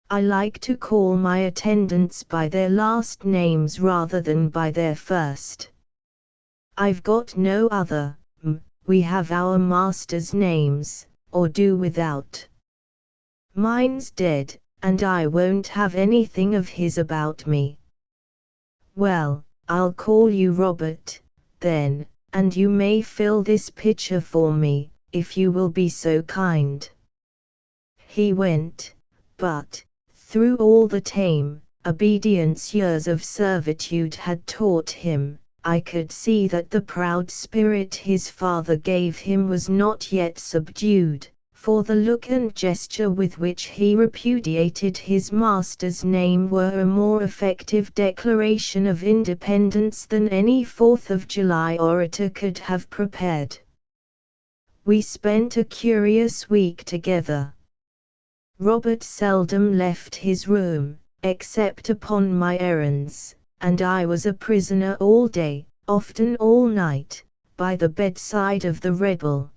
I like to call my attendants by their last names rather than by their first. I've got no other, we have our masters' names, or do without. Mine's dead, and I won't have anything of his about me. Well, I'll call you Robert, then, and you may fill this pitcher for me, if you will be so kind. He went, but, through all the tame obedience years of servitude had taught him, I could see that the proud spirit his father gave him was not yet subdued, for the look and gesture with which he repudiated his master's name were a more effective declaration of independence than any 4th of July orator could have prepared. We spent a curious week together. Robert seldom left his room, except upon my errands, and I was a prisoner all day, often all night, by the bedside of the rebel.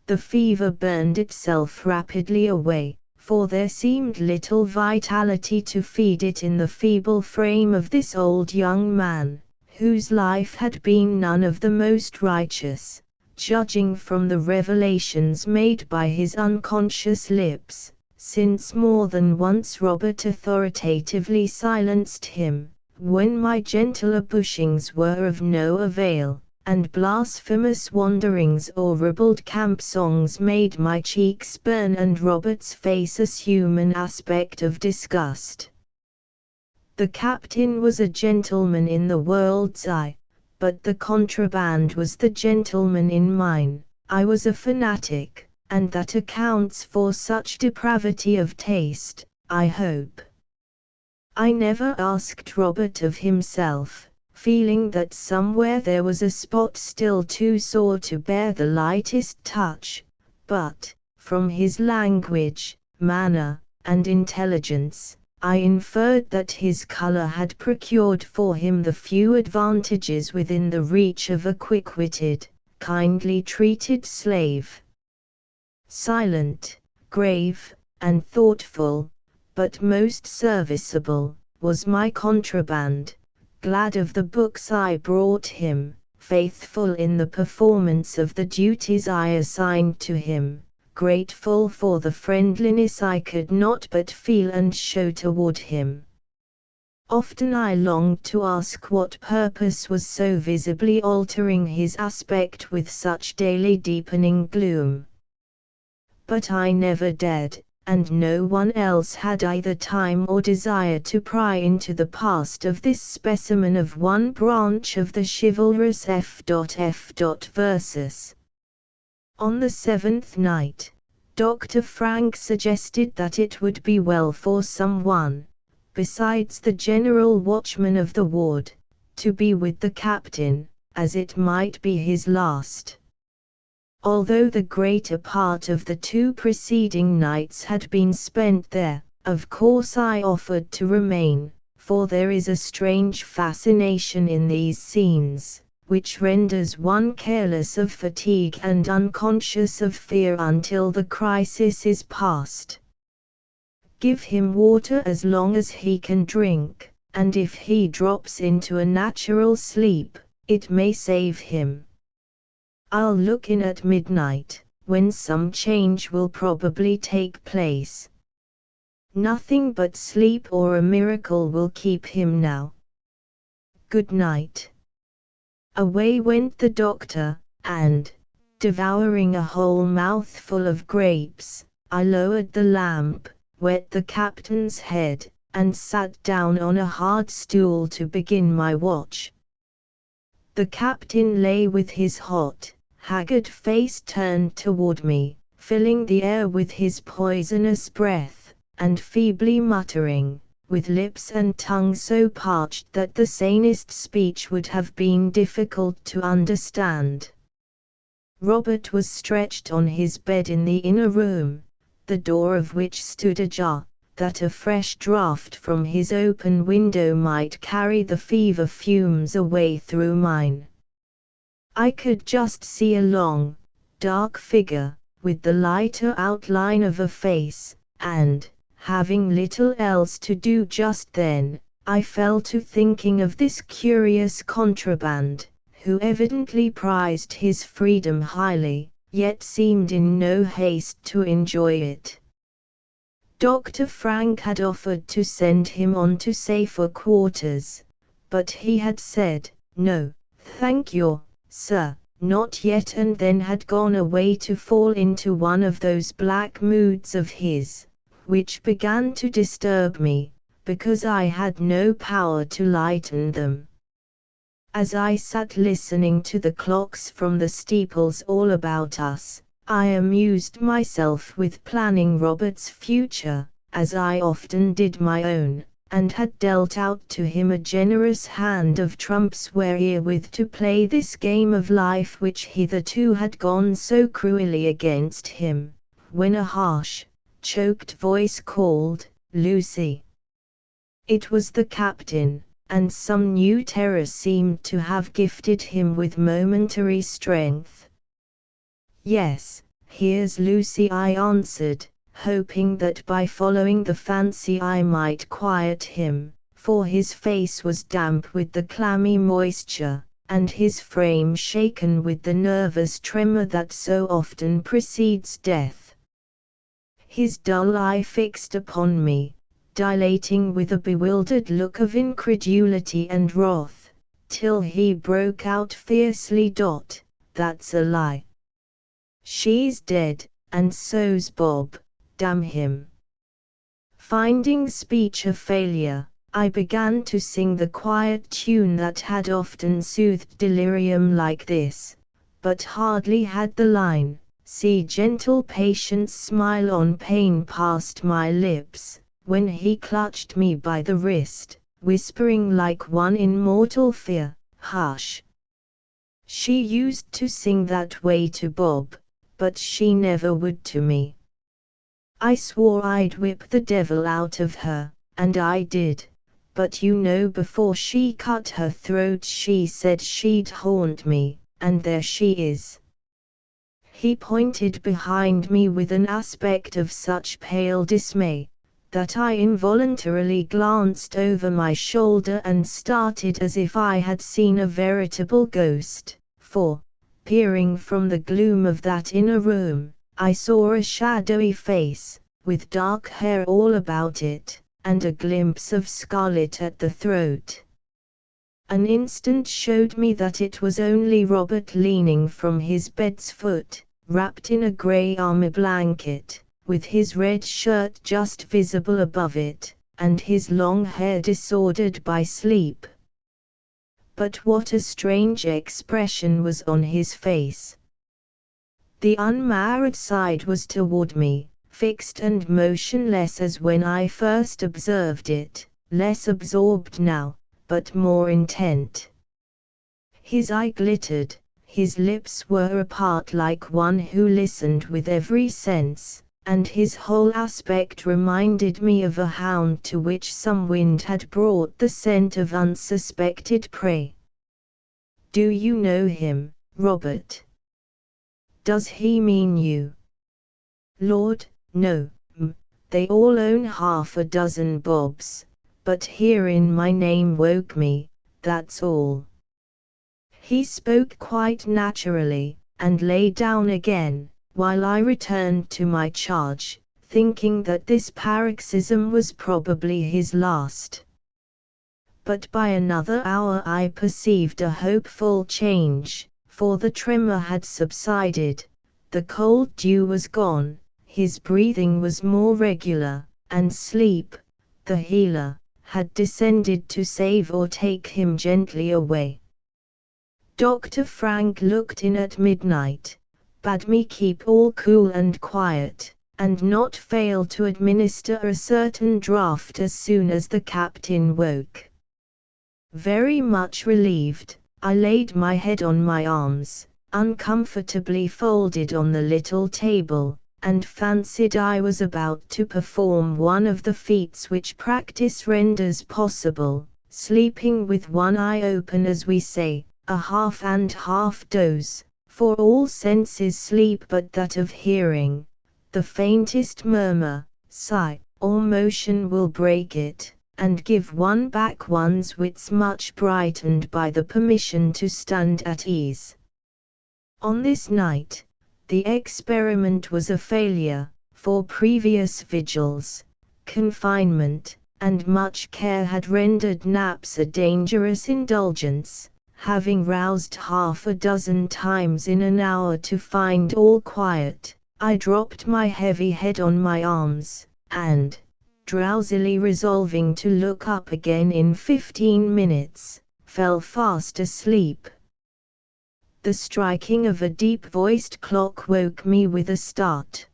The fever burned itself rapidly away, for there seemed little vitality to feed it in the feeble frame of this old young man, whose life had been none of the most righteous, judging from the revelations made by his unconscious lips, since more than once Robert authoritatively silenced him, when my gentler pushings were of no avail, and blasphemous wanderings or ribald camp songs made my cheeks burn and Robert's face assume an aspect of disgust. The captain was a gentleman in the world's eye, but the contraband was the gentleman in mine. I was a fanatic, and that accounts for such depravity of taste, I hope. I never asked Robert of himself, feeling that somewhere there was a spot still too sore to bear the lightest touch, but, from his language, manner, and intelligence, I inferred that his color had procured for him the few advantages within the reach of a quick-witted, kindly treated slave. Silent, grave, and thoughtful, but most serviceable, was my contraband, glad of the books I brought him, faithful in the performance of the duties I assigned to him, grateful for the friendliness I could not but feel and show toward him. Often I longed to ask what purpose was so visibly altering his aspect with such daily deepening gloom. But I never dared, and no one else had either time or desire to pry into the past of this specimen of one branch of the chivalrous F.F. versus. On the 7th night, Dr. Frank suggested that it would be well for someone, besides the general watchman of the ward, to be with the captain, as it might be his last. Although the greater part of the 2 preceding nights had been spent there, of course I offered to remain, for there is a strange fascination in these scenes, which renders one careless of fatigue and unconscious of fear until the crisis is past. Give him water as long as he can drink, and if he drops into a natural sleep, it may save him. I'll look in at midnight, when some change will probably take place. Nothing but sleep or a miracle will keep him now. Good night." Away went the doctor, and, devouring a whole mouthful of grapes, I lowered the lamp, wet the captain's head, and sat down on a hard stool to begin my watch. The captain lay with his hot, haggard face turned toward me, filling the air with his poisonous breath, and feebly muttering, with lips and tongue so parched that the sanest speech would have been difficult to understand. Robert was stretched on his bed in the inner room, the door of which stood ajar, that a fresh draught from his open window might carry the fever fumes away through mine. I could just see a long, dark figure, with the lighter outline of a face, and, having little else to do just then, I fell to thinking of this curious contraband, who evidently prized his freedom highly, yet seemed in no haste to enjoy it. Dr. Frank had offered to send him on to safer quarters, but he had said, "No, thank you, sir, not yet," and then had gone away to fall into one of those black moods of his, which began to disturb me, because I had no power to lighten them. As I sat listening to the clocks from the steeples all about us, I amused myself with planning Robert's future, as I often did my own, and had dealt out to him a generous hand of trumps wherewith to play this game of life which hitherto had gone so cruelly against him, when a harsh, choked voice called, "Lucy." It was the captain, and some new terror seemed to have gifted him with momentary strength. "Yes, here's Lucy," I answered, hoping that by following the fancy I might quiet him, for his face was damp with the clammy moisture, and his frame shaken with the nervous tremor that so often precedes death. His dull eye fixed upon me, dilating with a bewildered look of incredulity and wrath, till he broke out fiercely, "That's a lie. She's dead, and so's Bob, damn him." Finding speech a failure, I began to sing the quiet tune that had often soothed delirium like this, but hardly had the line, "See gentle patience smile on pain," past my lips, when he clutched me by the wrist, whispering like one in mortal fear, "Hush." She used to sing that way to Bob, but she never would to me. I swore I'd whip the devil out of her, and I did, but you know before she cut her throat she said she'd haunt me, and there she is. He pointed behind me with an aspect of such pale dismay, that I involuntarily glanced over my shoulder and started as if I had seen a veritable ghost, for, peering from the gloom of that inner room, I saw a shadowy face, with dark hair all about it, and a glimpse of scarlet at the throat. An instant showed me that it was only Robert leaning from his bed's foot, wrapped in a grey army blanket, with his red shirt just visible above it, and his long hair disordered by sleep. But what a strange expression was on his face! The unmarred side was toward me, fixed and motionless as when I first observed it, less absorbed now, but more intent. His eye glittered, his lips were apart like one who listened with every sense, and his whole aspect reminded me of a hound to which some wind had brought the scent of unsuspected prey. "Do you know him, Robert? Does he mean you?" "Lord, no, they all own half a dozen bobs, but hearing my name woke me, that's all." He spoke quite naturally, and lay down again, while I returned to my charge, thinking that this paroxysm was probably his last. But by another hour I perceived a hopeful change, for the tremor had subsided, the cold dew was gone, his breathing was more regular, and sleep, the healer, had descended to save or take him gently away. Dr. Frank looked in at midnight, bade me keep all cool and quiet, and not fail to administer a certain draught as soon as the captain woke. Very much relieved, I laid my head on my arms, uncomfortably folded on the little table, and fancied I was about to perform one of the feats which practice renders possible, sleeping with one eye open, as we say, a half and half doze, for all senses sleep but that of hearing. The faintest murmur, sigh, or motion will break it, and give one back one's wits, much brightened by the permission to stand at ease. On this night, the experiment was a failure, for previous vigils, confinement, and much care had rendered naps a dangerous indulgence. Having roused half a dozen times in an hour to find all quiet, I dropped my heavy head on my arms, and, drowsily resolving to look up again in 15 minutes, fell fast asleep. The striking of a deep-voiced clock woke me with a start.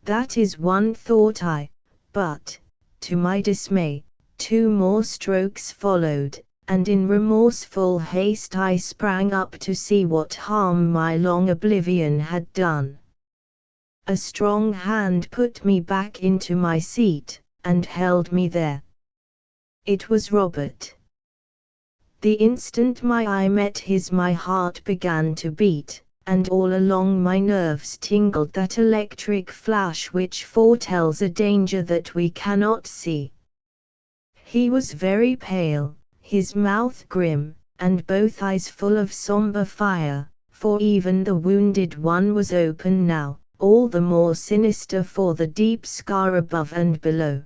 That is one, thought I, but, to my dismay, 2 more strokes followed, and in remorseful haste I sprang up to see what harm my long oblivion had done. A strong hand put me back into my seat, and held me there. It was Robert. The instant my eye met his my heart began to beat, and all along my nerves tingled that electric flash which foretells a danger that we cannot see. He was very pale, his mouth grim, and both eyes full of somber fire, for even the wounded one was open now, all the more sinister for the deep scar above and below.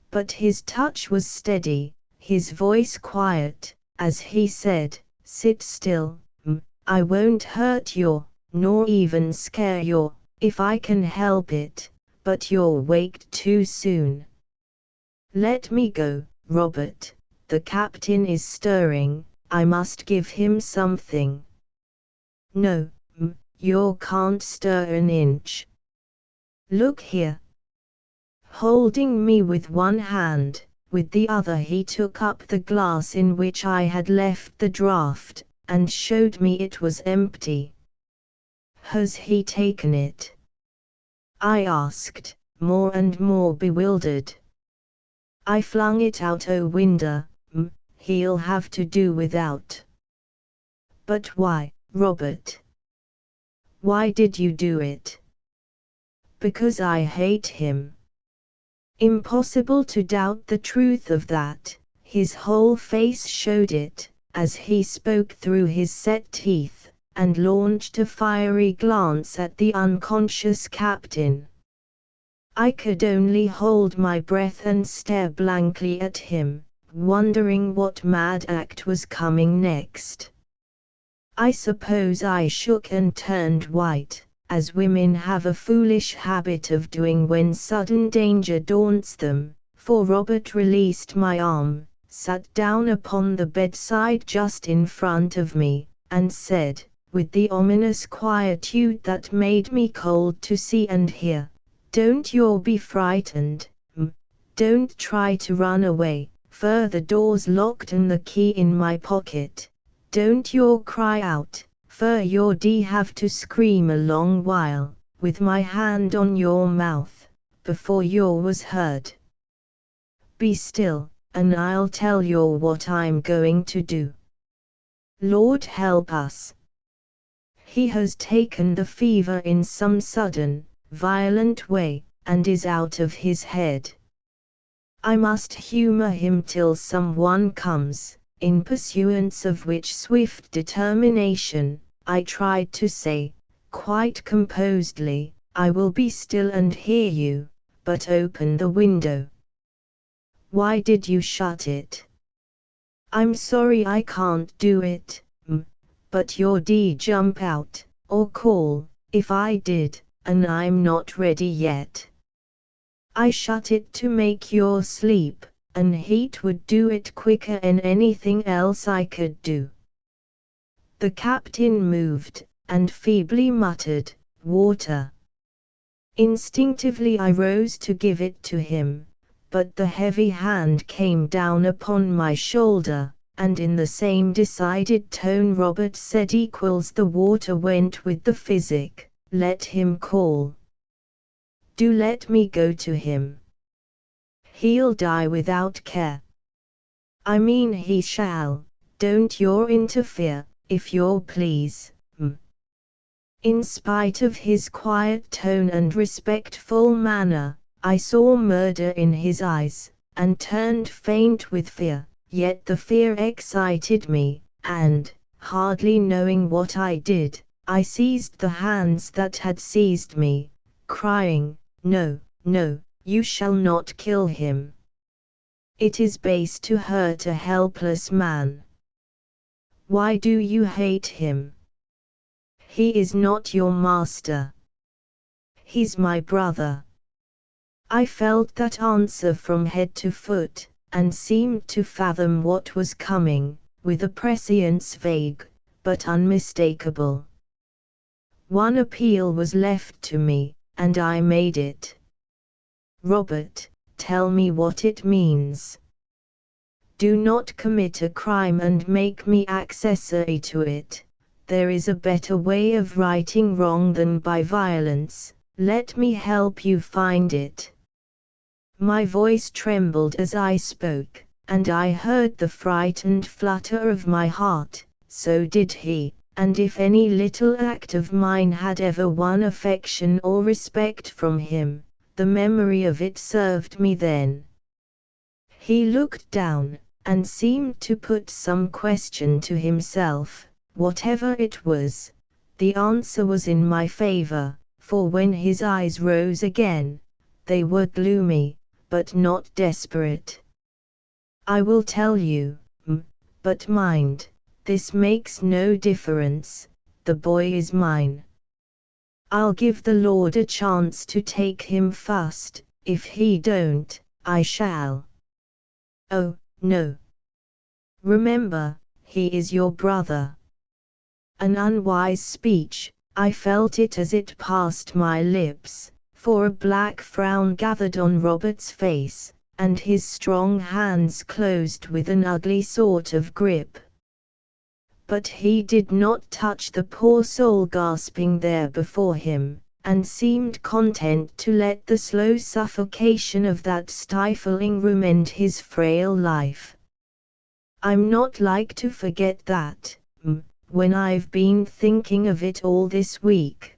But his touch was steady, his voice quiet, as he said, "Sit still, I won't hurt you, nor even scare you, if I can help it, but you're waked too soon. Let me go, Robert. The captain is stirring, I must give him something." "No, you can't stir an inch. Look here." Holding me with one hand, with the other he took up the glass in which I had left the draught, and showed me it was empty. "Has he taken it?" I asked, more and more bewildered. "I flung it out o' window. He'll have to do without." "But why, Robert? Why did you do it?" "Because I hate him." Impossible to doubt the truth of that, his whole face showed it, as he spoke through his set teeth, and launched a fiery glance at the unconscious captain. I could only hold my breath and stare blankly at him, wondering what mad act was coming next. I suppose I shook and turned white, as women have a foolish habit of doing when sudden danger daunts them, for Robert released my arm, sat down upon the bedside just in front of me, and said, with the ominous quietude that made me cold to see and hear, "Don't you be frightened, don't try to run away, for the door's locked and the key in my pocket. Don't you cry out, for you'd have to scream a long while, with my hand on your mouth, before you was heard. Be still, and I'll tell you what I'm going to do. Lord help us. He has taken the fever in some sudden, violent way, and is out of his head. I must humor him till someone comes, in pursuance of which swift determination, I tried to say, quite composedly, I will be still and hear you, but open the window. Why did you shut it? I'm sorry I can't do it, but your D jump out, or call, if I did, and I'm not ready yet. I shut it to make your sleep, and heat would do it quicker than anything else I could do. The captain moved, and feebly muttered, water. Instinctively I rose to give it to him, but the heavy hand came down upon my shoulder, and in the same decided tone Robert said equals the water went with the physic, let him call. Do let me go to him. He'll die without care. I mean he shall, don't you interfere, if you please. In spite of his quiet tone and respectful manner, I saw murder in his eyes, and turned faint with fear, yet the fear excited me, and, hardly knowing what I did, I seized the hands that had seized me, crying, no, no, you shall not kill him. It is base to hurt a helpless man. Why do you hate him? He is not your master. He's my brother. I felt that answer from head to foot, and seemed to fathom what was coming, with a prescience vague, but unmistakable. One appeal was left to me, and I made it. Robert, tell me what it means. Do not commit a crime and make me accessory to it. There is a better way of righting wrong than by violence. Let me help you find it. My voice trembled as I spoke, and I heard the frightened flutter of my heart, so did he, and if any little act of mine had ever won affection or respect from him, the memory of it served me then. He looked down, and seemed to put some question to himself. Whatever it was, the answer was in my favor, for when his eyes rose again, they were gloomy, but not desperate. I will tell you, but mind, this makes no difference, the boy is mine. I'll give the Lord a chance to take him first, if he don't, I shall. Oh, no. Remember, he is your brother. An unwise speech, I felt it as it passed my lips, for a black frown gathered on Robert's face, and his strong hands closed with an ugly sort of grip. But he did not touch the poor soul gasping there before him, and seemed content to let the slow suffocation of that stifling room end his frail life. I'm not like to forget that, when I've been thinking of it all this week.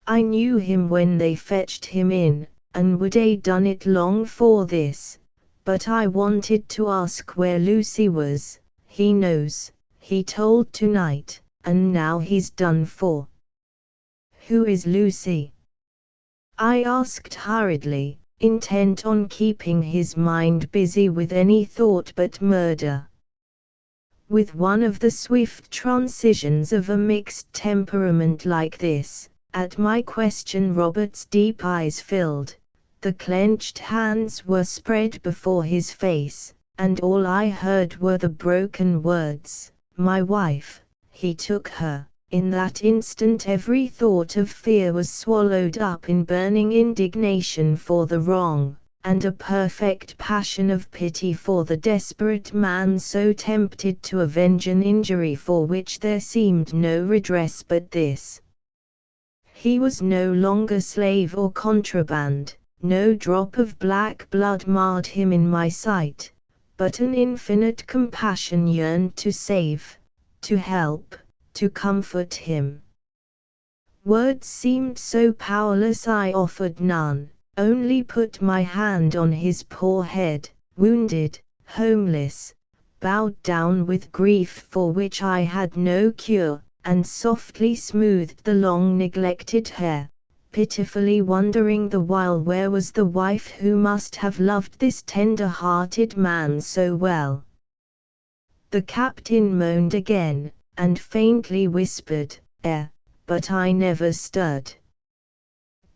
I knew him when they fetched him in, and would a done it long for this, but I wanted to ask where Lucy was. He knows, he told tonight, and now he's done for. Who is Lucy? I asked hurriedly, intent on keeping his mind busy with any thought but murder. With one of the swift transitions of a mixed temperament like this, at my question Robert's deep eyes filled, the clenched hands were spread before his face, and all I heard were the broken words, my wife. He took her. In that instant every thought of fear was swallowed up in burning indignation for the wrong, and a perfect passion of pity for the desperate man so tempted to avenge an injury for which there seemed no redress but this. He was no longer slave or contraband, no drop of black blood marred him in my sight, but an infinite compassion yearned to save, to help, to comfort him. Words seemed so powerless I offered none, only put my hand on his poor head, wounded, homeless, bowed down with grief for which I had no cure, and softly smoothed the long neglected hair, pitifully wondering the while where was the wife who must have loved this tender-hearted man so well. The captain moaned again, and faintly whispered, but I never stirred.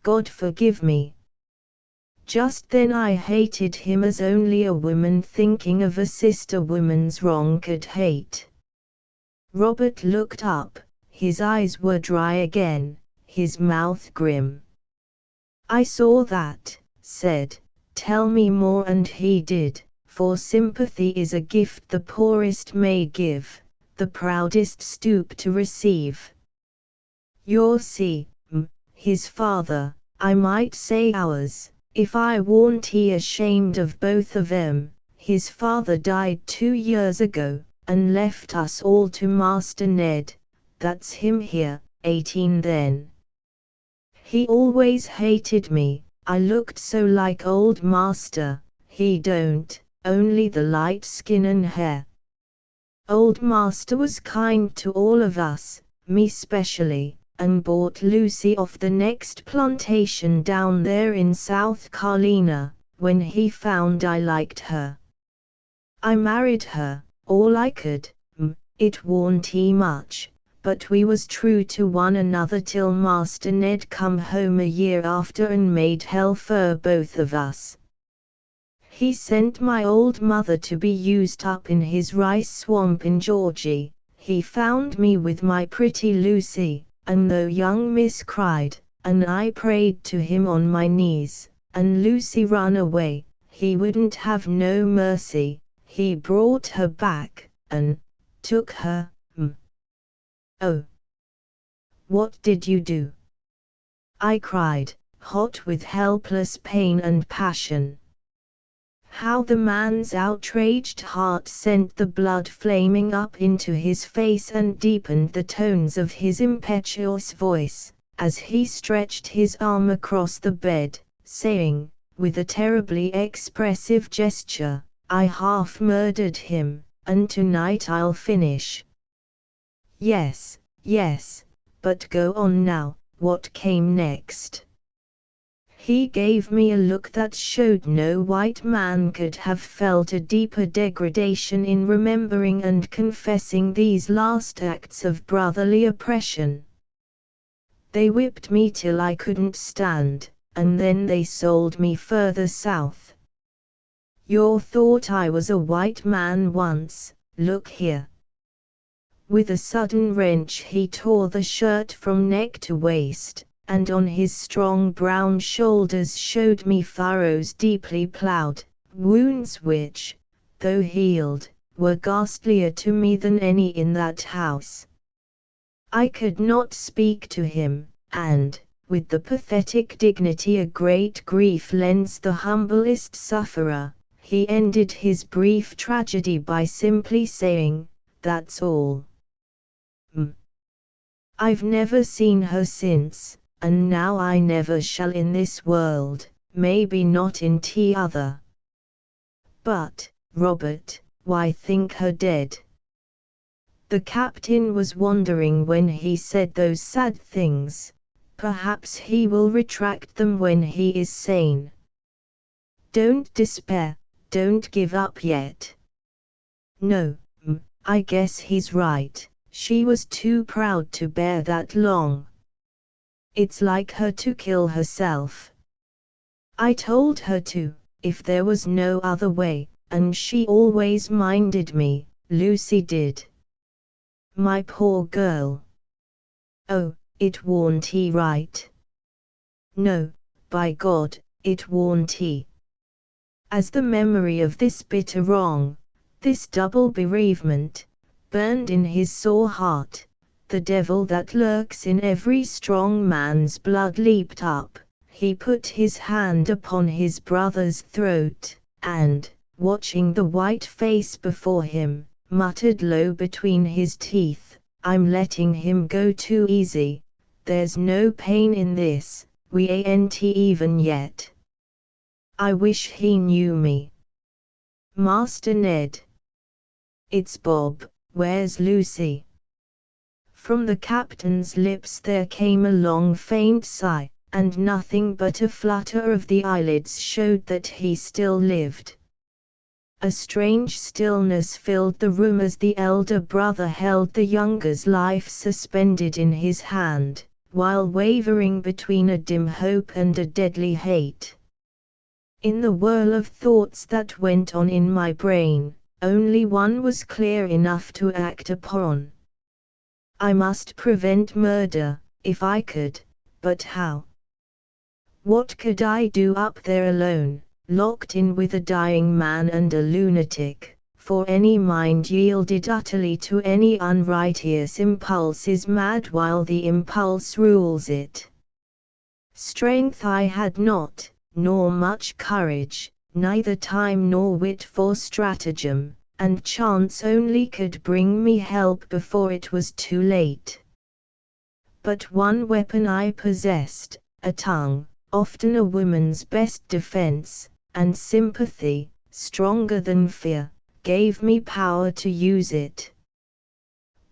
God forgive me. Just then I hated him as only a woman thinking of a sister woman's wrong could hate. Robert looked up, his eyes were dry again, his mouth grim. I saw that, said, tell me more, and he did, for sympathy is a gift the poorest may give, the proudest stoop to receive. You'll see, his father, I might say ours, if I warn't he ashamed of both of 'em. His father died 2 years ago, and left us all to Master Ned, that's him here, 18 then. He always hated me, I looked so like old master, he don't, only the light skin and hair. Old master was kind to all of us, me specially, and bought Lucy off the next plantation down there in South Carolina, when he found I liked her. I married her, all I could, it warn't he much, but we was true to one another till Master Ned come home a year after and made hell for both of us. He sent my old mother to be used up in his rice swamp in Georgie. He found me with my pretty Lucy, and though young miss cried, and I prayed to him on my knees, and Lucy run away, he wouldn't have no mercy. He brought her back, and took her. Oh! What did you do? I cried, hot with helpless pain and passion. How the man's outraged heart sent the blood flaming up into his face and deepened the tones of his impetuous voice, as he stretched his arm across the bed, saying, with a terribly expressive gesture, I half murdered him, and tonight I'll finish. Yes, yes, but go on now, what came next? He gave me a look that showed no white man could have felt a deeper degradation in remembering and confessing these last acts of brotherly oppression. They whipped me till I couldn't stand, and then they sold me further south. You thought I was a white man once, look here. With a sudden wrench he tore the shirt from neck to waist, and on his strong brown shoulders showed me furrows deeply ploughed, wounds which, though healed, were ghastlier to me than any in that house. I could not speak to him, and, with the pathetic dignity a great grief lends the humblest sufferer, he ended his brief tragedy by simply saying, that's all. I've never seen her since, and now I never shall in this world, maybe not in t'other. But, Robert, why think her dead? The captain was wondering when he said those sad things. Perhaps he will retract them when he is sane. Don't despair, don't give up yet. No, I guess he's right. She was too proud to bear that long. It's like her to kill herself. I told her to, if there was no other way, and she always minded me, Lucy did. My poor girl. Oh, it warn't he right? No, by God, it warn't he. As the memory of this bitter wrong, this double bereavement, burned in his sore heart, the devil that lurks in every strong man's blood leaped up. He put his hand upon his brother's throat, and, watching the white face before him, muttered low between his teeth, I'm letting him go too easy. There's no pain in this, we ain't even yet. I wish he knew me. Master Ned. It's Bob, where's Lucy? From the captain's lips there came a long faint sigh, and nothing but a flutter of the eyelids showed that he still lived. A strange stillness filled the room as the elder brother held the younger's life suspended in his hand, while wavering between a dim hope and a deadly hate. In the whirl of thoughts that went on in my brain, only one was clear enough to act upon. I must prevent murder, if I could, but how? What could I do up there alone, locked in with a dying man and a lunatic? For any mind yielded utterly to any unrighteous impulse is mad while the impulse rules it. Strength I had not, nor much courage, neither time nor wit for stratagem, and chance only could bring me help before it was too late. But one weapon I possessed, a tongue, often a woman's best defense, and sympathy, stronger than fear, gave me power to use it.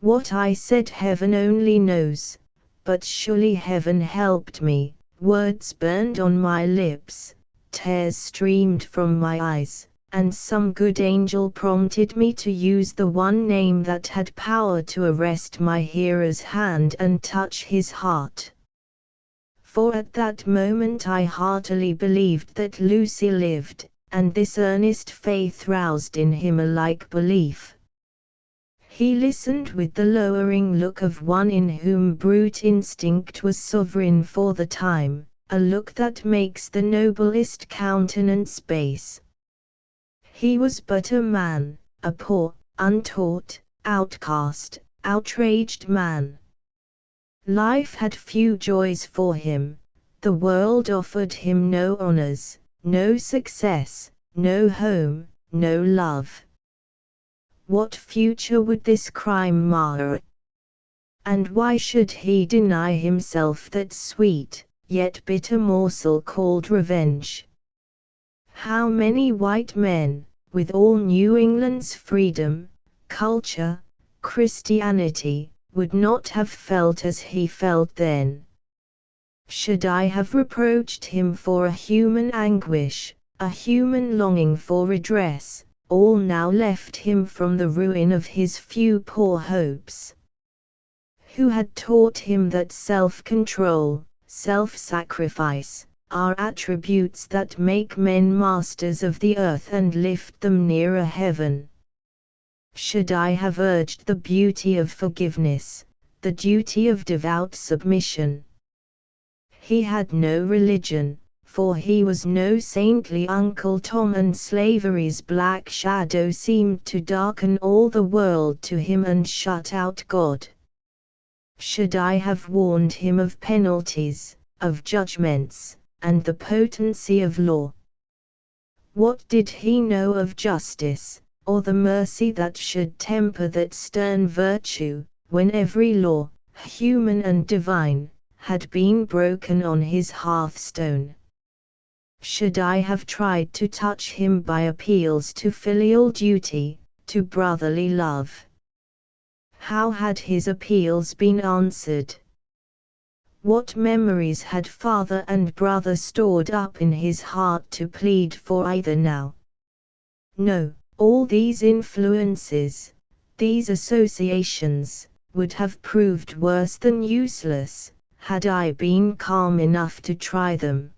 What I said heaven only knows, but surely heaven helped me. Words burned on my lips, tears streamed from my eyes, and some good angel prompted me to use the one name that had power to arrest my hearer's hand and touch his heart. For at that moment I heartily believed that Lucy lived, and this earnest faith roused in him a like belief. He listened with the lowering look of one in whom brute instinct was sovereign for the time, a look that makes the noblest countenance base. He was but a man, a poor, untaught, outcast, outraged man. Life had few joys for him, the world offered him no honors, no success, no home, no love. What future would this crime mar? And why should he deny himself that sweet, yet bitter morsel called revenge? How many white men, with all New England's freedom, culture, Christianity, would not have felt as he felt then? Should I have reproached him for a human anguish, a human longing for redress, all now left him from the ruin of his few poor hopes? Who had taught him that self-control, self-sacrifice, are attributes that make men masters of the earth and lift them nearer heaven? Should I have urged the beauty of forgiveness, the duty of devout submission? He had no religion, for he was no saintly Uncle Tom, and slavery's black shadow seemed to darken all the world to him and shut out God. Should I have warned him of penalties, of judgments, and the potency of law? What did he know of justice, or the mercy that should temper that stern virtue, when every law, human and divine, had been broken on his hearthstone? Should I have tried to touch him by appeals to filial duty, to brotherly love? How had his appeals been answered? What memories had father and brother stored up in his heart to plead for either now? No, all these influences, these associations, would have proved worse than useless, had I been calm enough to try them.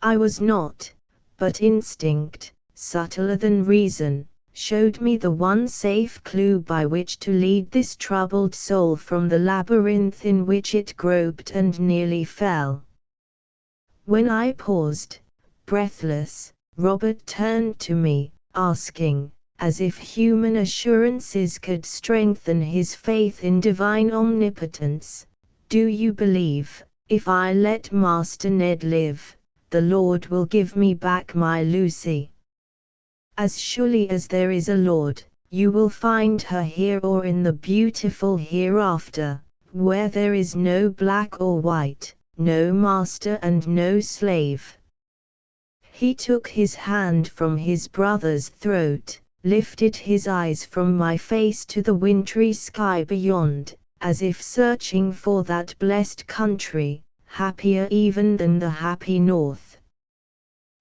I was not, but instinct, subtler than reason, showed me the one safe clue by which to lead this troubled soul from the labyrinth in which it groped and nearly fell. When I paused, breathless, Robert turned to me, asking, as if human assurances could strengthen his faith in divine omnipotence, "Do you believe, if I let Master Ned live, the Lord will give me back my Lucy?" "As surely as there is a Lord, you will find her here or in the beautiful hereafter, where there is no black or white, no master and no slave." He took his hand from his brother's throat, lifted his eyes from my face to the wintry sky beyond, as if searching for that blessed country, happier even than the happy north.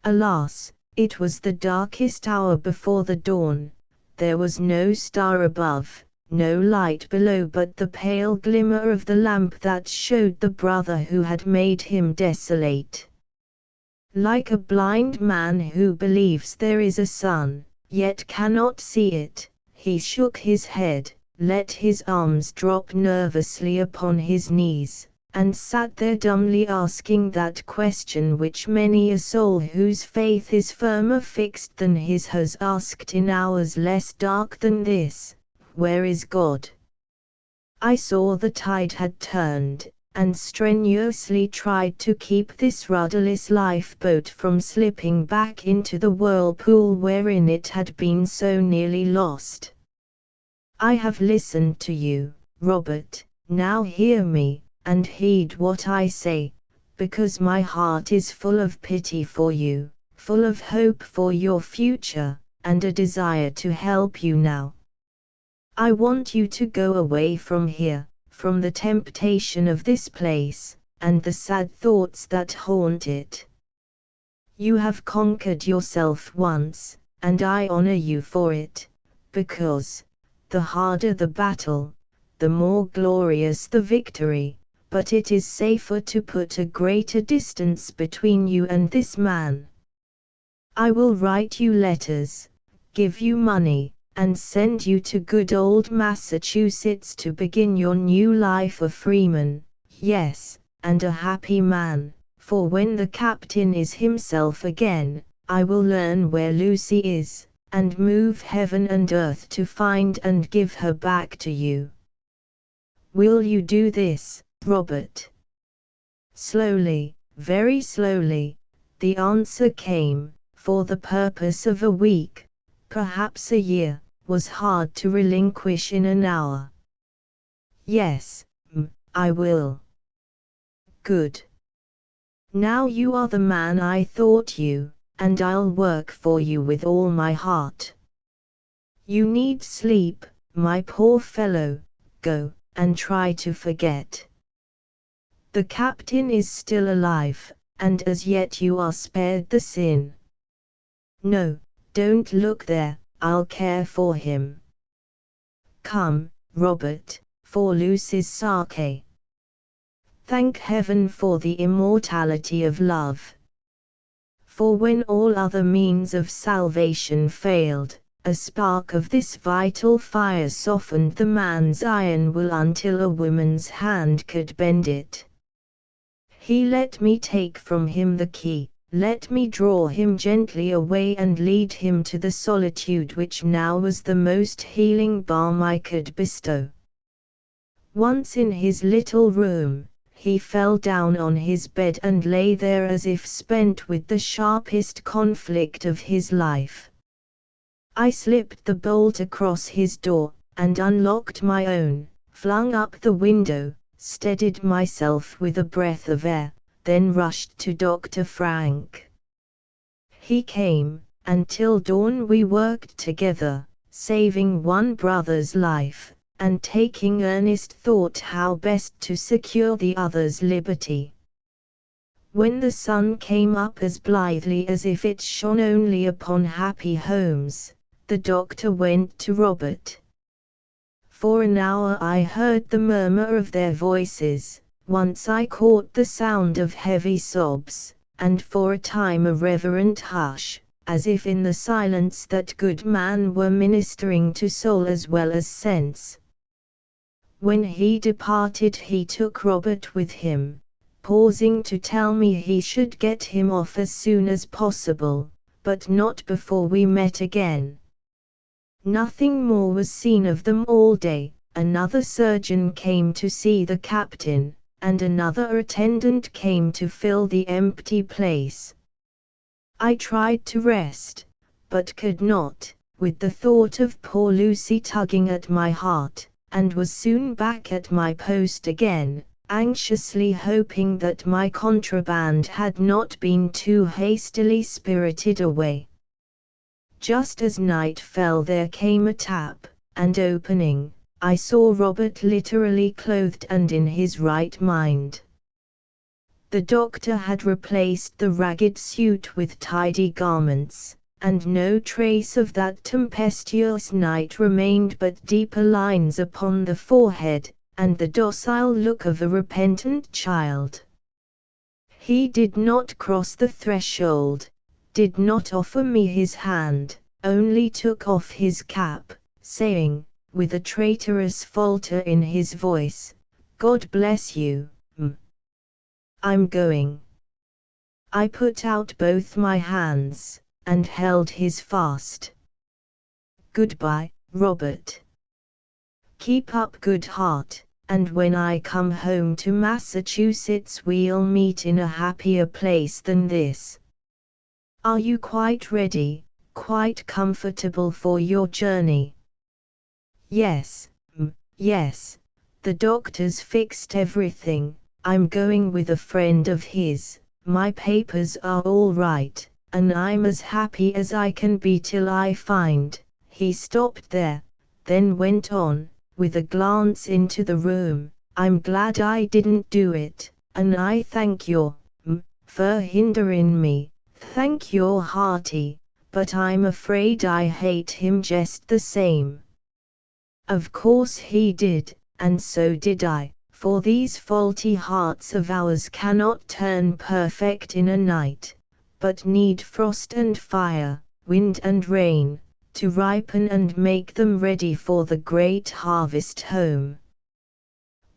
Alas, it was the darkest hour before the dawn. There was no star above, no light below but the pale glimmer of the lamp that showed the brother who had made him desolate. Like a blind man who believes there is a sun, yet cannot see it, he shook his head, let his arms drop nervously upon his knees, and sat there dumbly asking that question which many a soul whose faith is firmer fixed than his has asked in hours less dark than this: where is God? I saw the tide had turned, and strenuously tried to keep this rudderless lifeboat from slipping back into the whirlpool wherein it had been so nearly lost. I have listened to you, Robert, now hear me, and heed what I say, because my heart is full of pity for you, full of hope for your future, and a desire to help you now. I want you to go away from here, from the temptation of this place, and the sad thoughts that haunt it. You have conquered yourself once, and I honor you for it, because, the harder the battle, the more glorious the victory, but it is safer to put a greater distance between you and this man. I will write you letters, give you money, and send you to good old Massachusetts to begin your new life a freeman, yes, and a happy man, for when the captain is himself again, I will learn where Lucy is, and move heaven and earth to find and give her back to you. Will you do this, Robert? Slowly, very slowly, the answer came. For the purpose of a week, perhaps a year, was hard to relinquish in an hour. Yes, I will. Good. Now you are the man I thought you, and I'll work for you with all my heart. You need sleep, my poor fellow. Go, and try to forget. The captain is still alive, and as yet you are spared the sin. No, don't look there, I'll care for him. Come, Robert, for Lucy's sake. Thank heaven for the immortality of love. For when all other means of salvation failed, a spark of this vital fire softened the man's iron will until a woman's hand could bend it. He let me take from him the key. Let me draw him gently away and lead him to the solitude which now was the most healing balm I could bestow. Once in his little room, he fell down on his bed and lay there as if spent with the sharpest conflict of his life. I slipped the bolt across his door, and unlocked my own, flung up the window, steadied myself with a breath of air, then rushed to Dr. Frank. He came, and till dawn we worked together, saving one brother's life, and taking earnest thought how best to secure the other's liberty. When the sun came up as blithely as if it shone only upon happy homes, the doctor went to Robert. For an hour I heard the murmur of their voices. Once I caught the sound of heavy sobs, and for a time a reverent hush, as if in the silence that good man were ministering to soul as well as sense. When he departed he took Robert with him, pausing to tell me he should get him off as soon as possible, but not before we met again. Nothing more was seen of them all day. Another surgeon came to see the captain, and another attendant came to fill the empty place. I tried to rest, but could not, with the thought of poor Lucy tugging at my heart, and was soon back at my post again, anxiously hoping that my contraband had not been too hastily spirited away. Just as night fell there came a tap, and opening, I saw Robert literally clothed and in his right mind. The doctor had replaced the ragged suit with tidy garments, and no trace of that tempestuous night remained but deeper lines upon the forehead, and the docile look of a repentant child. He did not cross the threshold, did not offer me his hand, only took off his cap, saying, with a traitorous falter in his voice, "God bless you, m. I'm going." I put out both my hands, and held his fast. "Goodbye, Robert. Keep up good heart, and when I come home to Massachusetts we'll meet in a happier place than this. Are you quite ready, quite comfortable for your journey?" "Yes, yes. The doctor's fixed everything. I'm going with a friend of his, my papers are all right, and I'm as happy as I can be till I find—" He stopped there, then went on, with a glance into the room, "I'm glad I didn't do it, and I thank your for hindering me, thank your hearty, but I'm afraid I hate him just the same." Of course he did, and so did I, for these faulty hearts of ours cannot turn perfect in a night, but need frost and fire, wind and rain, to ripen and make them ready for the great harvest home.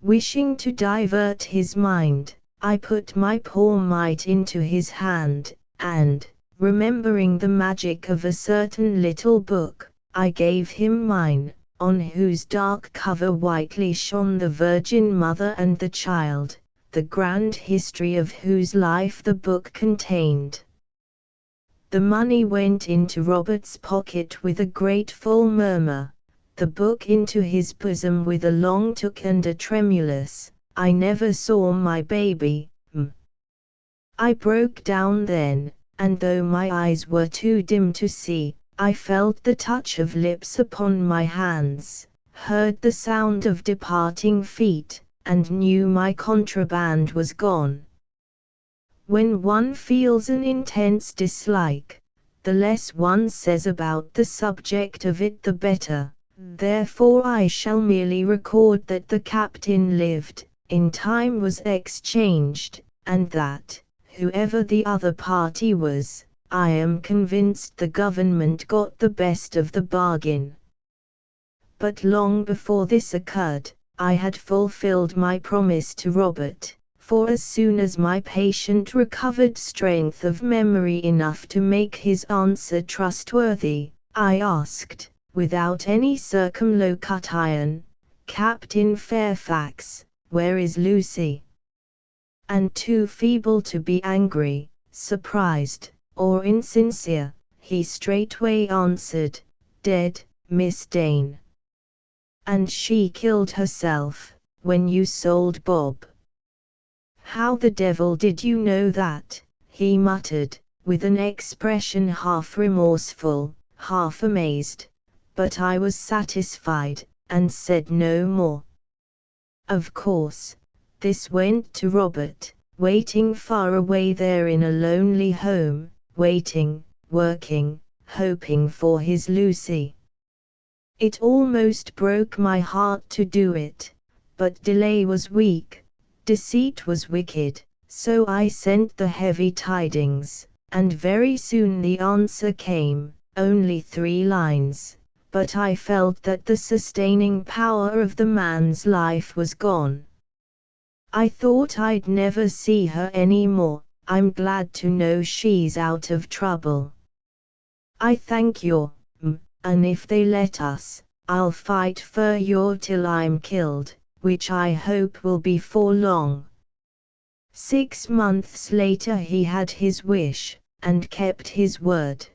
Wishing to divert his mind, I put my poor mite into his hand, and, remembering the magic of a certain little book, I gave him mine, on whose dark cover whitely shone the Virgin Mother and the Child, the grand history of whose life the book contained. The money went into Robert's pocket with a grateful murmur, the book into his bosom with a long took and a tremulous, "I never saw my baby, m." I broke down then, and though my eyes were too dim to see, I felt the touch of lips upon my hands, heard the sound of departing feet, and knew my contraband was gone. When one feels an intense dislike, the less one says about the subject of it the better, therefore I shall merely record that the captain lived, in time was exchanged, and that, whoever the other party was, I am convinced the government got the best of the bargain. But long before this occurred, I had fulfilled my promise to Robert, for as soon as my patient recovered strength of memory enough to make his answer trustworthy, I asked, without any circumlocution, "Captain Fairfax, where is Lucy?" And too feeble to be angry, surprised, or insincere, he straightway answered, "Dead, Miss Dane." "And she killed herself, when you sold Bob." "How the devil did you know that?" he muttered, with an expression half remorseful, half amazed, but I was satisfied, and said no more. Of course, this went to Robert, waiting far away there in a lonely home, waiting, working, hoping for his Lucy. It almost broke my heart to do it, but delay was weak, deceit was wicked, so I sent the heavy tidings, and very soon the answer came, only 3 lines, but I felt that the sustaining power of the man's life was gone. I thought I'd never see her any more. I'm glad to know she's out of trouble. I thank you, and if they let us, I'll fight for you till I'm killed, which I hope will be for long. 6 months later he had his wish, and kept his word.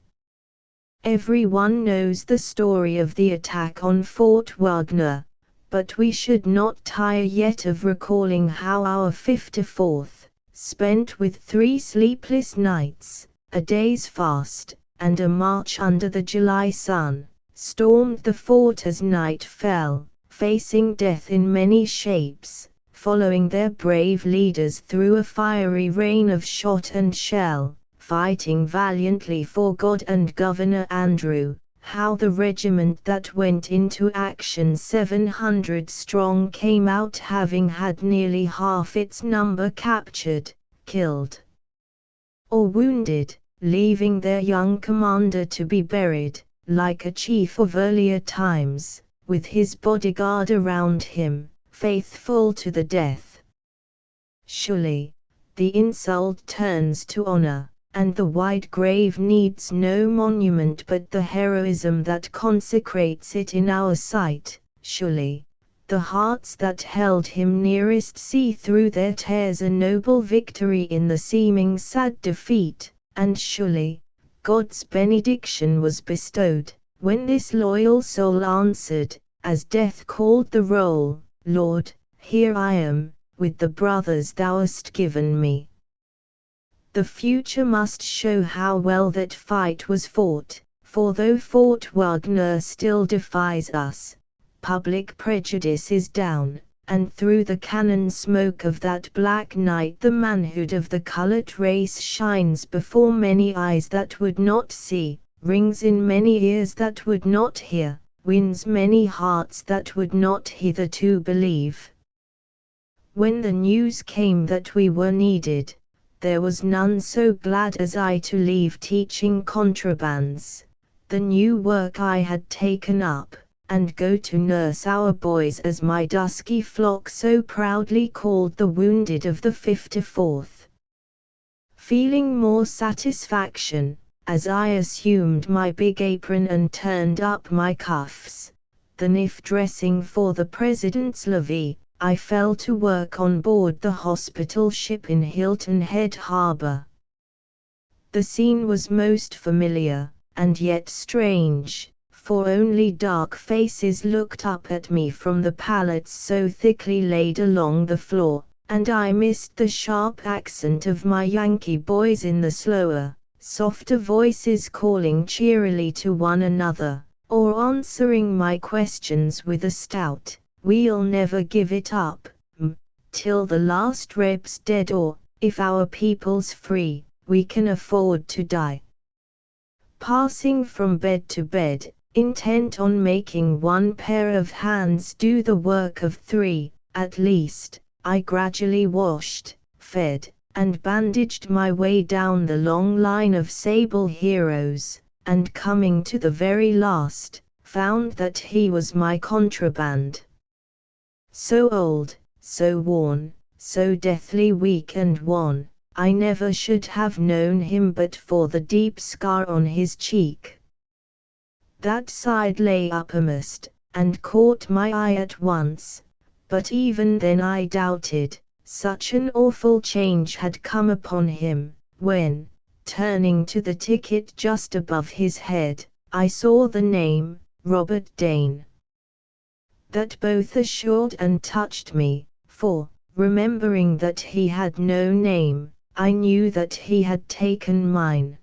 Everyone knows the story of the attack on Fort Wagner, But we should not tire yet of recalling how our 54th, spent with 3 sleepless nights, a day's fast, and a march under the July sun, stormed the fort as night fell, facing death in many shapes, following their brave leaders through a fiery rain of shot and shell, fighting valiantly for God and Governor Andrew. How the regiment that went into action 700 strong came out having had nearly half its number captured, killed, or wounded, leaving their young commander to be buried, like a chief of earlier times, with his bodyguard around him, faithful to the death. Surely, the insult turns to honor, and the wide grave needs no monument but the heroism that consecrates it in our sight. Surely, the hearts that held him nearest see through their tears a noble victory in the seeming sad defeat, and surely, God's benediction was bestowed, when this loyal soul answered, as death called the roll, Lord, here I am, with the brothers thou hast given me. The future must show how well that fight was fought, for though Fort Wagner still defies us, public prejudice is down, and through the cannon smoke of that black night the manhood of the colored race shines before many eyes that would not see, rings in many ears that would not hear, wins many hearts that would not hitherto believe. When the news came that we were needed, there was none so glad as I to leave teaching contrabands, the new work I had taken up, and go to nurse our boys as my dusky flock so proudly called the wounded of the 54th. Feeling more satisfaction, as I assumed my big apron and turned up my cuffs, than if dressing for the President's levee, I fell to work on board the hospital ship in Hilton Head Harbor. The scene was most familiar, and yet strange, for only dark faces looked up at me from the pallets so thickly laid along the floor, and I missed the sharp accent of my Yankee boys in the slower, softer voices calling cheerily to one another, or answering my questions with a stout, "We'll never give it up, till the last reb's dead, or, if our people's free, we can afford to die." Passing from bed to bed, intent on making one pair of hands do the work of 3, at least, I gradually washed, fed, and bandaged my way down the long line of sable heroes, and coming to the very last, found that he was my contraband. So old, so worn, so deathly weak and wan, I never should have known him but for the deep scar on his cheek. That side lay uppermost, and caught my eye at once, but even then I doubted, such an awful change had come upon him, when, turning to the ticket just above his head, I saw the name, Robert Dane. That both assured and touched me, for, remembering that he had no name, I knew that he had taken mine.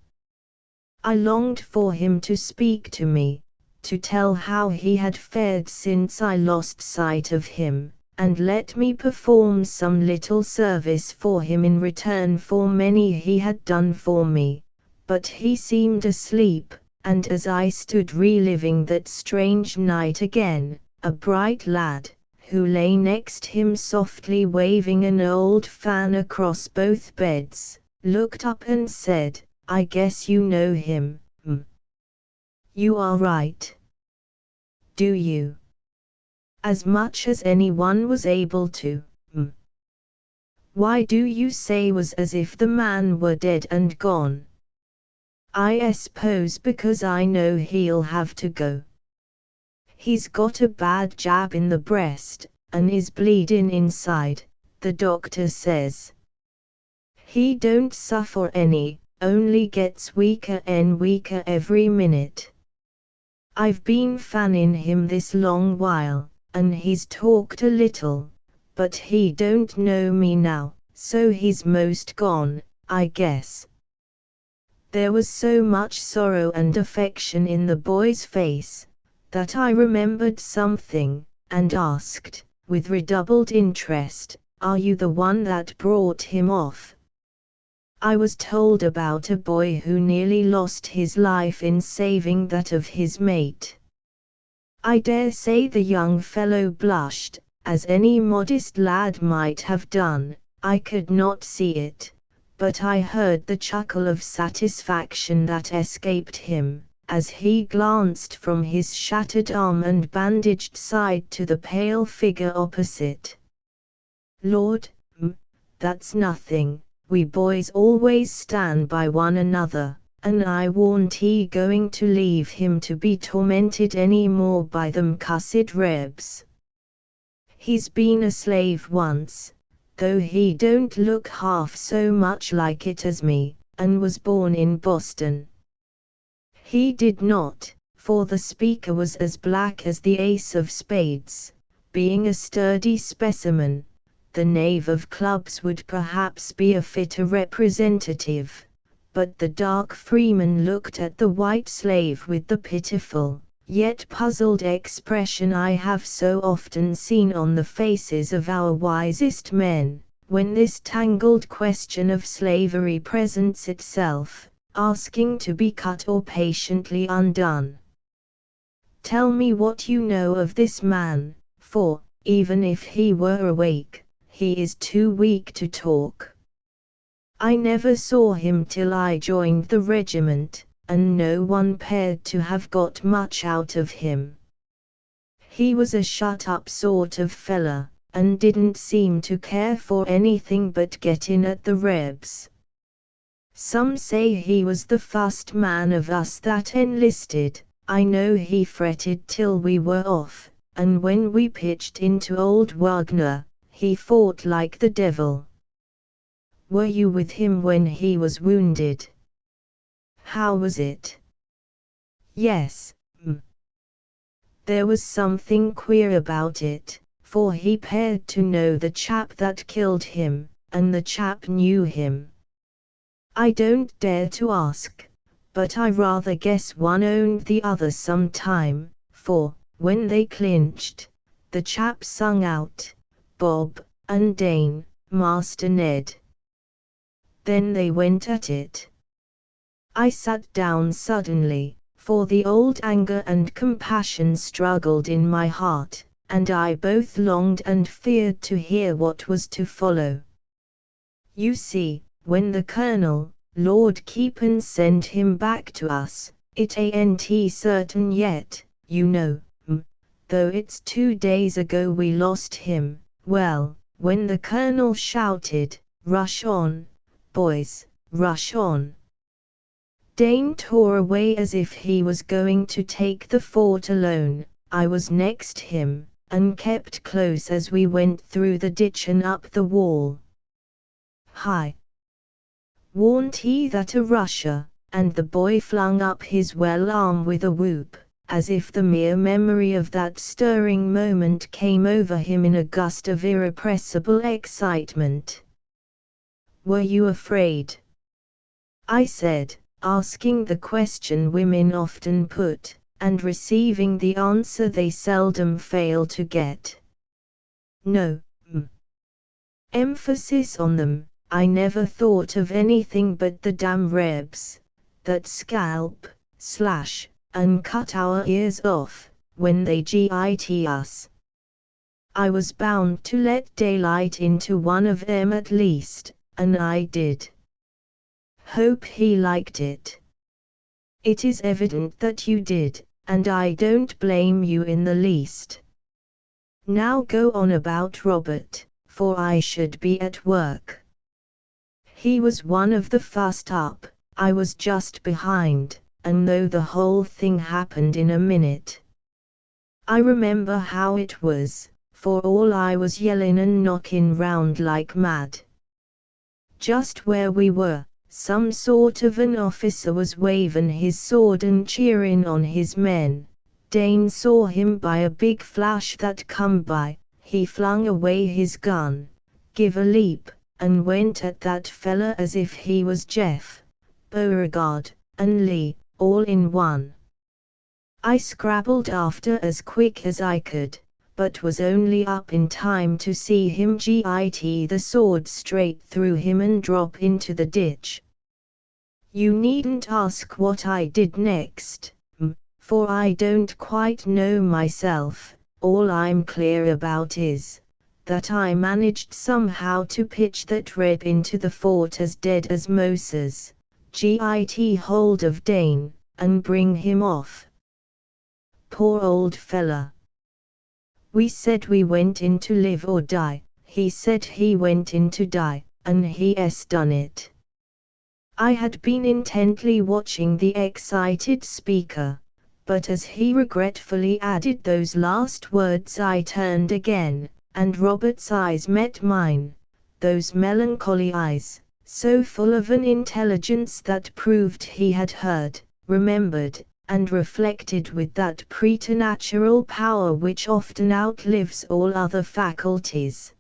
I longed for him to speak to me, to tell how he had fared since I lost sight of him, and let me perform some little service for him in return for many he had done for me, but he seemed asleep, and as I stood reliving that strange night again, a bright lad, who lay next him softly waving an old fan across both beds, looked up and said, "I guess you know him, You are right. Do you?" As much as anyone was able to, "Why do you say was as if the man were dead and gone?" "I suppose because I know he'll have to go. He's got a bad jab in the breast, and is bleedin' inside, the doctor says. He don't suffer any, only gets weaker and weaker every minute. I've been fannin' him this long while, and he's talked a little, but he don't know me now, so he's most gone, I guess." There was so much sorrow and affection in the boy's face, that I remembered something, and asked, with redoubled interest, "Are you the one that brought him off?" I was told about a boy who nearly lost his life in saving that of his mate. I dare say the young fellow blushed, as any modest lad might have done. I could not see it, but I heard the chuckle of satisfaction that escaped him, as he glanced from his shattered arm and bandaged side to the pale figure opposite. "Lord, that's nothing, we boys always stand by one another, and I warn't he going to leave him to be tormented any more by them cussed rebs. He's been a slave once, though he don't look half so much like it as me, and was born in Boston." He did not, for the speaker was as black as the ace of spades. Being a sturdy specimen, the knave of clubs would perhaps be a fitter representative, but the dark freeman looked at the white slave with the pitiful, yet puzzled expression I have so often seen on the faces of our wisest men, when this tangled question of slavery presents itself, asking to be cut or patiently undone. "Tell me what you know of this man, for, even if he were awake, he is too weak to talk. I never saw him till I joined the regiment, and no one 'peared to have got much out of him. He was a shut-up sort of fella, and didn't seem to care for anything but get in at the rebs. Some say he was the first man of us that enlisted. I know he fretted till we were off, and when we pitched into old Wagner, he fought like the devil." "Were you with him when he was wounded?" "How was it?" "Yes, There was something queer about it, for he 'peared to know the chap that killed him, and the chap knew him. I don't dare to ask, but I rather guess one owned the other some time, for, when they clinched, the chap sung out, 'Bob, and Dane, Master Ned.' Then they went at it." I sat down suddenly, for the old anger and compassion struggled in my heart, and I both longed and feared to hear what was to follow. "You see, when the Colonel, Lord Keepan, sent him back to us, it ain't certain yet, you know, though it's 2 days ago we lost him. Well, when the Colonel shouted, 'Rush on, boys, rush on!' Dane tore away as if he was going to take the fort alone. I was next him, and kept close as we went through the ditch and up the wall. Hi! Warn't he that a rusher?" And the boy flung up his well arm with a whoop, as if the mere memory of that stirring moment came over him in a gust of irrepressible excitement. "Were you afraid?" I said, asking the question women often put, and receiving the answer they seldom fail to get. "No, Emphasis on them. I never thought of anything but the damn rebs, that scalp, slash, and cut our ears off, when they git us. I was bound to let daylight into one of them at least, and I did. Hope he liked it." "It is evident that you did, and I don't blame you in the least. Now go on about Robert, for I should be at work." "He was one of the first up, I was just behind, and though the whole thing happened in a minute, I remember how it was, for all I was yellin' and knockin' round like mad. Just where we were, some sort of an officer was wavin' his sword and cheerin' on his men, Dane saw him by a big flash that come by, he flung away his gun, give a leap, and went at that fella as if he was Jeff, Beauregard, and Lee, all in one. I scrabbled after as quick as I could, but was only up in time to see him git the sword straight through him and drop into the ditch. You needn't ask what I did next, for I don't quite know myself. All I'm clear about is that I managed somehow to pitch that reb into the fort as dead as Moses, git hold of Dane, and bring him off. Poor old fella. We said we went in to live or die, he said he went in to die, and he's done it. I had been intently watching the excited speaker, but as he regretfully added those last words I turned again, and Robert's eyes met mine, those melancholy eyes, so full of an intelligence that proved he had heard, remembered, and reflected with that preternatural power which often outlives all other faculties.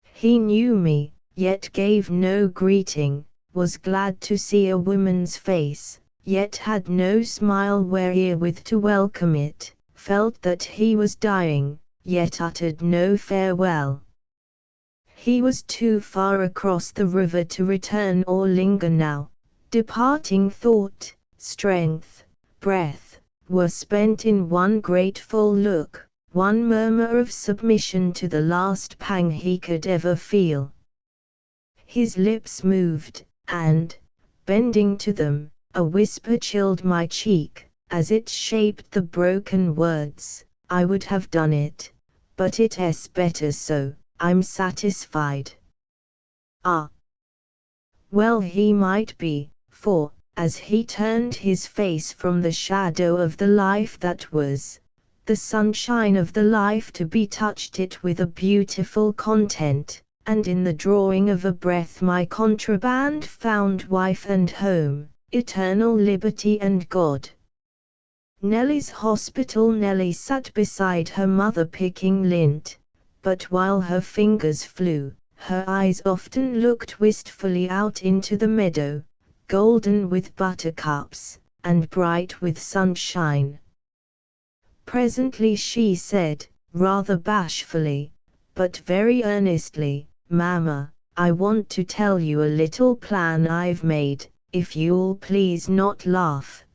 He knew me, yet gave no greeting, was glad to see a woman's face, yet had no smile wherewith to welcome it, felt that he was dying, yet uttered no farewell. He was too far across the river to return or linger now. Departing thought, strength, breath, were spent in one grateful look, one murmur of submission to the last pang he could ever feel. His lips moved, and, bending to them, a whisper chilled my cheek, as it shaped the broken words, I would have done it, but it's better so, I'm satisfied. Ah! Well he might be, for, as he turned his face from the shadow of the life that was, the sunshine of the life to be touched it with a beautiful content, and in the drawing of a breath my contraband found wife and home, eternal liberty and God. Nellie's hospital. Nellie sat beside her mother picking lint, but while her fingers flew, her eyes often looked wistfully out into the meadow, golden with buttercups, and bright with sunshine. Presently she said, rather bashfully, but very earnestly, Mama, I want to tell you a little plan I've made, if you'll please not laugh.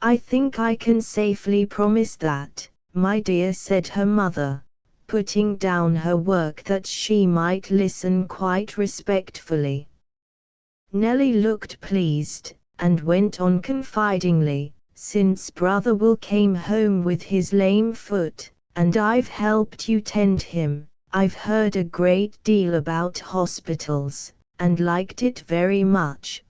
I think I can safely promise that, my dear, said her mother, putting down her work that she might listen quite respectfully. Nellie looked pleased, and went on confidingly, since Brother Will came home with his lame foot, and I've helped you tend him, I've heard a great deal about hospitals, and liked it very much.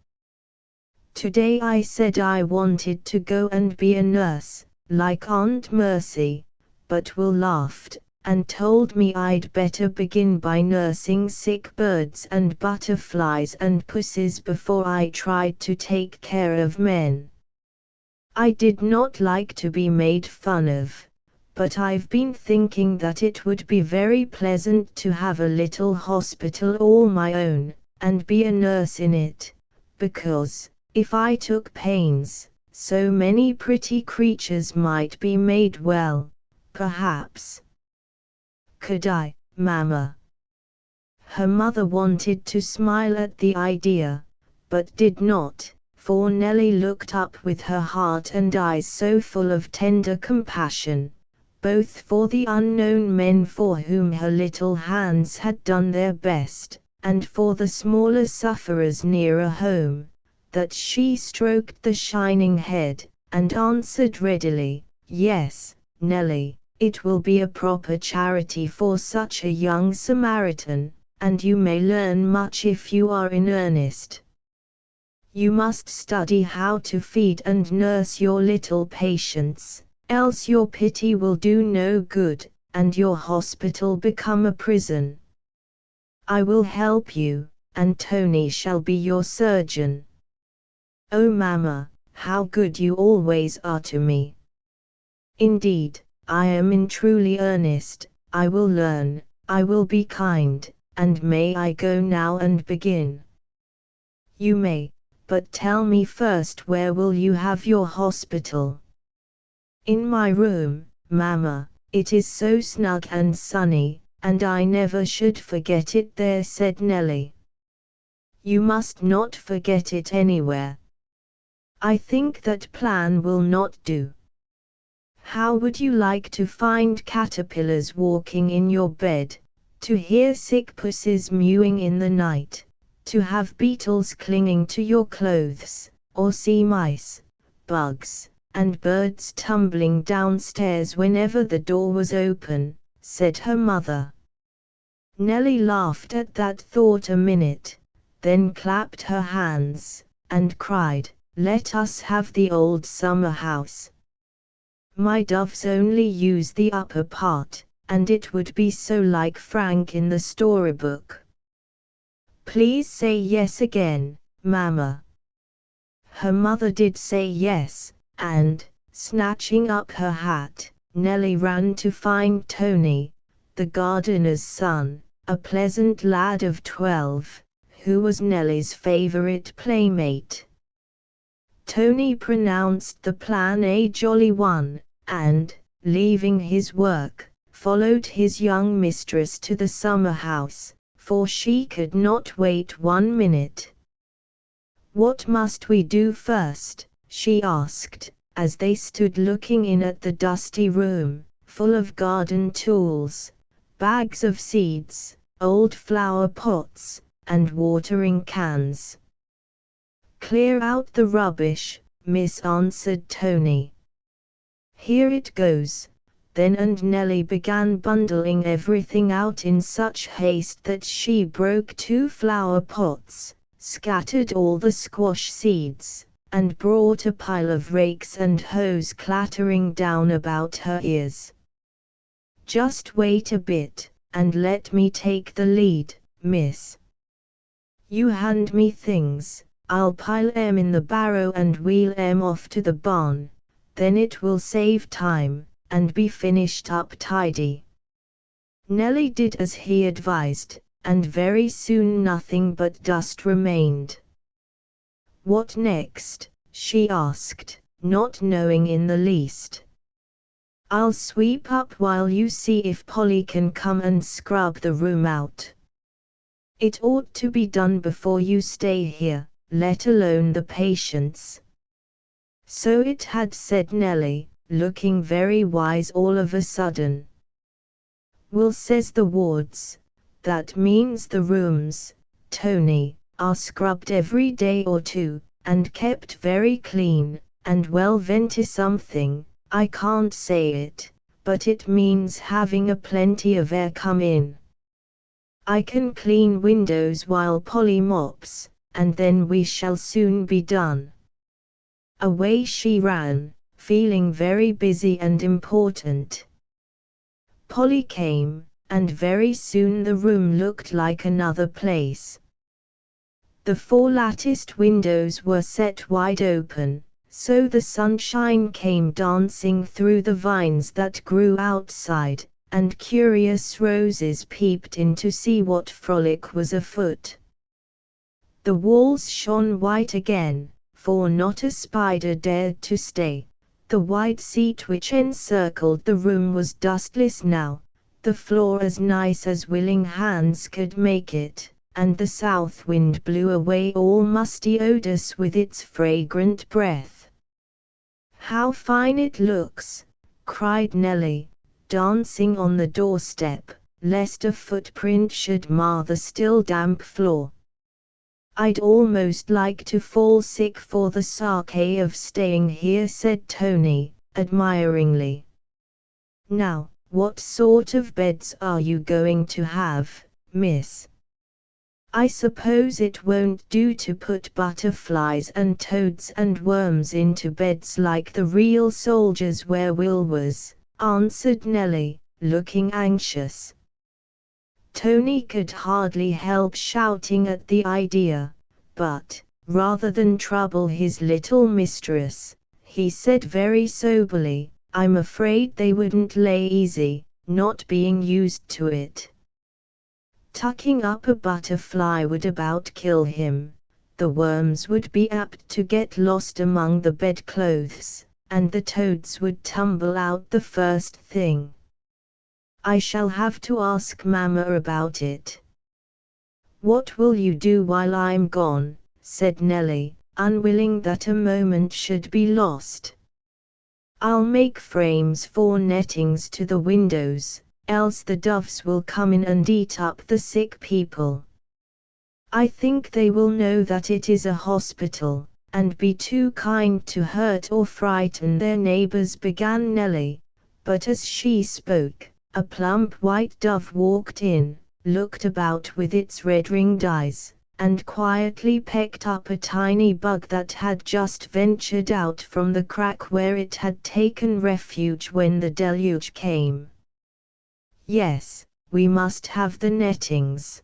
Today I said I wanted to go and be a nurse, like Aunt Mercy, but Will laughed, and told me I'd better begin by nursing sick birds and butterflies and pussies before I tried to take care of men. I did not like to be made fun of, but I've been thinking that it would be very pleasant to have a little hospital all my own, and be a nurse in it, because, if I took pains, so many pretty creatures might be made well, perhaps. Could I, Mama? Her mother wanted to smile at the idea, but did not, for Nellie looked up with her heart and eyes so full of tender compassion, both for the unknown men for whom her little hands had done their best, and for the smaller sufferers nearer home, that she stroked the shining head, and answered readily, Yes, Nellie, it will be a proper charity for such a young Samaritan, and you may learn much if you are in earnest. You must study how to feed and nurse your little patients, else your pity will do no good, and your hospital become a prison. I will help you, and Tony shall be your surgeon. Oh Mama, how good you always are to me. Indeed, I am in truly earnest. I will learn, I will be kind, and may I go now and begin? You may, but tell me first, where will you have your hospital? In my room, Mamma. It is so snug and sunny, and I never should forget it there, said Nelly. You must not forget it anywhere. I think that plan will not do. How would you like to find caterpillars walking in your bed, to hear sick pussies mewing in the night, to have beetles clinging to your clothes, or see mice, bugs, and birds tumbling downstairs whenever the door was open, said her mother. Nelly laughed at that thought a minute, then clapped her hands, and cried, "Let us have the old summer house. My doves only use the upper part, and it would be so like Frank in the storybook." Please say yes again, Mamma. Her mother did say yes, and, snatching up her hat, Nelly ran to find Tony, the gardener's son, a pleasant lad of 12, who was Nelly's favorite playmate. Tony pronounced the plan a jolly one, and, leaving his work, followed his young mistress to the summer house, for she could not wait 1 minute. "What must we do first?" she asked, as they stood looking in at the dusty room, full of garden tools, bags of seeds, old flower pots, and watering cans. "Clear out the rubbish, miss," answered Tony. "Here it goes." Then and Nelly began bundling everything out in such haste that she broke 2 flower pots, scattered all the squash seeds, and brought a pile of rakes and hoes clattering down about her ears. "Just wait a bit, and let me take the lead, miss. You hand me things, I'll pile 'em in the barrow and wheel 'em off to the barn, then it will save time, and be finished up tidy." Nelly did as he advised, and very soon nothing but dust remained. "What next?" she asked, not knowing in the least. "I'll sweep up while you see if Polly can come and scrub the room out. It ought to be done before you stay here, let alone the patients." "So it had," said Nelly, looking very wise all of a sudden. "Well," says the wards, that means the rooms, Tony, "are scrubbed every day or 2, and kept very clean, and well venti something, I can't say it, but it means having a plenty of air come in. I can clean windows while Polly mops, and then we shall soon be done." Away she ran, feeling very busy and important. Polly came, and very soon the room looked like another place. The 4 latticed windows were set wide open, so the sunshine came dancing through the vines that grew outside, and curious roses peeped in to see what frolic was afoot. The walls shone white again, for not a spider dared to stay. The wide seat which encircled the room was dustless now, the floor as nice as willing hands could make it, and the south wind blew away all musty odors with its fragrant breath. "How fine it looks!" cried Nelly, dancing on the doorstep, lest a footprint should mar the still damp floor. "I'd almost like to fall sick for the sake of staying here," said Tony, admiringly. "Now, what sort of beds are you going to have, miss? I suppose it won't do to put butterflies and toads and worms into beds like the real soldiers where Will was," answered Nelly, looking anxious. Tony could hardly help shouting at the idea, but, rather than trouble his little mistress, he said very soberly, I'm afraid they wouldn't lay easy, not being used to it. Tucking up a butterfly would about kill him. The worms would be apt to get lost among the bedclothes, and the toads would tumble out the first thing. I shall have to ask Mamma about it. What will you do while I'm gone? Said Nellie, unwilling that a moment should be lost. I'll make frames for nettings to the windows, else the doves will come in and eat up the sick people. I think they will know that it is a hospital, and be too kind to hurt or frighten their neighbors, began Nellie, but as she spoke, a plump white dove walked in, looked about with its red-ringed eyes, and quietly pecked up a tiny bug that had just ventured out from the crack where it had taken refuge when the deluge came. Yes, we must have the nettings.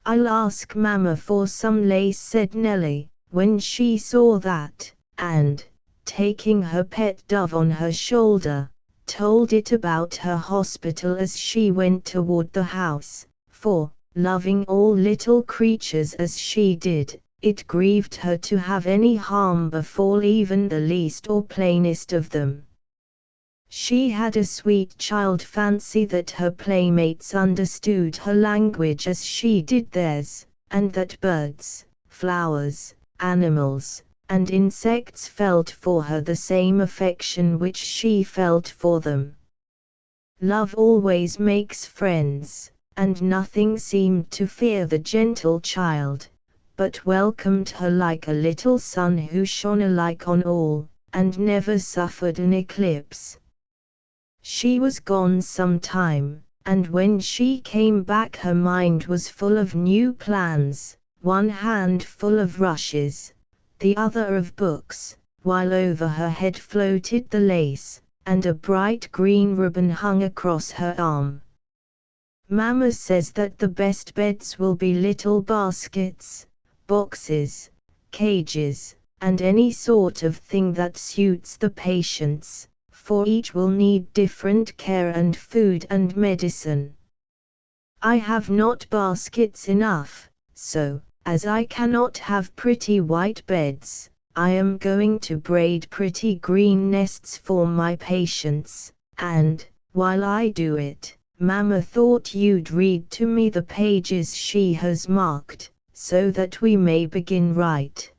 I'll ask Mamma for some lace, said Nellie, when she saw that, and, taking her pet dove on her shoulder, told it about her hospital as she went toward the house, for, loving all little creatures as she did, it grieved her to have any harm befall even the least or plainest of them. She had a sweet child fancy that her playmates understood her language as she did theirs, and that birds, flowers, animals, and insects felt for her the same affection which she felt for them. Love always makes friends, and nothing seemed to fear the gentle child, but welcomed her like a little sun who shone alike on all, and never suffered an eclipse. She was gone some time, and when she came back her mind was full of new plans, one hand full of rushes, the other of books, while over her head floated the lace, and a bright green ribbon hung across her arm. Mamma says that the best beds will be little baskets, boxes, cages, and any sort of thing that suits the patients, for each will need different care and food and medicine. I have not baskets enough, so, as I cannot have pretty white beds, I am going to braid pretty green nests for my patients, and, while I do it, Mamma thought you'd read to me the pages she has marked, so that we may begin right.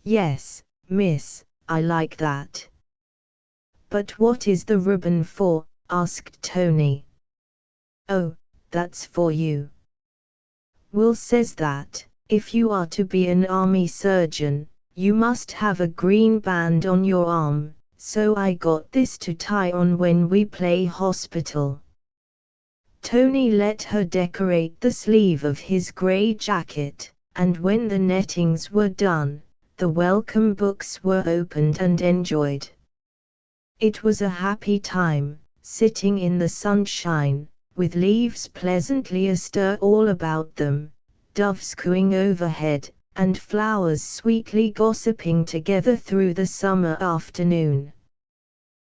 Yes, miss, I like that. But what is the ribbon for? Asked Tony. Oh, that's for you. Will says that, if you are to be an army surgeon, you must have a green band on your arm, so I got this to tie on when we play hospital. Tony let her decorate the sleeve of his grey jacket, and when the nettings were done, the welcome books were opened and enjoyed. It was a happy time, sitting in the sunshine, with leaves pleasantly astir all about them, doves cooing overhead, and flowers sweetly gossiping together through the summer afternoon.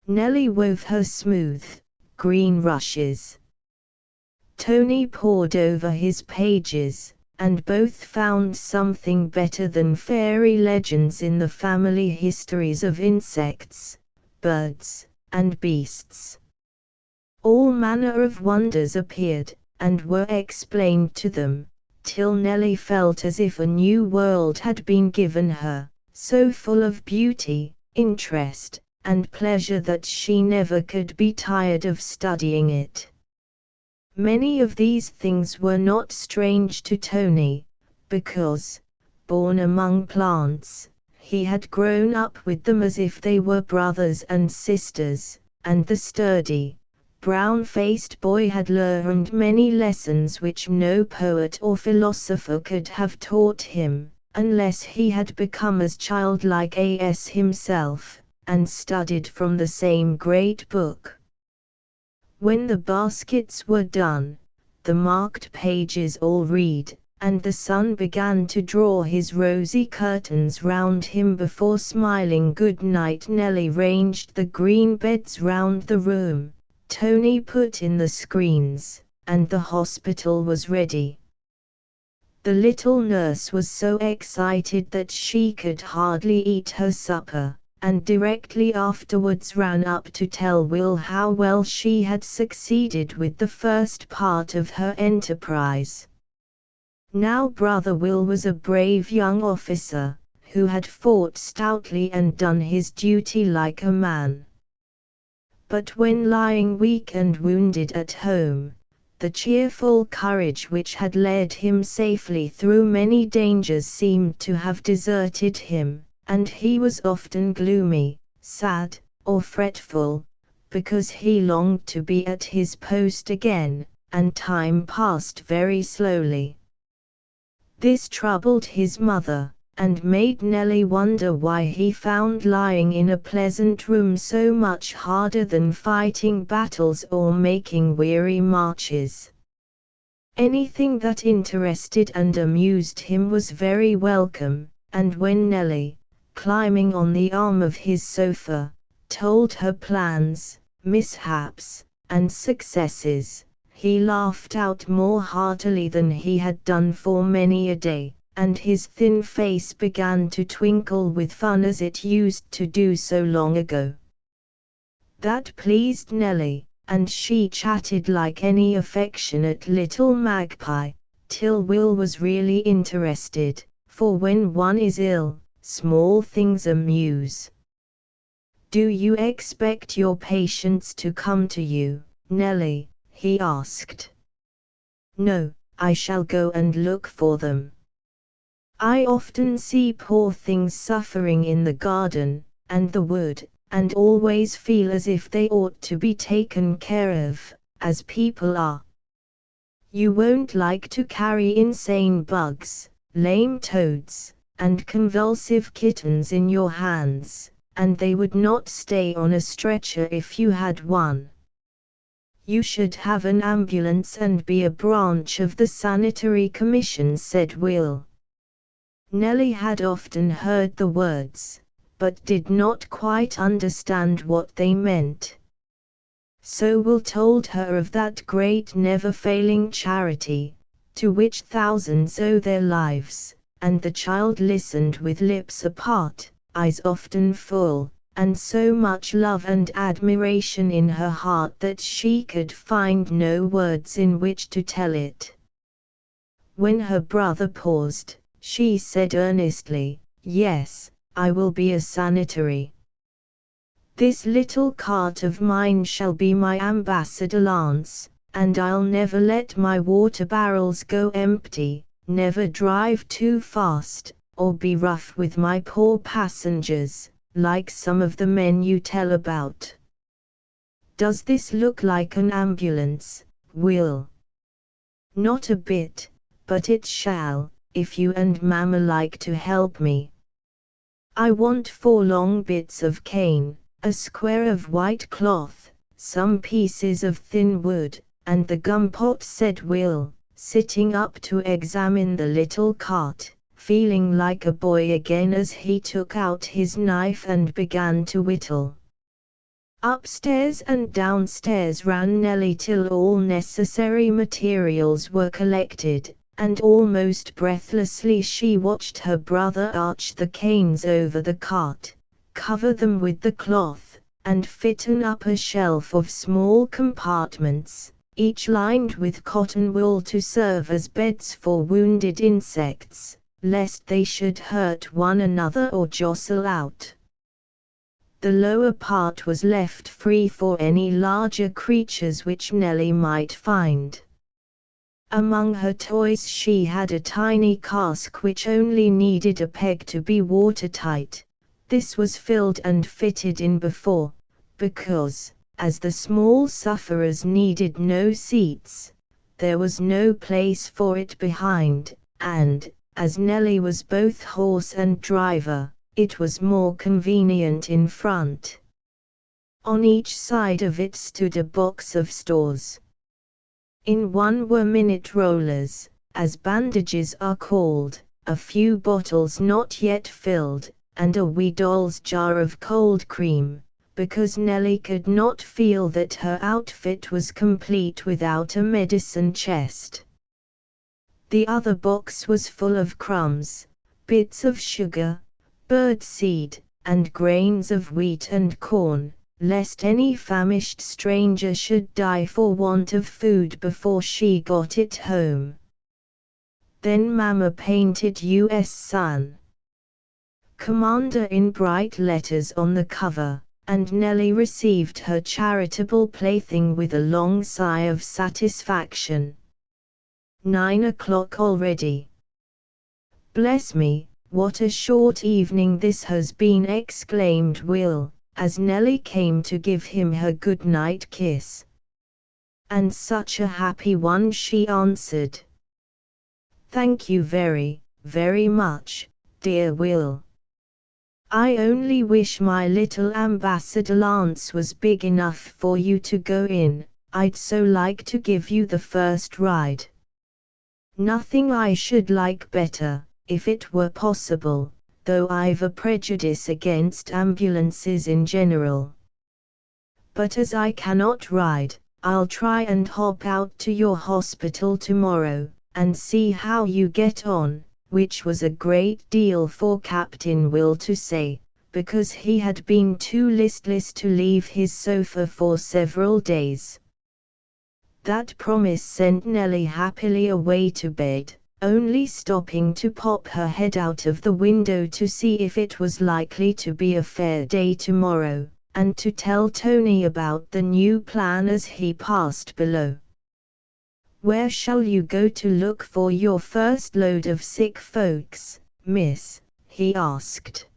Nellie wove her smooth, green rushes. Tony pored over his pages, and both found something better than fairy legends in the family histories of insects, birds, and beasts. All manner of wonders appeared, and were explained to them, till Nellie felt as if a new world had been given her, so full of beauty, interest, and pleasure that she never could be tired of studying it. Many of these things were not strange to Tony, because, born among plants, he had grown up with them as if they were brothers and sisters, and the sturdy, brown-faced boy had learned many lessons which no poet or philosopher could have taught him, unless he had become as childlike as himself, and studied from the same great book. When the baskets were done, the marked pages all read, and the sun began to draw his rosy curtains round him before smiling good night. Nelly ranged the green beds round the room, Tony put in the screens, and the hospital was ready. The little nurse was so excited that she could hardly eat her supper, and directly afterwards ran up to tell Will how well she had succeeded with the first part of her enterprise. Now brother Will was a brave young officer, who had fought stoutly and done his duty like a man. But when lying weak and wounded at home, the cheerful courage which had led him safely through many dangers seemed to have deserted him, and he was often gloomy, sad, or fretful, because he longed to be at his post again, and time passed very slowly. This troubled his mother, and made Nelly wonder why he found lying in a pleasant room so much harder than fighting battles or making weary marches. Anything that interested and amused him was very welcome, and when Nelly, climbing on the arm of his sofa, told her plans, mishaps, and successes, he laughed out more heartily than he had done for many a day, and his thin face began to twinkle with fun as it used to do so long ago. That pleased Nelly, and she chatted like any affectionate little magpie, till Will was really interested, for when one is ill, small things amuse. "Do you expect your patients to come to you, Nelly?" he asked. "No, I shall go and look for them. I often see poor things suffering in the garden, and the wood, and always feel as if they ought to be taken care of, as people are. You won't like to carry insane bugs, lame toads, and convulsive kittens in your hands, and they would not stay on a stretcher if you had one. You should have an ambulance and be a branch of the Sanitary Commission," said Will. Nelly had often heard the words, but did not quite understand what they meant. So Will told her of that great never-failing charity, to which thousands owe their lives, and the child listened with lips apart, eyes often full, and so much love and admiration in her heart that she could find no words in which to tell it. When her brother paused, she said earnestly, "Yes, I will be a sanitary. This little cart of mine shall be my ambassador lance, and I'll never let my water barrels go empty, never drive too fast, or be rough with my poor passengers, like some of the men you tell about. Does this look like an ambulance, Will?" "Not a bit, but it shall, if you and Mamma like to help me. I want 4 long bits of cane, a square of white cloth, some pieces of thin wood, and the gum pot," said Will, sitting up to examine the little cart, feeling like a boy again as he took out his knife and began to whittle. Upstairs and downstairs ran Nelly till all necessary materials were collected, and almost breathlessly she watched her brother arch the canes over the cart, cover them with the cloth, and fitten up a shelf of small compartments, each lined with cotton wool to serve as beds for wounded insects, lest they should hurt one another or jostle out. The lower part was left free for any larger creatures which Nelly might find. Among her toys she had a tiny cask which only needed a peg to be watertight. This was filled and fitted in before, because, as the small sufferers needed no seats, there was no place for it behind, and, as Nelly was both horse and driver, it was more convenient in front. On each side of it stood a box of stores. In one were minute rollers, as bandages are called, a few bottles not yet filled, and a wee doll's jar of cold cream, because Nelly could not feel that her outfit was complete without a medicine chest. The other box was full of crumbs, bits of sugar, bird seed, and grains of wheat and corn, lest any famished stranger should die for want of food before she got it home. Then Mama painted U.S. Sun Commander in bright letters on the cover, and Nelly received her charitable plaything with a long sigh of satisfaction. 9 o'clock already. "Bless me, what a short evening this has been," exclaimed Will, as Nelly came to give him her good-night kiss. "And such a happy one," she answered. "Thank you very, very much, dear Will. I only wish my little Ambassador Lance was big enough for you to go in. I'd so like to give you the first ride. Nothing I should like better, if it were possible, though I've a prejudice against ambulances in general. But as I cannot ride, I'll try and hop out to your hospital tomorrow, and see how you get on," which was a great deal for Captain Will to say, because he had been too listless to leave his sofa for several days. That promise sent Nelly happily away to bed, only stopping to pop her head out of the window to see if it was likely to be a fair day tomorrow, and to tell Tony about the new plan as he passed below. "Where shall you go to look for your first load of sick folks, miss?" he asked.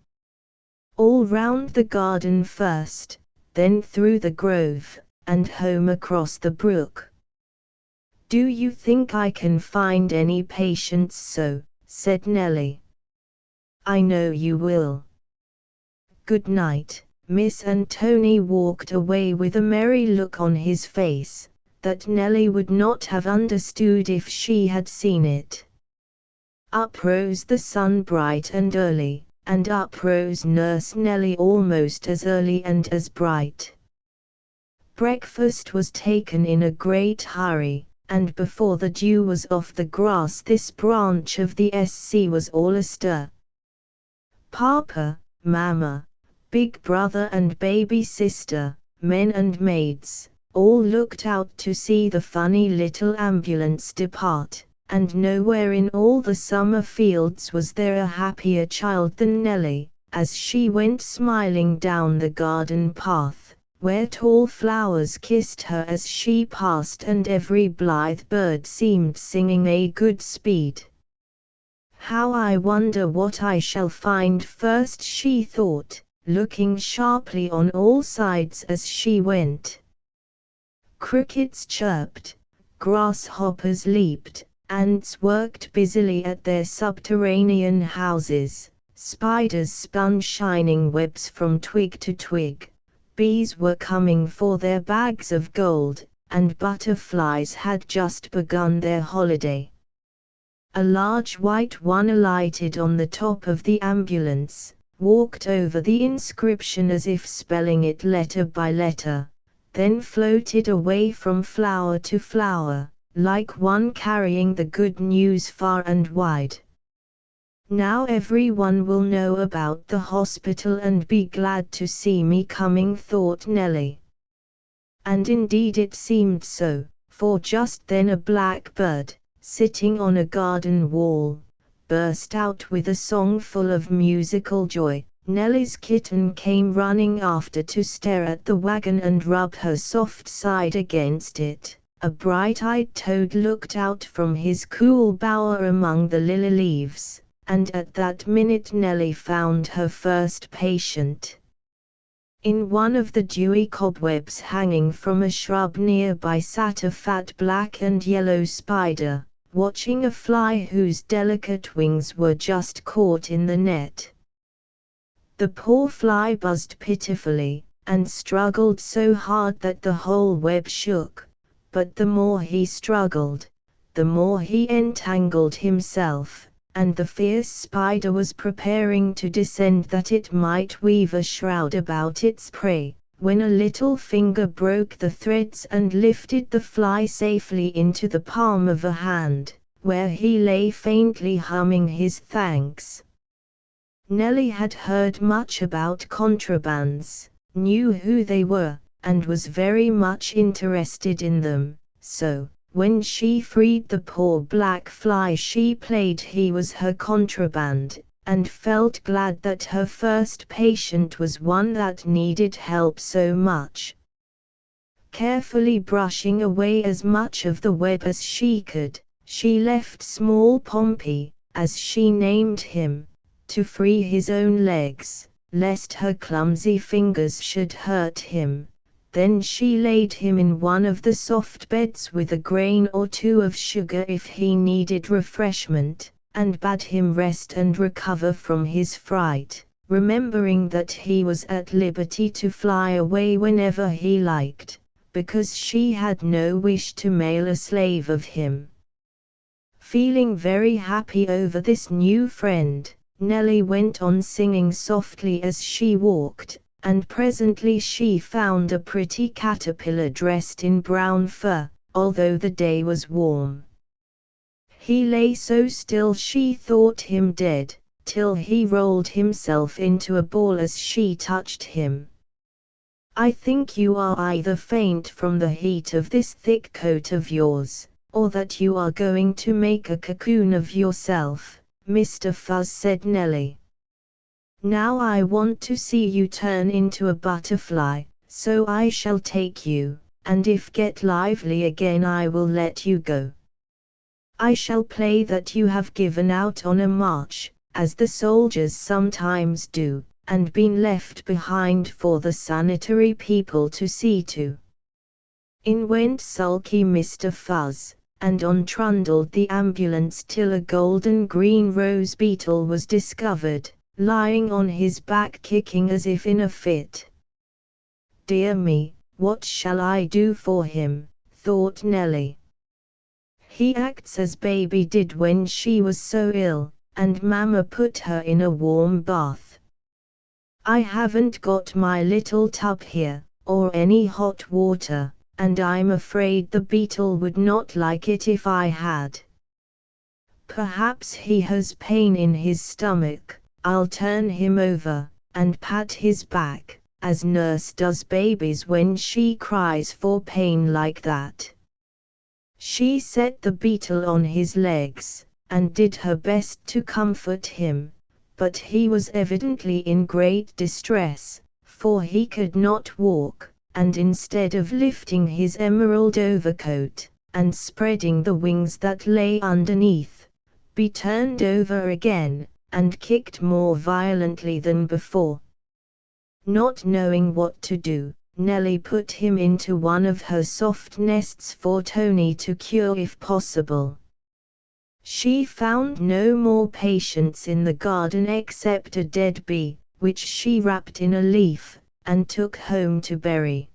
"All round the garden first, then through the grove, and home across the brook." "Do you think I can find any patients so?" said Nelly. "I know you will. Good night, miss," and Tony walked away with a merry look on his face, that Nelly would not have understood if she had seen it. Up rose the sun bright and early, and up rose Nurse Nelly almost as early and as bright. Breakfast was taken in a great hurry, and before the dew was off the grass this branch of the SC was all astir. Papa, Mama, big brother and baby sister, men and maids, all looked out to see the funny little ambulance depart, and nowhere in all the summer fields was there a happier child than Nelly, as she went smiling down the garden path, where tall flowers kissed her as she passed and every blithe bird seemed singing a good speed. "How I wonder what I shall find first," she thought, looking sharply on all sides as she went. Crickets chirped, grasshoppers leaped, ants worked busily at their subterranean houses, spiders spun shining webs from twig to twig, bees were coming for their bags of gold, and butterflies had just begun their holiday. A large white one alighted on the top of the ambulance, walked over the inscription as if spelling it letter by letter, then floated away from flower to flower, like one carrying the good news far and wide. "Now everyone will know about the hospital and be glad to see me coming," thought Nelly. And indeed it seemed so, for just then a blackbird, sitting on a garden wall, burst out with a song full of musical joy. Nelly's kitten came running after to stare at the wagon and rub her soft side against it. A bright-eyed toad looked out from his cool bower among the lily leaves, and at that minute Nelly found her first patient. In one of the dewy cobwebs hanging from a shrub nearby sat a fat black and yellow spider, watching a fly whose delicate wings were just caught in the net. The poor fly buzzed pitifully, and struggled so hard that the whole web shook, but the more he struggled, the more he entangled himself, and the fierce spider was preparing to descend that it might weave a shroud about its prey, when a little finger broke the threads and lifted the fly safely into the palm of a hand, where he lay faintly humming his thanks. Nelly had heard much about contrabands, knew who they were, and was very much interested in them, so, when she freed the poor black fly, she played he was her contraband, and felt glad that her first patient was one that needed help so much. Carefully brushing away as much of the web as she could, she left small Pompey, as she named him, to free his own legs, lest her clumsy fingers should hurt him. Then she laid him in one of the soft beds with a grain or two of sugar if he needed refreshment, and bade him rest and recover from his fright, remembering that he was at liberty to fly away whenever he liked, because she had no wish to make a slave of him. Feeling very happy over this new friend, Nelly went on singing softly as she walked, and presently she found a pretty caterpillar dressed in brown fur, although the day was warm. He lay so still she thought him dead, till he rolled himself into a ball as she touched him. "I think you are either faint from the heat of this thick coat of yours, or that you are going to make a cocoon of yourself, Mr. Fuzz," said Nelly. "Now I want to see you turn into a butterfly, so I shall take you, and if get lively again I will let you go. I shall play that you have given out on a march, as the soldiers sometimes do, and been left behind for the sanitary people to see to." In went sulky Mr. Fuzz, and on trundled the ambulance till a golden green rose beetle was discovered, lying on his back kicking as if in a fit. "Dear me, what shall I do for him?" thought Nelly. "He acts as baby did when she was so ill, and Mamma put her in a warm bath. I haven't got my little tub here, or any hot water, and I'm afraid the beetle would not like it if I had. Perhaps he has pain in his stomach. I'll turn him over, and pat his back, as nurse does babies when she cries for pain like that." She set the beetle on his legs, and did her best to comfort him, but he was evidently in great distress, for he could not walk, and instead of lifting his emerald overcoat, and spreading the wings that lay underneath, be turned over again, and kicked more violently than before. Not knowing what to do, Nelly put him into one of her soft nests for Tony to cure if possible. She found no more patients in the garden except a dead bee, which she wrapped in a leaf, and took home to bury.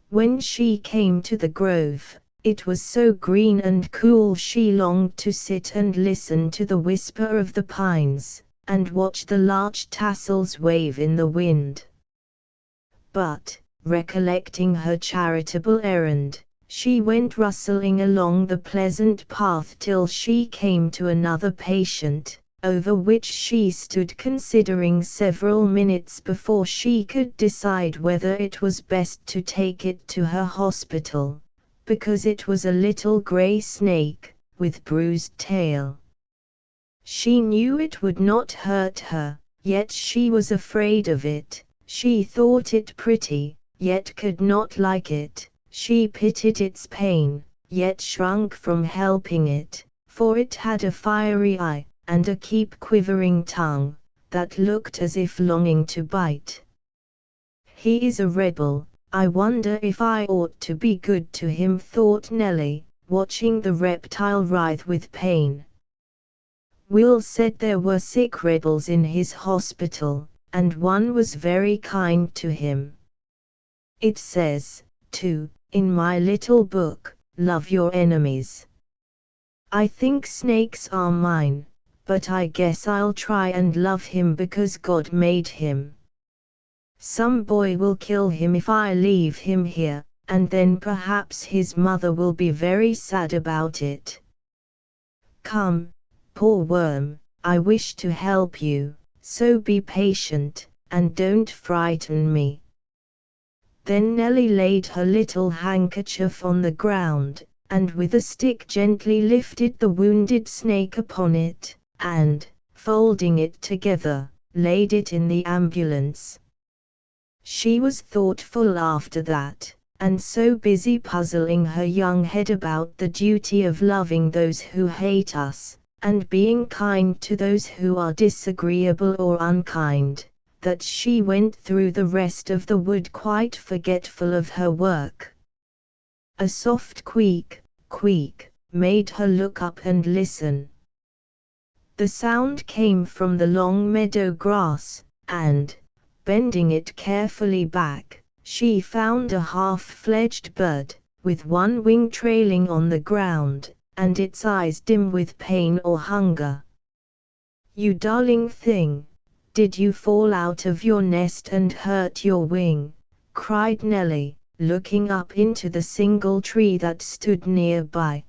When she came to the grove, it was so green and cool she longed to sit and listen to the whisper of the pines, and watch the larch tassels wave in the wind. But, recollecting her charitable errand, she went rustling along the pleasant path till she came to another patient, over which she stood considering several minutes before she could decide whether it was best to take it to her hospital, because it was a little gray snake, with bruised tail. She knew it would not hurt her, yet she was afraid of it. She thought it pretty, yet could not like it. She pitied its pain, yet shrunk from helping it, for it had a fiery eye, and a keep quivering tongue, that looked as if longing to bite. "He is a rebel, I wonder if I ought to be good to him," thought Nelly, watching the reptile writhe with pain. Will said there were sick rebels in his hospital, and one was very kind to him. It says, too, in my little book, "Love your enemies." I think snakes are mine, but I guess I'll try and love him because God made him. Some boy will kill him if I leave him here, and then perhaps his mother will be very sad about it. Come, poor worm, I wish to help you, so be patient, and don't frighten me." Then Nelly laid her little handkerchief on the ground, and with a stick gently lifted the wounded snake upon it, and, folding it together, laid it in the ambulance. She was thoughtful after that, and so busy puzzling her young head about the duty of loving those who hate us, and being kind to those who are disagreeable or unkind, that she went through the rest of the wood quite forgetful of her work. A soft squeak, squeak, made her look up and listen. The sound came from the long meadow grass, and, bending it carefully back, she found a half-fledged bird, with one wing trailing on the ground, and its eyes dim with pain or hunger. "You darling thing, did you fall out of your nest and hurt your wing?" cried Nelly, looking up into the single tree that stood nearby.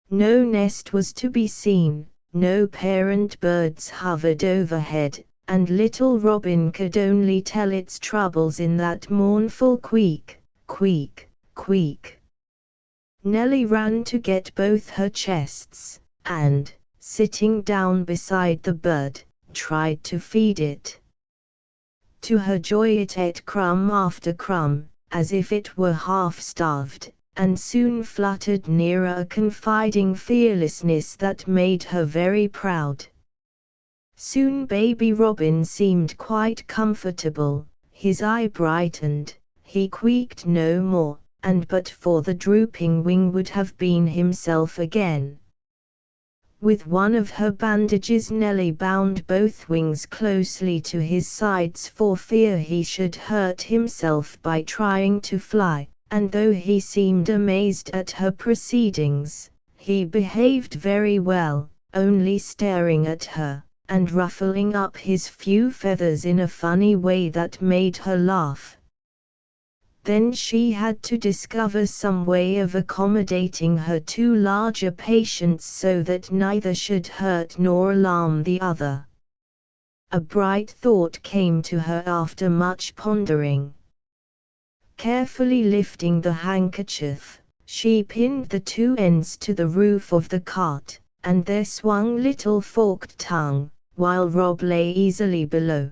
No nest was to be seen, no parent birds hovered overhead, and little Robin could only tell its troubles in that mournful squeak, squeak, squeak. Nelly ran to get both her chests, and, sitting down beside the bird, tried to feed it. To her joy it ate crumb after crumb, as if it were half-starved, and soon fluttered nearer a confiding fearlessness that made her very proud. Soon baby Robin seemed quite comfortable, his eye brightened, he squeaked no more, and but for the drooping wing would have been himself again. With one of her bandages Nelly bound both wings closely to his sides for fear he should hurt himself by trying to fly, and though he seemed amazed at her proceedings, he behaved very well, only staring at her, and ruffling up his few feathers in a funny way that made her laugh. Then she had to discover some way of accommodating her two larger patients so that neither should hurt nor alarm the other. A bright thought came to her after much pondering. Carefully lifting the handkerchief, she pinned the two ends to the roof of the cart, and there swung little forked tongue, while Rob lay easily below.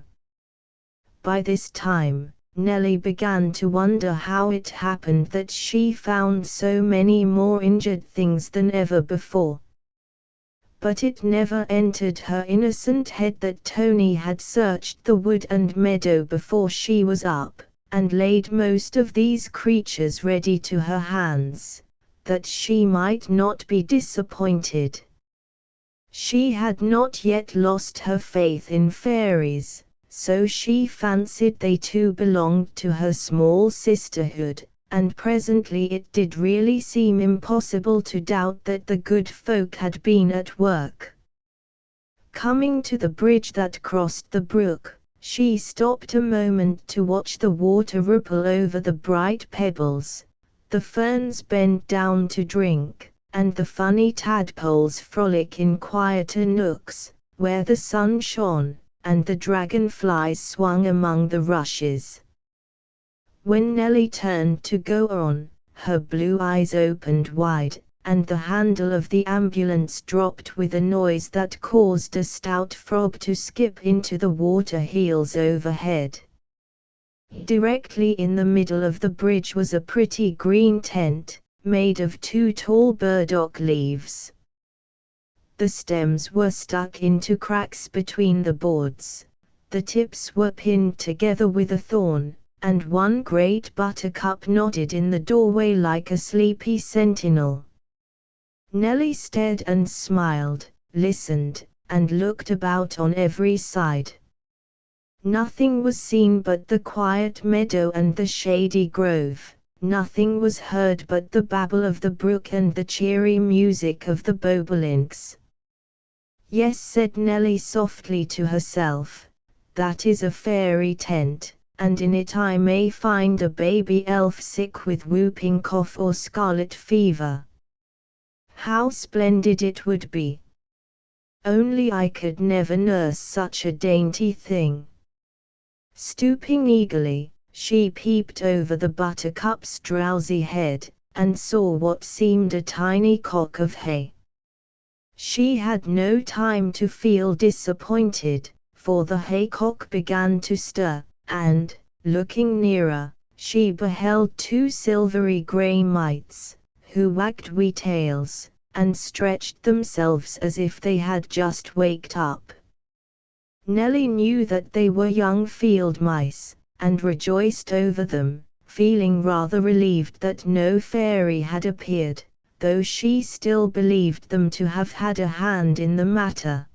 By this time, Nelly began to wonder how it happened that she found so many more injured things than ever before. But it never entered her innocent head that Tony had searched the wood and meadow before she was up, and laid most of these creatures ready to her hands, that she might not be disappointed. She had not yet lost her faith in fairies, so she fancied they too belonged to her small sisterhood, and presently it did really seem impossible to doubt that the good folk had been at work. Coming to the bridge that crossed the brook, she stopped a moment to watch the water ripple over the bright pebbles, the ferns bend down to drink, and the funny tadpoles frolic in quieter nooks, where the sun shone, and the dragonflies swung among the rushes. When Nelly turned to go on, her blue eyes opened wide, and the handle of the ambulance dropped with a noise that caused a stout frog to skip into the water heels overhead. Directly in the middle of the bridge was a pretty green tent, made of two tall burdock leaves. The stems were stuck into cracks between the boards, the tips were pinned together with a thorn, and one great buttercup nodded in the doorway like a sleepy sentinel. Nelly stared and smiled, listened, and looked about on every side. Nothing was seen but the quiet meadow and the shady grove, nothing was heard but the babble of the brook and the cheery music of the bobolinks. "Yes," said Nelly softly to herself, "that is a fairy tent, and in it I may find a baby elf sick with whooping cough or scarlet fever. How splendid it would be! Only I could never nurse such a dainty thing." Stooping eagerly, she peeped over the buttercup's drowsy head, and saw what seemed a tiny cock of hay. She had no time to feel disappointed, for the haycock began to stir, and, looking nearer, she beheld two silvery grey mites, who wagged wee tails, and stretched themselves as if they had just waked up. Nelly knew that they were young field mice, and rejoiced over them, feeling rather relieved that no fairy had appeared, though she still believed them to have had a hand in the matter.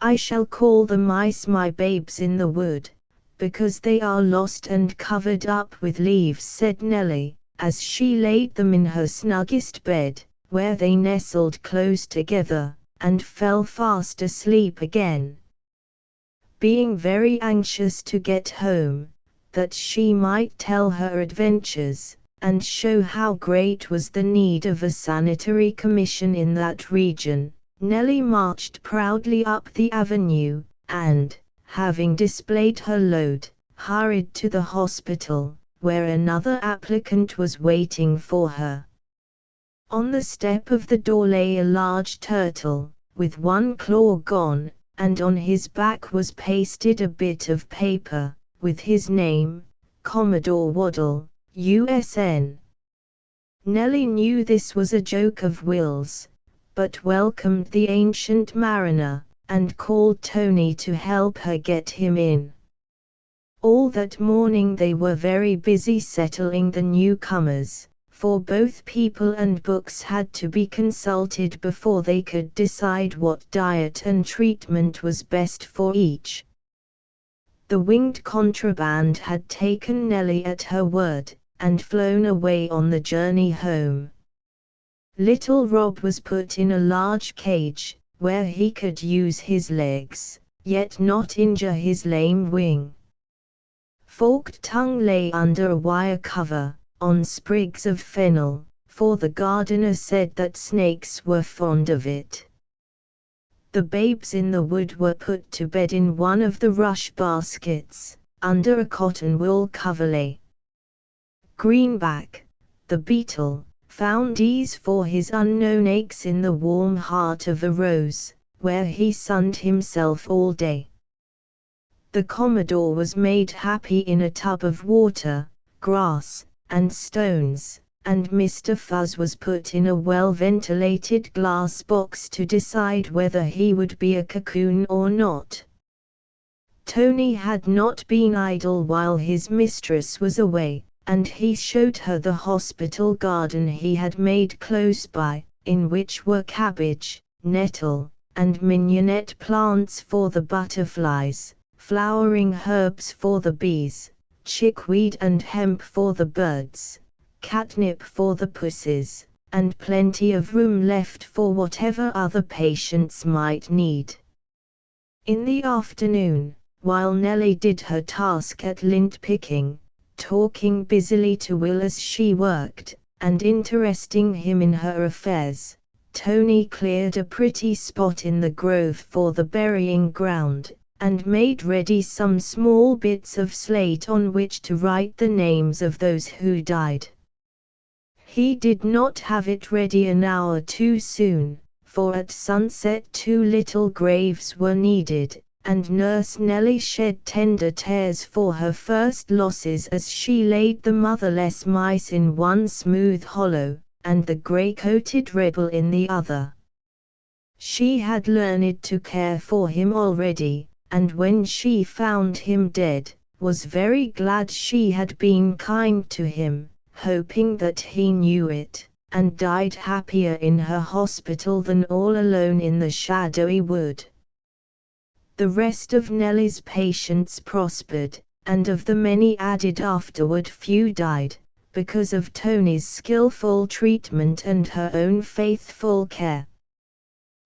"I shall call the mice my babes in the wood, because they are lost and covered up with leaves," said Nelly, as she laid them in her snuggest bed, where they nestled close together, and fell fast asleep again. Being very anxious to get home, that she might tell her adventures, and show how great was the need of a sanitary commission in that region, Nelly marched proudly up the avenue, and, having displayed her load, hurried to the hospital, where another applicant was waiting for her. On the step of the door lay a large turtle, with one claw gone, and on his back was pasted a bit of paper, with his name, Commodore Waddle, U.S.N. Nelly knew this was a joke of Will's, but welcomed the ancient mariner, and called Tony to help her get him in. All that morning they were very busy settling the newcomers, for both people and books had to be consulted before they could decide what diet and treatment was best for each. The winged contraband had taken Nelly at her word, and flown away on the journey home. Little Rob was put in a large cage, where he could use his legs, yet not injure his lame wing. Forked Tongue lay under a wire cover, on sprigs of fennel, for the gardener said that snakes were fond of it. The babes in the wood were put to bed in one of the rush baskets, under a cotton wool coverlay. Greenback, the beetle, found ease for his unknown aches in the warm heart of a rose, where he sunned himself all day. The Commodore was made happy in a tub of water, grass, and stones, and Mr. Fuzz was put in a well-ventilated glass box to decide whether he would be a cocoon or not. Tony had not been idle while his mistress was away, and he showed her the hospital garden he had made close by, in which were cabbage, nettle, and mignonette plants for the butterflies, flowering herbs for the bees, chickweed and hemp for the birds, catnip for the pussies, and plenty of room left for whatever other patients might need. In the afternoon, while Nelly did her task at lint picking, talking busily to Will as she worked, and interesting him in her affairs, Tony cleared a pretty spot in the grove for the burying ground, and made ready some small bits of slate on which to write the names of those who died. He did not have it ready an hour too soon, for at sunset 2 little graves were needed, and Nurse Nelly shed tender tears for her first losses as she laid the motherless mice in one smooth hollow, and the grey-coated rebel in the other. She had learned to care for him already, and when she found him dead, was very glad she had been kind to him, hoping that he knew it, and died happier in her hospital than all alone in the shadowy wood. The rest of Nelly's patients prospered, and of the many added afterward few died, because of Tony's skillful treatment and her own faithful care.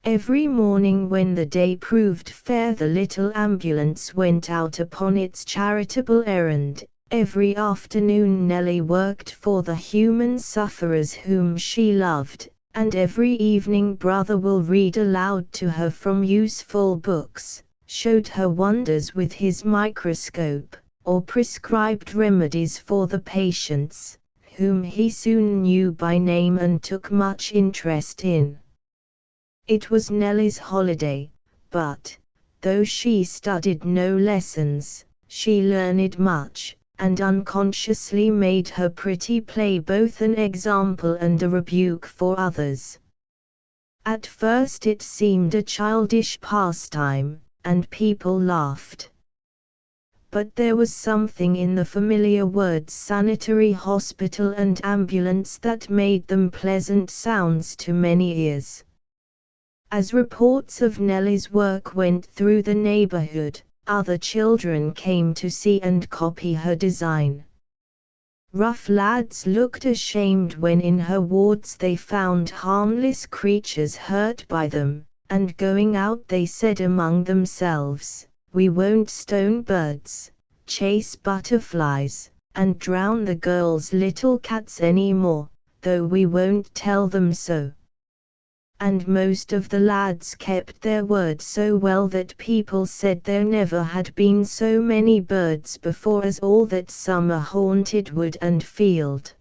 Every morning when the day proved fair, the little ambulance went out upon its charitable errand. Every afternoon Nellie worked for the human sufferers whom she loved, and every evening Brother will read aloud to her from useful books, showed her wonders with his microscope, or prescribed remedies for the patients, whom he soon knew by name and took much interest in. It was Nellie's holiday, but, though she studied no lessons, she learned much, and unconsciously made her pretty play both an example and a rebuke for others. At first it seemed a childish pastime, and people laughed. But there was something in the familiar words sanitary hospital and ambulance that made them pleasant sounds to many ears. As reports of Nellie's work went through the neighborhood, other children came to see and copy her design. Rough lads looked ashamed when in her wards they found harmless creatures hurt by them, and going out they said among themselves, "We won't stone birds, chase butterflies, and drown the girls' little cats any more, though we won't tell them so." And most of the lads kept their word so well that people said there never had been so many birds before as all that summer haunted wood and field.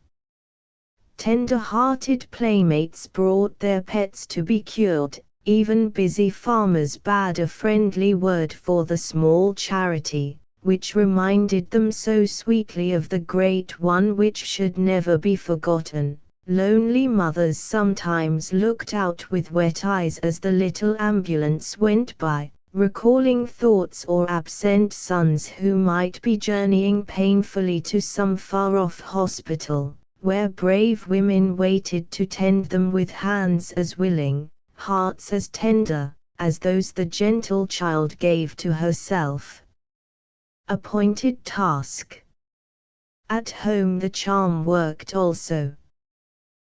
Tender-hearted playmates brought their pets to be cured, even busy farmers bade a friendly word for the small charity, which reminded them so sweetly of the great one which should never be forgotten. Lonely mothers sometimes looked out with wet eyes as the little ambulance went by, recalling thoughts or absent sons who might be journeying painfully to some far-off hospital, where brave women waited to tend them with hands as willing, hearts as tender, as those the gentle child gave to herself. Appointed task. At home the charm worked also.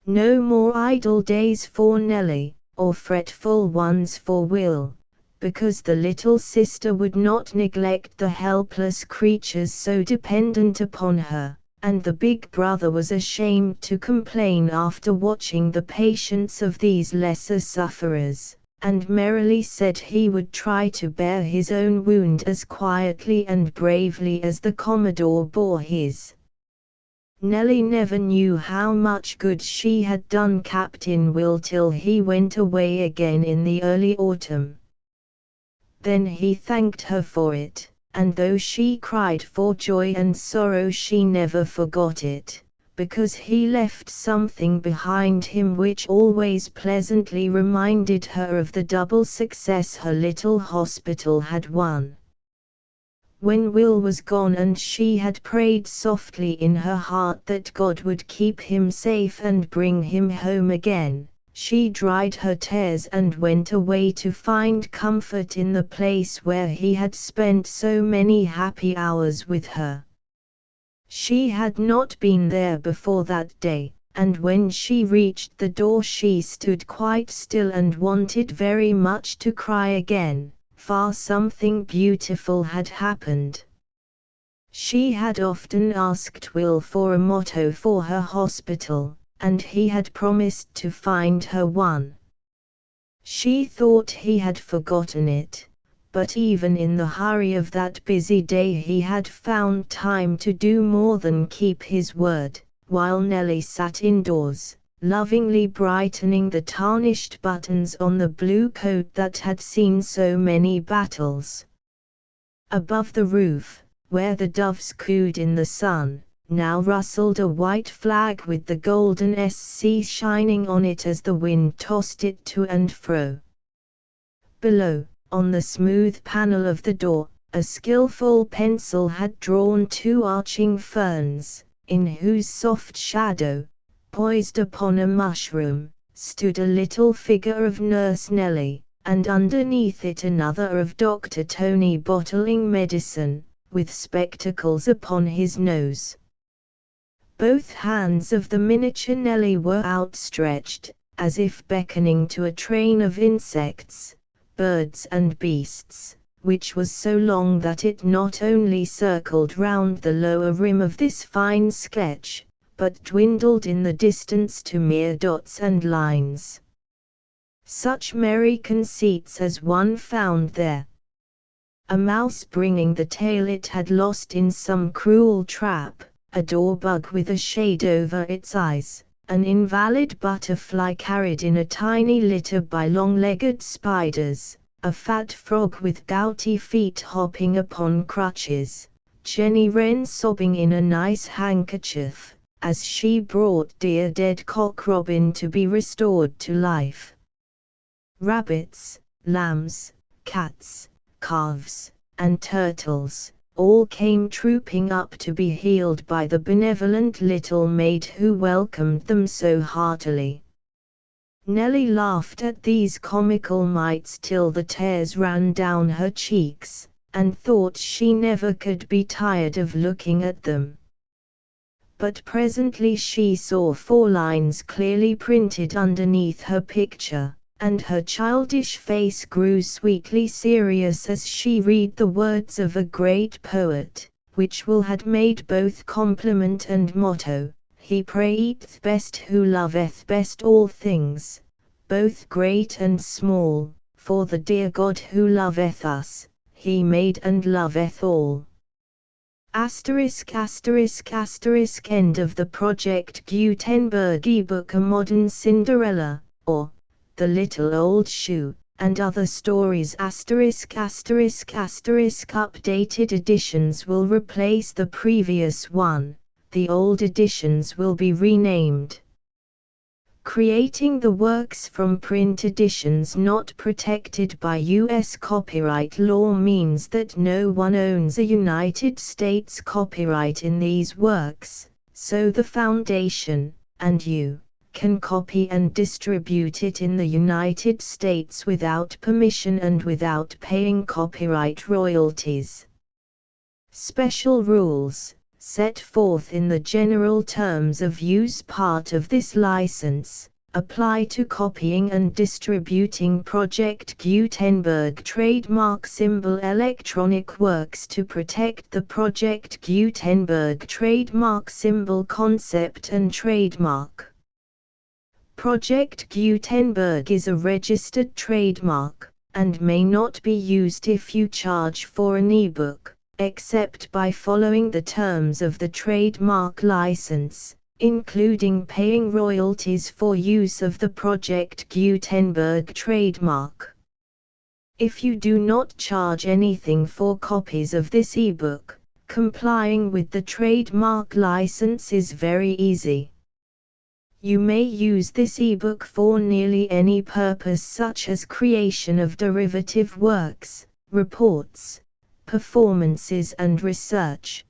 No more idle days for Nellie, or fretful ones for Will, because the little sister would not neglect the helpless creatures so dependent upon her, and the big brother was ashamed to complain after watching the patience of these lesser sufferers, and merrily said he would try to bear his own wound as quietly and bravely as the Commodore bore his. Nellie never knew how much good she had done Captain Will till he went away again in the early autumn. Then he thanked her for it, and though she cried for joy and sorrow she never forgot it, because he left something behind him which always pleasantly reminded her of the double success her little hospital had won. When Will was gone and she had prayed softly in her heart that God would keep him safe and bring him home again, she dried her tears and went away to find comfort in the place where he had spent so many happy hours with her. She had not been there before that day, and when she reached the door she stood quite still and wanted very much to cry again. For something beautiful had happened. She had often asked Will for a motto for her hospital, and he had promised to find her one. She thought he had forgotten it, but even in the hurry of that busy day he had found time to do more than keep his word, while Nellie sat indoors, lovingly brightening the tarnished buttons on the blue coat that had seen so many battles. Above the roof, where the doves cooed in the sun, now rustled a white flag with the golden SC shining on it as the wind tossed it to and fro. Below, on the smooth panel of the door, a skillful pencil had drawn two arching ferns, in whose soft shadow, poised upon a mushroom, stood a little figure of Nurse Nellie, and underneath it another of Dr. Tony bottling medicine, with spectacles upon his nose. Both hands of the miniature Nelly were outstretched, as if beckoning to a train of insects, birds and beasts, which was so long that it not only circled round the lower rim of this fine sketch, but dwindled in the distance to mere dots and lines. Such merry conceits as one found there. A mouse bringing the tail it had lost in some cruel trap, a doorbug with a shade over its eyes, an invalid butterfly carried in a tiny litter by long-legged spiders, a fat frog with gouty feet hopping upon crutches, Jenny Wren sobbing in a nice handkerchief, as she brought dear dead Cock Robin to be restored to life. Rabbits, lambs, cats, calves, and turtles, all came trooping up to be healed by the benevolent little maid who welcomed them so heartily. Nelly laughed at these comical mites till the tears ran down her cheeks, and thought she never could be tired of looking at them. But presently she saw 4 lines clearly printed underneath her picture, and her childish face grew sweetly serious as she read the words of a great poet, which Will had made both compliment and motto: He prayeth best who loveth best all things, both great and small, for the dear God who loveth us, He made and loveth all. Asterisk asterisk asterisk End of the Project Gutenberg ebook A Modern Cinderella, or The Little Old Shoe, and Other Stories asterisk asterisk asterisk Updated editions will replace the previous one, the old editions will be renamed. Creating the works from print editions not protected by U.S. copyright law means that no one owns a United States copyright in these works, so the Foundation, and you, can copy and distribute it in the United States without permission and without paying copyright royalties. Special rules, set forth in the general terms of use part of this license, apply to copying and distributing Project Gutenberg trademark symbol electronic works to protect the Project Gutenberg trademark symbol concept and trademark. Project Gutenberg is a registered trademark, and may not be used if you charge for an ebook, except by following the terms of the trademark license, including paying royalties for use of the Project Gutenberg trademark. If you do not charge anything for copies of this ebook, complying with the trademark license is very easy. You may use this ebook for nearly any purpose such as creation of derivative works, reports, performances and research.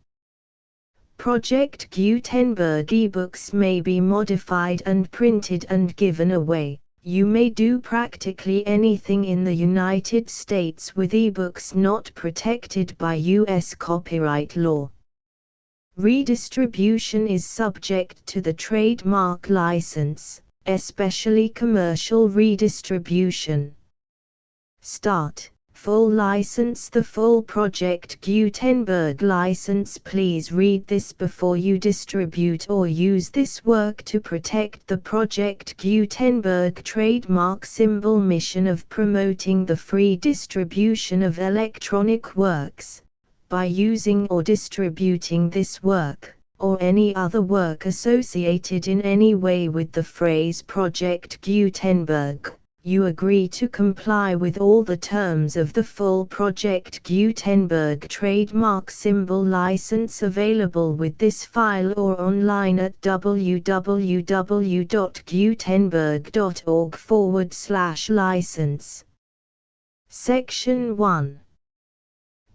Project Gutenberg ebooks may be modified and printed and given away. You may do practically anything in the United States with ebooks not protected by U.S. copyright law. Redistribution is subject to the trademark license, especially commercial redistribution. Start. Full license. The full Project Gutenberg license. Please read this before you distribute or use this work to protect the Project Gutenberg trademark symbol mission of promoting the free distribution of electronic works. By using or distributing this work, or any other work associated in any way with the phrase Project Gutenberg, you agree to comply with all the terms of the full Project Gutenberg trademark symbol license available with this file or online at www.gutenberg.org/license. Section 1.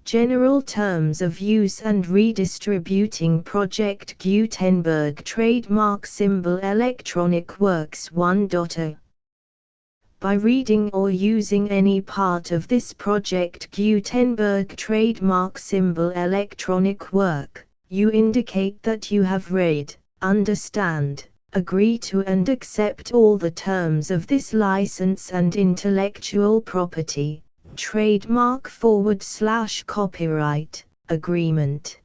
General Terms of Use and Redistributing Project Gutenberg Trademark Symbol Electronic Works 1.0. By reading or using any part of this Project Gutenberg trademark symbol electronic work, you indicate that you have read, understand, agree to and accept all the terms of this license and intellectual property, trademark/copyright, agreement.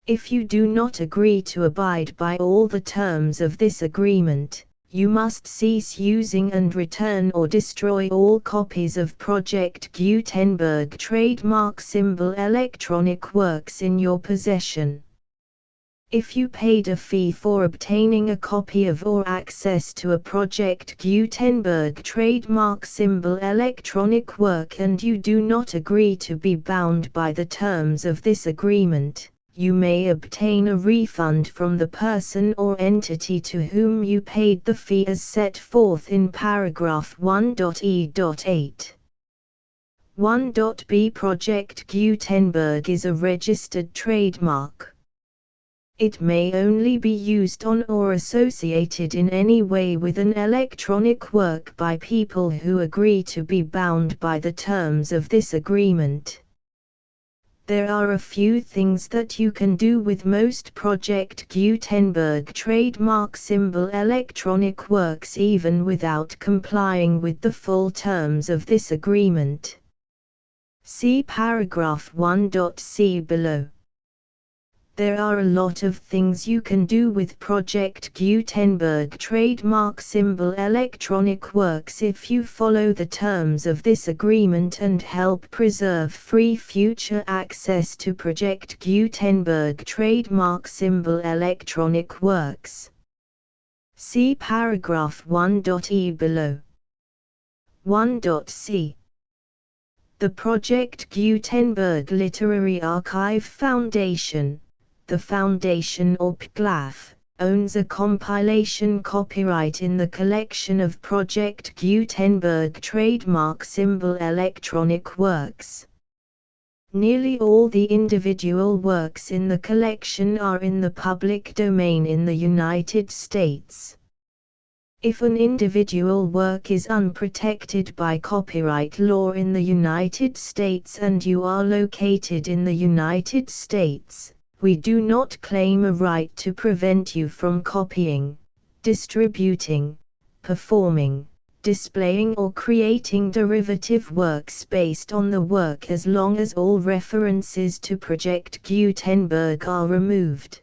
If you do not agree to abide by all the terms of this agreement, you must cease using and return or destroy all copies of Project Gutenberg trademark symbol electronic works in your possession. If you paid a fee for obtaining a copy of or access to a Project Gutenberg trademark symbol electronic work and you do not agree to be bound by the terms of this agreement, you may obtain a refund from the person or entity to whom you paid the fee as set forth in paragraph 1.e.8. 1.b Project Gutenberg is a registered trademark. It may only be used on or associated in any way with an electronic work by people who agree to be bound by the terms of this agreement. There are a few things that you can do with most Project Gutenberg trademark symbol electronic works even without complying with the full terms of this agreement. See paragraph 1.c below. There are a lot of things you can do with Project Gutenberg trademark symbol electronic works if you follow the terms of this agreement and help preserve free future access to Project Gutenberg trademark symbol electronic works. See paragraph 1.e below. 1.c. The Project Gutenberg Literary Archive Foundation, the Foundation or PGLAF, owns a compilation copyright in the collection of Project Gutenberg trademark symbol electronic works. Nearly all the individual works in the collection are in the public domain in the United States. If an individual work is unprotected by copyright law in the United States and you are located in the United States, we do not claim a right to prevent you from copying, distributing, performing, displaying or creating derivative works based on the work as long as all references to Project Gutenberg are removed.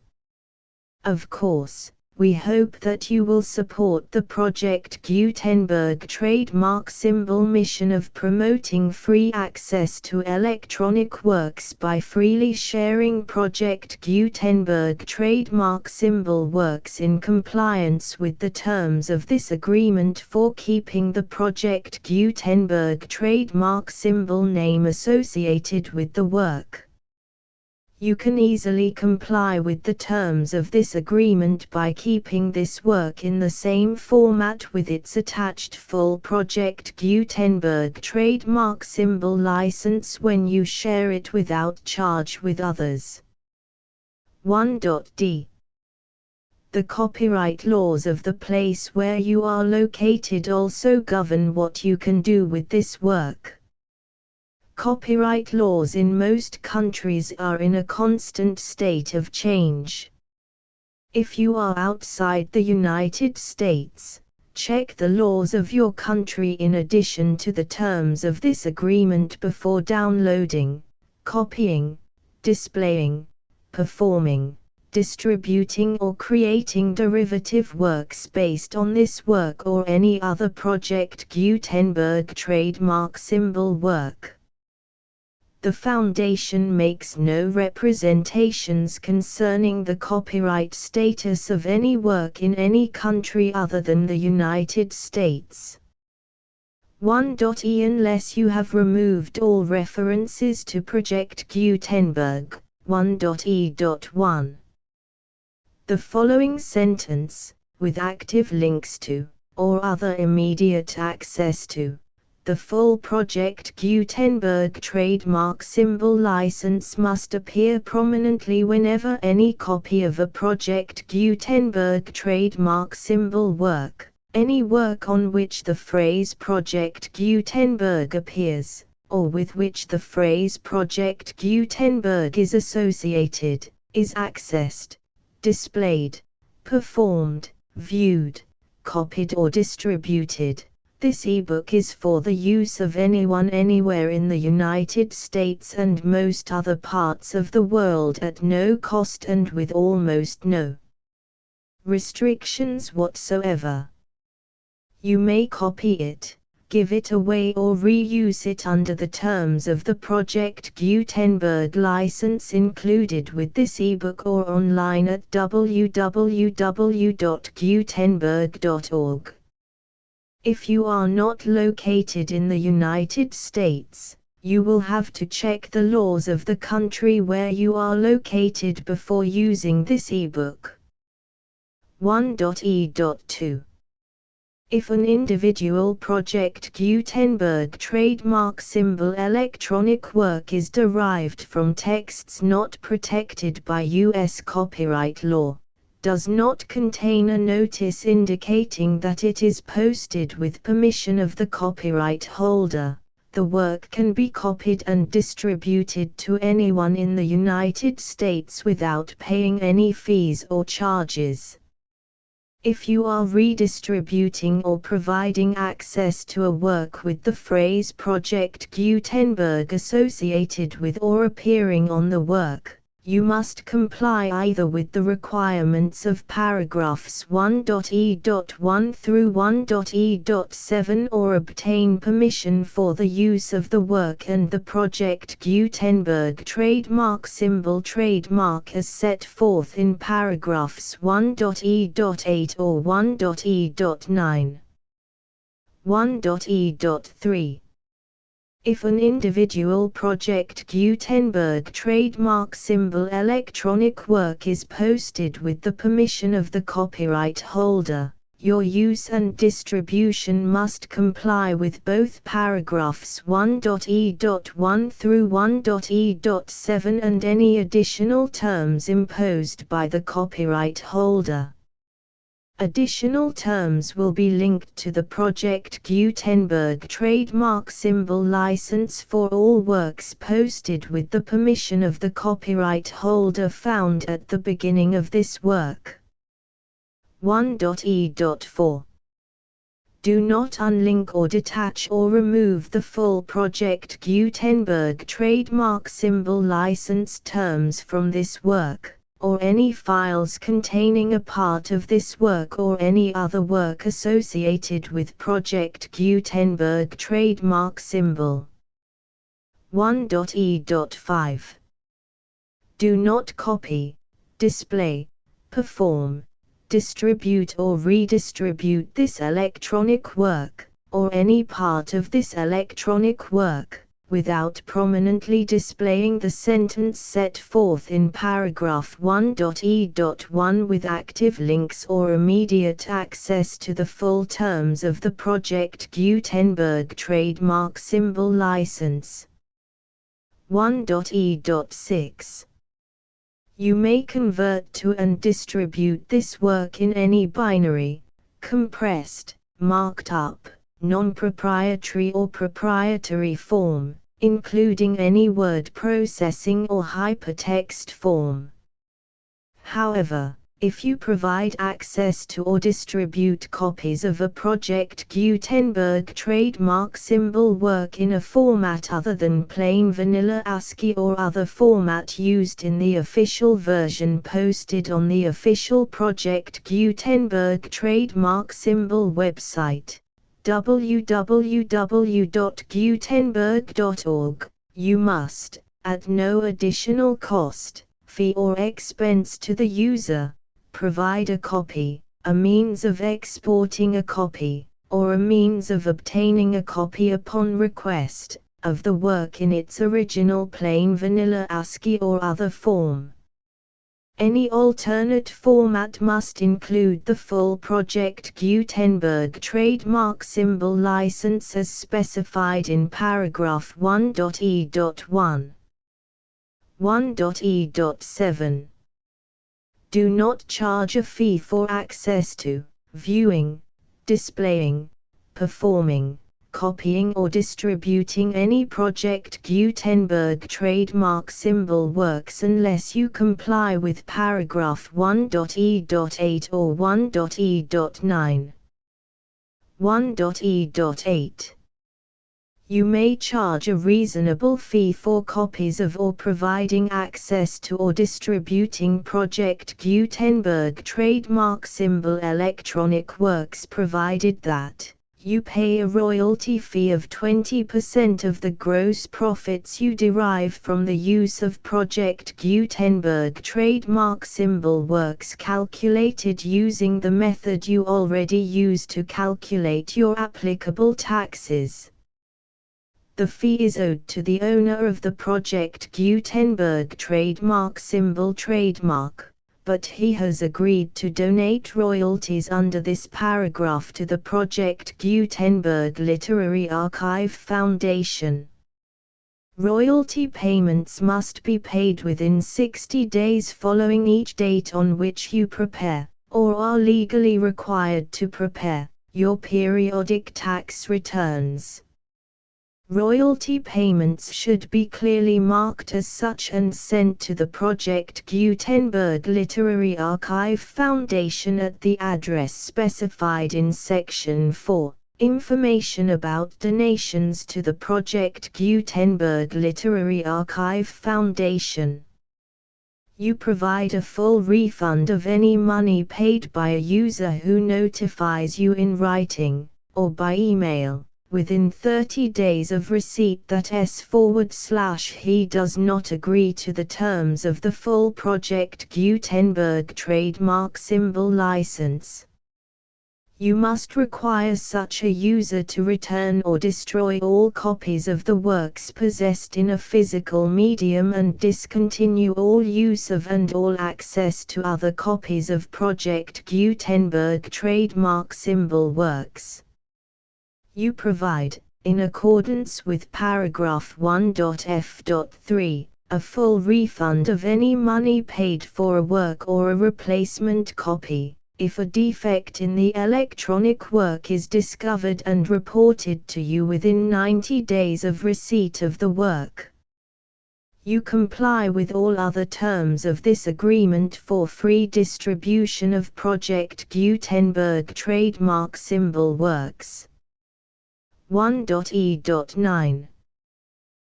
Of course, we hope that you will support the Project Gutenberg trademark symbol mission of promoting free access to electronic works by freely sharing Project Gutenberg trademark symbol works in compliance with the terms of this agreement for keeping the Project Gutenberg trademark symbol name associated with the work. You can easily comply with the terms of this agreement by keeping this work in the same format with its attached full Project Gutenberg trademark symbol license when you share it without charge with others. 1.d. The copyright laws of the place where you are located also govern what you can do with this work. Copyright laws in most countries are in a constant state of change. If you are outside the United States, check the laws of your country in addition to the terms of this agreement before downloading, copying, displaying, performing, distributing or creating derivative works based on this work or any other Project Gutenberg trademark symbol work. The Foundation makes no representations concerning the copyright status of any work in any country other than the United States. 1.e Unless you have removed all references to Project Gutenberg. 1.e.1. The following sentence, with active links to, or other immediate access to, the full Project Gutenberg trademark symbol license must appear prominently whenever any copy of a Project Gutenberg trademark symbol work, any work on which the phrase Project Gutenberg appears, or with which the phrase Project Gutenberg is associated, is accessed, displayed, performed, viewed, copied or distributed. This ebook is for the use of anyone anywhere in the United States and most other parts of the world at no cost and with almost no restrictions whatsoever. You may copy it, give it away or reuse it under the terms of the Project Gutenberg license included with this ebook or online at www.gutenberg.org. If you are not located in the United States, you will have to check the laws of the country where you are located before using this ebook. 1.e.2 If an individual Project Gutenberg trademark symbol electronic work is derived from texts not protected by U.S. copyright law, does not contain a notice indicating that it is posted with permission of the copyright holder, the work can be copied and distributed to anyone in the United States without paying any fees or charges. If you are redistributing or providing access to a work with the phrase Project Gutenberg associated with or appearing on the work, you must comply either with the requirements of paragraphs 1.e.1 through 1.e.7 or obtain permission for the use of the work and the Project Gutenberg trademark symbol trademark as set forth in paragraphs 1.e.8 or 1.e.9. 1.e.3 If an individual Project Gutenberg trademark symbol electronic work is posted with the permission of the copyright holder, your use and distribution must comply with both paragraphs 1.e.1 through 1.e.7 and any additional terms imposed by the copyright holder. Additional terms will be linked to the Project Gutenberg trademark symbol license for all works posted with the permission of the copyright holder found at the beginning of this work. 1.e.4 Do not unlink or detach or remove the full Project Gutenberg trademark symbol license terms from this work, or any files containing a part of this work or any other work associated with Project Gutenberg trademark symbol. 1.e.5 Do not copy, display, perform, distribute or redistribute this electronic work, or any part of this electronic work, without prominently displaying the sentence set forth in paragraph 1.e.1 with active links or immediate access to the full terms of the Project Gutenberg trademark symbol license. 1.e.6 You may convert to and distribute this work in any binary, compressed, marked up, non-proprietary or proprietary form, including any word processing or hypertext form. However, if you provide access to or distribute copies of a Project Gutenberg trademark symbol work in a format other than plain vanilla ASCII or other format used in the official version posted on the official Project Gutenberg trademark symbol website, www.gutenberg.org, you must, at no additional cost, fee or expense to the user, provide a copy, a means of exporting a copy, or a means of obtaining a copy upon request, of the work in its original plain vanilla ASCII or other form. Any alternate format must include the full Project Gutenberg trademark symbol license as specified in paragraph 1.e.1. 1.e.7 Do not charge a fee for access to, viewing, displaying, performing, copying or distributing any Project Gutenberg trademark symbol works unless you comply with paragraph 1.e.8 or 1.e.9. 1.e.8. You may charge a reasonable fee for copies of or providing access to or distributing Project Gutenberg trademark symbol electronic works provided that you pay a royalty fee of 20% of the gross profits you derive from the use of Project Gutenberg trademark symbol works calculated using the method you already use to calculate your applicable taxes. The fee is owed to the owner of the Project Gutenberg trademark symbol trademark, but he has agreed to donate royalties under this paragraph to the Project Gutenberg Literary Archive Foundation. Royalty payments must be paid within 60 days following each date on which you prepare, or are legally required to prepare, your periodic tax returns. Royalty payments should be clearly marked as such and sent to the Project Gutenberg Literary Archive Foundation at the address specified in Section 4. Information about donations to the Project Gutenberg Literary Archive Foundation. You provide a full refund of any money paid by a user who notifies you in writing, or by email, within 30 days of receipt that he does not agree to the terms of the full Project Gutenberg trademark symbol license. You must require such a user to return or destroy all copies of the works possessed in a physical medium and discontinue all use of and all access to other copies of Project Gutenberg trademark symbol works. You provide, in accordance with paragraph 1.f.3, a full refund of any money paid for a work or a replacement copy, if a defect in the electronic work is discovered and reported to you within 90 days of receipt of the work. You comply with all other terms of this agreement for free distribution of Project Gutenberg trademark symbol works. 1.e.9.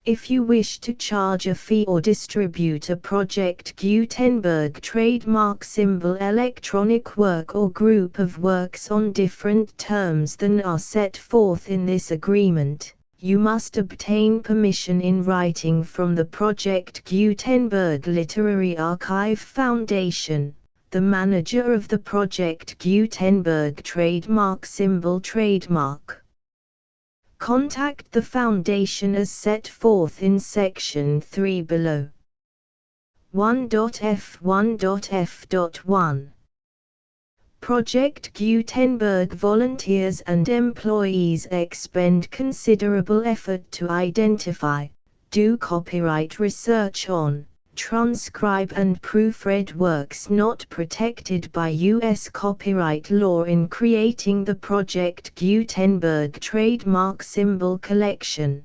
If you wish to charge a fee or distribute a Project Gutenberg trademark symbol electronic work or group of works on different terms than are set forth in this agreement, you must obtain permission in writing from the Project Gutenberg Literary Archive Foundation, the manager of the Project Gutenberg trademark symbol trademark. Contact the Foundation as set forth in Section 3 below. 1.f1.f.1. Project Gutenberg volunteers and employees expend considerable effort to identify, do copyright research on, transcribe and proofread works not protected by U.S. copyright law in creating the Project Gutenberg trademark symbol collection.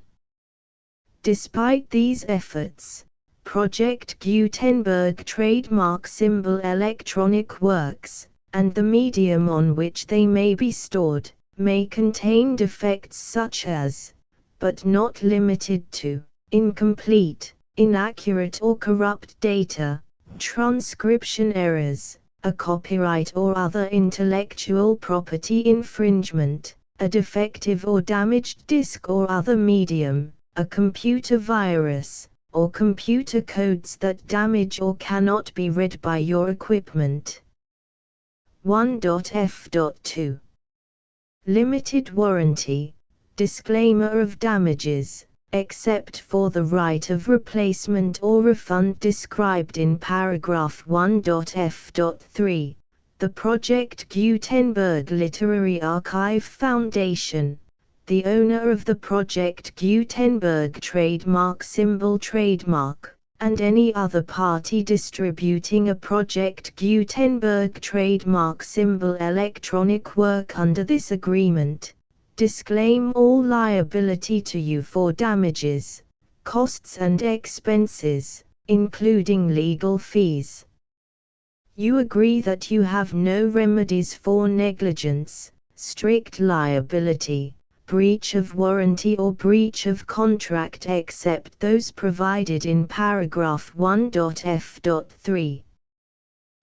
Despite these efforts, Project Gutenberg trademark symbol electronic works, and the medium on which they may be stored, may contain defects such as, but not limited to, incomplete, inaccurate or corrupt data, transcription errors, a copyright or other intellectual property infringement, a defective or damaged disk or other medium, a computer virus, or computer codes that damage or cannot be read by your equipment. 1.f.2. Limited warranty, disclaimer of damages, except for the right of replacement or refund described in paragraph 1.f.3, the Project Gutenberg Literary Archive Foundation, the owner of the Project Gutenberg trademark symbol trademark, and any other party distributing a Project Gutenberg trademark symbol electronic work under this agreement, disclaim all liability to you for damages, costs and expenses, including legal fees. You agree that you have no remedies for negligence, strict liability, breach of warranty or breach of contract except those provided in paragraph 1.f.3.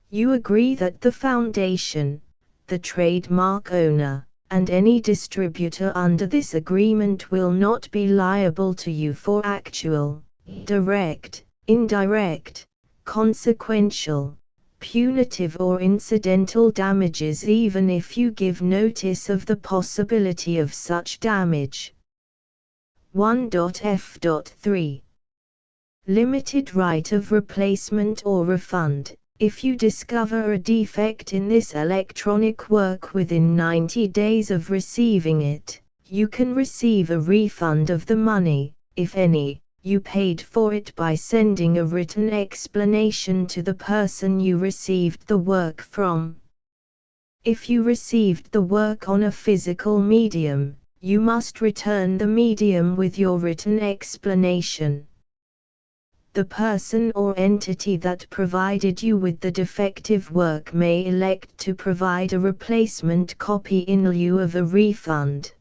You agree that the foundation, the trademark owner, and any distributor under this agreement will not be liable to you for actual, direct, indirect, consequential, punitive or incidental damages even if you give notice of the possibility of such damage. 1.f.3. Limited right of replacement or refund. If you discover a defect in this electronic work within 90 days of receiving it, you can receive a refund of the money, if any, you paid for it by sending a written explanation to the person you received the work from. If you received the work on a physical medium, you must return the medium with your written explanation. The person or entity that provided you with the defective work may elect to provide a replacement copy in lieu of a refund.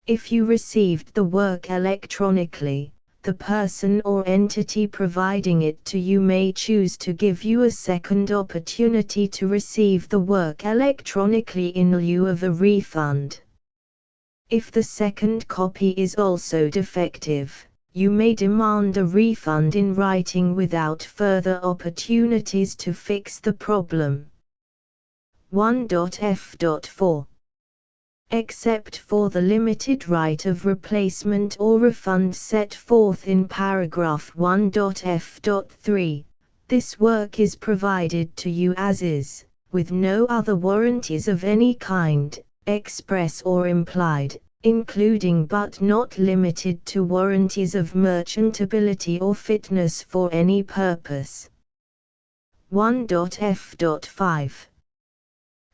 If you received the work electronically, the person or entity providing it to you may choose to give you a second opportunity to receive the work electronically in lieu of a refund. If the second copy is also defective, you may demand a refund in writing without further opportunities to fix the problem. 1.f.4. Except for the limited right of replacement or refund set forth in paragraph 1.f.3, this work is provided to you as is, with no other warranties of any kind, express or implied, including but not limited to warranties of merchantability or fitness for any purpose. 1.f.5.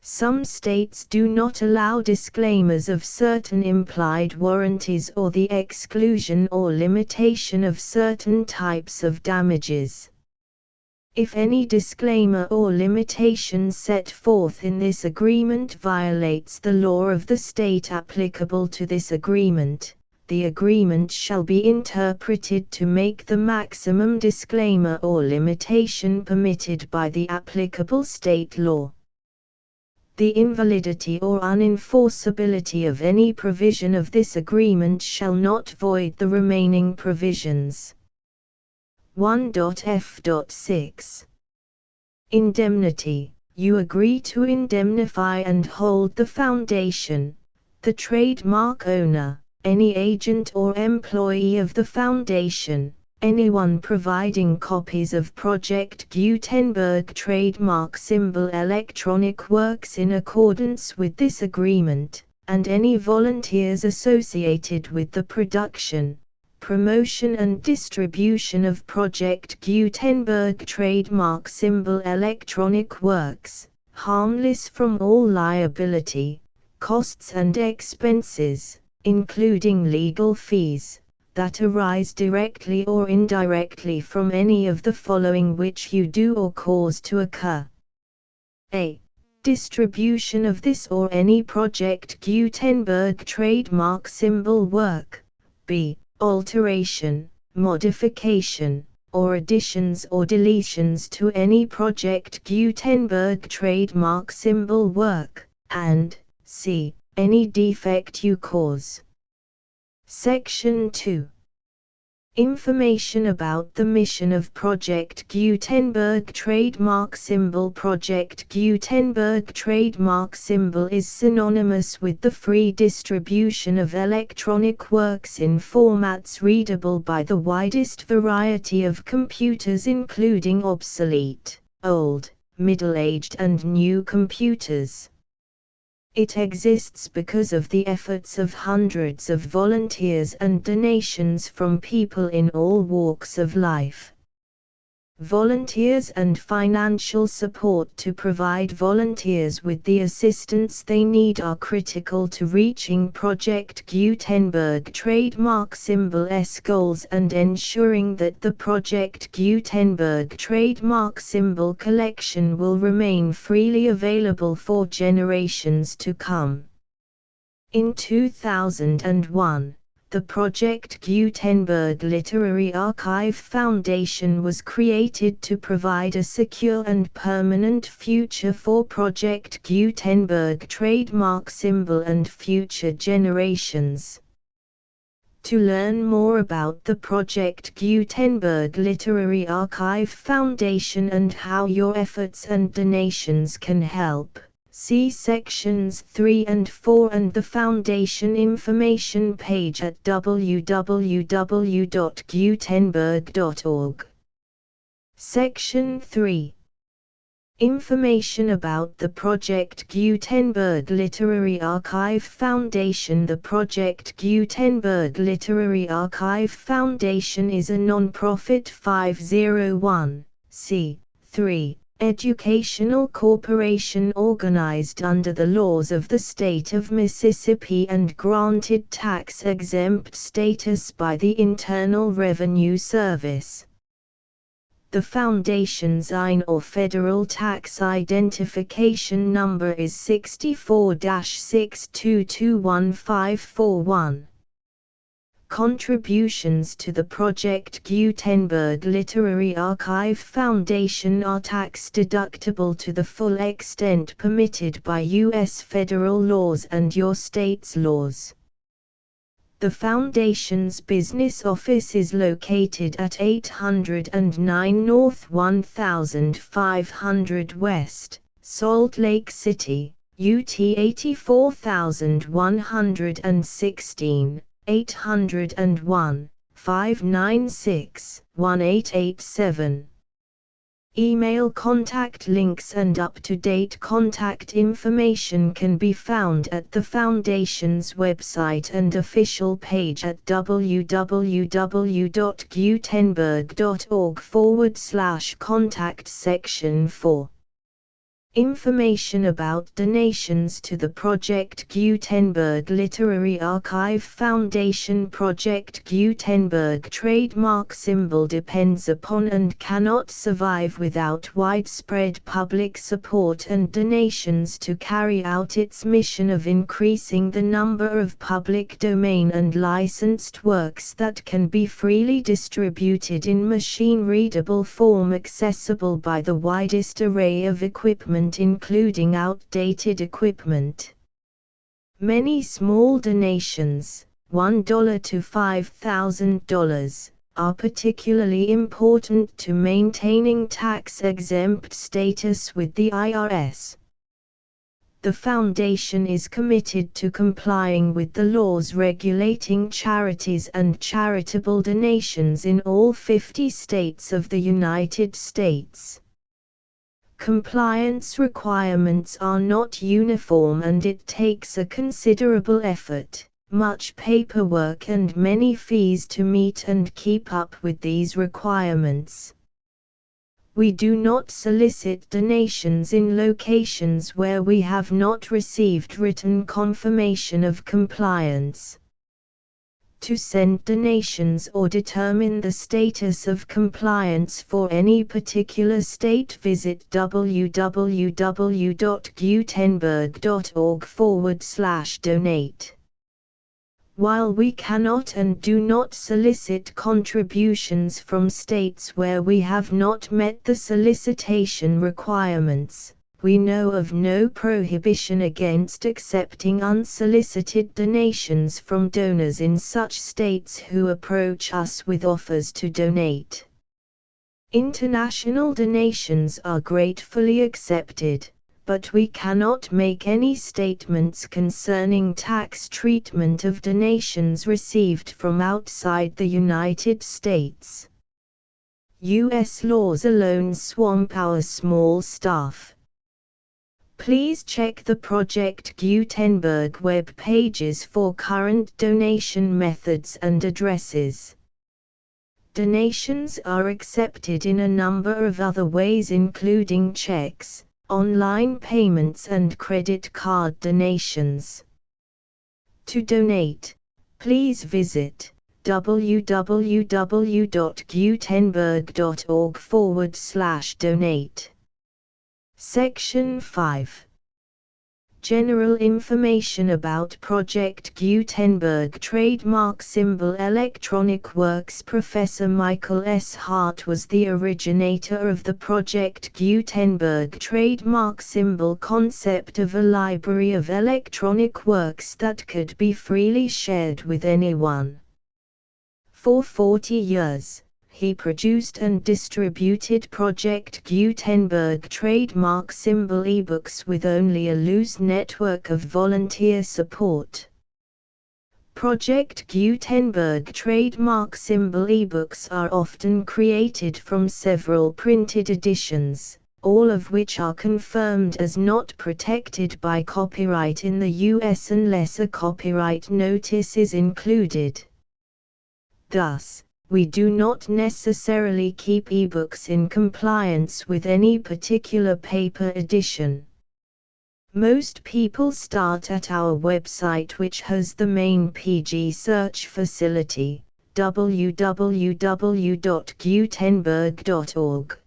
Some states do not allow disclaimers of certain implied warranties or the exclusion or limitation of certain types of damages. If any disclaimer or limitation set forth in this agreement violates the law of the state applicable to this agreement, the agreement shall be interpreted to make the maximum disclaimer or limitation permitted by the applicable state law. The invalidity or unenforceability of any provision of this agreement shall not void the remaining provisions. 1.f.6. Indemnity. You agree to indemnify and hold the foundation, the trademark owner, any agent or employee of the foundation, anyone providing copies of Project Gutenberg trademark symbol electronic works in accordance with this agreement, and any volunteers associated with the production, promotion and distribution of Project Gutenberg trademark symbol electronic works, harmless from all liability, costs and expenses, including legal fees, that arise directly or indirectly from any of the following which you do or cause to occur. A. Distribution of this or any Project Gutenberg trademark symbol work. B. Alteration, modification, or additions or deletions to any Project Gutenberg trademark symbol work, and C. Any defect you cause. Section 2. Information about the mission of Project Gutenberg trademark symbol. Project Gutenberg trademark symbol is synonymous with the free distribution of electronic works in formats readable by the widest variety of computers, including obsolete, old, middle-aged and new computers. It exists because of the efforts of hundreds of volunteers and donations from people in all walks of life. Volunteers and financial support to provide volunteers with the assistance they need are critical to reaching Project Gutenberg trademark symbol S goals and ensuring that the Project Gutenberg trademark symbol collection will remain freely available for generations to come. In 2001, the Project Gutenberg Literary Archive Foundation was created to provide a secure and permanent future for Project Gutenberg trademark symbol and future generations. To learn more about the Project Gutenberg Literary Archive Foundation and how your efforts and donations can help, see sections 3 and 4 and the Foundation information page at www.gutenberg.org. Section 3. Information about the Project Gutenberg Literary Archive Foundation. The Project Gutenberg Literary Archive Foundation is a non-profit 501(c)(3) educational corporation organized under the laws of the state of Mississippi and granted tax-exempt status by the Internal Revenue Service. The Foundation's IN or Federal Tax Identification Number is 64-6221541. Contributions to the Project Gutenberg Literary Archive Foundation are tax-deductible to the full extent permitted by U.S. federal laws and your state's laws. The Foundation's business office is located at 809 North 1500 West, Salt Lake City, UT 84116. 801-596-1887. Email contact links and up-to-date contact information can be found at the Foundation's website and official page at www.gutenberg.org/contact section 4. Information about donations to the Project Gutenberg Literary Archive Foundation. Project Gutenberg trademark symbol depends upon and cannot survive without widespread public support and donations to carry out its mission of increasing the number of public domain and licensed works that can be freely distributed in machine-readable form accessible by the widest array of equipment including outdated equipment. Many small donations, $1 to $5,000, are particularly important to maintaining tax-exempt status with the IRS. The Foundation is committed to complying with the laws regulating charities and charitable donations in all 50 states of the United States. Compliance requirements are not uniform and it takes a considerable effort, much paperwork and many fees to meet and keep up with these requirements. We do not solicit donations in locations where we have not received written confirmation of compliance. To send donations or determine the status of compliance for any particular state, visit www.gutenberg.org/donate. While we cannot and do not solicit contributions from states where we have not met the solicitation requirements, we know of no prohibition against accepting unsolicited donations from donors in such states who approach us with offers to donate. International donations are gratefully accepted, but we cannot make any statements concerning tax treatment of donations received from outside the United States. U.S. laws alone swamp our small staff. Please check the Project Gutenberg web pages for current donation methods and addresses. Donations are accepted in a number of other ways, including checks, online payments and credit card donations. To donate, please visit www.gutenberg.org/donate. Section 5. General information about Project Gutenberg Trademark Symbol Electronic Works. Professor Michael S. Hart was the originator of the Project Gutenberg trademark symbol concept of a library of electronic works that could be freely shared with anyone. For 40 years, he produced and distributed Project Gutenberg trademark symbol ebooks with only a loose network of volunteer support. Project Gutenberg trademark symbol ebooks are often created from several printed editions, all of which are confirmed as not protected by copyright in the US unless a copyright notice is included. Thus, we do not necessarily keep ebooks in compliance with any particular paper edition. Most people start at our website, which has the main PG search facility, www.gutenberg.org.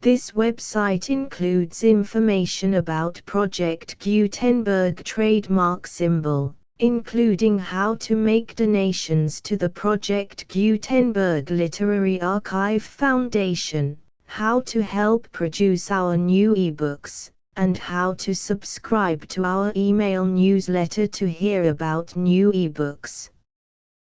This website includes information about Project Gutenberg trademark symbol, including how to make donations to the Project Gutenberg Literary Archive Foundation, how to help produce our new ebooks, and how to subscribe to our email newsletter to hear about new ebooks.